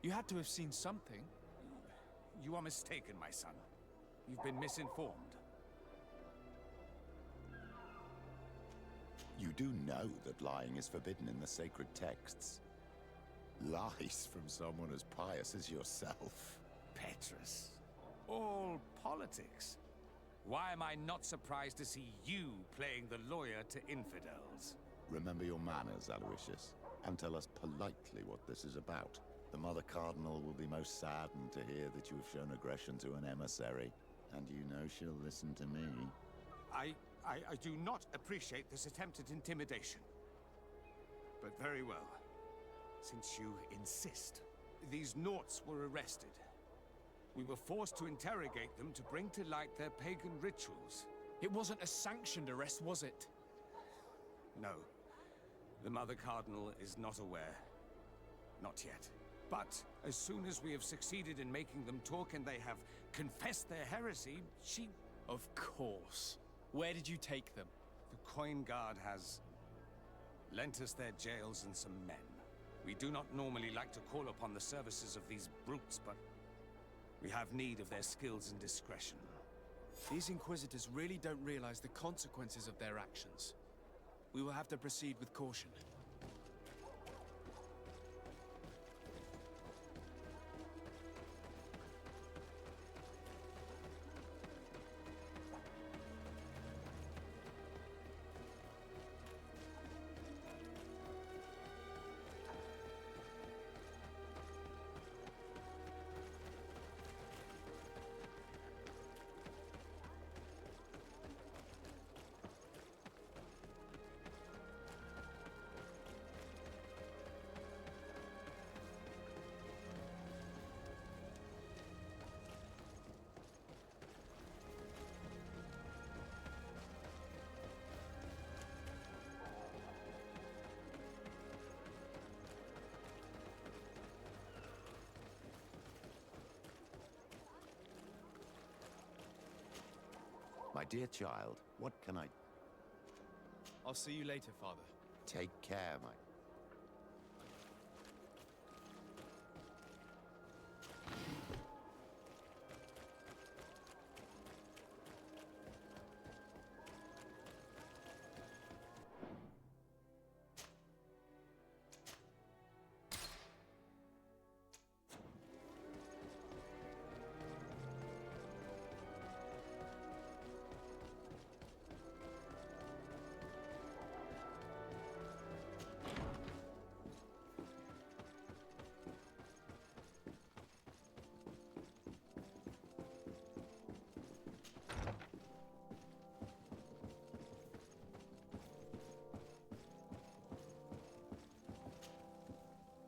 You had to have seen something. You are mistaken, my son. You've been misinformed. You do know that lying is forbidden in the sacred texts. Lies from someone as pious as yourself. Petrus. All politics. Why am I not surprised to see you playing the lawyer to infidels? Remember your manners, Aloysius, and tell us politely what this is about. The Mother Cardinal will be most saddened to hear that you have shown aggression to an emissary, and you know she'll listen to me. I do not appreciate this attempt at intimidation. But very well. Since you insist, these Nauts were arrested. We were forced to interrogate them to bring to light their pagan rituals. It wasn't a sanctioned arrest, was it? No. The Mother Cardinal is not aware. Not yet. But as soon as we have succeeded in making them talk and they have confessed their heresy, she... Of course. Where did you take them? The Coin Guard has lent us their jails and some men. We do not normally like to call upon the services of these brutes, but we have need of their skills and discretion. These Inquisitors really don't realize the consequences of their actions. We will have to proceed with caution. My dear child, what can I... I'll see you later, Father. Take care, my...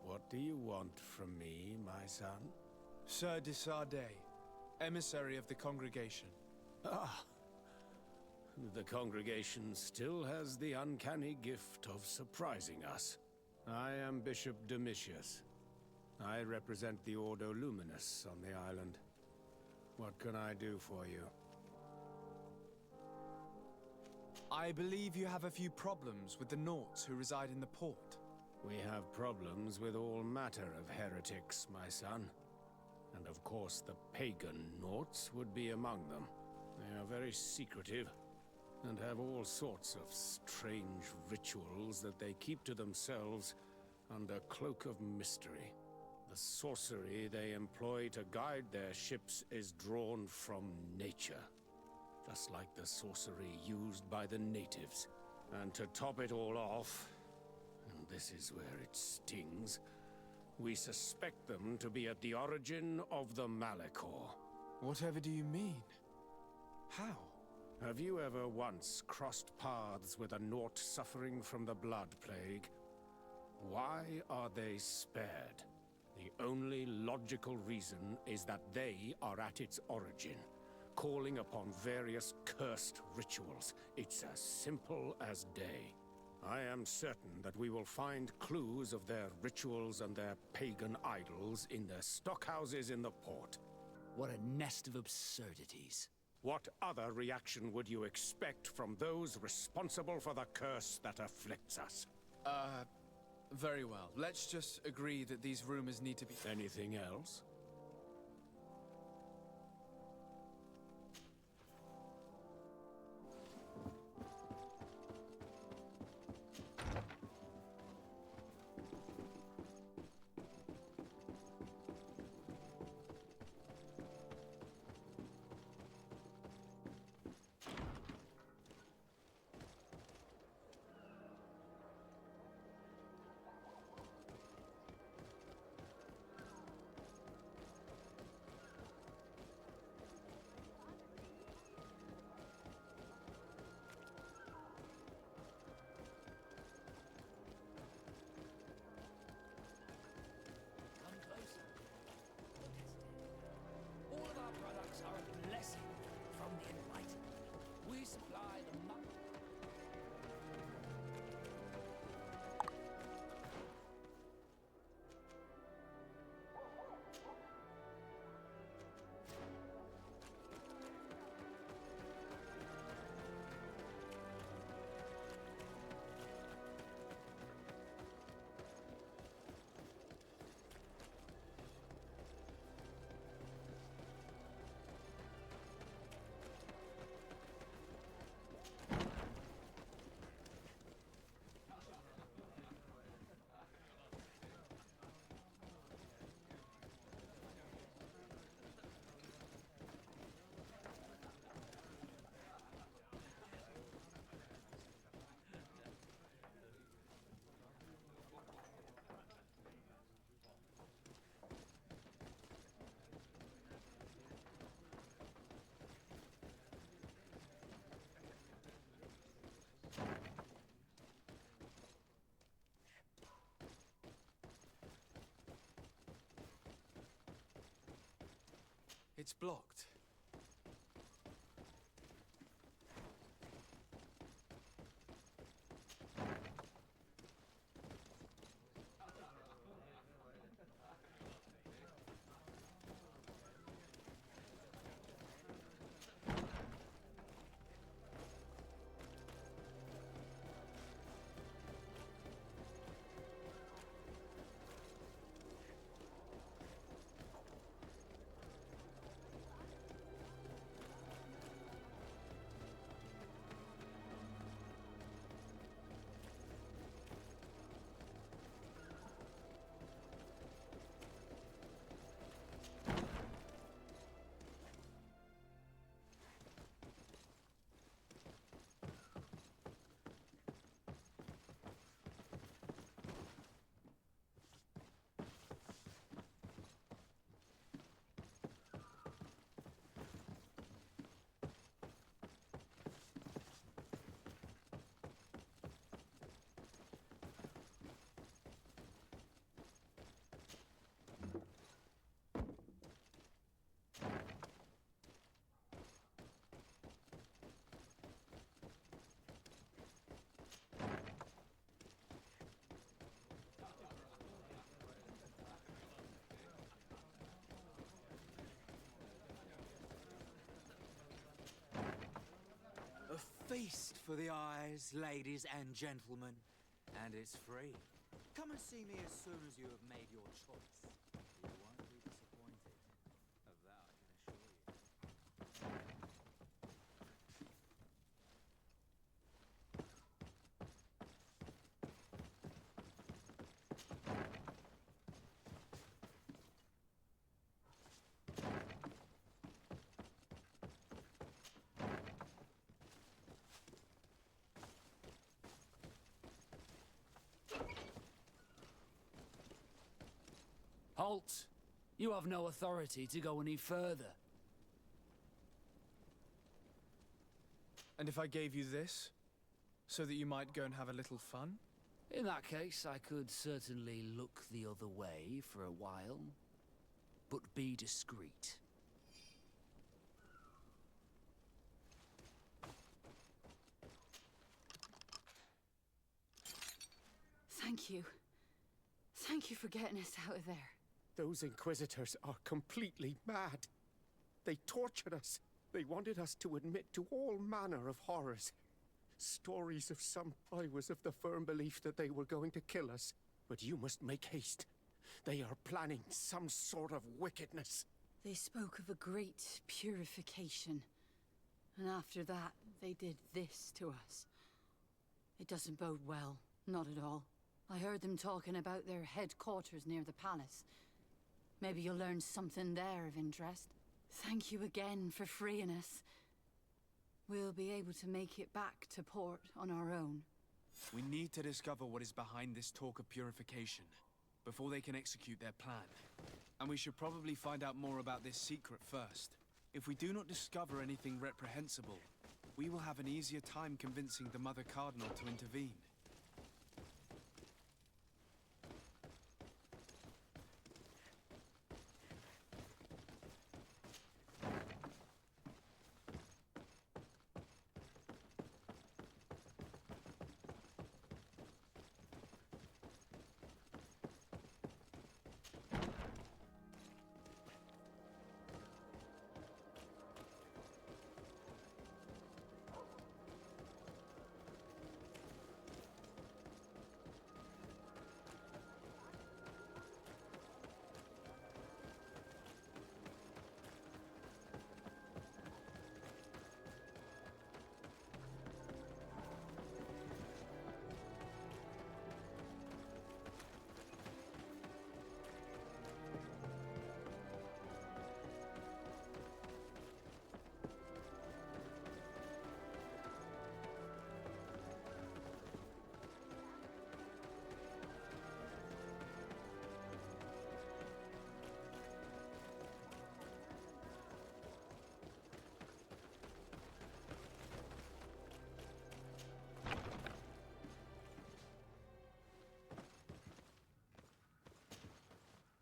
What do you want from me, my son? Sir de Sardet, emissary of the congregation. Ah. The congregation still has the uncanny gift of surprising us. I am Bishop Domitius. I represent the Ordo Luminous on the island. What can I do for you? I believe you have a few problems with the Nauts who reside in the port. We have problems with all matter of heretics, my son. And of course the pagan Nauts would be among them. They are very secretive, and have all sorts of strange rituals that they keep to themselves under cloak of mystery. The sorcery they employ to guide their ships is drawn from nature, just like the sorcery used by the natives. And to top it all off, and this is where it stings, we suspect them to be at the origin of the Malachor. Whatever do you mean? How? Have you ever once crossed paths with a Naut suffering from the Blood Plague? Why are they spared? The only logical reason is that they are at its origin, calling upon various cursed rituals. It's as simple as day. I am certain that we will find clues of their rituals and their pagan idols in their stockhouses in the port. What a nest of absurdities. What other reaction would you expect from those responsible for the curse that afflicts us? Very well. Let's just agree that these rumors need to be... Anything else? Come closer. Don't hesitate. All of our products are a blessing from the enlightened. We supply the It's blocked. A feast for the eyes, ladies and gentlemen, and it's free. Come and see me as soon as you have made your choice. You won't be disappointed. Of that I can assure you. Halt! You have no authority to go any further. And if I gave you this, so that you might go and have a little fun? In that case, I could certainly look the other way for a while, but be discreet. Thank you. Thank you for getting us out of there. Those Inquisitors are completely mad. They tortured us. They wanted us to admit to all manner of horrors. Stories of some... I was of the firm belief that they were going to kill us. But you must make haste. They are planning some sort of wickedness. They spoke of a great purification. And after that, they did this to us. It doesn't bode well. Not at all. I heard them talking about their headquarters near the palace. Maybe you'll learn something there of interest. Thank you again for freeing us. We'll be able to make it back to port on our own. We need to discover what is behind this talk of purification, before they can execute their plan. And we should probably find out more about this secret first. If we do not discover anything reprehensible, we will have an easier time convincing the Mother Cardinal to intervene.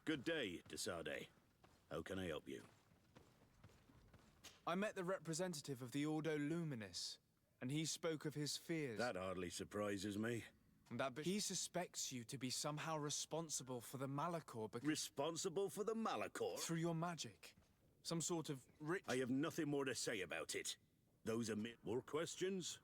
Good day, Desade. How can I help you? I met the representative of the Ordo Luminis, and he spoke of his fears. That hardly surprises me. He suspects you to be somehow responsible for the Malachor because... Responsible for the Malachor? Through your magic. Some sort of ritual. I have nothing more to say about it. Those are more questions?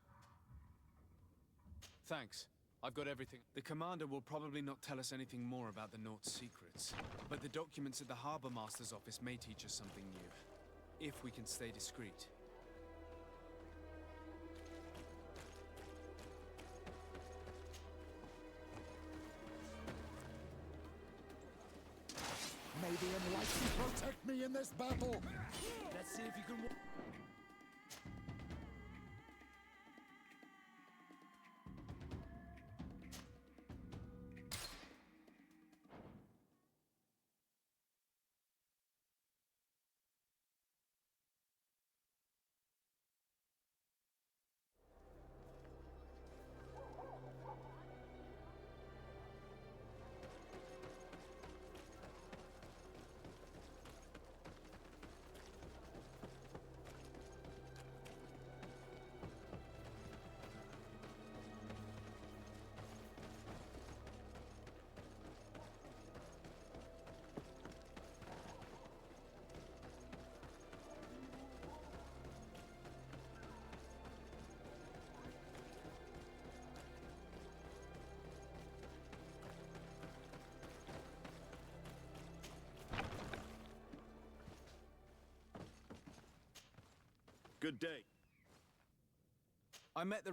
Thanks. I've got everything. The commander will probably not tell us anything more about the Naught's secrets, but the documents at the Harbor Master's office may teach us something new, if we can stay discreet. May the Enlightened protect me in this battle! Let's see if you can... Good day. I met the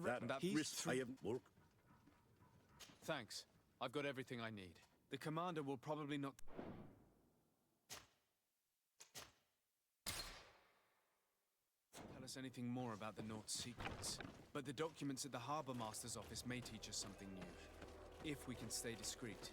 I have work. Thanks. I've got everything I need. The commander will probably not... tell us anything more about the Naught's secrets, but the documents at the Harbor Master's office may teach us something new, if we can stay discreet.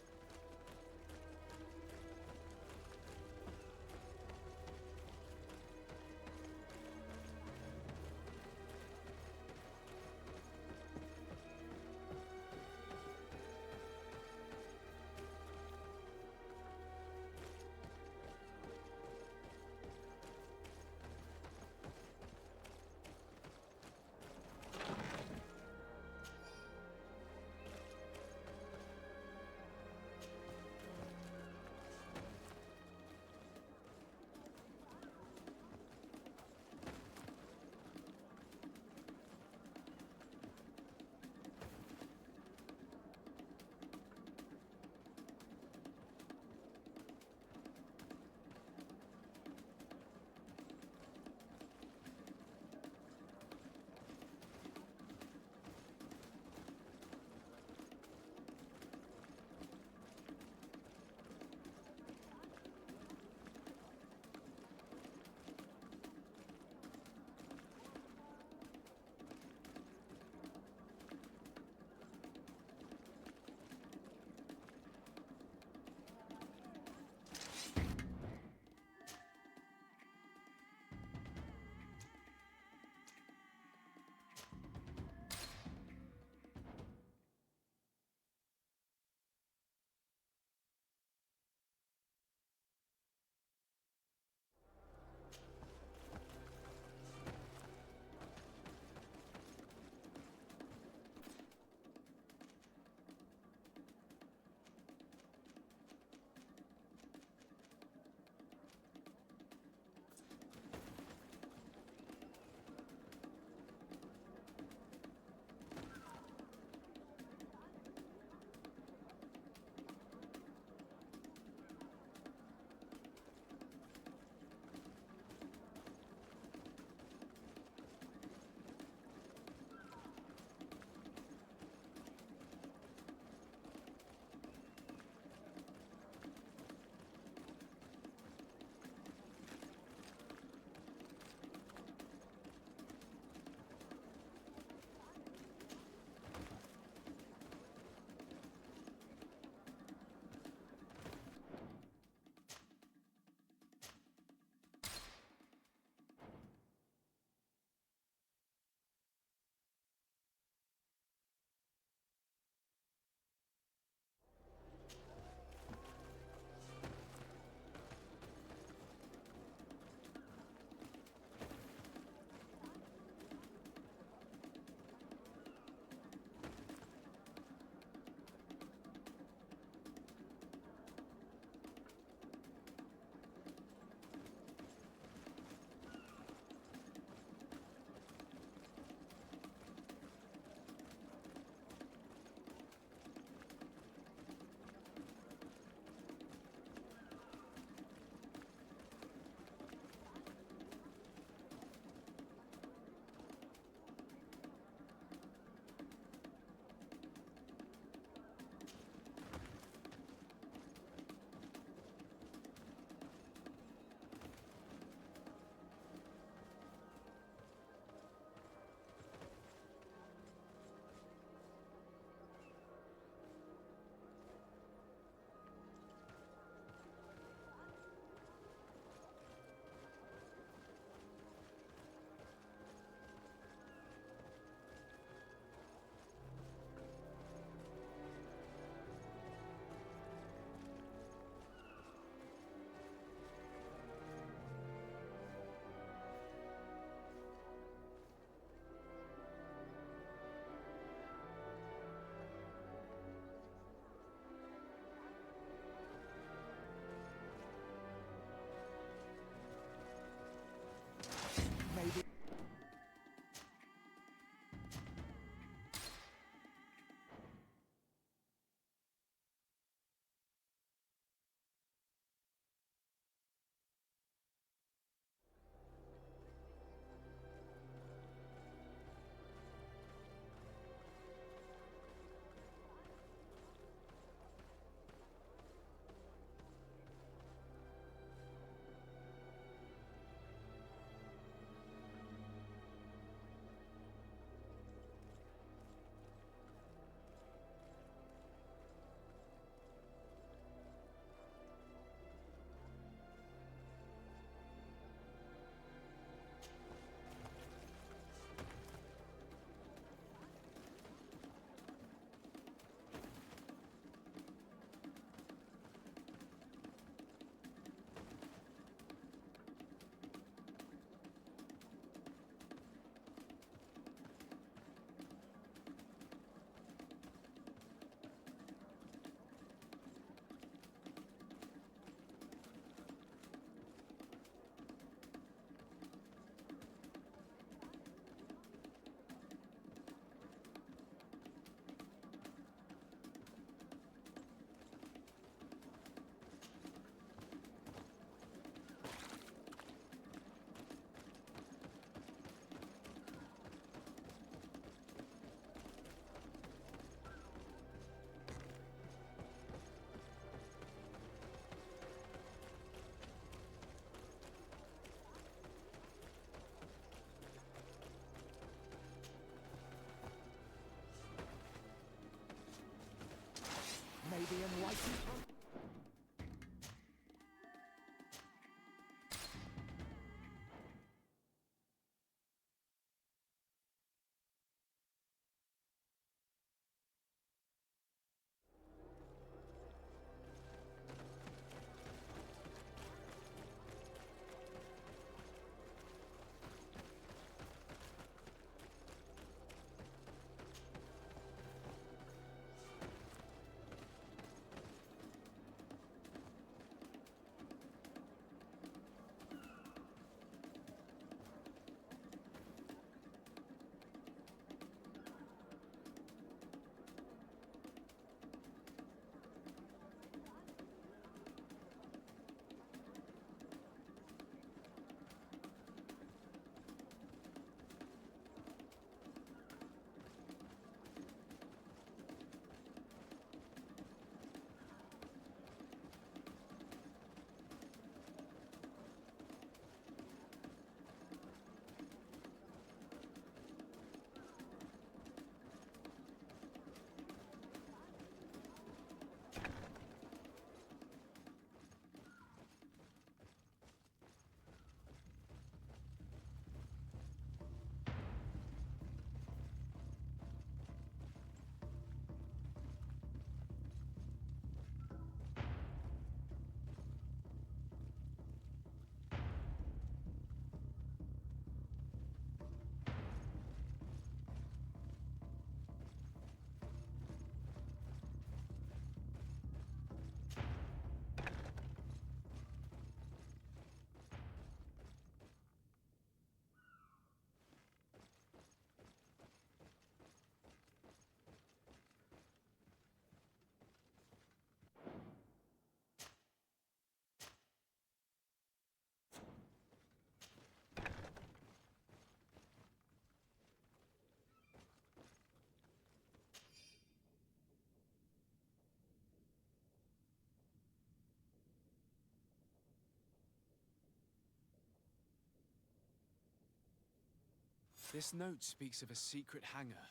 This note speaks of a secret hangar.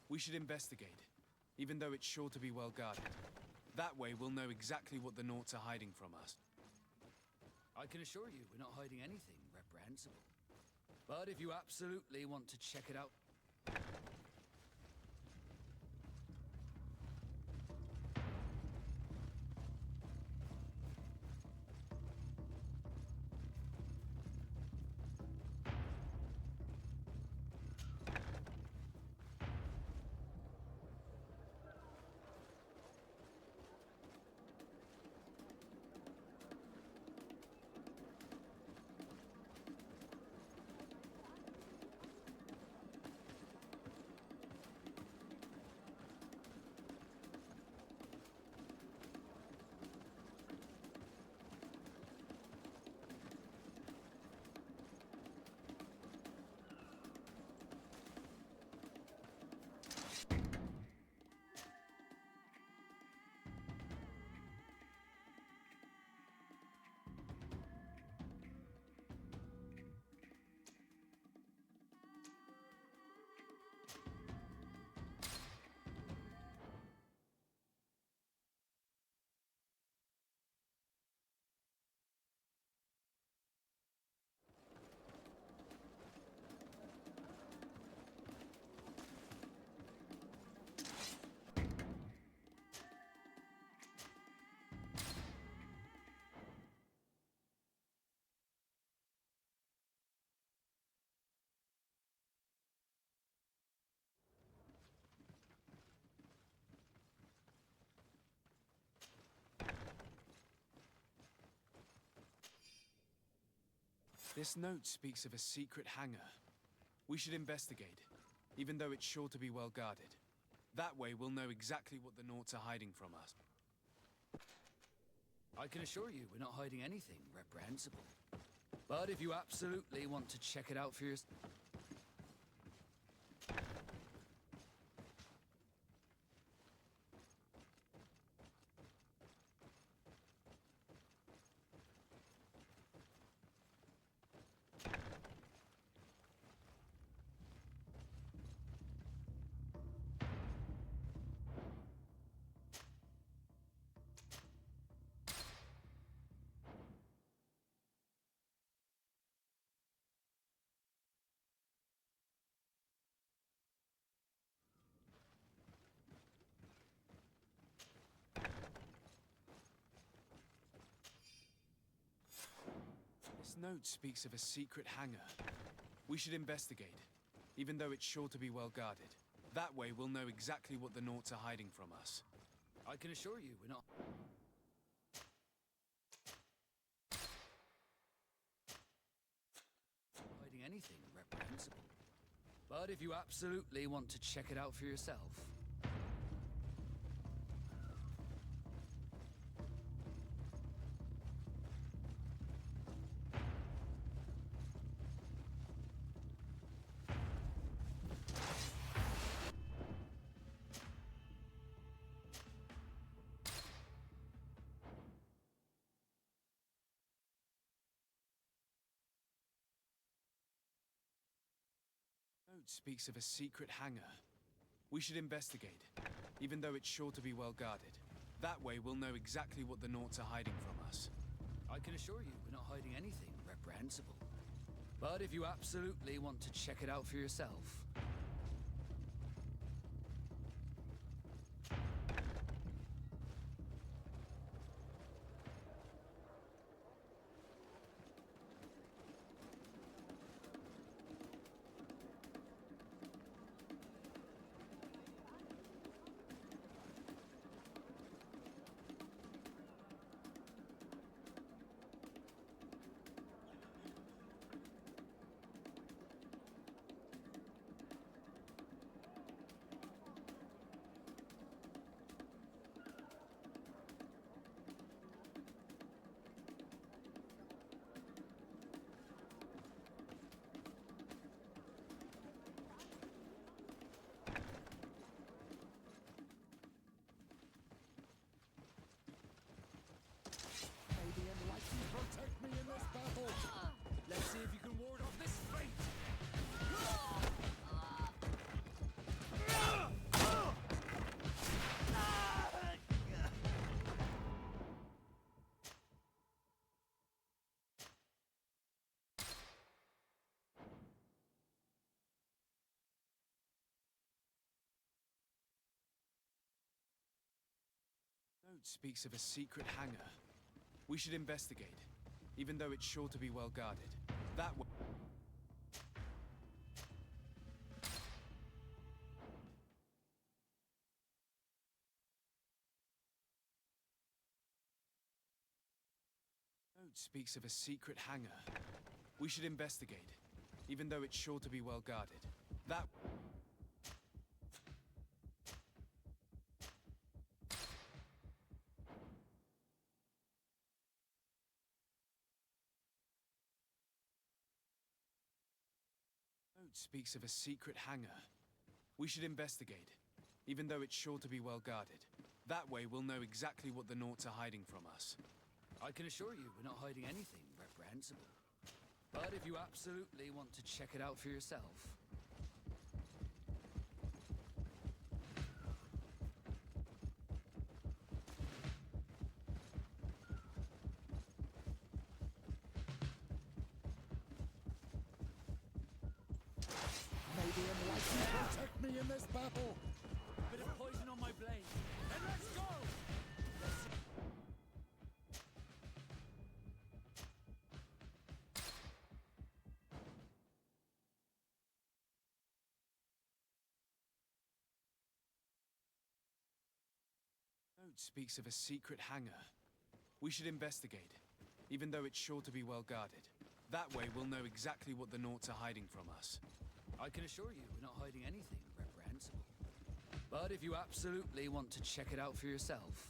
We should investigate, even though it's sure to be well guarded. That way, we'll know exactly what the Naughts are hiding from us. I can assure you we're not hiding anything reprehensible. But if you absolutely want to check it out... This note speaks of a secret hangar. We should investigate, even though it's sure to be well guarded. That way, we'll know exactly what the Naughts are hiding from us. I can assure you we're not hiding anything reprehensible. But if you absolutely want to check it out for yourself... This note speaks of a secret hangar. We should investigate, even though it's sure to be well guarded. That way, we'll know exactly what the Naughts are hiding from us. I can assure you we're not... hiding anything reprehensible. But if you absolutely want to check it out for yourself... Note speaks of a secret hangar. We should investigate, even though it's sure to be well guarded. That way, we'll know exactly what the Naughts are hiding from us. I can assure you we're not hiding anything reprehensible. But if you absolutely want to check it out for yourself... Note speaks of a secret hangar. We should investigate, even though it's sure to be well guarded. That way. Note speaks of a secret hangar. We should investigate, even though it's sure to be well guarded. That. Note speaks of a secret hangar. We should investigate, even though it's sure to be well guarded. That way we'll know exactly what the Naughts are hiding from us. I can assure you we're not hiding anything reprehensible. But if you absolutely want to check it out for yourself... Maybe enlighten protect me in this battle. Bit of poison on my blade. And let's go! Note speaks of a secret hangar. We should investigate, even though it's sure to be well guarded. That way we'll know exactly what the Naughts are hiding from us. I can assure you we're not hiding anything reprehensible. But if you absolutely want to check it out for yourself...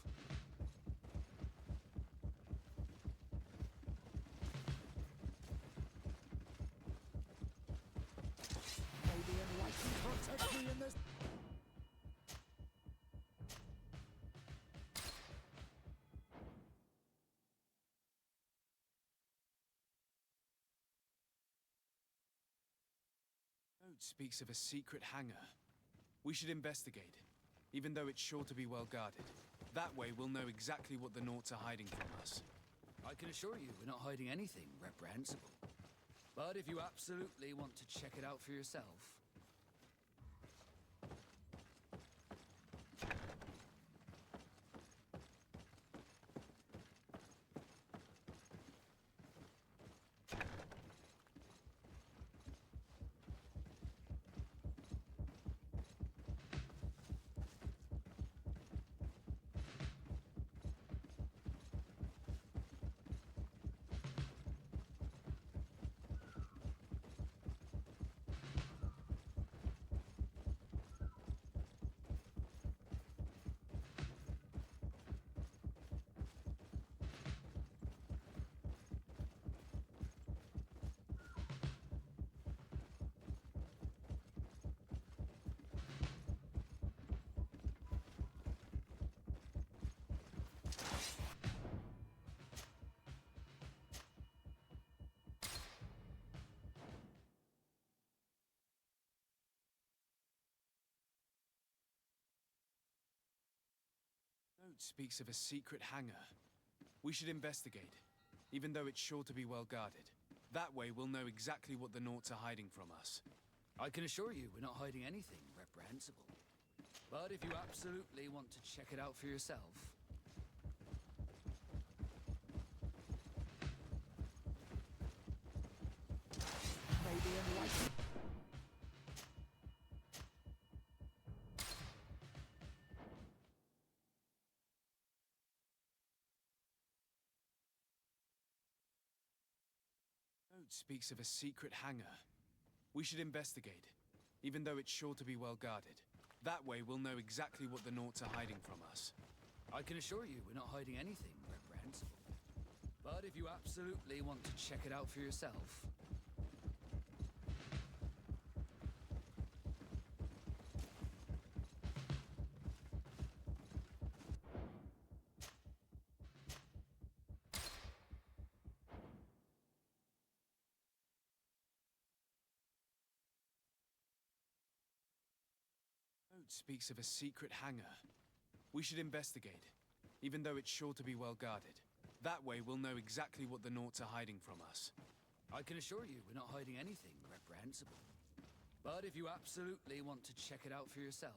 Maybe enlighten protect me in this. Note speaks of a secret hangar. We should investigate, even though it's sure to be well guarded. That way we'll know exactly what the Naughts are hiding from us. I can assure you we're not hiding anything reprehensible. But if you absolutely want to check it out for yourself... Note speaks of a secret hangar. We should investigate, even though it's sure to be well guarded. That way we'll know exactly what the Naughts are hiding from us. I can assure you we're not hiding anything reprehensible. But if you absolutely want to check it out for yourself... Maybe enlighten. Note speaks of a secret hangar. We should investigate, even though it's sure to be well guarded. That way we'll know exactly what the Naughts are hiding from us. I can assure you we're not hiding anything reprehensible. But if you absolutely want to check it out for yourself... Note speaks of a secret hangar. We should investigate, even though it's sure to be well guarded. That way we'll know exactly what the Naughts are hiding from us. I can assure you we're not hiding anything reprehensible. But if you absolutely want to check it out for yourself...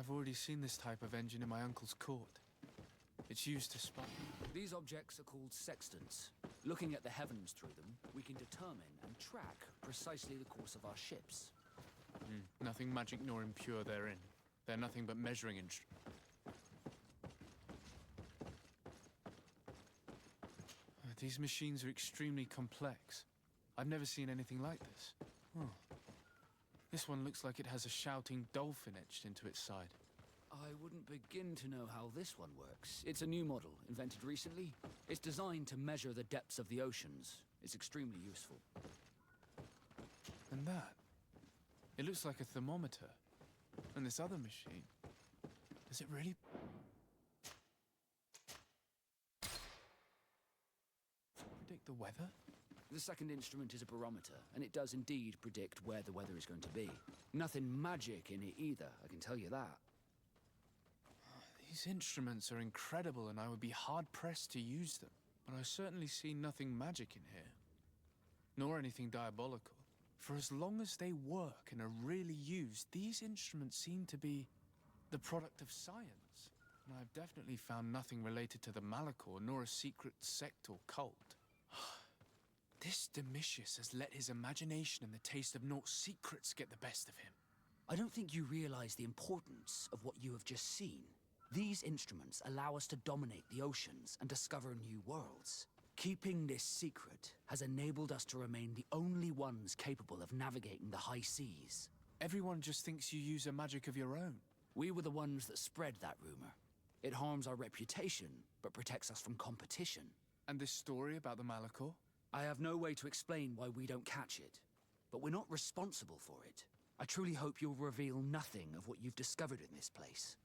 I've already seen this type of engine in my uncle's court. It's used to spot. These objects are called sextants. Looking at the heavens through them, we can determine and track precisely the course of our ships. Nothing magic nor impure therein. They're nothing but measuring These machines are extremely complex. I've never seen anything like this. This one looks like it has a shouting dolphin etched into its side. I wouldn't begin to know how this one works. It's a new model, invented recently. It's designed to measure the depths of the oceans. It's extremely useful. And that? It looks like a thermometer. And this other machine, does it really... predict the weather? The second instrument is a barometer, and it does indeed predict where the weather is going to be. Nothing magic in it either, I can tell you that. These instruments are incredible, and I would be hard-pressed to use them. But I certainly see nothing magic in here. Nor anything diabolical. For as long as they work and are really used, these instruments seem to be the product of science. And I've definitely found nothing related to the Malachor, nor a secret sect or cult. This Domitius has let his imagination and the taste of Naught's secrets get the best of him. I don't think you realize the importance of what you have just seen. These instruments allow us to dominate the oceans and discover new worlds. Keeping this secret has enabled us to remain the only ones capable of navigating the high seas. Everyone just thinks you use a magic of your own. We were the ones that spread that rumor. It harms our reputation, but protects us from competition. And this story about the Malachor? I have no way to explain why we don't catch it, but we're not responsible for it. I truly hope you'll reveal nothing of what you've discovered in this place.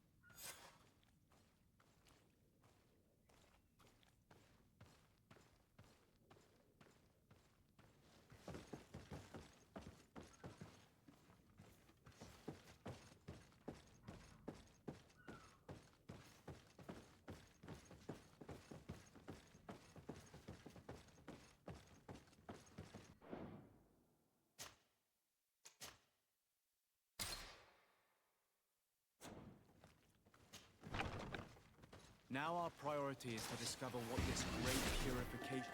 Now our priority is to discover what this great purification...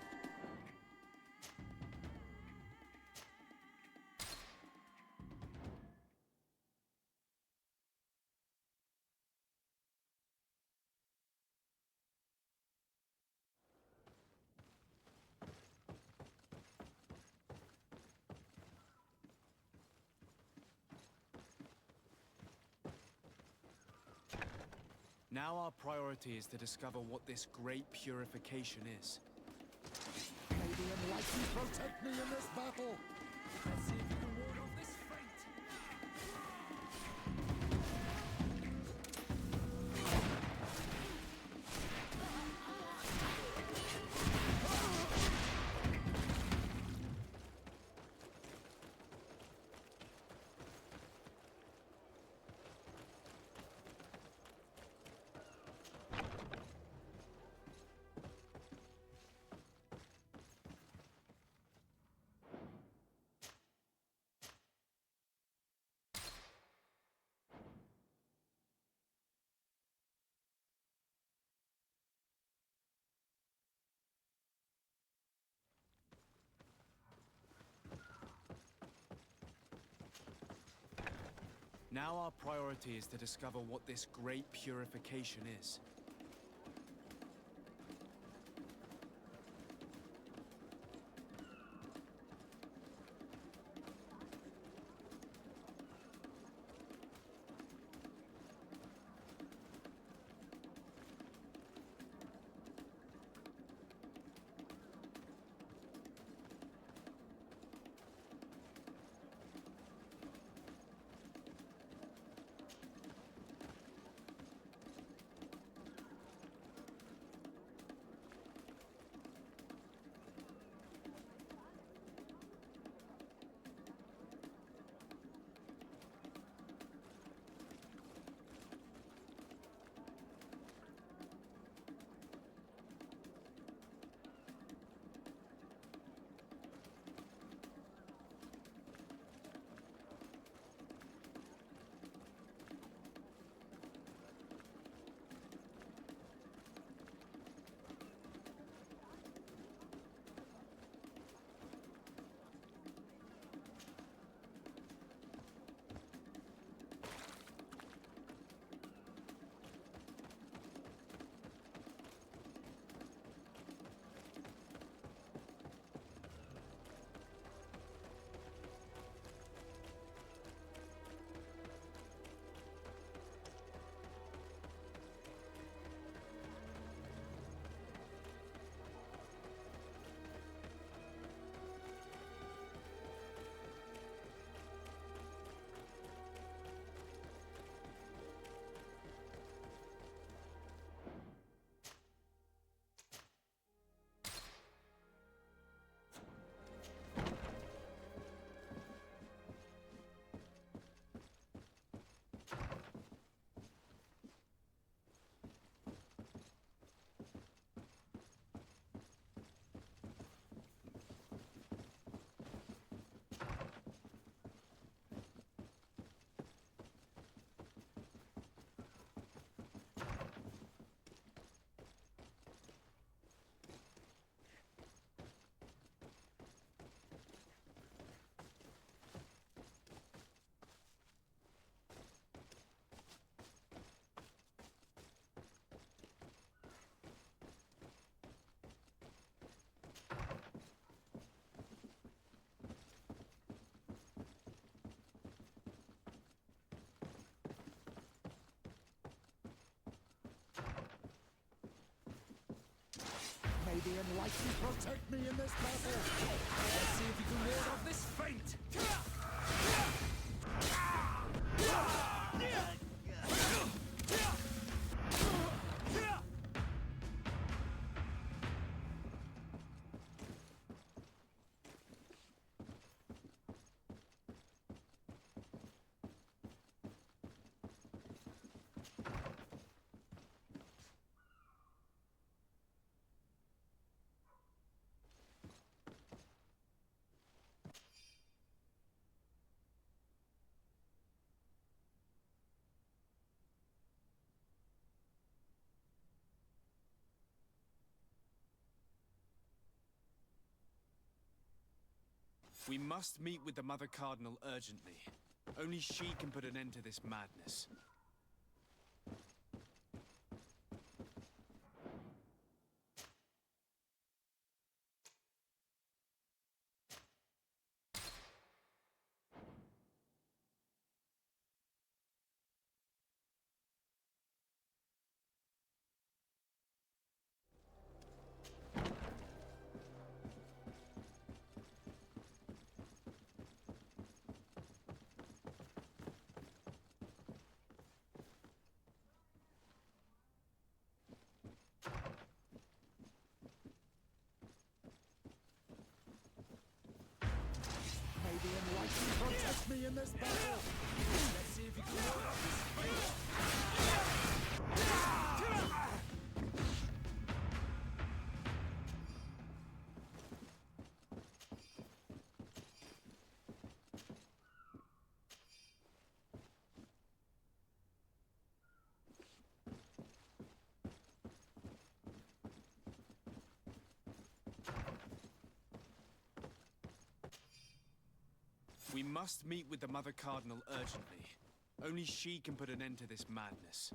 Now our priority is to discover what this great purification is. May the Enlightened protect me in this battle! Let's see if you can ward off this fate! Now our priority is to discover what this great purification is. May the enlightened protect me in this battle! Let's see if you can ward off this feint! We must meet with the Mother Cardinal urgently. Only she can put an end to this madness. May the enlightened protect me in this battle! Let's see if you can ward off this feint! We must meet with the Mother Cardinal urgently. Only she can put an end to this madness.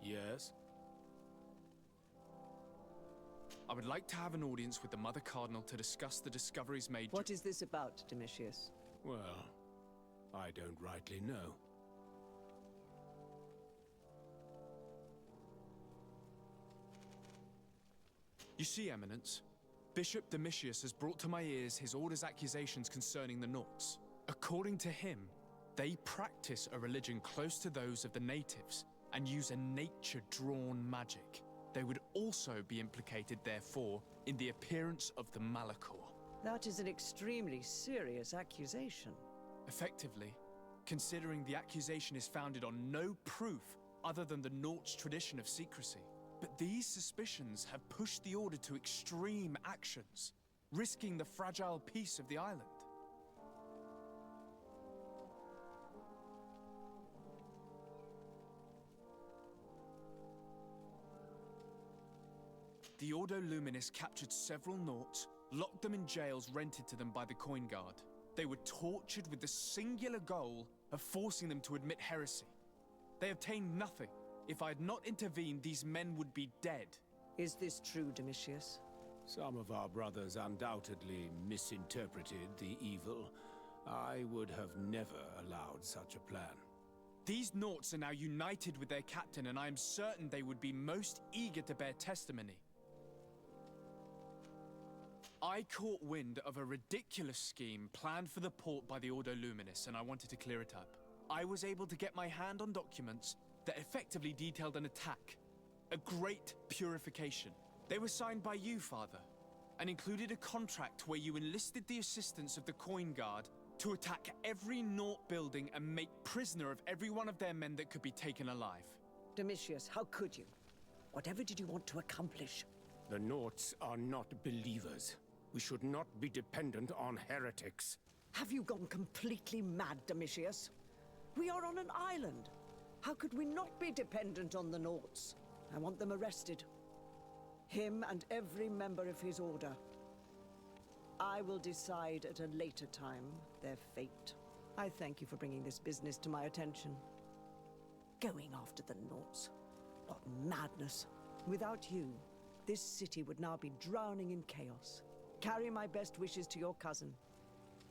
Yes? I would like to have an audience with the Mother Cardinal to discuss the discoveries made. What is this about, Domitius? Well, I don't rightly know. You see, Eminence, Bishop Domitius has brought to my ears his order's accusations concerning the Nauts. According to him, they practice a religion close to those of the natives and use a nature-drawn magic. They would also be implicated, therefore, in the appearance of the Malachor. That is an extremely serious accusation. Effectively, considering the accusation is founded on no proof other than the Naut's tradition of secrecy. But these suspicions have pushed the Order to extreme actions, risking the fragile peace of the island. The Ordo Luminis captured several Nauts, locked them in jails rented to them by the Coin Guard. They were tortured with the singular goal of forcing them to admit heresy. They obtained nothing. If I had not intervened, these men would be dead. Is this true, Domitius? Some of our brothers undoubtedly misinterpreted the evil. I would have never allowed such a plan. These Nauts are now united with their captain, and I am certain they would be most eager to bear testimony. I caught wind of a ridiculous scheme planned for the port by the Ordo Luminis, and I wanted to clear it up. I was able to get my hand on documents that effectively detailed an attack. A great purification. They were signed by you, Father, and included a contract where you enlisted the assistance of the Coin Guard To attack every Naught building and make prisoner of every one of their men that could be taken alive. Domitius, how could you? Whatever did you want to accomplish? The Naughts are not believers. We should not be dependent on heretics. Have you gone completely mad, Domitius? We are on an island. How could we not be dependent on the Naughts? I want them arrested. Him and every member of his order. I will decide at a later time their fate. I thank you for bringing this business to my attention. Going after the Naughts. What madness. Without you, this city would now be drowning in chaos. Carry my best wishes to your cousin.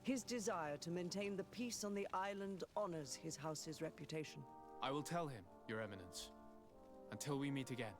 His desire to maintain the peace on the island honors his house's reputation. I will tell him, Your Eminence. Until we meet again.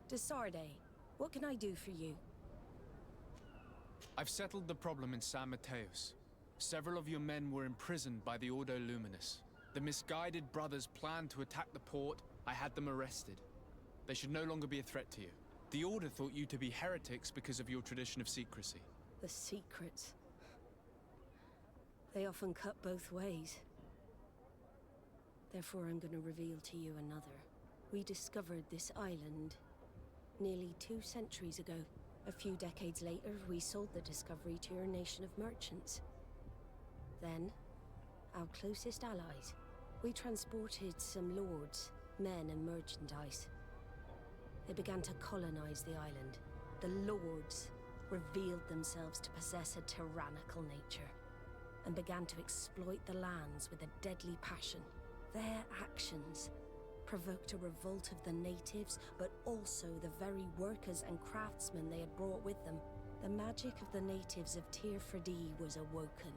Desarde, what can I do for you? I've settled the problem in San Mateus. Several of your men were imprisoned by the Ordo Luminous. The misguided brothers planned to attack the port. I had them arrested. They should no longer be a threat to you. The Order thought you to be heretics because of your tradition of secrecy. The secrets. They often cut both ways. Therefore, I'm going to reveal to you another. We discovered this island nearly 2 centuries ago. A few decades later, we sold the discovery to your nation of merchants. Then, our closest allies, we transported some lords, men and merchandise. They began to colonize the island. The lords revealed themselves to possess a tyrannical nature and began to exploit the lands with a deadly passion. Their actions provoked a revolt of the natives, but also the very workers and craftsmen they had brought with them. The magic of the natives of Tir Fredee was awoken.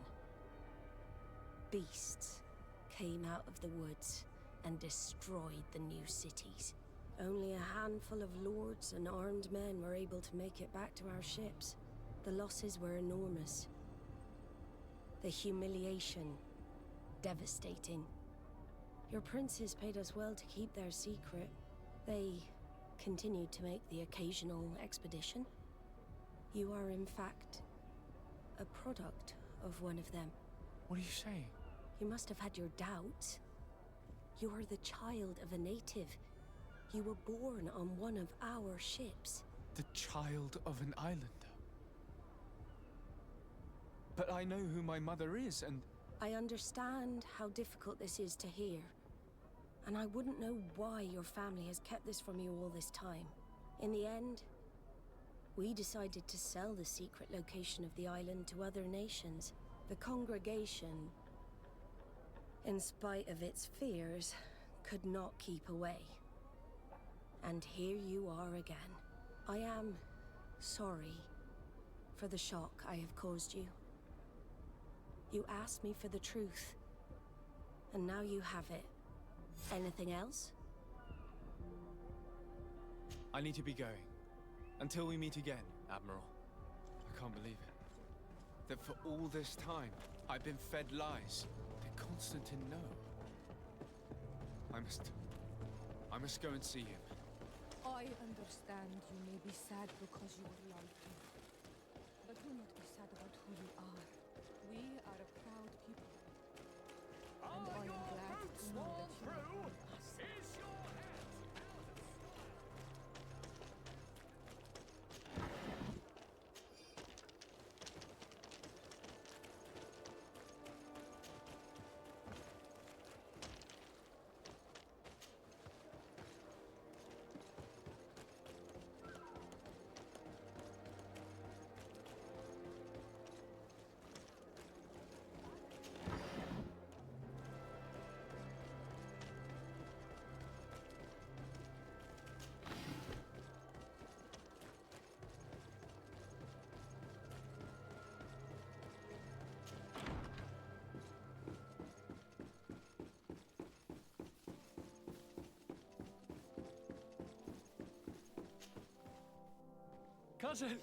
Beasts came out of the woods and destroyed the new cities. Only a handful of lords and armed men were able to make it back to our ships. The losses were enormous. The humiliation, devastating. Your princes paid us well to keep their secret. They continued to make the occasional expedition. You are, in fact, a product of one of them. What are you saying? You must have had your doubts. You are the child of a native. You were born on one of our ships. The child of an islander? But I know who my mother is, and... I understand how difficult this is to hear. And I wouldn't know why your family has kept this from you all this time. In the end, we decided to sell the secret location of the island to other nations. The congregation, in spite of its fears, could not keep away. And here you are again. I am sorry for the shock I have caused you. You asked me for the truth, and now you have it. Anything else? I need to be going. Until we meet again, Admiral. I can't believe it. That for all this time, I've been fed lies. Did Constantine know? I must go and see him. I understand you may be sad because you are like him. But do not be sad about who you are. We are a proud people. And I am glad to know that you are one of us. Cousin,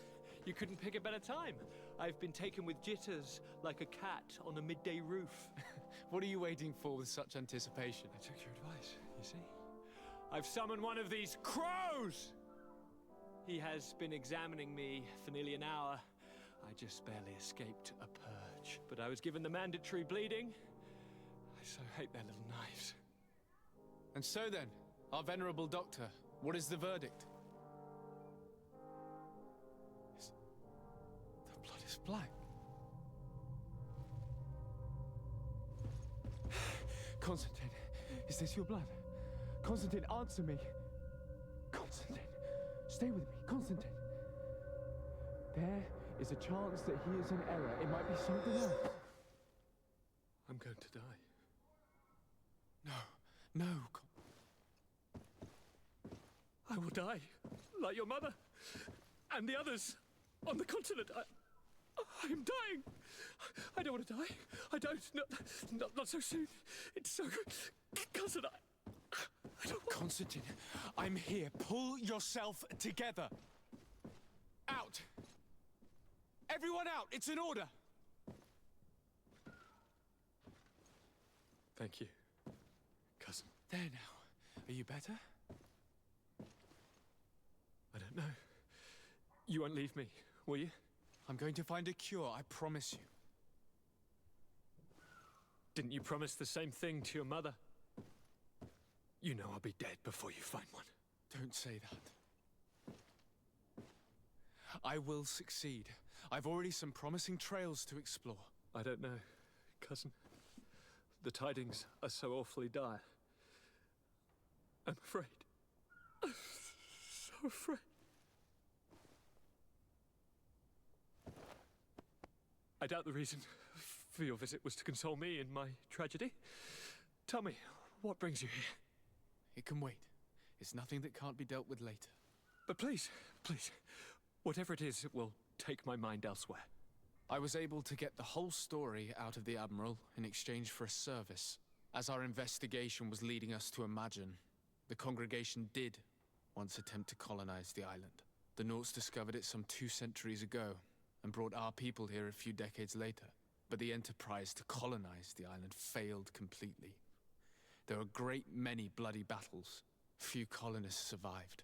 you couldn't pick a better time. I've been taken with jitters, like a cat on a midday roof. What are you waiting for with such anticipation? I took your advice, you see. I've summoned one of these crows! He has been examining me for nearly an hour. I just barely escaped a purge. But I was given the mandatory bleeding. I so hate their little knives. And so then, our venerable doctor, what is the verdict? The blood is black. Constantine, is this your blood? Constantine, answer me. Constantine, stay with me. Constantine. There is a chance that he is in error. It might be something else. I'm going to die. No. I will die, like your mother, and the others on the continent. I am dying. I don't want to die. I don't. Not so soon. It's so good. Cousin, I don't want... Constantine, I'm here. Pull yourself together. Out. Everyone out. It's an order. Thank you, cousin. There now. Are you better? I don't know. You won't leave me, will you? I'm going to find a cure, I promise you. Didn't you promise the same thing to your mother? You know I'll be dead before you find one. Don't say that. I will succeed. I've already some promising trails to explore. I don't know, cousin. The tidings are so awfully dire. I'm afraid. I'm so afraid. I doubt the reason for your visit was to console me in my tragedy. Tell me, what brings you here? It can wait. It's nothing that can't be dealt with later. But please, whatever it is, it will take my mind elsewhere. I was able to get the whole story out of the Admiral in exchange for a service. As our investigation was leading us to imagine, the congregation did once attempt to colonize the island. The Nauts discovered it some 2 centuries ago and brought our people here a few decades later. But the enterprise to colonize the island failed completely. There were a great many bloody battles. Few colonists survived.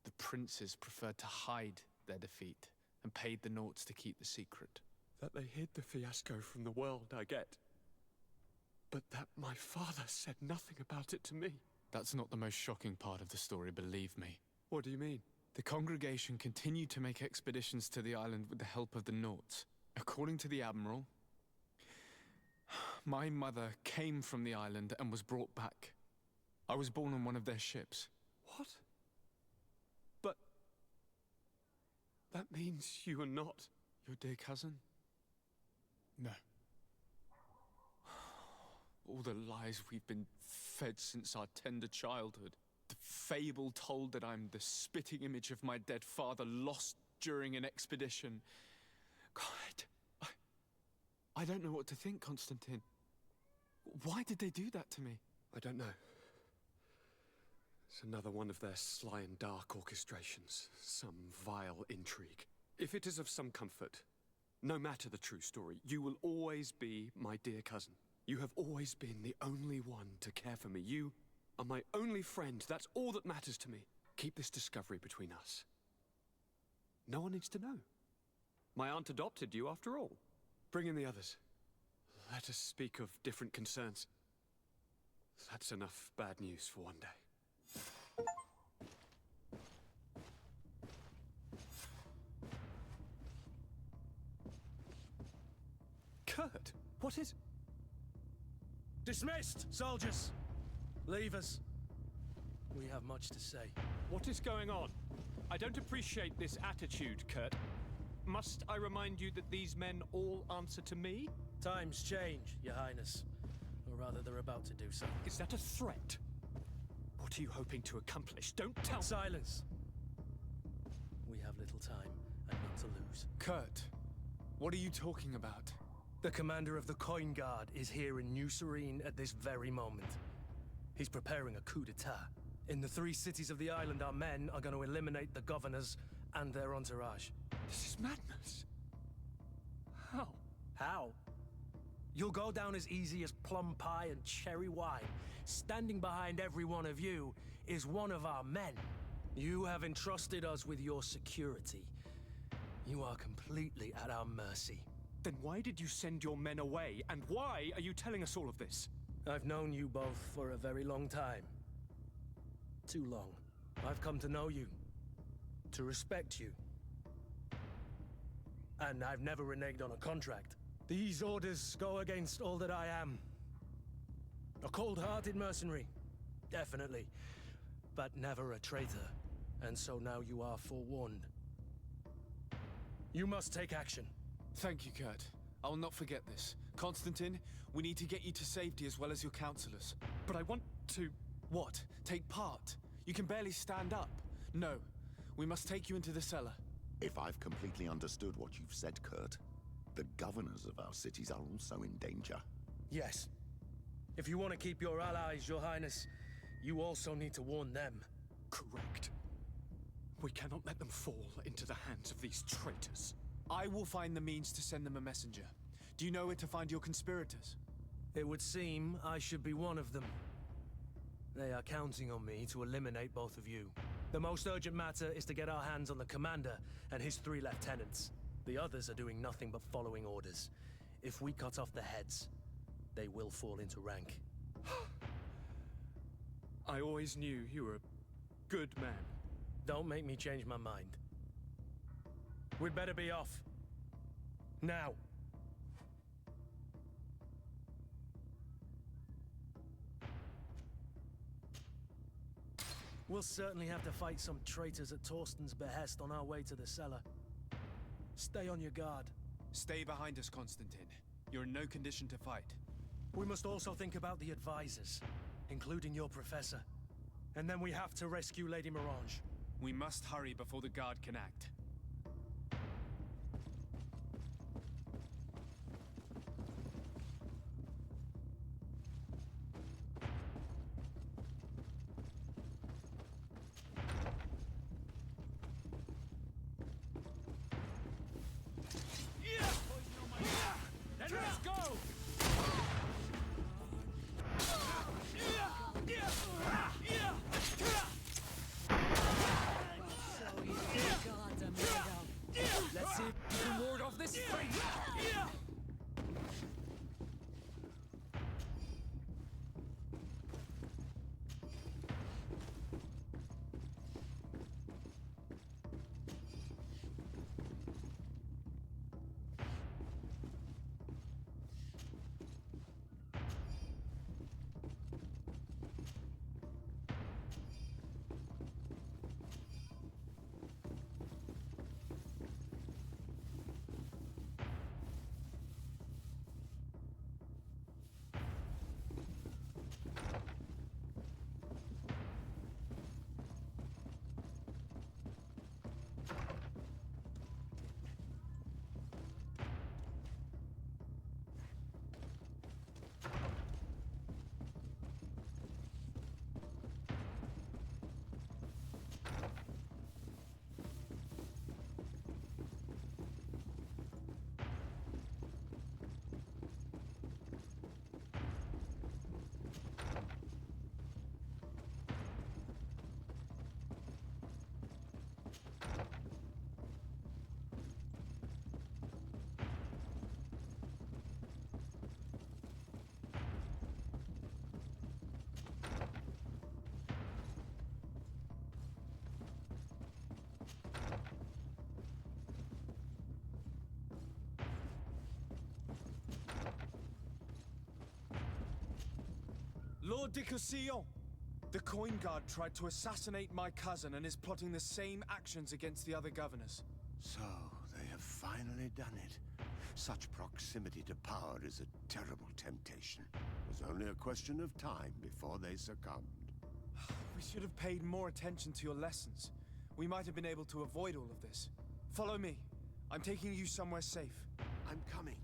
The princes preferred to hide their defeat and paid the Nauts to keep the secret. That they hid the fiasco from the world, I get. But that my father said nothing about it to me. That's not the most shocking part of the story, believe me. What do you mean? The congregation continued to make expeditions to the island with the help of the Nauts. According to the Admiral, my mother came from the island and was brought back. I was born on one of their ships. What? But... that means you are not... your dear cousin? No. All the lies we've been fed since our tender childhood. The fable told that I'm the spitting image of my dead father lost during an expedition. God, I don't know what to think, Constantine. Why did they do that to me? I don't know. It's another one of their sly and dark orchestrations. Some vile intrigue. If it is of some comfort, no matter the true story, you will always be my dear cousin. You have always been the only one to care for me. You are my only friend. That's all that matters to me. Keep this discovery between us. No one needs to know. My aunt adopted you after all. Bring in the others. Let us speak of different concerns. That's enough bad news for one day. Kurt, what is... Dismissed, soldiers! Leave us. We have much to say. What is going on? I don't appreciate this attitude, Kurt. Must I remind you that these men all answer to me? Times change, Your Highness. Or rather, they're about to do so. Is that a threat? What are you hoping to accomplish? Don't tell... Silence! We have little time, and none to lose. Kurt, what are you talking about? The commander of the Coin Guard is here in New Serene at this very moment. He's preparing a coup d'etat. In the 3 cities of the island, our men are going to eliminate the governors and their entourage. This is madness. How? How? You'll go down as easy as plum pie and cherry wine. Standing behind every one of you is one of our men. You have entrusted us with your security. You are completely at our mercy. Then why did you send your men away? And why are you telling us all of this? I've known you both for a very long time. Too long. I've come to know you. To respect you. And I've never reneged on a contract. These orders go against all that I am. A cold-hearted mercenary. Definitely. But never a traitor. And so now you are forewarned. You must take action. Thank you, Kurt. I will not forget this. Constantine, we need to get you to safety as well as your counselors. But I want to... What? Take part? You can barely stand up. No. We must take you into the cellar. If I've completely understood what you've said, Kurt, the governors of our cities are also in danger. Yes. If you want to keep your allies, Your Highness, you also need to warn them. Correct. We cannot let them fall into the hands of these traitors. I will find the means to send them a messenger. Do you know where to find your conspirators? It would seem I should be one of them. They are counting on me to eliminate both of you. The most urgent matter is to get our hands on the commander and his 3 lieutenants. The others are doing nothing but following orders. If we cut off the heads, they will fall into rank. I always knew you were a good man. Don't make me change my mind. We'd better be off. Now. We'll certainly have to fight some traitors at Torsten's behest on our way to the cellar. Stay on your guard. Stay behind us, Constantine. You're in no condition to fight. We must also think about the advisors, including your professor. And then we have to rescue Lady Mirange. We must hurry before the guard can act. Let's go! So you God Lord de Cossillon! The Coin Guard tried to assassinate my cousin and is plotting the same actions against the other governors. So, they have finally done it. Such proximity to power is a terrible temptation. It was only a question of time before they succumbed. We should have paid more attention to your lessons. We might have been able to avoid all of this. Follow me. I'm taking you somewhere safe. I'm coming.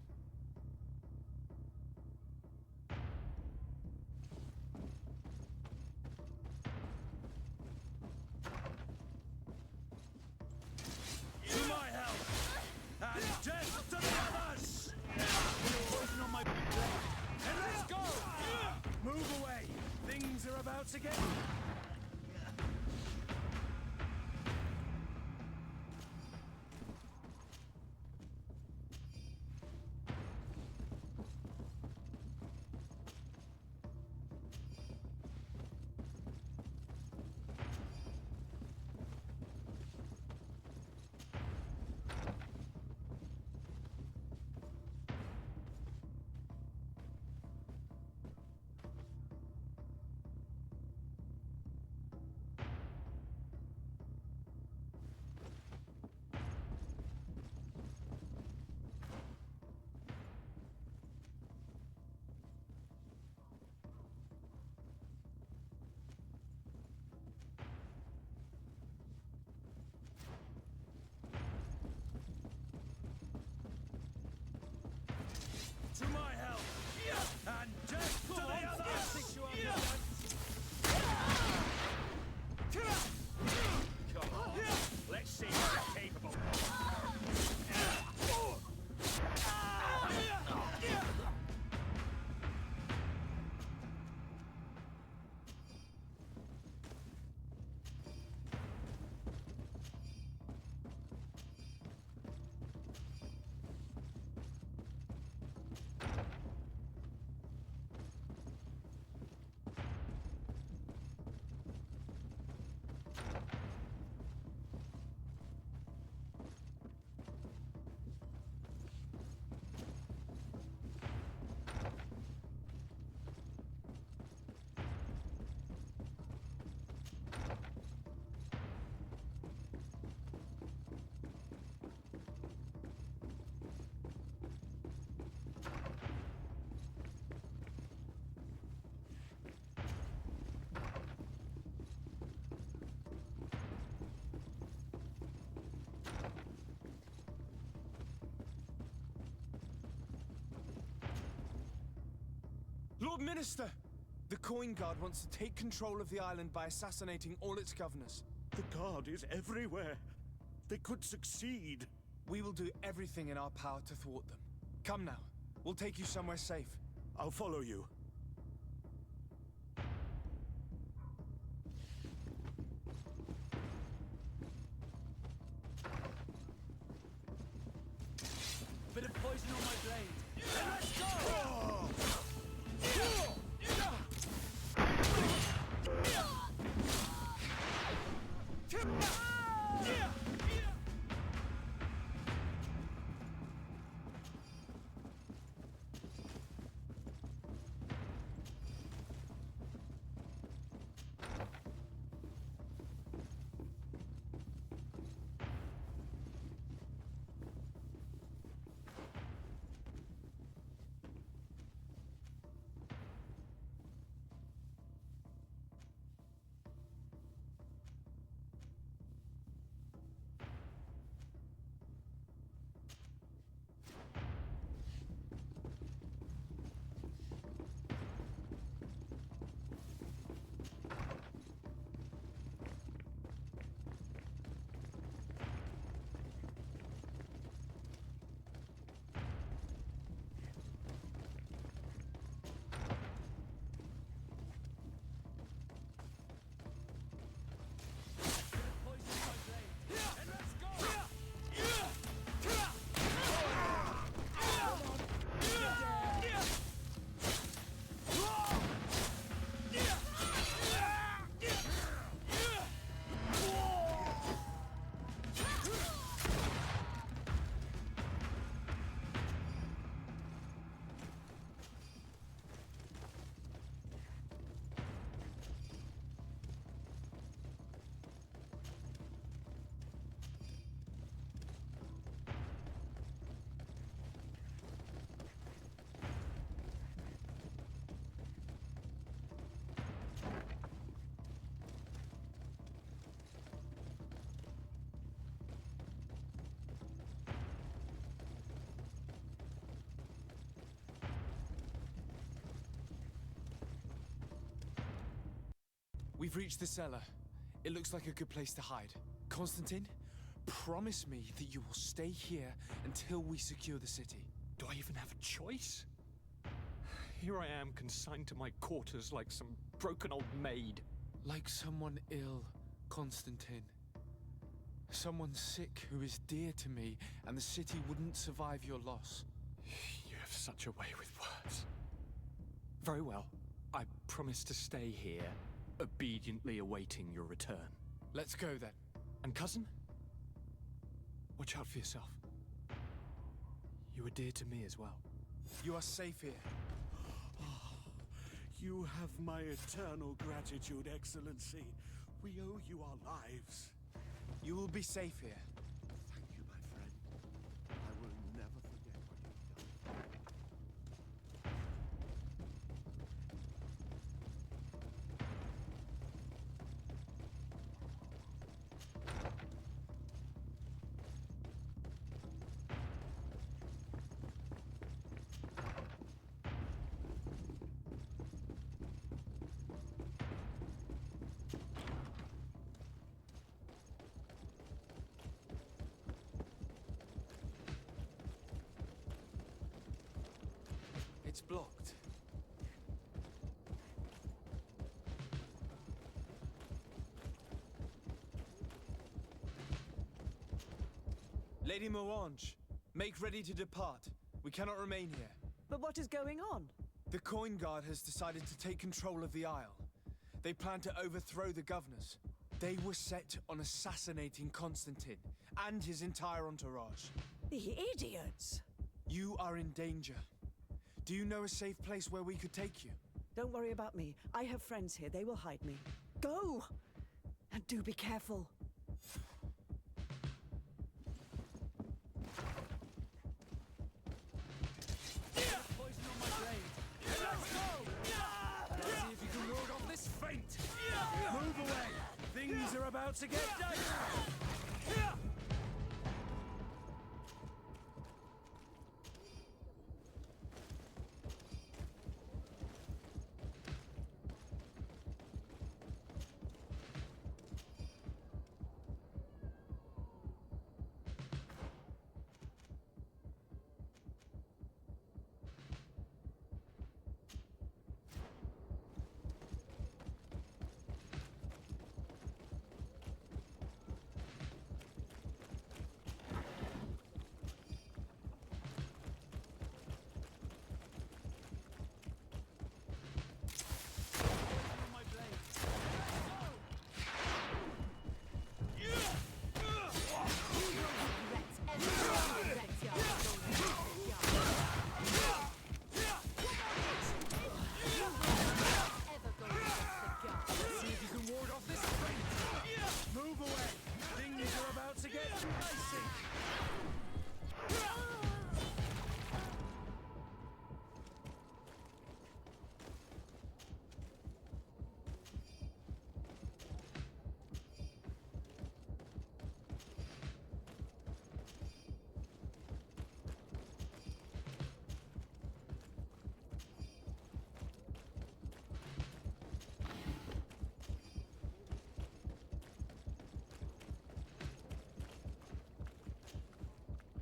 To my help! And death to the others! Poison on my blade! And let's go! Move away! Things are about to get... To my help! And death to the others! Come on, let's see what you're capable of. Lord Minister! The Coin Guard wants to take control of the island by assassinating all its governors. The Guard is everywhere. They could succeed. We will do everything in our power to thwart them. Come now. We'll take you somewhere safe. I'll follow you. Bit of poison on my blade. And let's go! We've reached the cellar. It looks like a good place to hide. Constantine, promise me that you will stay here until we secure the city. Do I even have a choice? Here I am, consigned to my quarters like some broken old maid. Like someone ill, Constantine. Someone sick who is dear to me, and the city wouldn't survive your loss. You have such a way with words. Very well. I promise to stay here, obediently awaiting your return. Let's go then. And cousin? Watch out for yourself. You are dear to me as well. You are safe here. You have my eternal gratitude, Excellency. We owe you our lives. You will be safe here. Thank you, my friend. I will never forget what you've done. It's blocked. Lady Morange, make ready to depart. We cannot remain here. But what is going on? The Coin Guard has decided to take control of the Isle. They plan to overthrow the governors. They were set on assassinating Constantine and his entire entourage. The idiots! You are in danger. Do you know a safe place where we could take you? Don't worry about me. I have friends here. They will hide me. Go! And do be careful. Poison on my blade. Let's go! Let's see if you can ward off this feint. Move away! Things are about to get dicey!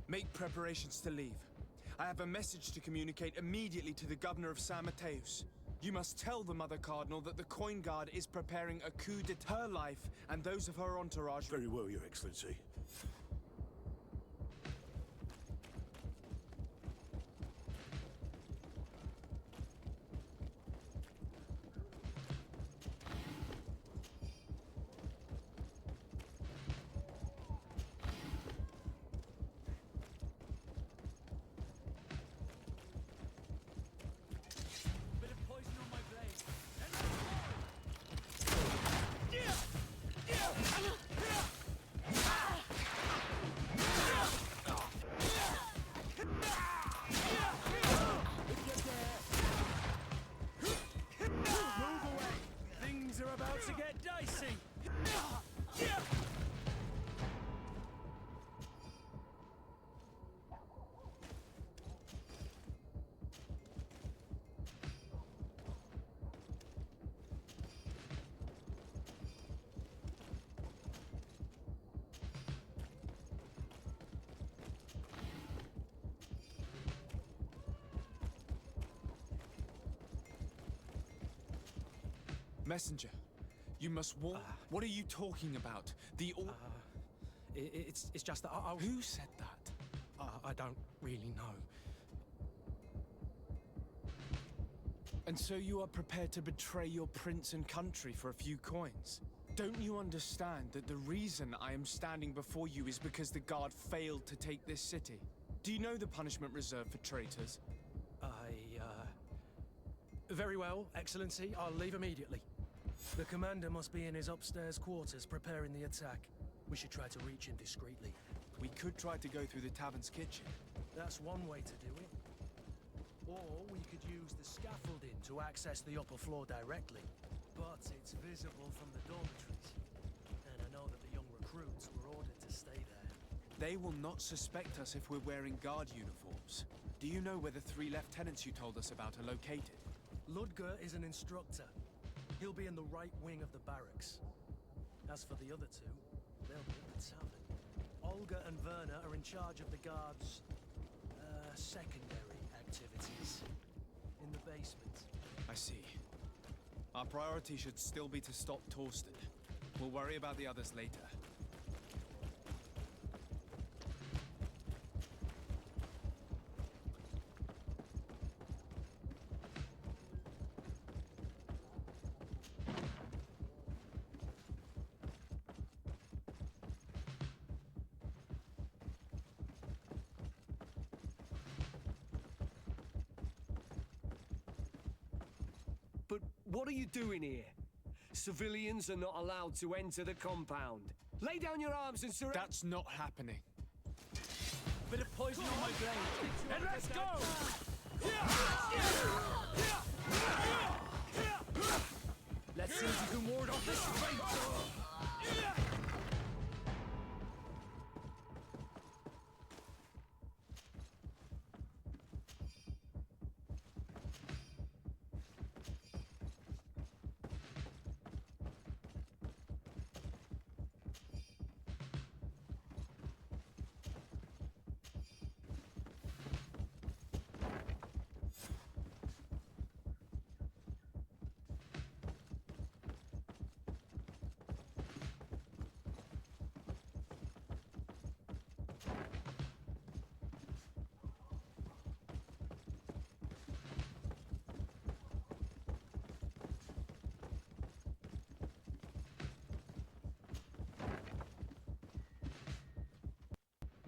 Make preparations to leave. I have a message to communicate immediately to the governor of San Mateus. You must tell the Mother Cardinal that the Coin Guard is preparing a coup d'etat. Her life and those of her entourage. Very well, Your Excellency. Messenger, you must walk. What are you talking about? It's just that I... Who said that? I don't really know. And so you are prepared to betray your prince and country for a few coins? Don't you understand that the reason I am standing before you is because the guard failed to take this city? Do you know the punishment reserved for traitors? Very well, Excellency. I'll leave immediately. The commander must be in his upstairs quarters preparing the attack. We should try to reach him discreetly. We could try to go through the tavern's kitchen. That's one way to do it. Or we could use the scaffolding to access the upper floor directly. But it's visible from the dormitories. And I know that the young recruits were ordered to stay there. They will not suspect us if we're wearing guard uniforms. Do you know where the 3 lieutenants you told us about are located? Ludger is an instructor. He'll be in the right wing of the barracks. As for the other 2, they'll be at the tavern. Olga and Werner are in charge of the guards' secondary activities in the basement. I see. Our priority should still be to stop Torsten. We'll worry about the others later. But what are you doing here? Civilians are not allowed to enter the compound. Lay down your arms and surrender. That's not happening. Bit of poison on my blade. And let's go! Let's see if you can ward off this traitor!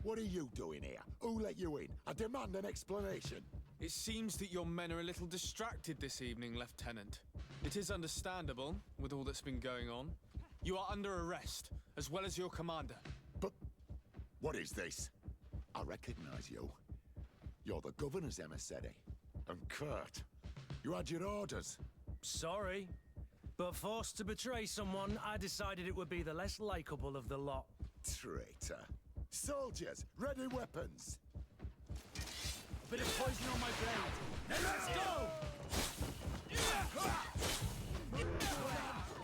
What are you doing here? Who let you in? I demand an explanation. It seems that your men are a little distracted this evening, Lieutenant. It is understandable, with all that's been going on. You are under arrest, as well as your commander. But what is this? I recognize you. You're the governor's emissary. And Kurt, you had your orders. Sorry, but forced to betray someone, I decided it would be the less likable of the lot. Traitor. Soldiers, ready weapons. Bit of poison on my blade. And let's go!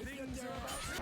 Things are about to...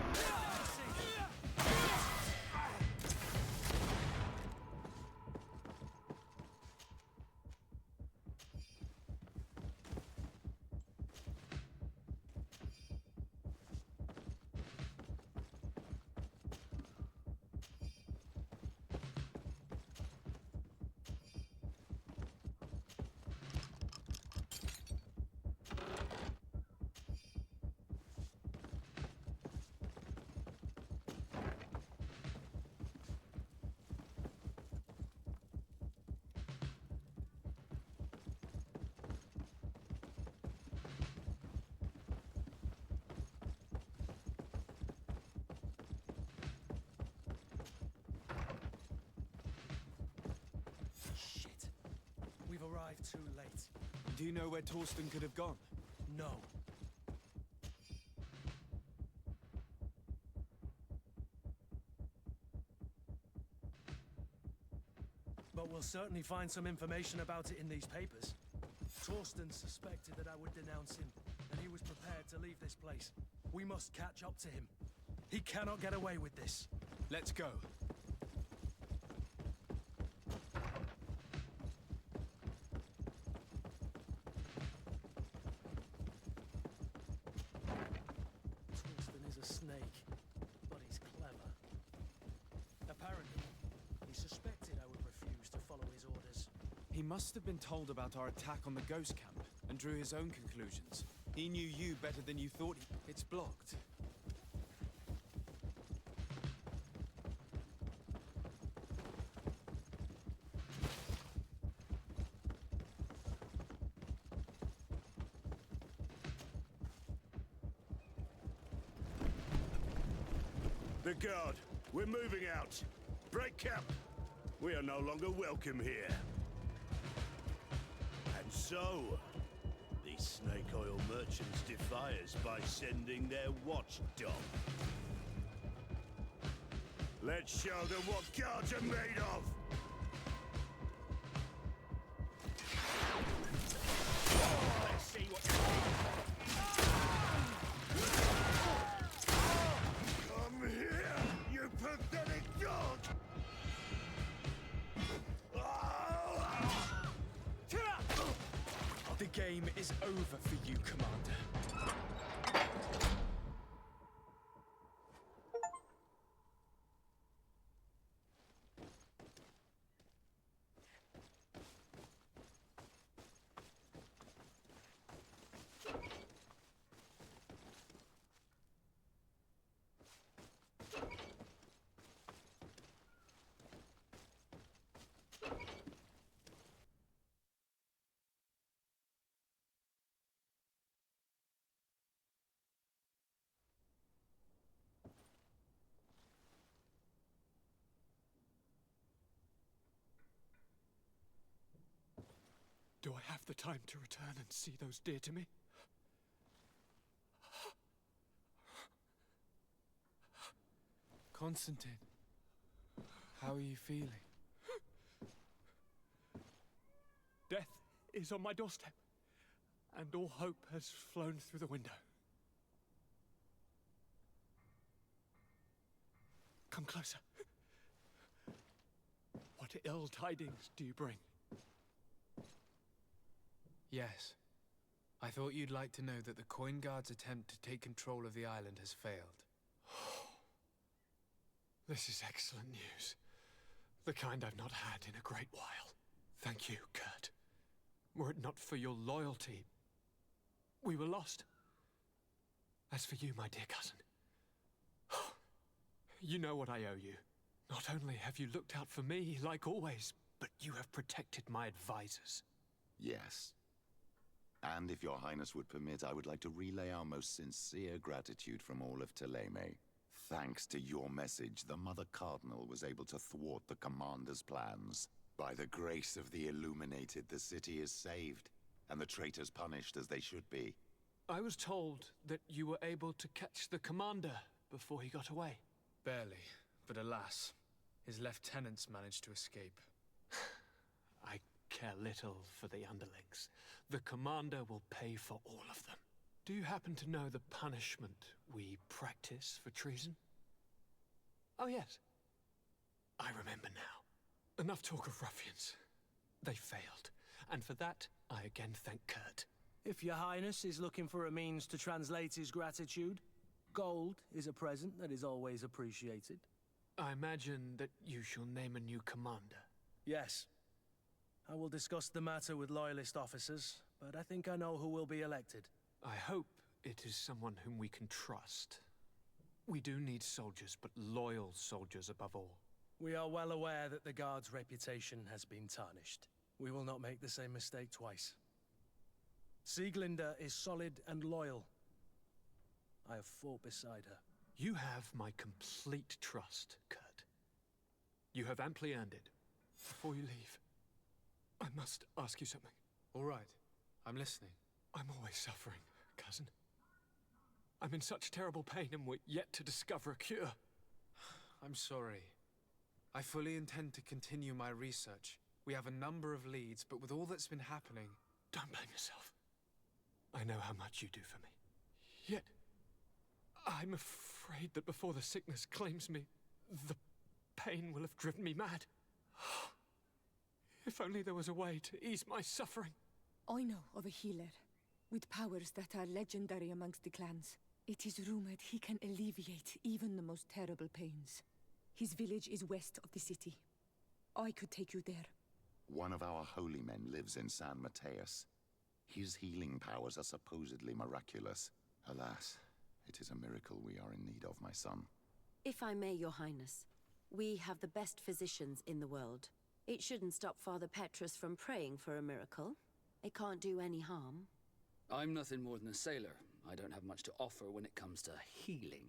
Arrived too late. Do you know where Torsten could have gone? No. But we'll certainly find some information about it in these papers. Torsten suspected that I would denounce him, and he was prepared to leave this place. We must catch up to him. He cannot get away with this. Let's go. He must have been told about our attack on the ghost camp and drew his own conclusions. He knew you better than you thought. It's blocked. The guard, we're moving out. Break camp. We are no longer welcome here. And so, these snake oil merchants defy us by sending their watchdog. Let's show them what guards are made of! Let's see what Come here, you pathetic dog! The game is over for you, Commander. Do I have the time to return and see those dear to me? Constantine, how are you feeling? Death is on my doorstep, and all hope has flown through the window. Come closer. What ill tidings do you bring? Yes. I thought you'd like to know that the Coin Guard's attempt to take control of the island has failed. This is excellent news. The kind I've not had in a great while. Thank you, Kurt. Were it not for your loyalty, we were lost. As for you, my dear cousin, you know what I owe you. Not only have you looked out for me, like always, but you have protected my advisors. Yes. And if your highness would permit, I would like to relay our most sincere gratitude from all of Thélème. Thanks to your message, the Mother Cardinal was able to thwart the Commander's plans. By the grace of the Illuminated, the city is saved, and the traitors punished as they should be. I was told that you were able to catch the Commander before he got away. Barely, but alas, his lieutenants managed to escape. I care little for the underlings. The Commander will pay for all of them. Do you happen to know the punishment we practice for treason? Oh yes, I remember now. Enough talk of ruffians. They failed, and for that I again thank Kurt. If your highness is looking for a means to translate his gratitude, gold is a present that is always appreciated. I imagine that you shall name a new commander. Yes. I will discuss the matter with loyalist officers, but I think I know who will be elected. I hope it is someone whom we can trust. We do need soldiers, but loyal soldiers above all. We are well aware that the Guard's reputation has been tarnished. We will not make the same mistake twice. Sieglinde is solid and loyal. I have fought beside her. You have my complete trust, Kurt. You have amply earned it. Before you leave, I must ask you something. All right. I'm listening. I'm always suffering, cousin. I'm in such terrible pain and we're yet to discover a cure. I'm sorry. I fully intend to continue my research. We have a number of leads, but with all that's been happening... Don't blame yourself. I know how much you do for me. Yet, I'm afraid that before the sickness claims me, the pain will have driven me mad. If only there was a way to ease my suffering. I know of a healer, with powers that are legendary amongst the clans. It is rumored he can alleviate even the most terrible pains. His village is west of the city. I could take you there. One of our holy men lives in San Mateus. His healing powers are supposedly miraculous. Alas, it is a miracle we are in need of, my son. If I may, Your Highness, we have the best physicians in the world. It shouldn't stop Father Petrus from praying for a miracle. It can't do any harm. I'm nothing more than a sailor. I don't have much to offer when it comes to healing.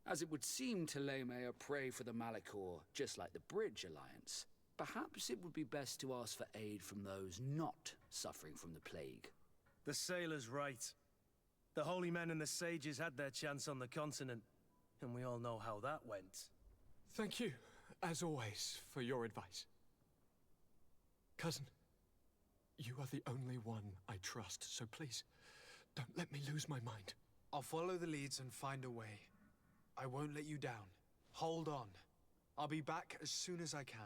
As it would seem Telemea pray for the Malachor, just like the Bridge Alliance. Perhaps it would be best to ask for aid from those not suffering from the plague. The sailor's right. The holy men and the sages had their chance on the continent, and we all know how that went. Thank you, as always, for your advice. Cousin, you are the only one I trust, so please, don't let me lose my mind. I'll follow the leads and find a way. I won't let you down. Hold on. I'll be back as soon as I can.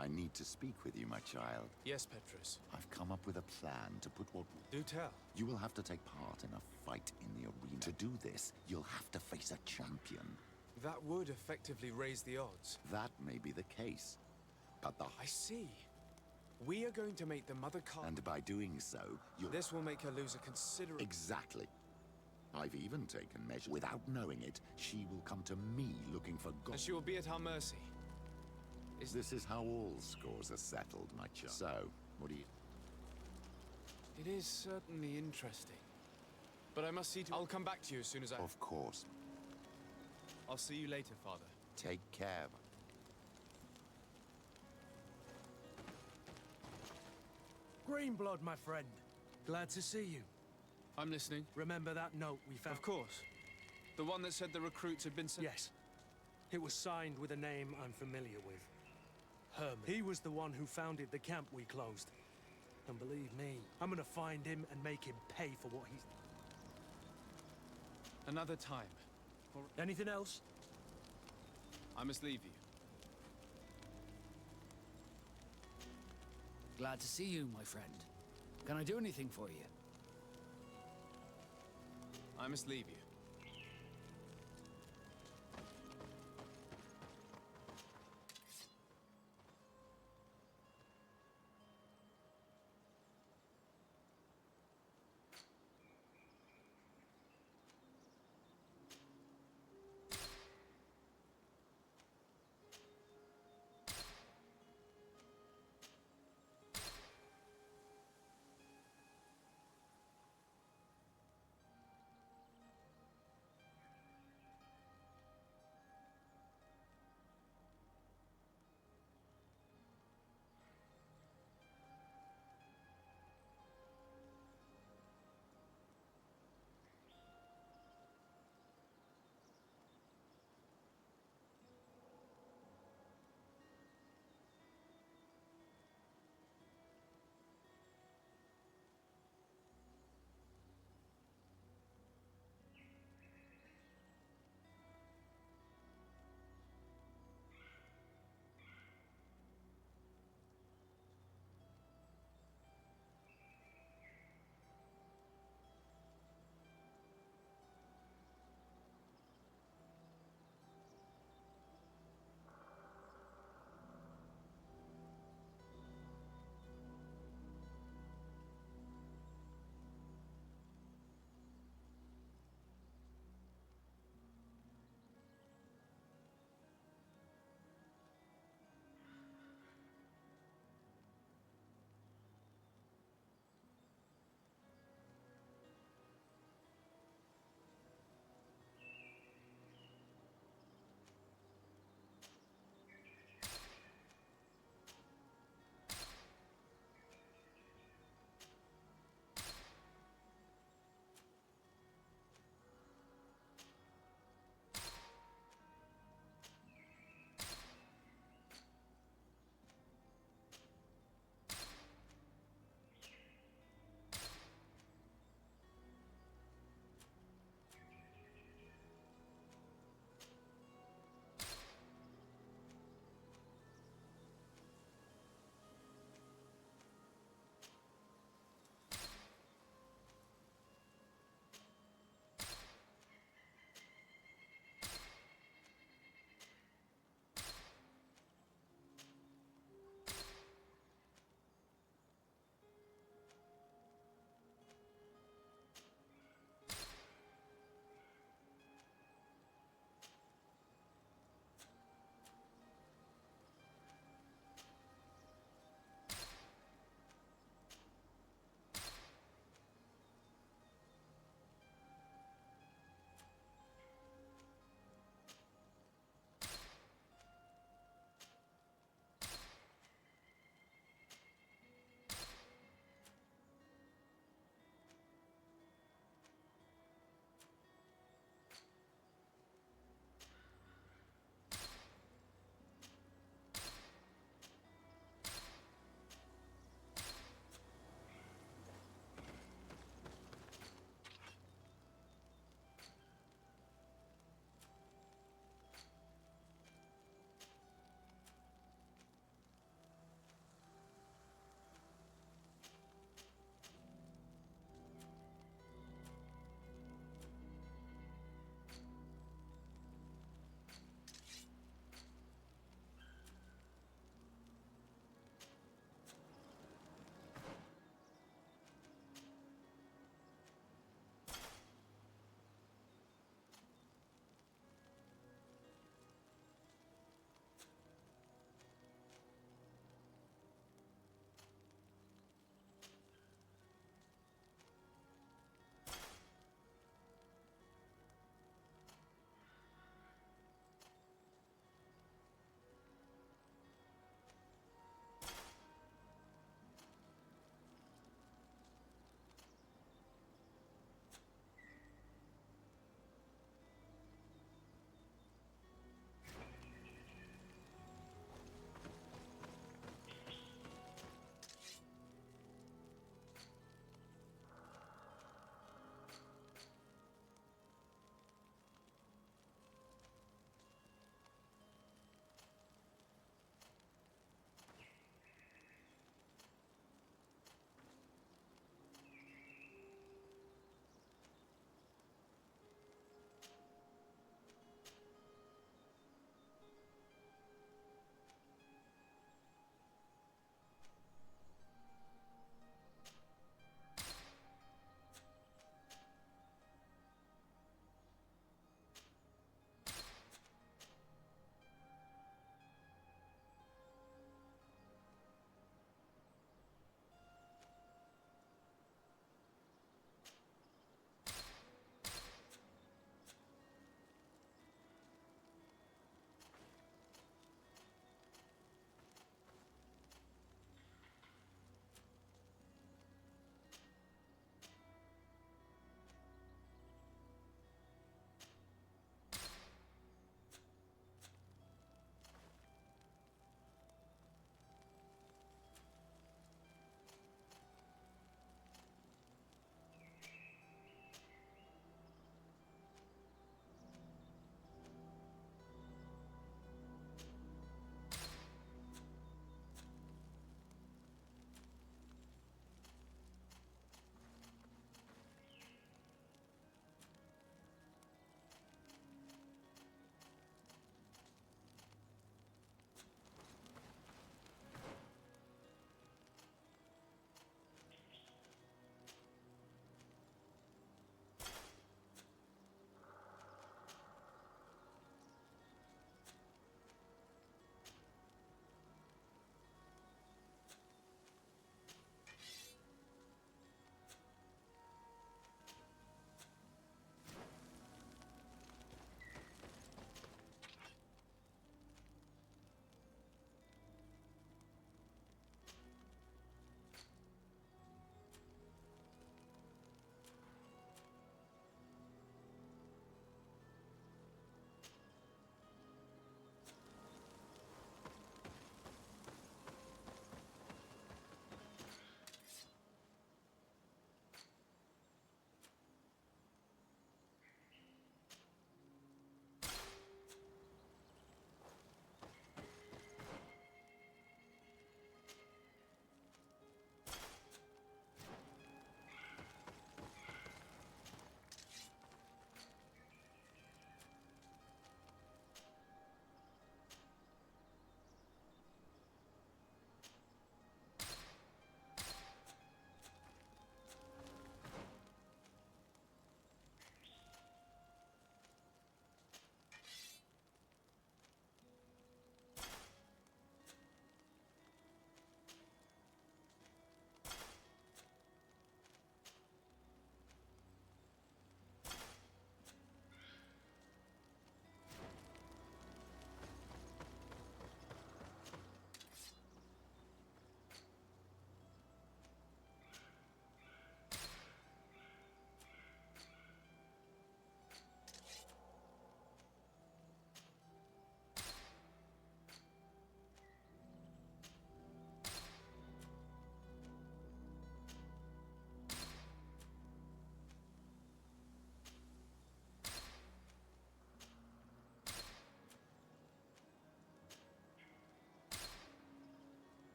I need to speak with you, my child. Yes, Petrus. I've come up with a plan to put what... Do tell. You will have to take part in a fight in the arena. To do this, you'll have to face a champion. That would effectively raise the odds. That may be the case, but the... I see. We are going to make the Mother Card... And by doing so, you'll... This will make her lose a considerable... Exactly. I've even taken measures. Without knowing it, she will come to me looking for God. And she will be at our mercy. This is how all scores are settled, my child. So, what do you... It is certainly interesting. But I must see to... I'll come back to you as soon as I... Of course. I'll see you later, Father. Take care. Greenblood, my friend. Glad to see you. I'm listening. Remember that note we found? Of course. The one that said the recruits had been sent... Yes. It was signed with a name I'm familiar with. Herman. He was the one who founded the camp we closed. And believe me, I'm gonna find him and make him pay for what he's... Another time. Anything else? I must leave you. Glad to see you, my friend. Can I do anything for you? I must leave you.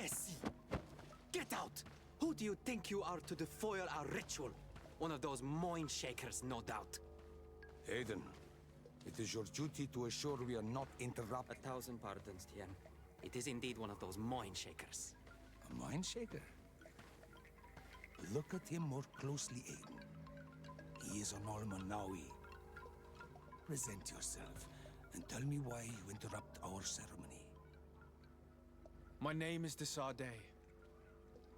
Imbecile! Get out! Who do you think you are to defoil our ritual? One of those mind shakers, no doubt. Aiden, it is your duty to assure we are not interrupted. 1,000 pardons, Tien. It is indeed one of those mind shakers. A mind shaker? Look at him more closely, Aiden. He is an Almanawi. Present yourself and tell me why you interrupt our ceremony. My name is Desade.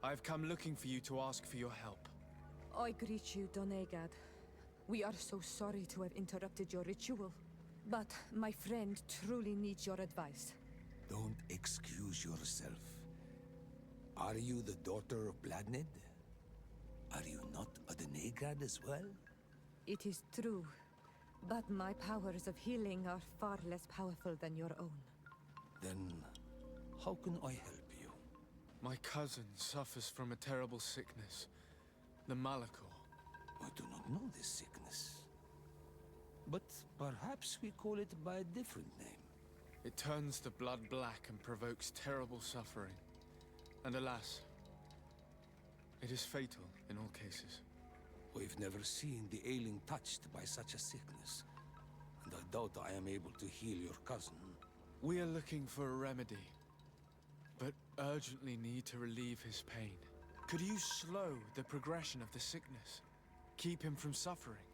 I have come looking for you to ask for your help. I greet you, Donegad. We are so sorry to have interrupted your ritual. But my friend truly needs your advice. Don't excuse yourself. Are you the daughter of Bladned? Are you not a Denegad as well? It is true, but my powers of healing are far less powerful than your own. Then, how can I help you? My cousin suffers from a terrible sickness, the Malachor. I do not know this sickness. But perhaps we call it by a different name. It turns the blood black and provokes terrible suffering. And alas, it is fatal in all cases. We've never seen the ailing touched by such a sickness. And I doubt I am able to heal your cousin. We are looking for a remedy, but urgently need to relieve his pain. Could you slow the progression of the sickness? Keep him from suffering?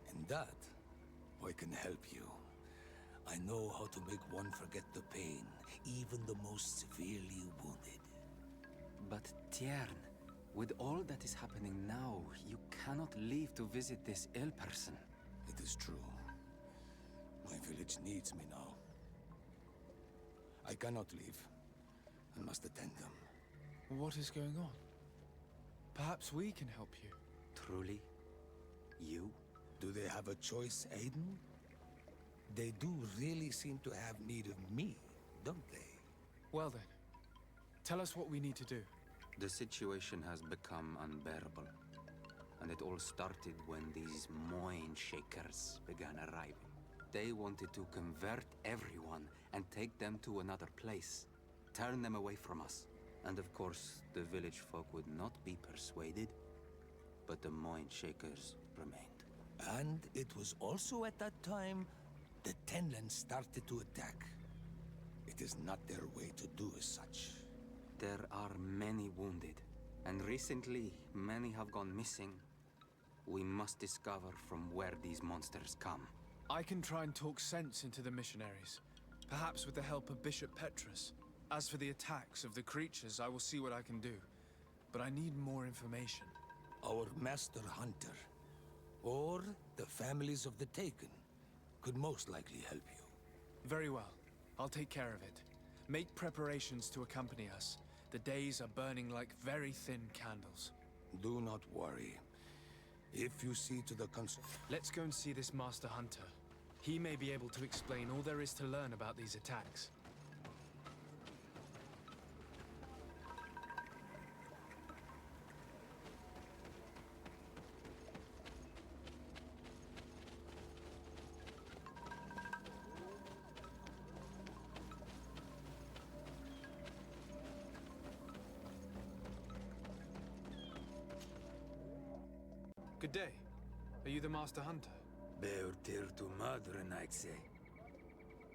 In that, I can help you. I know how to make one forget the pain, even the most severely wounded. But Tiern, with all that is happening now, you cannot leave to visit this ill person. It is true. My village needs me now. I cannot leave. I must attend them. What is going on? Perhaps we can help you. Truly? You? Do they have a choice, Aiden? They do really seem to have need of me, don't they? Well then, tell us what we need to do. The situation has become unbearable. And it all started when these mind shakers began arriving. They wanted to convert everyone and take them to another place. Turn them away from us. And of course, the village folk would not be persuaded. But the mind shakers remained. And it was also at that time the Tenlands started to attack. It is not their way to do as such. There are many wounded, and recently many have gone missing. We must discover from where these monsters come. I can try and talk sense into the missionaries, perhaps with the help of Bishop Petrus. As for the attacks of the creatures, I will see what I can do. But I need more information. Our master hunter, or the families of the Taken, could most likely help you. Very well. I'll take care of it. Make preparations to accompany us. The days are burning like very thin candles. Do not worry. If you see to the Let's go and see this Master Hunter. He may be able to explain all there is to learn about these attacks. Good day. Are you the Master Hunter? Beurtir tu madre, Nightse.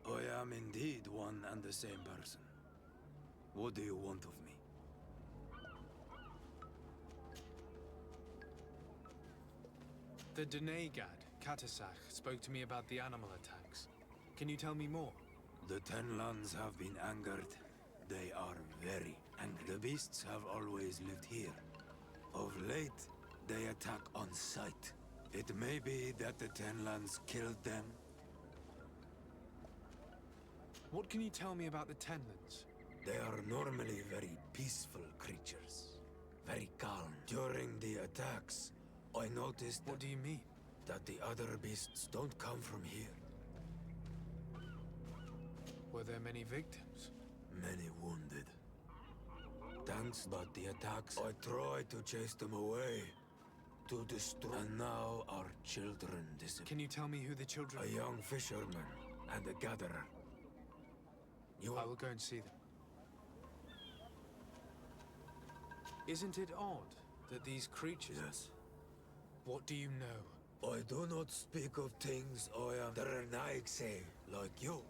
I am indeed one and the same person. What do you want of me? The Denegad, Katasach, spoke to me about the animal attacks. Can you tell me more? The Tenlands have been angered. They are very angry. The beasts have always lived here. Of late, they attack on sight. It may be that the Tenlands killed them. What can you tell me about the Tenlands? They are normally very peaceful creatures. Very calm. During the attacks, I noticed... What do you mean? That the other beasts don't come from here. Were there many victims? Many wounded. Thanks, but the attacks... I tried to chase them away. To destroy... And now our children disappear. Can you tell me who the children A young fisherman and a gatherer. I will go and see them. Isn't it odd that these creatures... Yes. What do you know? I do not speak of things I am Renaigse, like you.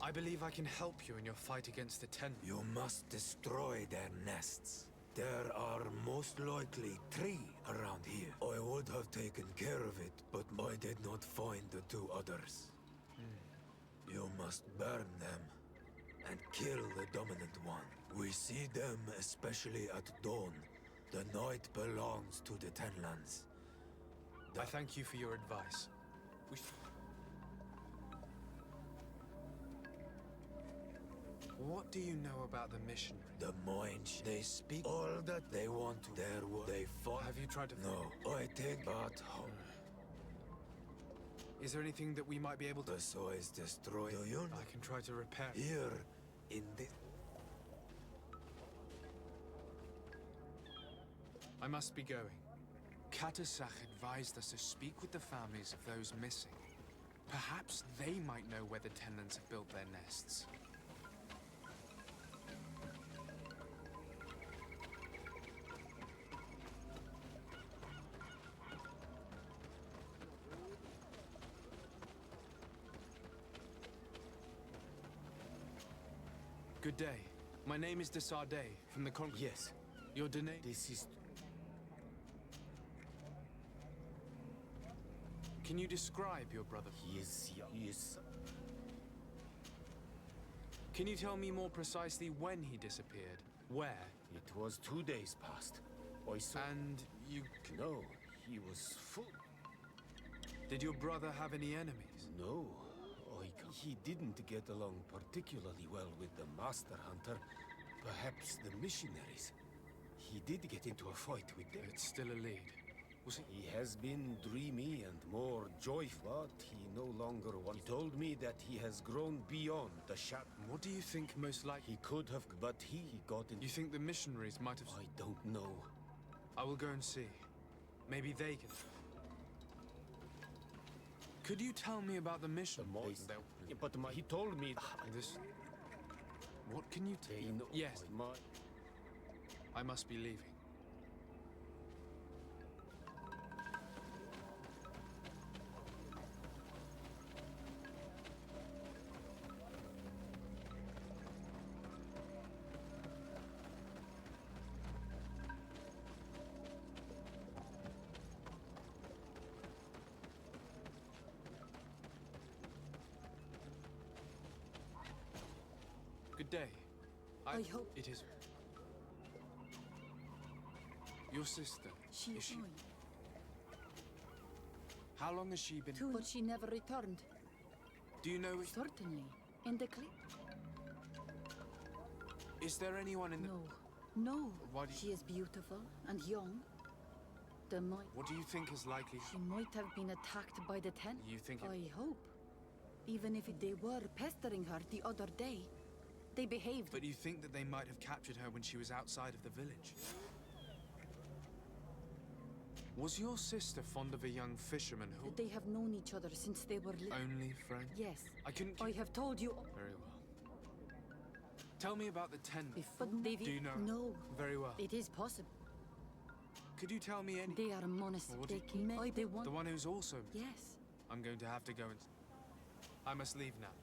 I believe I can help you in your fight against the Ten. You must destroy their nests. There are most likely 3 around here. I would have taken care of it, but I did not find the 2 others. You must burn them and kill the dominant one. We see them especially at dawn. The night belongs to the Tenlands. I thank you for your advice. What do you know about the missionary? The Moinch, they speak all that they want to. They fight. Have you tried to... No, I think at home. Is there anything that we might be able to... The soil is destroyed. Do you? I can try to repair... Here, in this... I must be going. Katasach advised us to speak with the families of those missing. Perhaps they might know where the Tenlands have built their nests. Good day. My name is Desardet, from the Conquest. Yes. Your Dene... This is... Can you describe your brother? He is young. He is... Can you tell me more precisely when he disappeared? Where? It was 2 days past. I saw... And you... No, he was full. Did your brother have any enemies? No. He didn't get along particularly well with the Master Hunter. Perhaps the missionaries. He did get into a fight with them. It's still a lead. He has been dreamy and more joyful, but he no longer wants... He told me that he has grown beyond the shadow. What do you think most likely... He could have, but he got in... You think the missionaries might have... I don't know. I will go and see. Maybe they can... Could you tell me about the mission? But he told me... This... What can you tell me? Yes. I must be leaving. Good day. I hope... It is... Your sister. She is she... How long has she been... But she never returned. Do you know... Certainly. In the cliff. Is there anyone in the... No. No. Why do you... She is beautiful and young. The might... What do you think is likely... She might have been attacked by the Ten. You think it... I hope. Even if they were pestering her the other day, they behaved... But you think that they might have captured her when she was outside of the village? Was your sister fond of a young fisherman who... They have known each other since they were little. Only friends? Yes. I couldn't... I have told you... Very well. Tell me about the Ten. But they... Do you know? No. Very well. It is possible. Could you tell me any... They are monasteries. They want... The one who's also... Yes. I'm going to have to go and... I must leave now.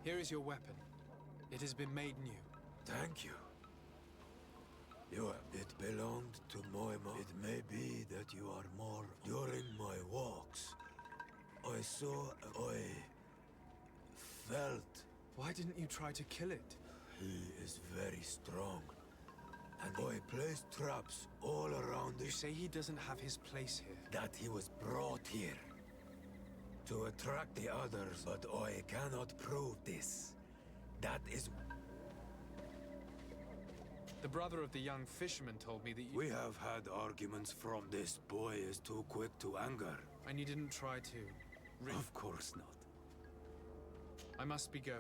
Here is your weapon. It has been made new. Thank you. It belonged to my mom. It may be that you are more... During my walks, I felt... Why didn't you try to kill it? He is very strong. And I placed traps all around it. You say he doesn't have his place here? That he was brought here to attract the others, but I cannot prove this. That is... The brother of the young fisherman told me that you... We have had arguments from this boy is too quick to anger. And you didn't try to... Of course not. I must be going.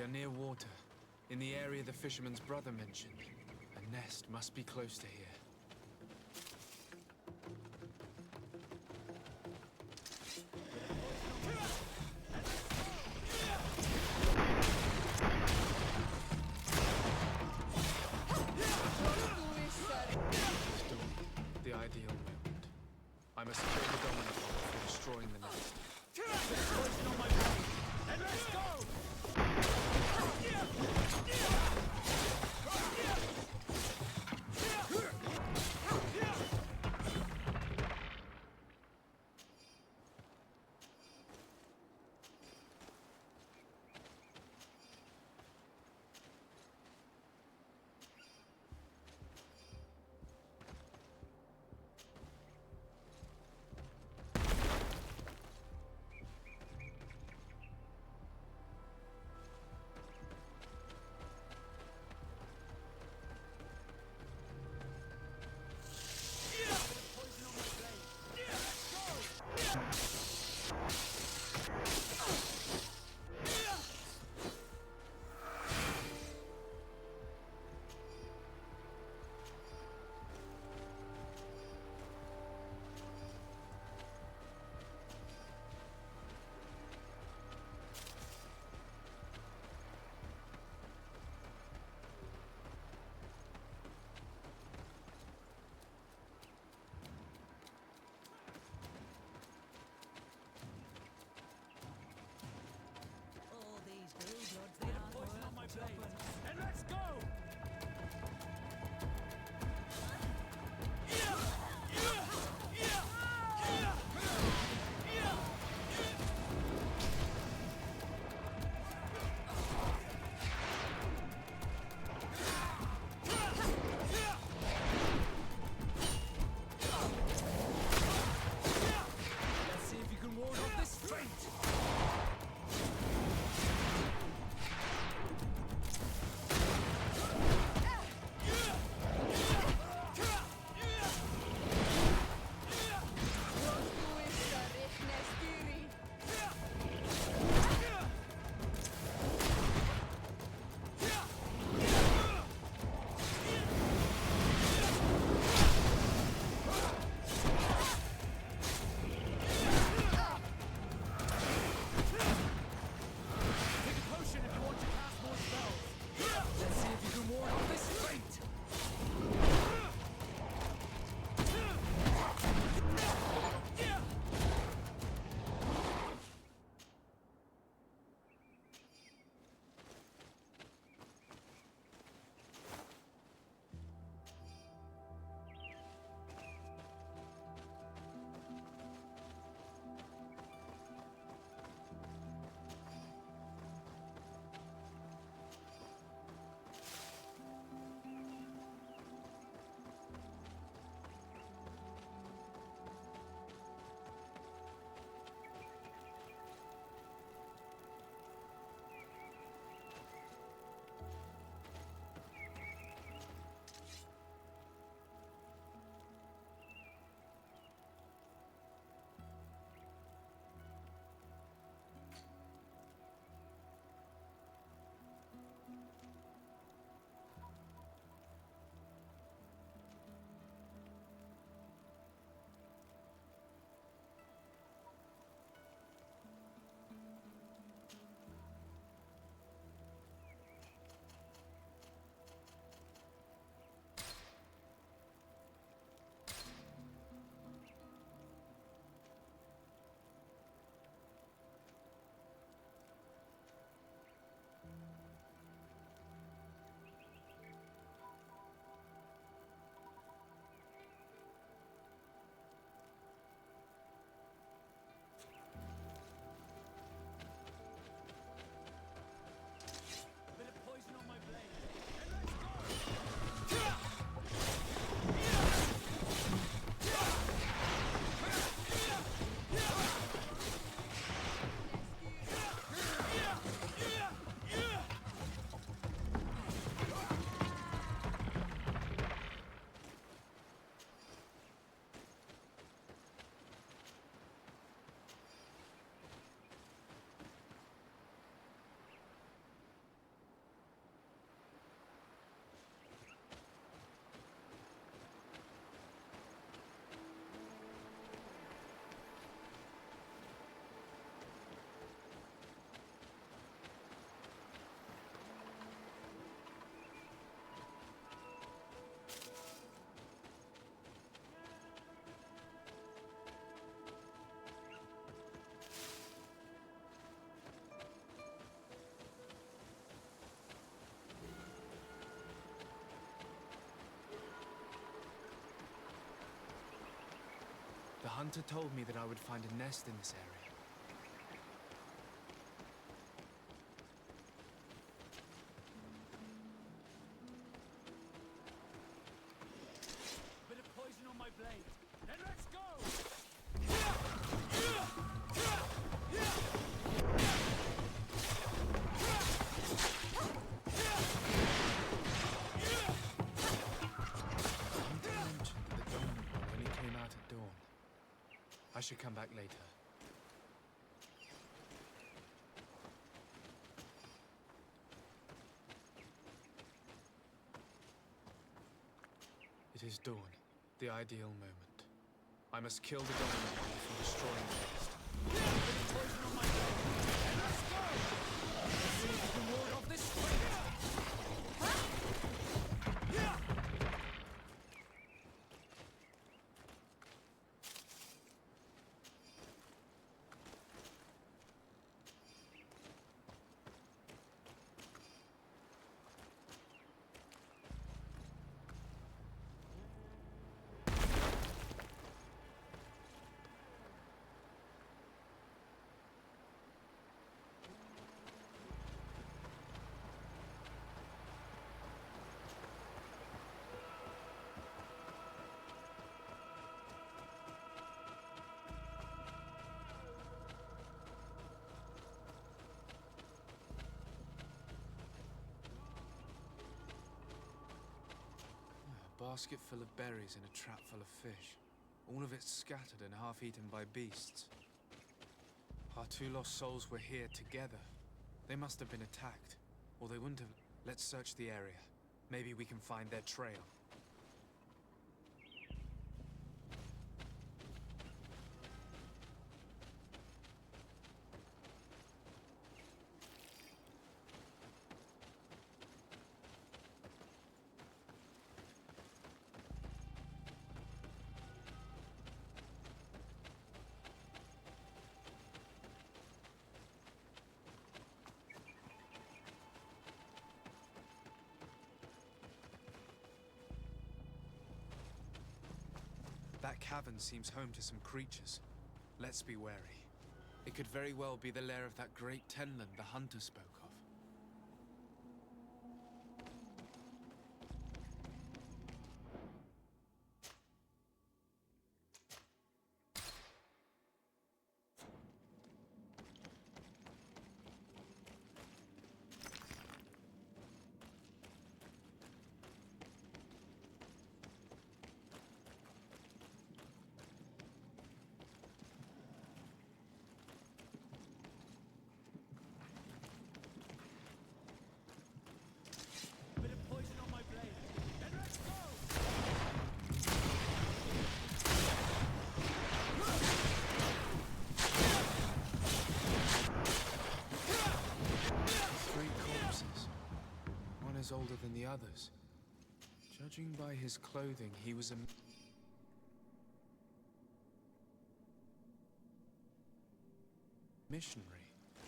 We are near water, in the area the fisherman's brother mentioned. A nest must be close to here. The ideal moment. I must kill the dominant one before destroying the nest. Poison on my body! And let's go! hunter told me that I would find a nest in this area. Bit of poison on my blade. Then let's go! I should come back later. It is dawn, the ideal moment. I must kill the dominant one before destroying the rest. Poison on my blade. Then let's go! Let's see if we can ward off this fight. A basket full of berries and a trap full of fish. All of it scattered and half eaten by beasts. Our two lost souls were here together. They must have been attacked, or they wouldn't have... Let's search the area. Maybe we can find their trail. That cavern seems home to some creatures. Let's be wary. It could very well be the lair of that great tenland the hunter spoke of. Older than the others. Judging by his clothing, he was a missionary.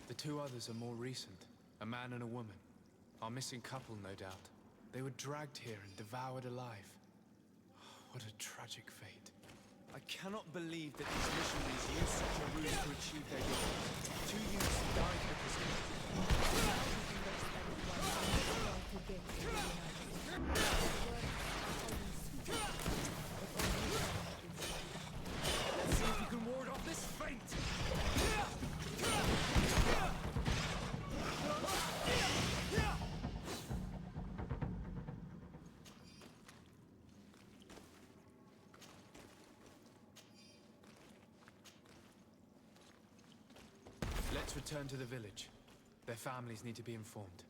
The two others are more recent, a man and a woman. Our missing couple, no doubt. They were dragged here and devoured alive. What a tragic fate. I cannot believe that these missionaries used such a route to achieve their goals. Two youths died because of it. Let's see if you can ward off this feint! Let's return to the village. Their families need to be informed.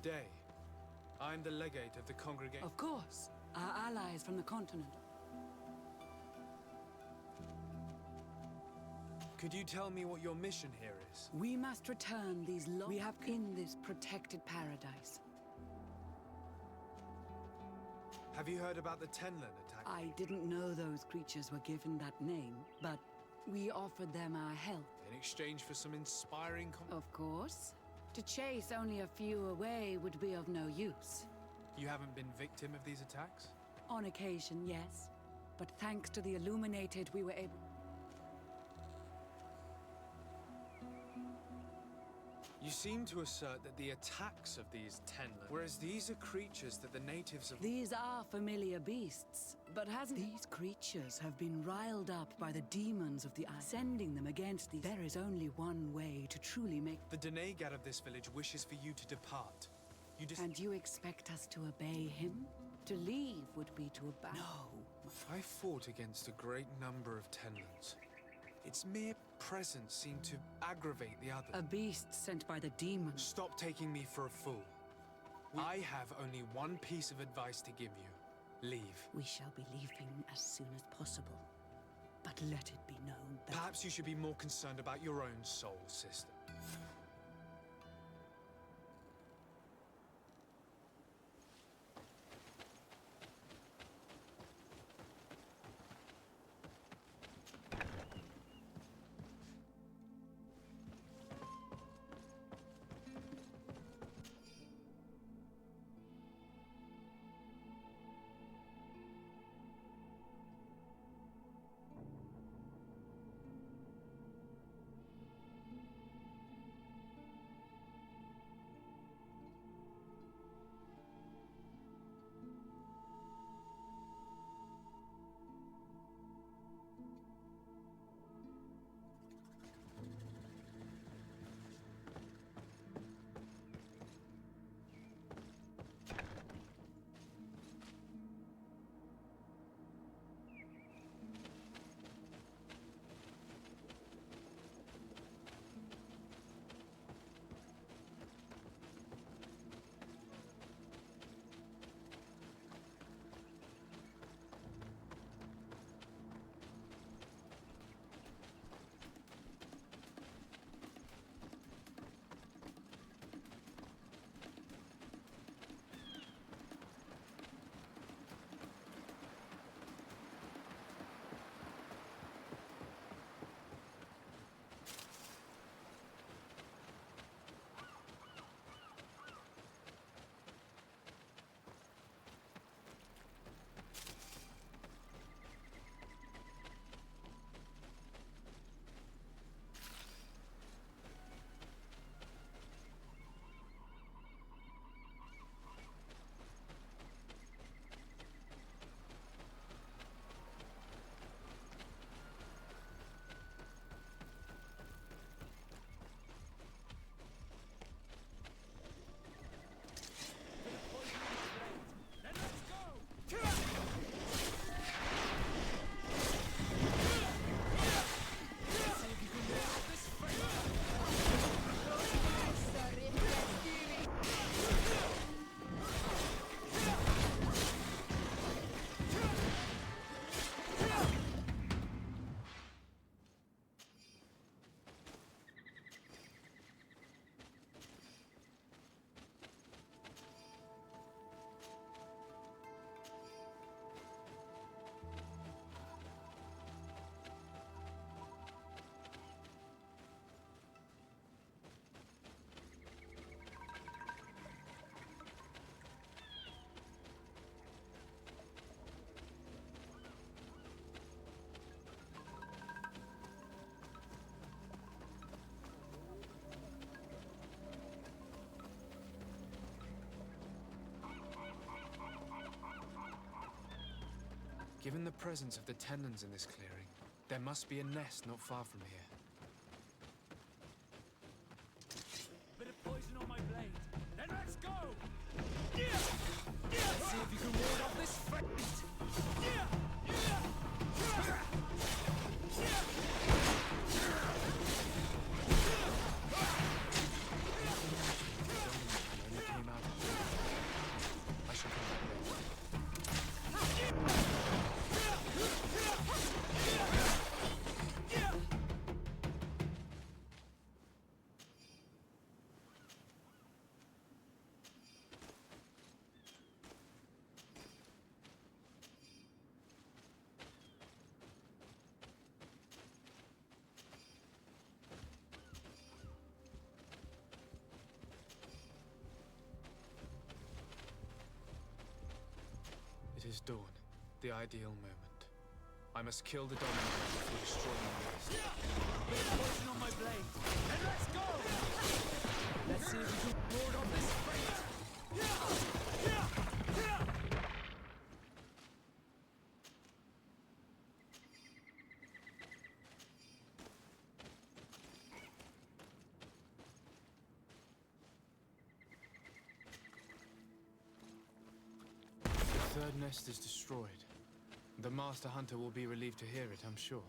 Good day. I'm the legate of the congregation. Of course. Our allies from the continent. Could you tell me what your mission here is? We must return these we have in this protected paradise. Have you heard about the Tenlin attack? I didn't know those creatures were given that name, but we offered them our help. In exchange for some inspiring Of course. To chase only a few away would be of no use. You haven't been victim of these attacks? On occasion, yes. But thanks to the Illuminated, we were able... You seem to assert that the attacks of these Tenlin, whereas these are creatures that the natives of... These are familiar beasts, but hasn't... These creatures have been riled up by the demons of the eye, sending them against these... There is only one way to truly make... The Denegad of this village wishes for you to depart. And you expect us to obey him? To leave would be to abandon... No. I fought against a great number of Tenlins. Its mere presence seemed to aggravate the others. A beast sent by the demons. Stop taking me for a fool. I have only one piece of advice to give you. Leave. We shall be leaving as soon as possible. But let it be known that... Perhaps you should be more concerned about your own soul, sister. Given the presence of the Tenlins in this clearing, there must be a nest not far from here. Bit of poison on my blade. Then let's go! Let's see if you can ward off this beast. Only came out is dawn, the ideal moment. I must kill the Dominator before destroying the nest. Bit of poison on my blade, and let's go! Let's see if we can ward off this fate! The third nest is destroyed. The Master Hunter will be relieved to hear it, I'm sure.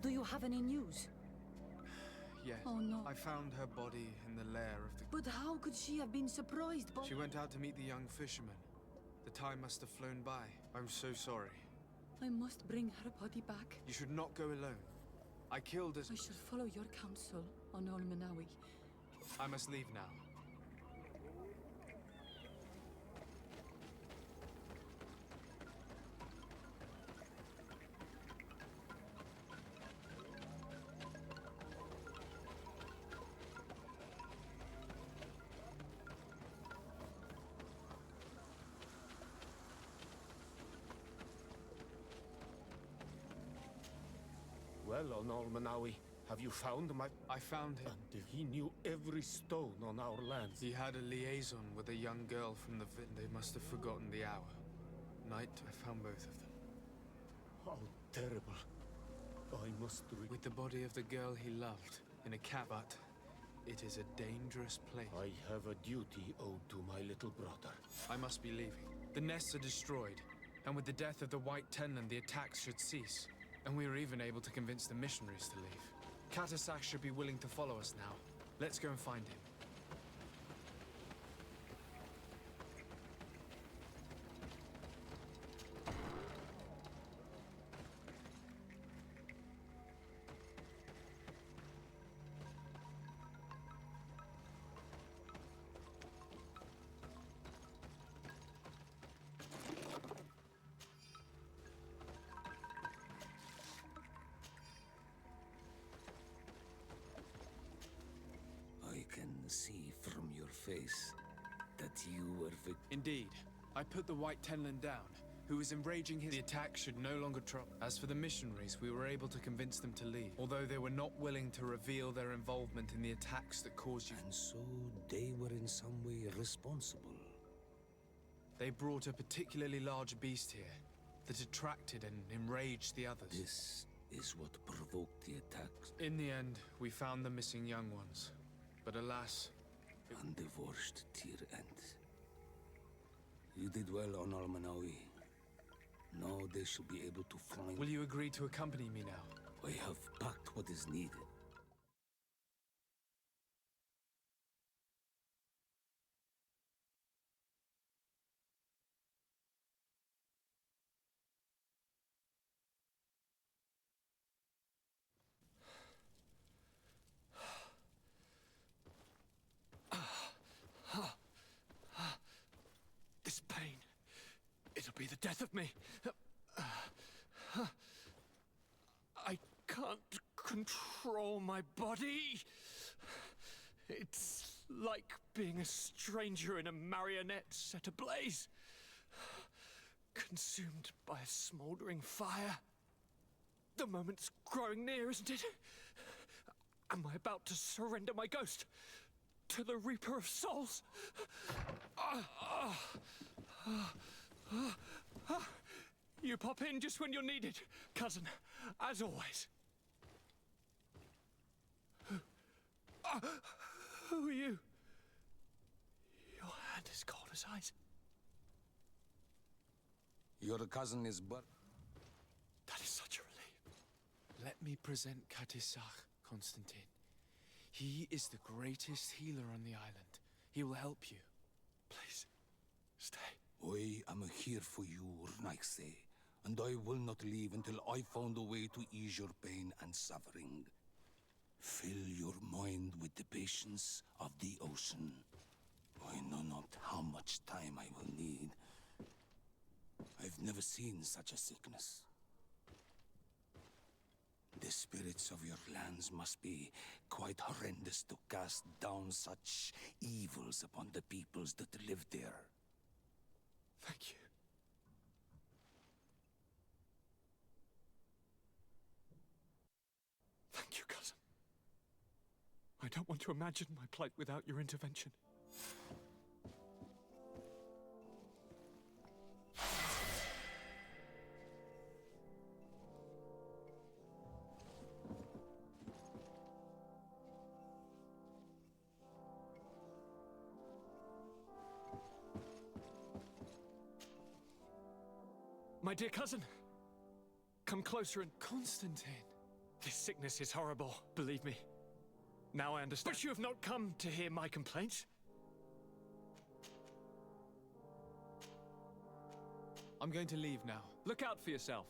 Do you have any news? Yes. Oh no. I found her body in the lair of the... But how could she have been surprised by... She went out to meet the young fisherman. The time must have flown by. I'm so sorry. I must bring her body back. You should not go alone. I killed as... I should follow your counsel on Olmenawi. I must leave now. Well, on Almanawi, have you found my... I found him. And he knew every stone on our lands. He had a liaison with a young girl from the village. They must have forgotten the hour. Night, I found both of them. How terrible. I must... With the body of the girl he loved in a cavern. It is a dangerous place. I have a duty owed to my little brother. I must be leaving. The nests are destroyed, and with the death of the White Tenland, the attacks should cease. And we were even able to convince the missionaries to leave. Katasak should be willing to follow us now. Let's go and find him. I can see from your face that you were Indeed. I put the White Tenland down, who was enraging his... The attack should no longer trouble. As for the missionaries, we were able to convince them to leave, although they were not willing to reveal their involvement in the attacks that caused you... And so they were in some way responsible. They brought a particularly large beast here that attracted and enraged the others. This is what provoked the attacks. In the end, we found the missing young ones. But alas... Undivorced tear end. You did well on Almanawi. Now they shall be able to find... Will you agree to accompany me now? I have packed what is needed. This pain, it'll be the death of me. I can't control my body. It's like being a stranger in a marionette set ablaze. Consumed by a smoldering fire. The moment's growing near, isn't it? Am I about to surrender my ghost to the Reaper of Souls? You pop in just when you're needed, cousin, as always. Who are you? Your hand is cold as ice. Your cousin is but... That is such a relief. Let me present Katisak, Constantine. He is the greatest healer on the island. He will help you. Please, stay. I am here for you, Rnaigse, and I will not leave until I found a way to ease your pain and suffering. Fill your mind with the patience of the ocean. I know not how much time I will need. I've never seen such a sickness. The spirits of your lands must be quite horrendous to cast down such evils upon the peoples that live there. Thank you. Thank you, cousin. I don't want to imagine my plight without your intervention. My dear cousin, come closer and... Constantine! This sickness is horrible, believe me. Now I understand. But you have not come to hear my complaints. I'm going to leave now. Look out for yourself.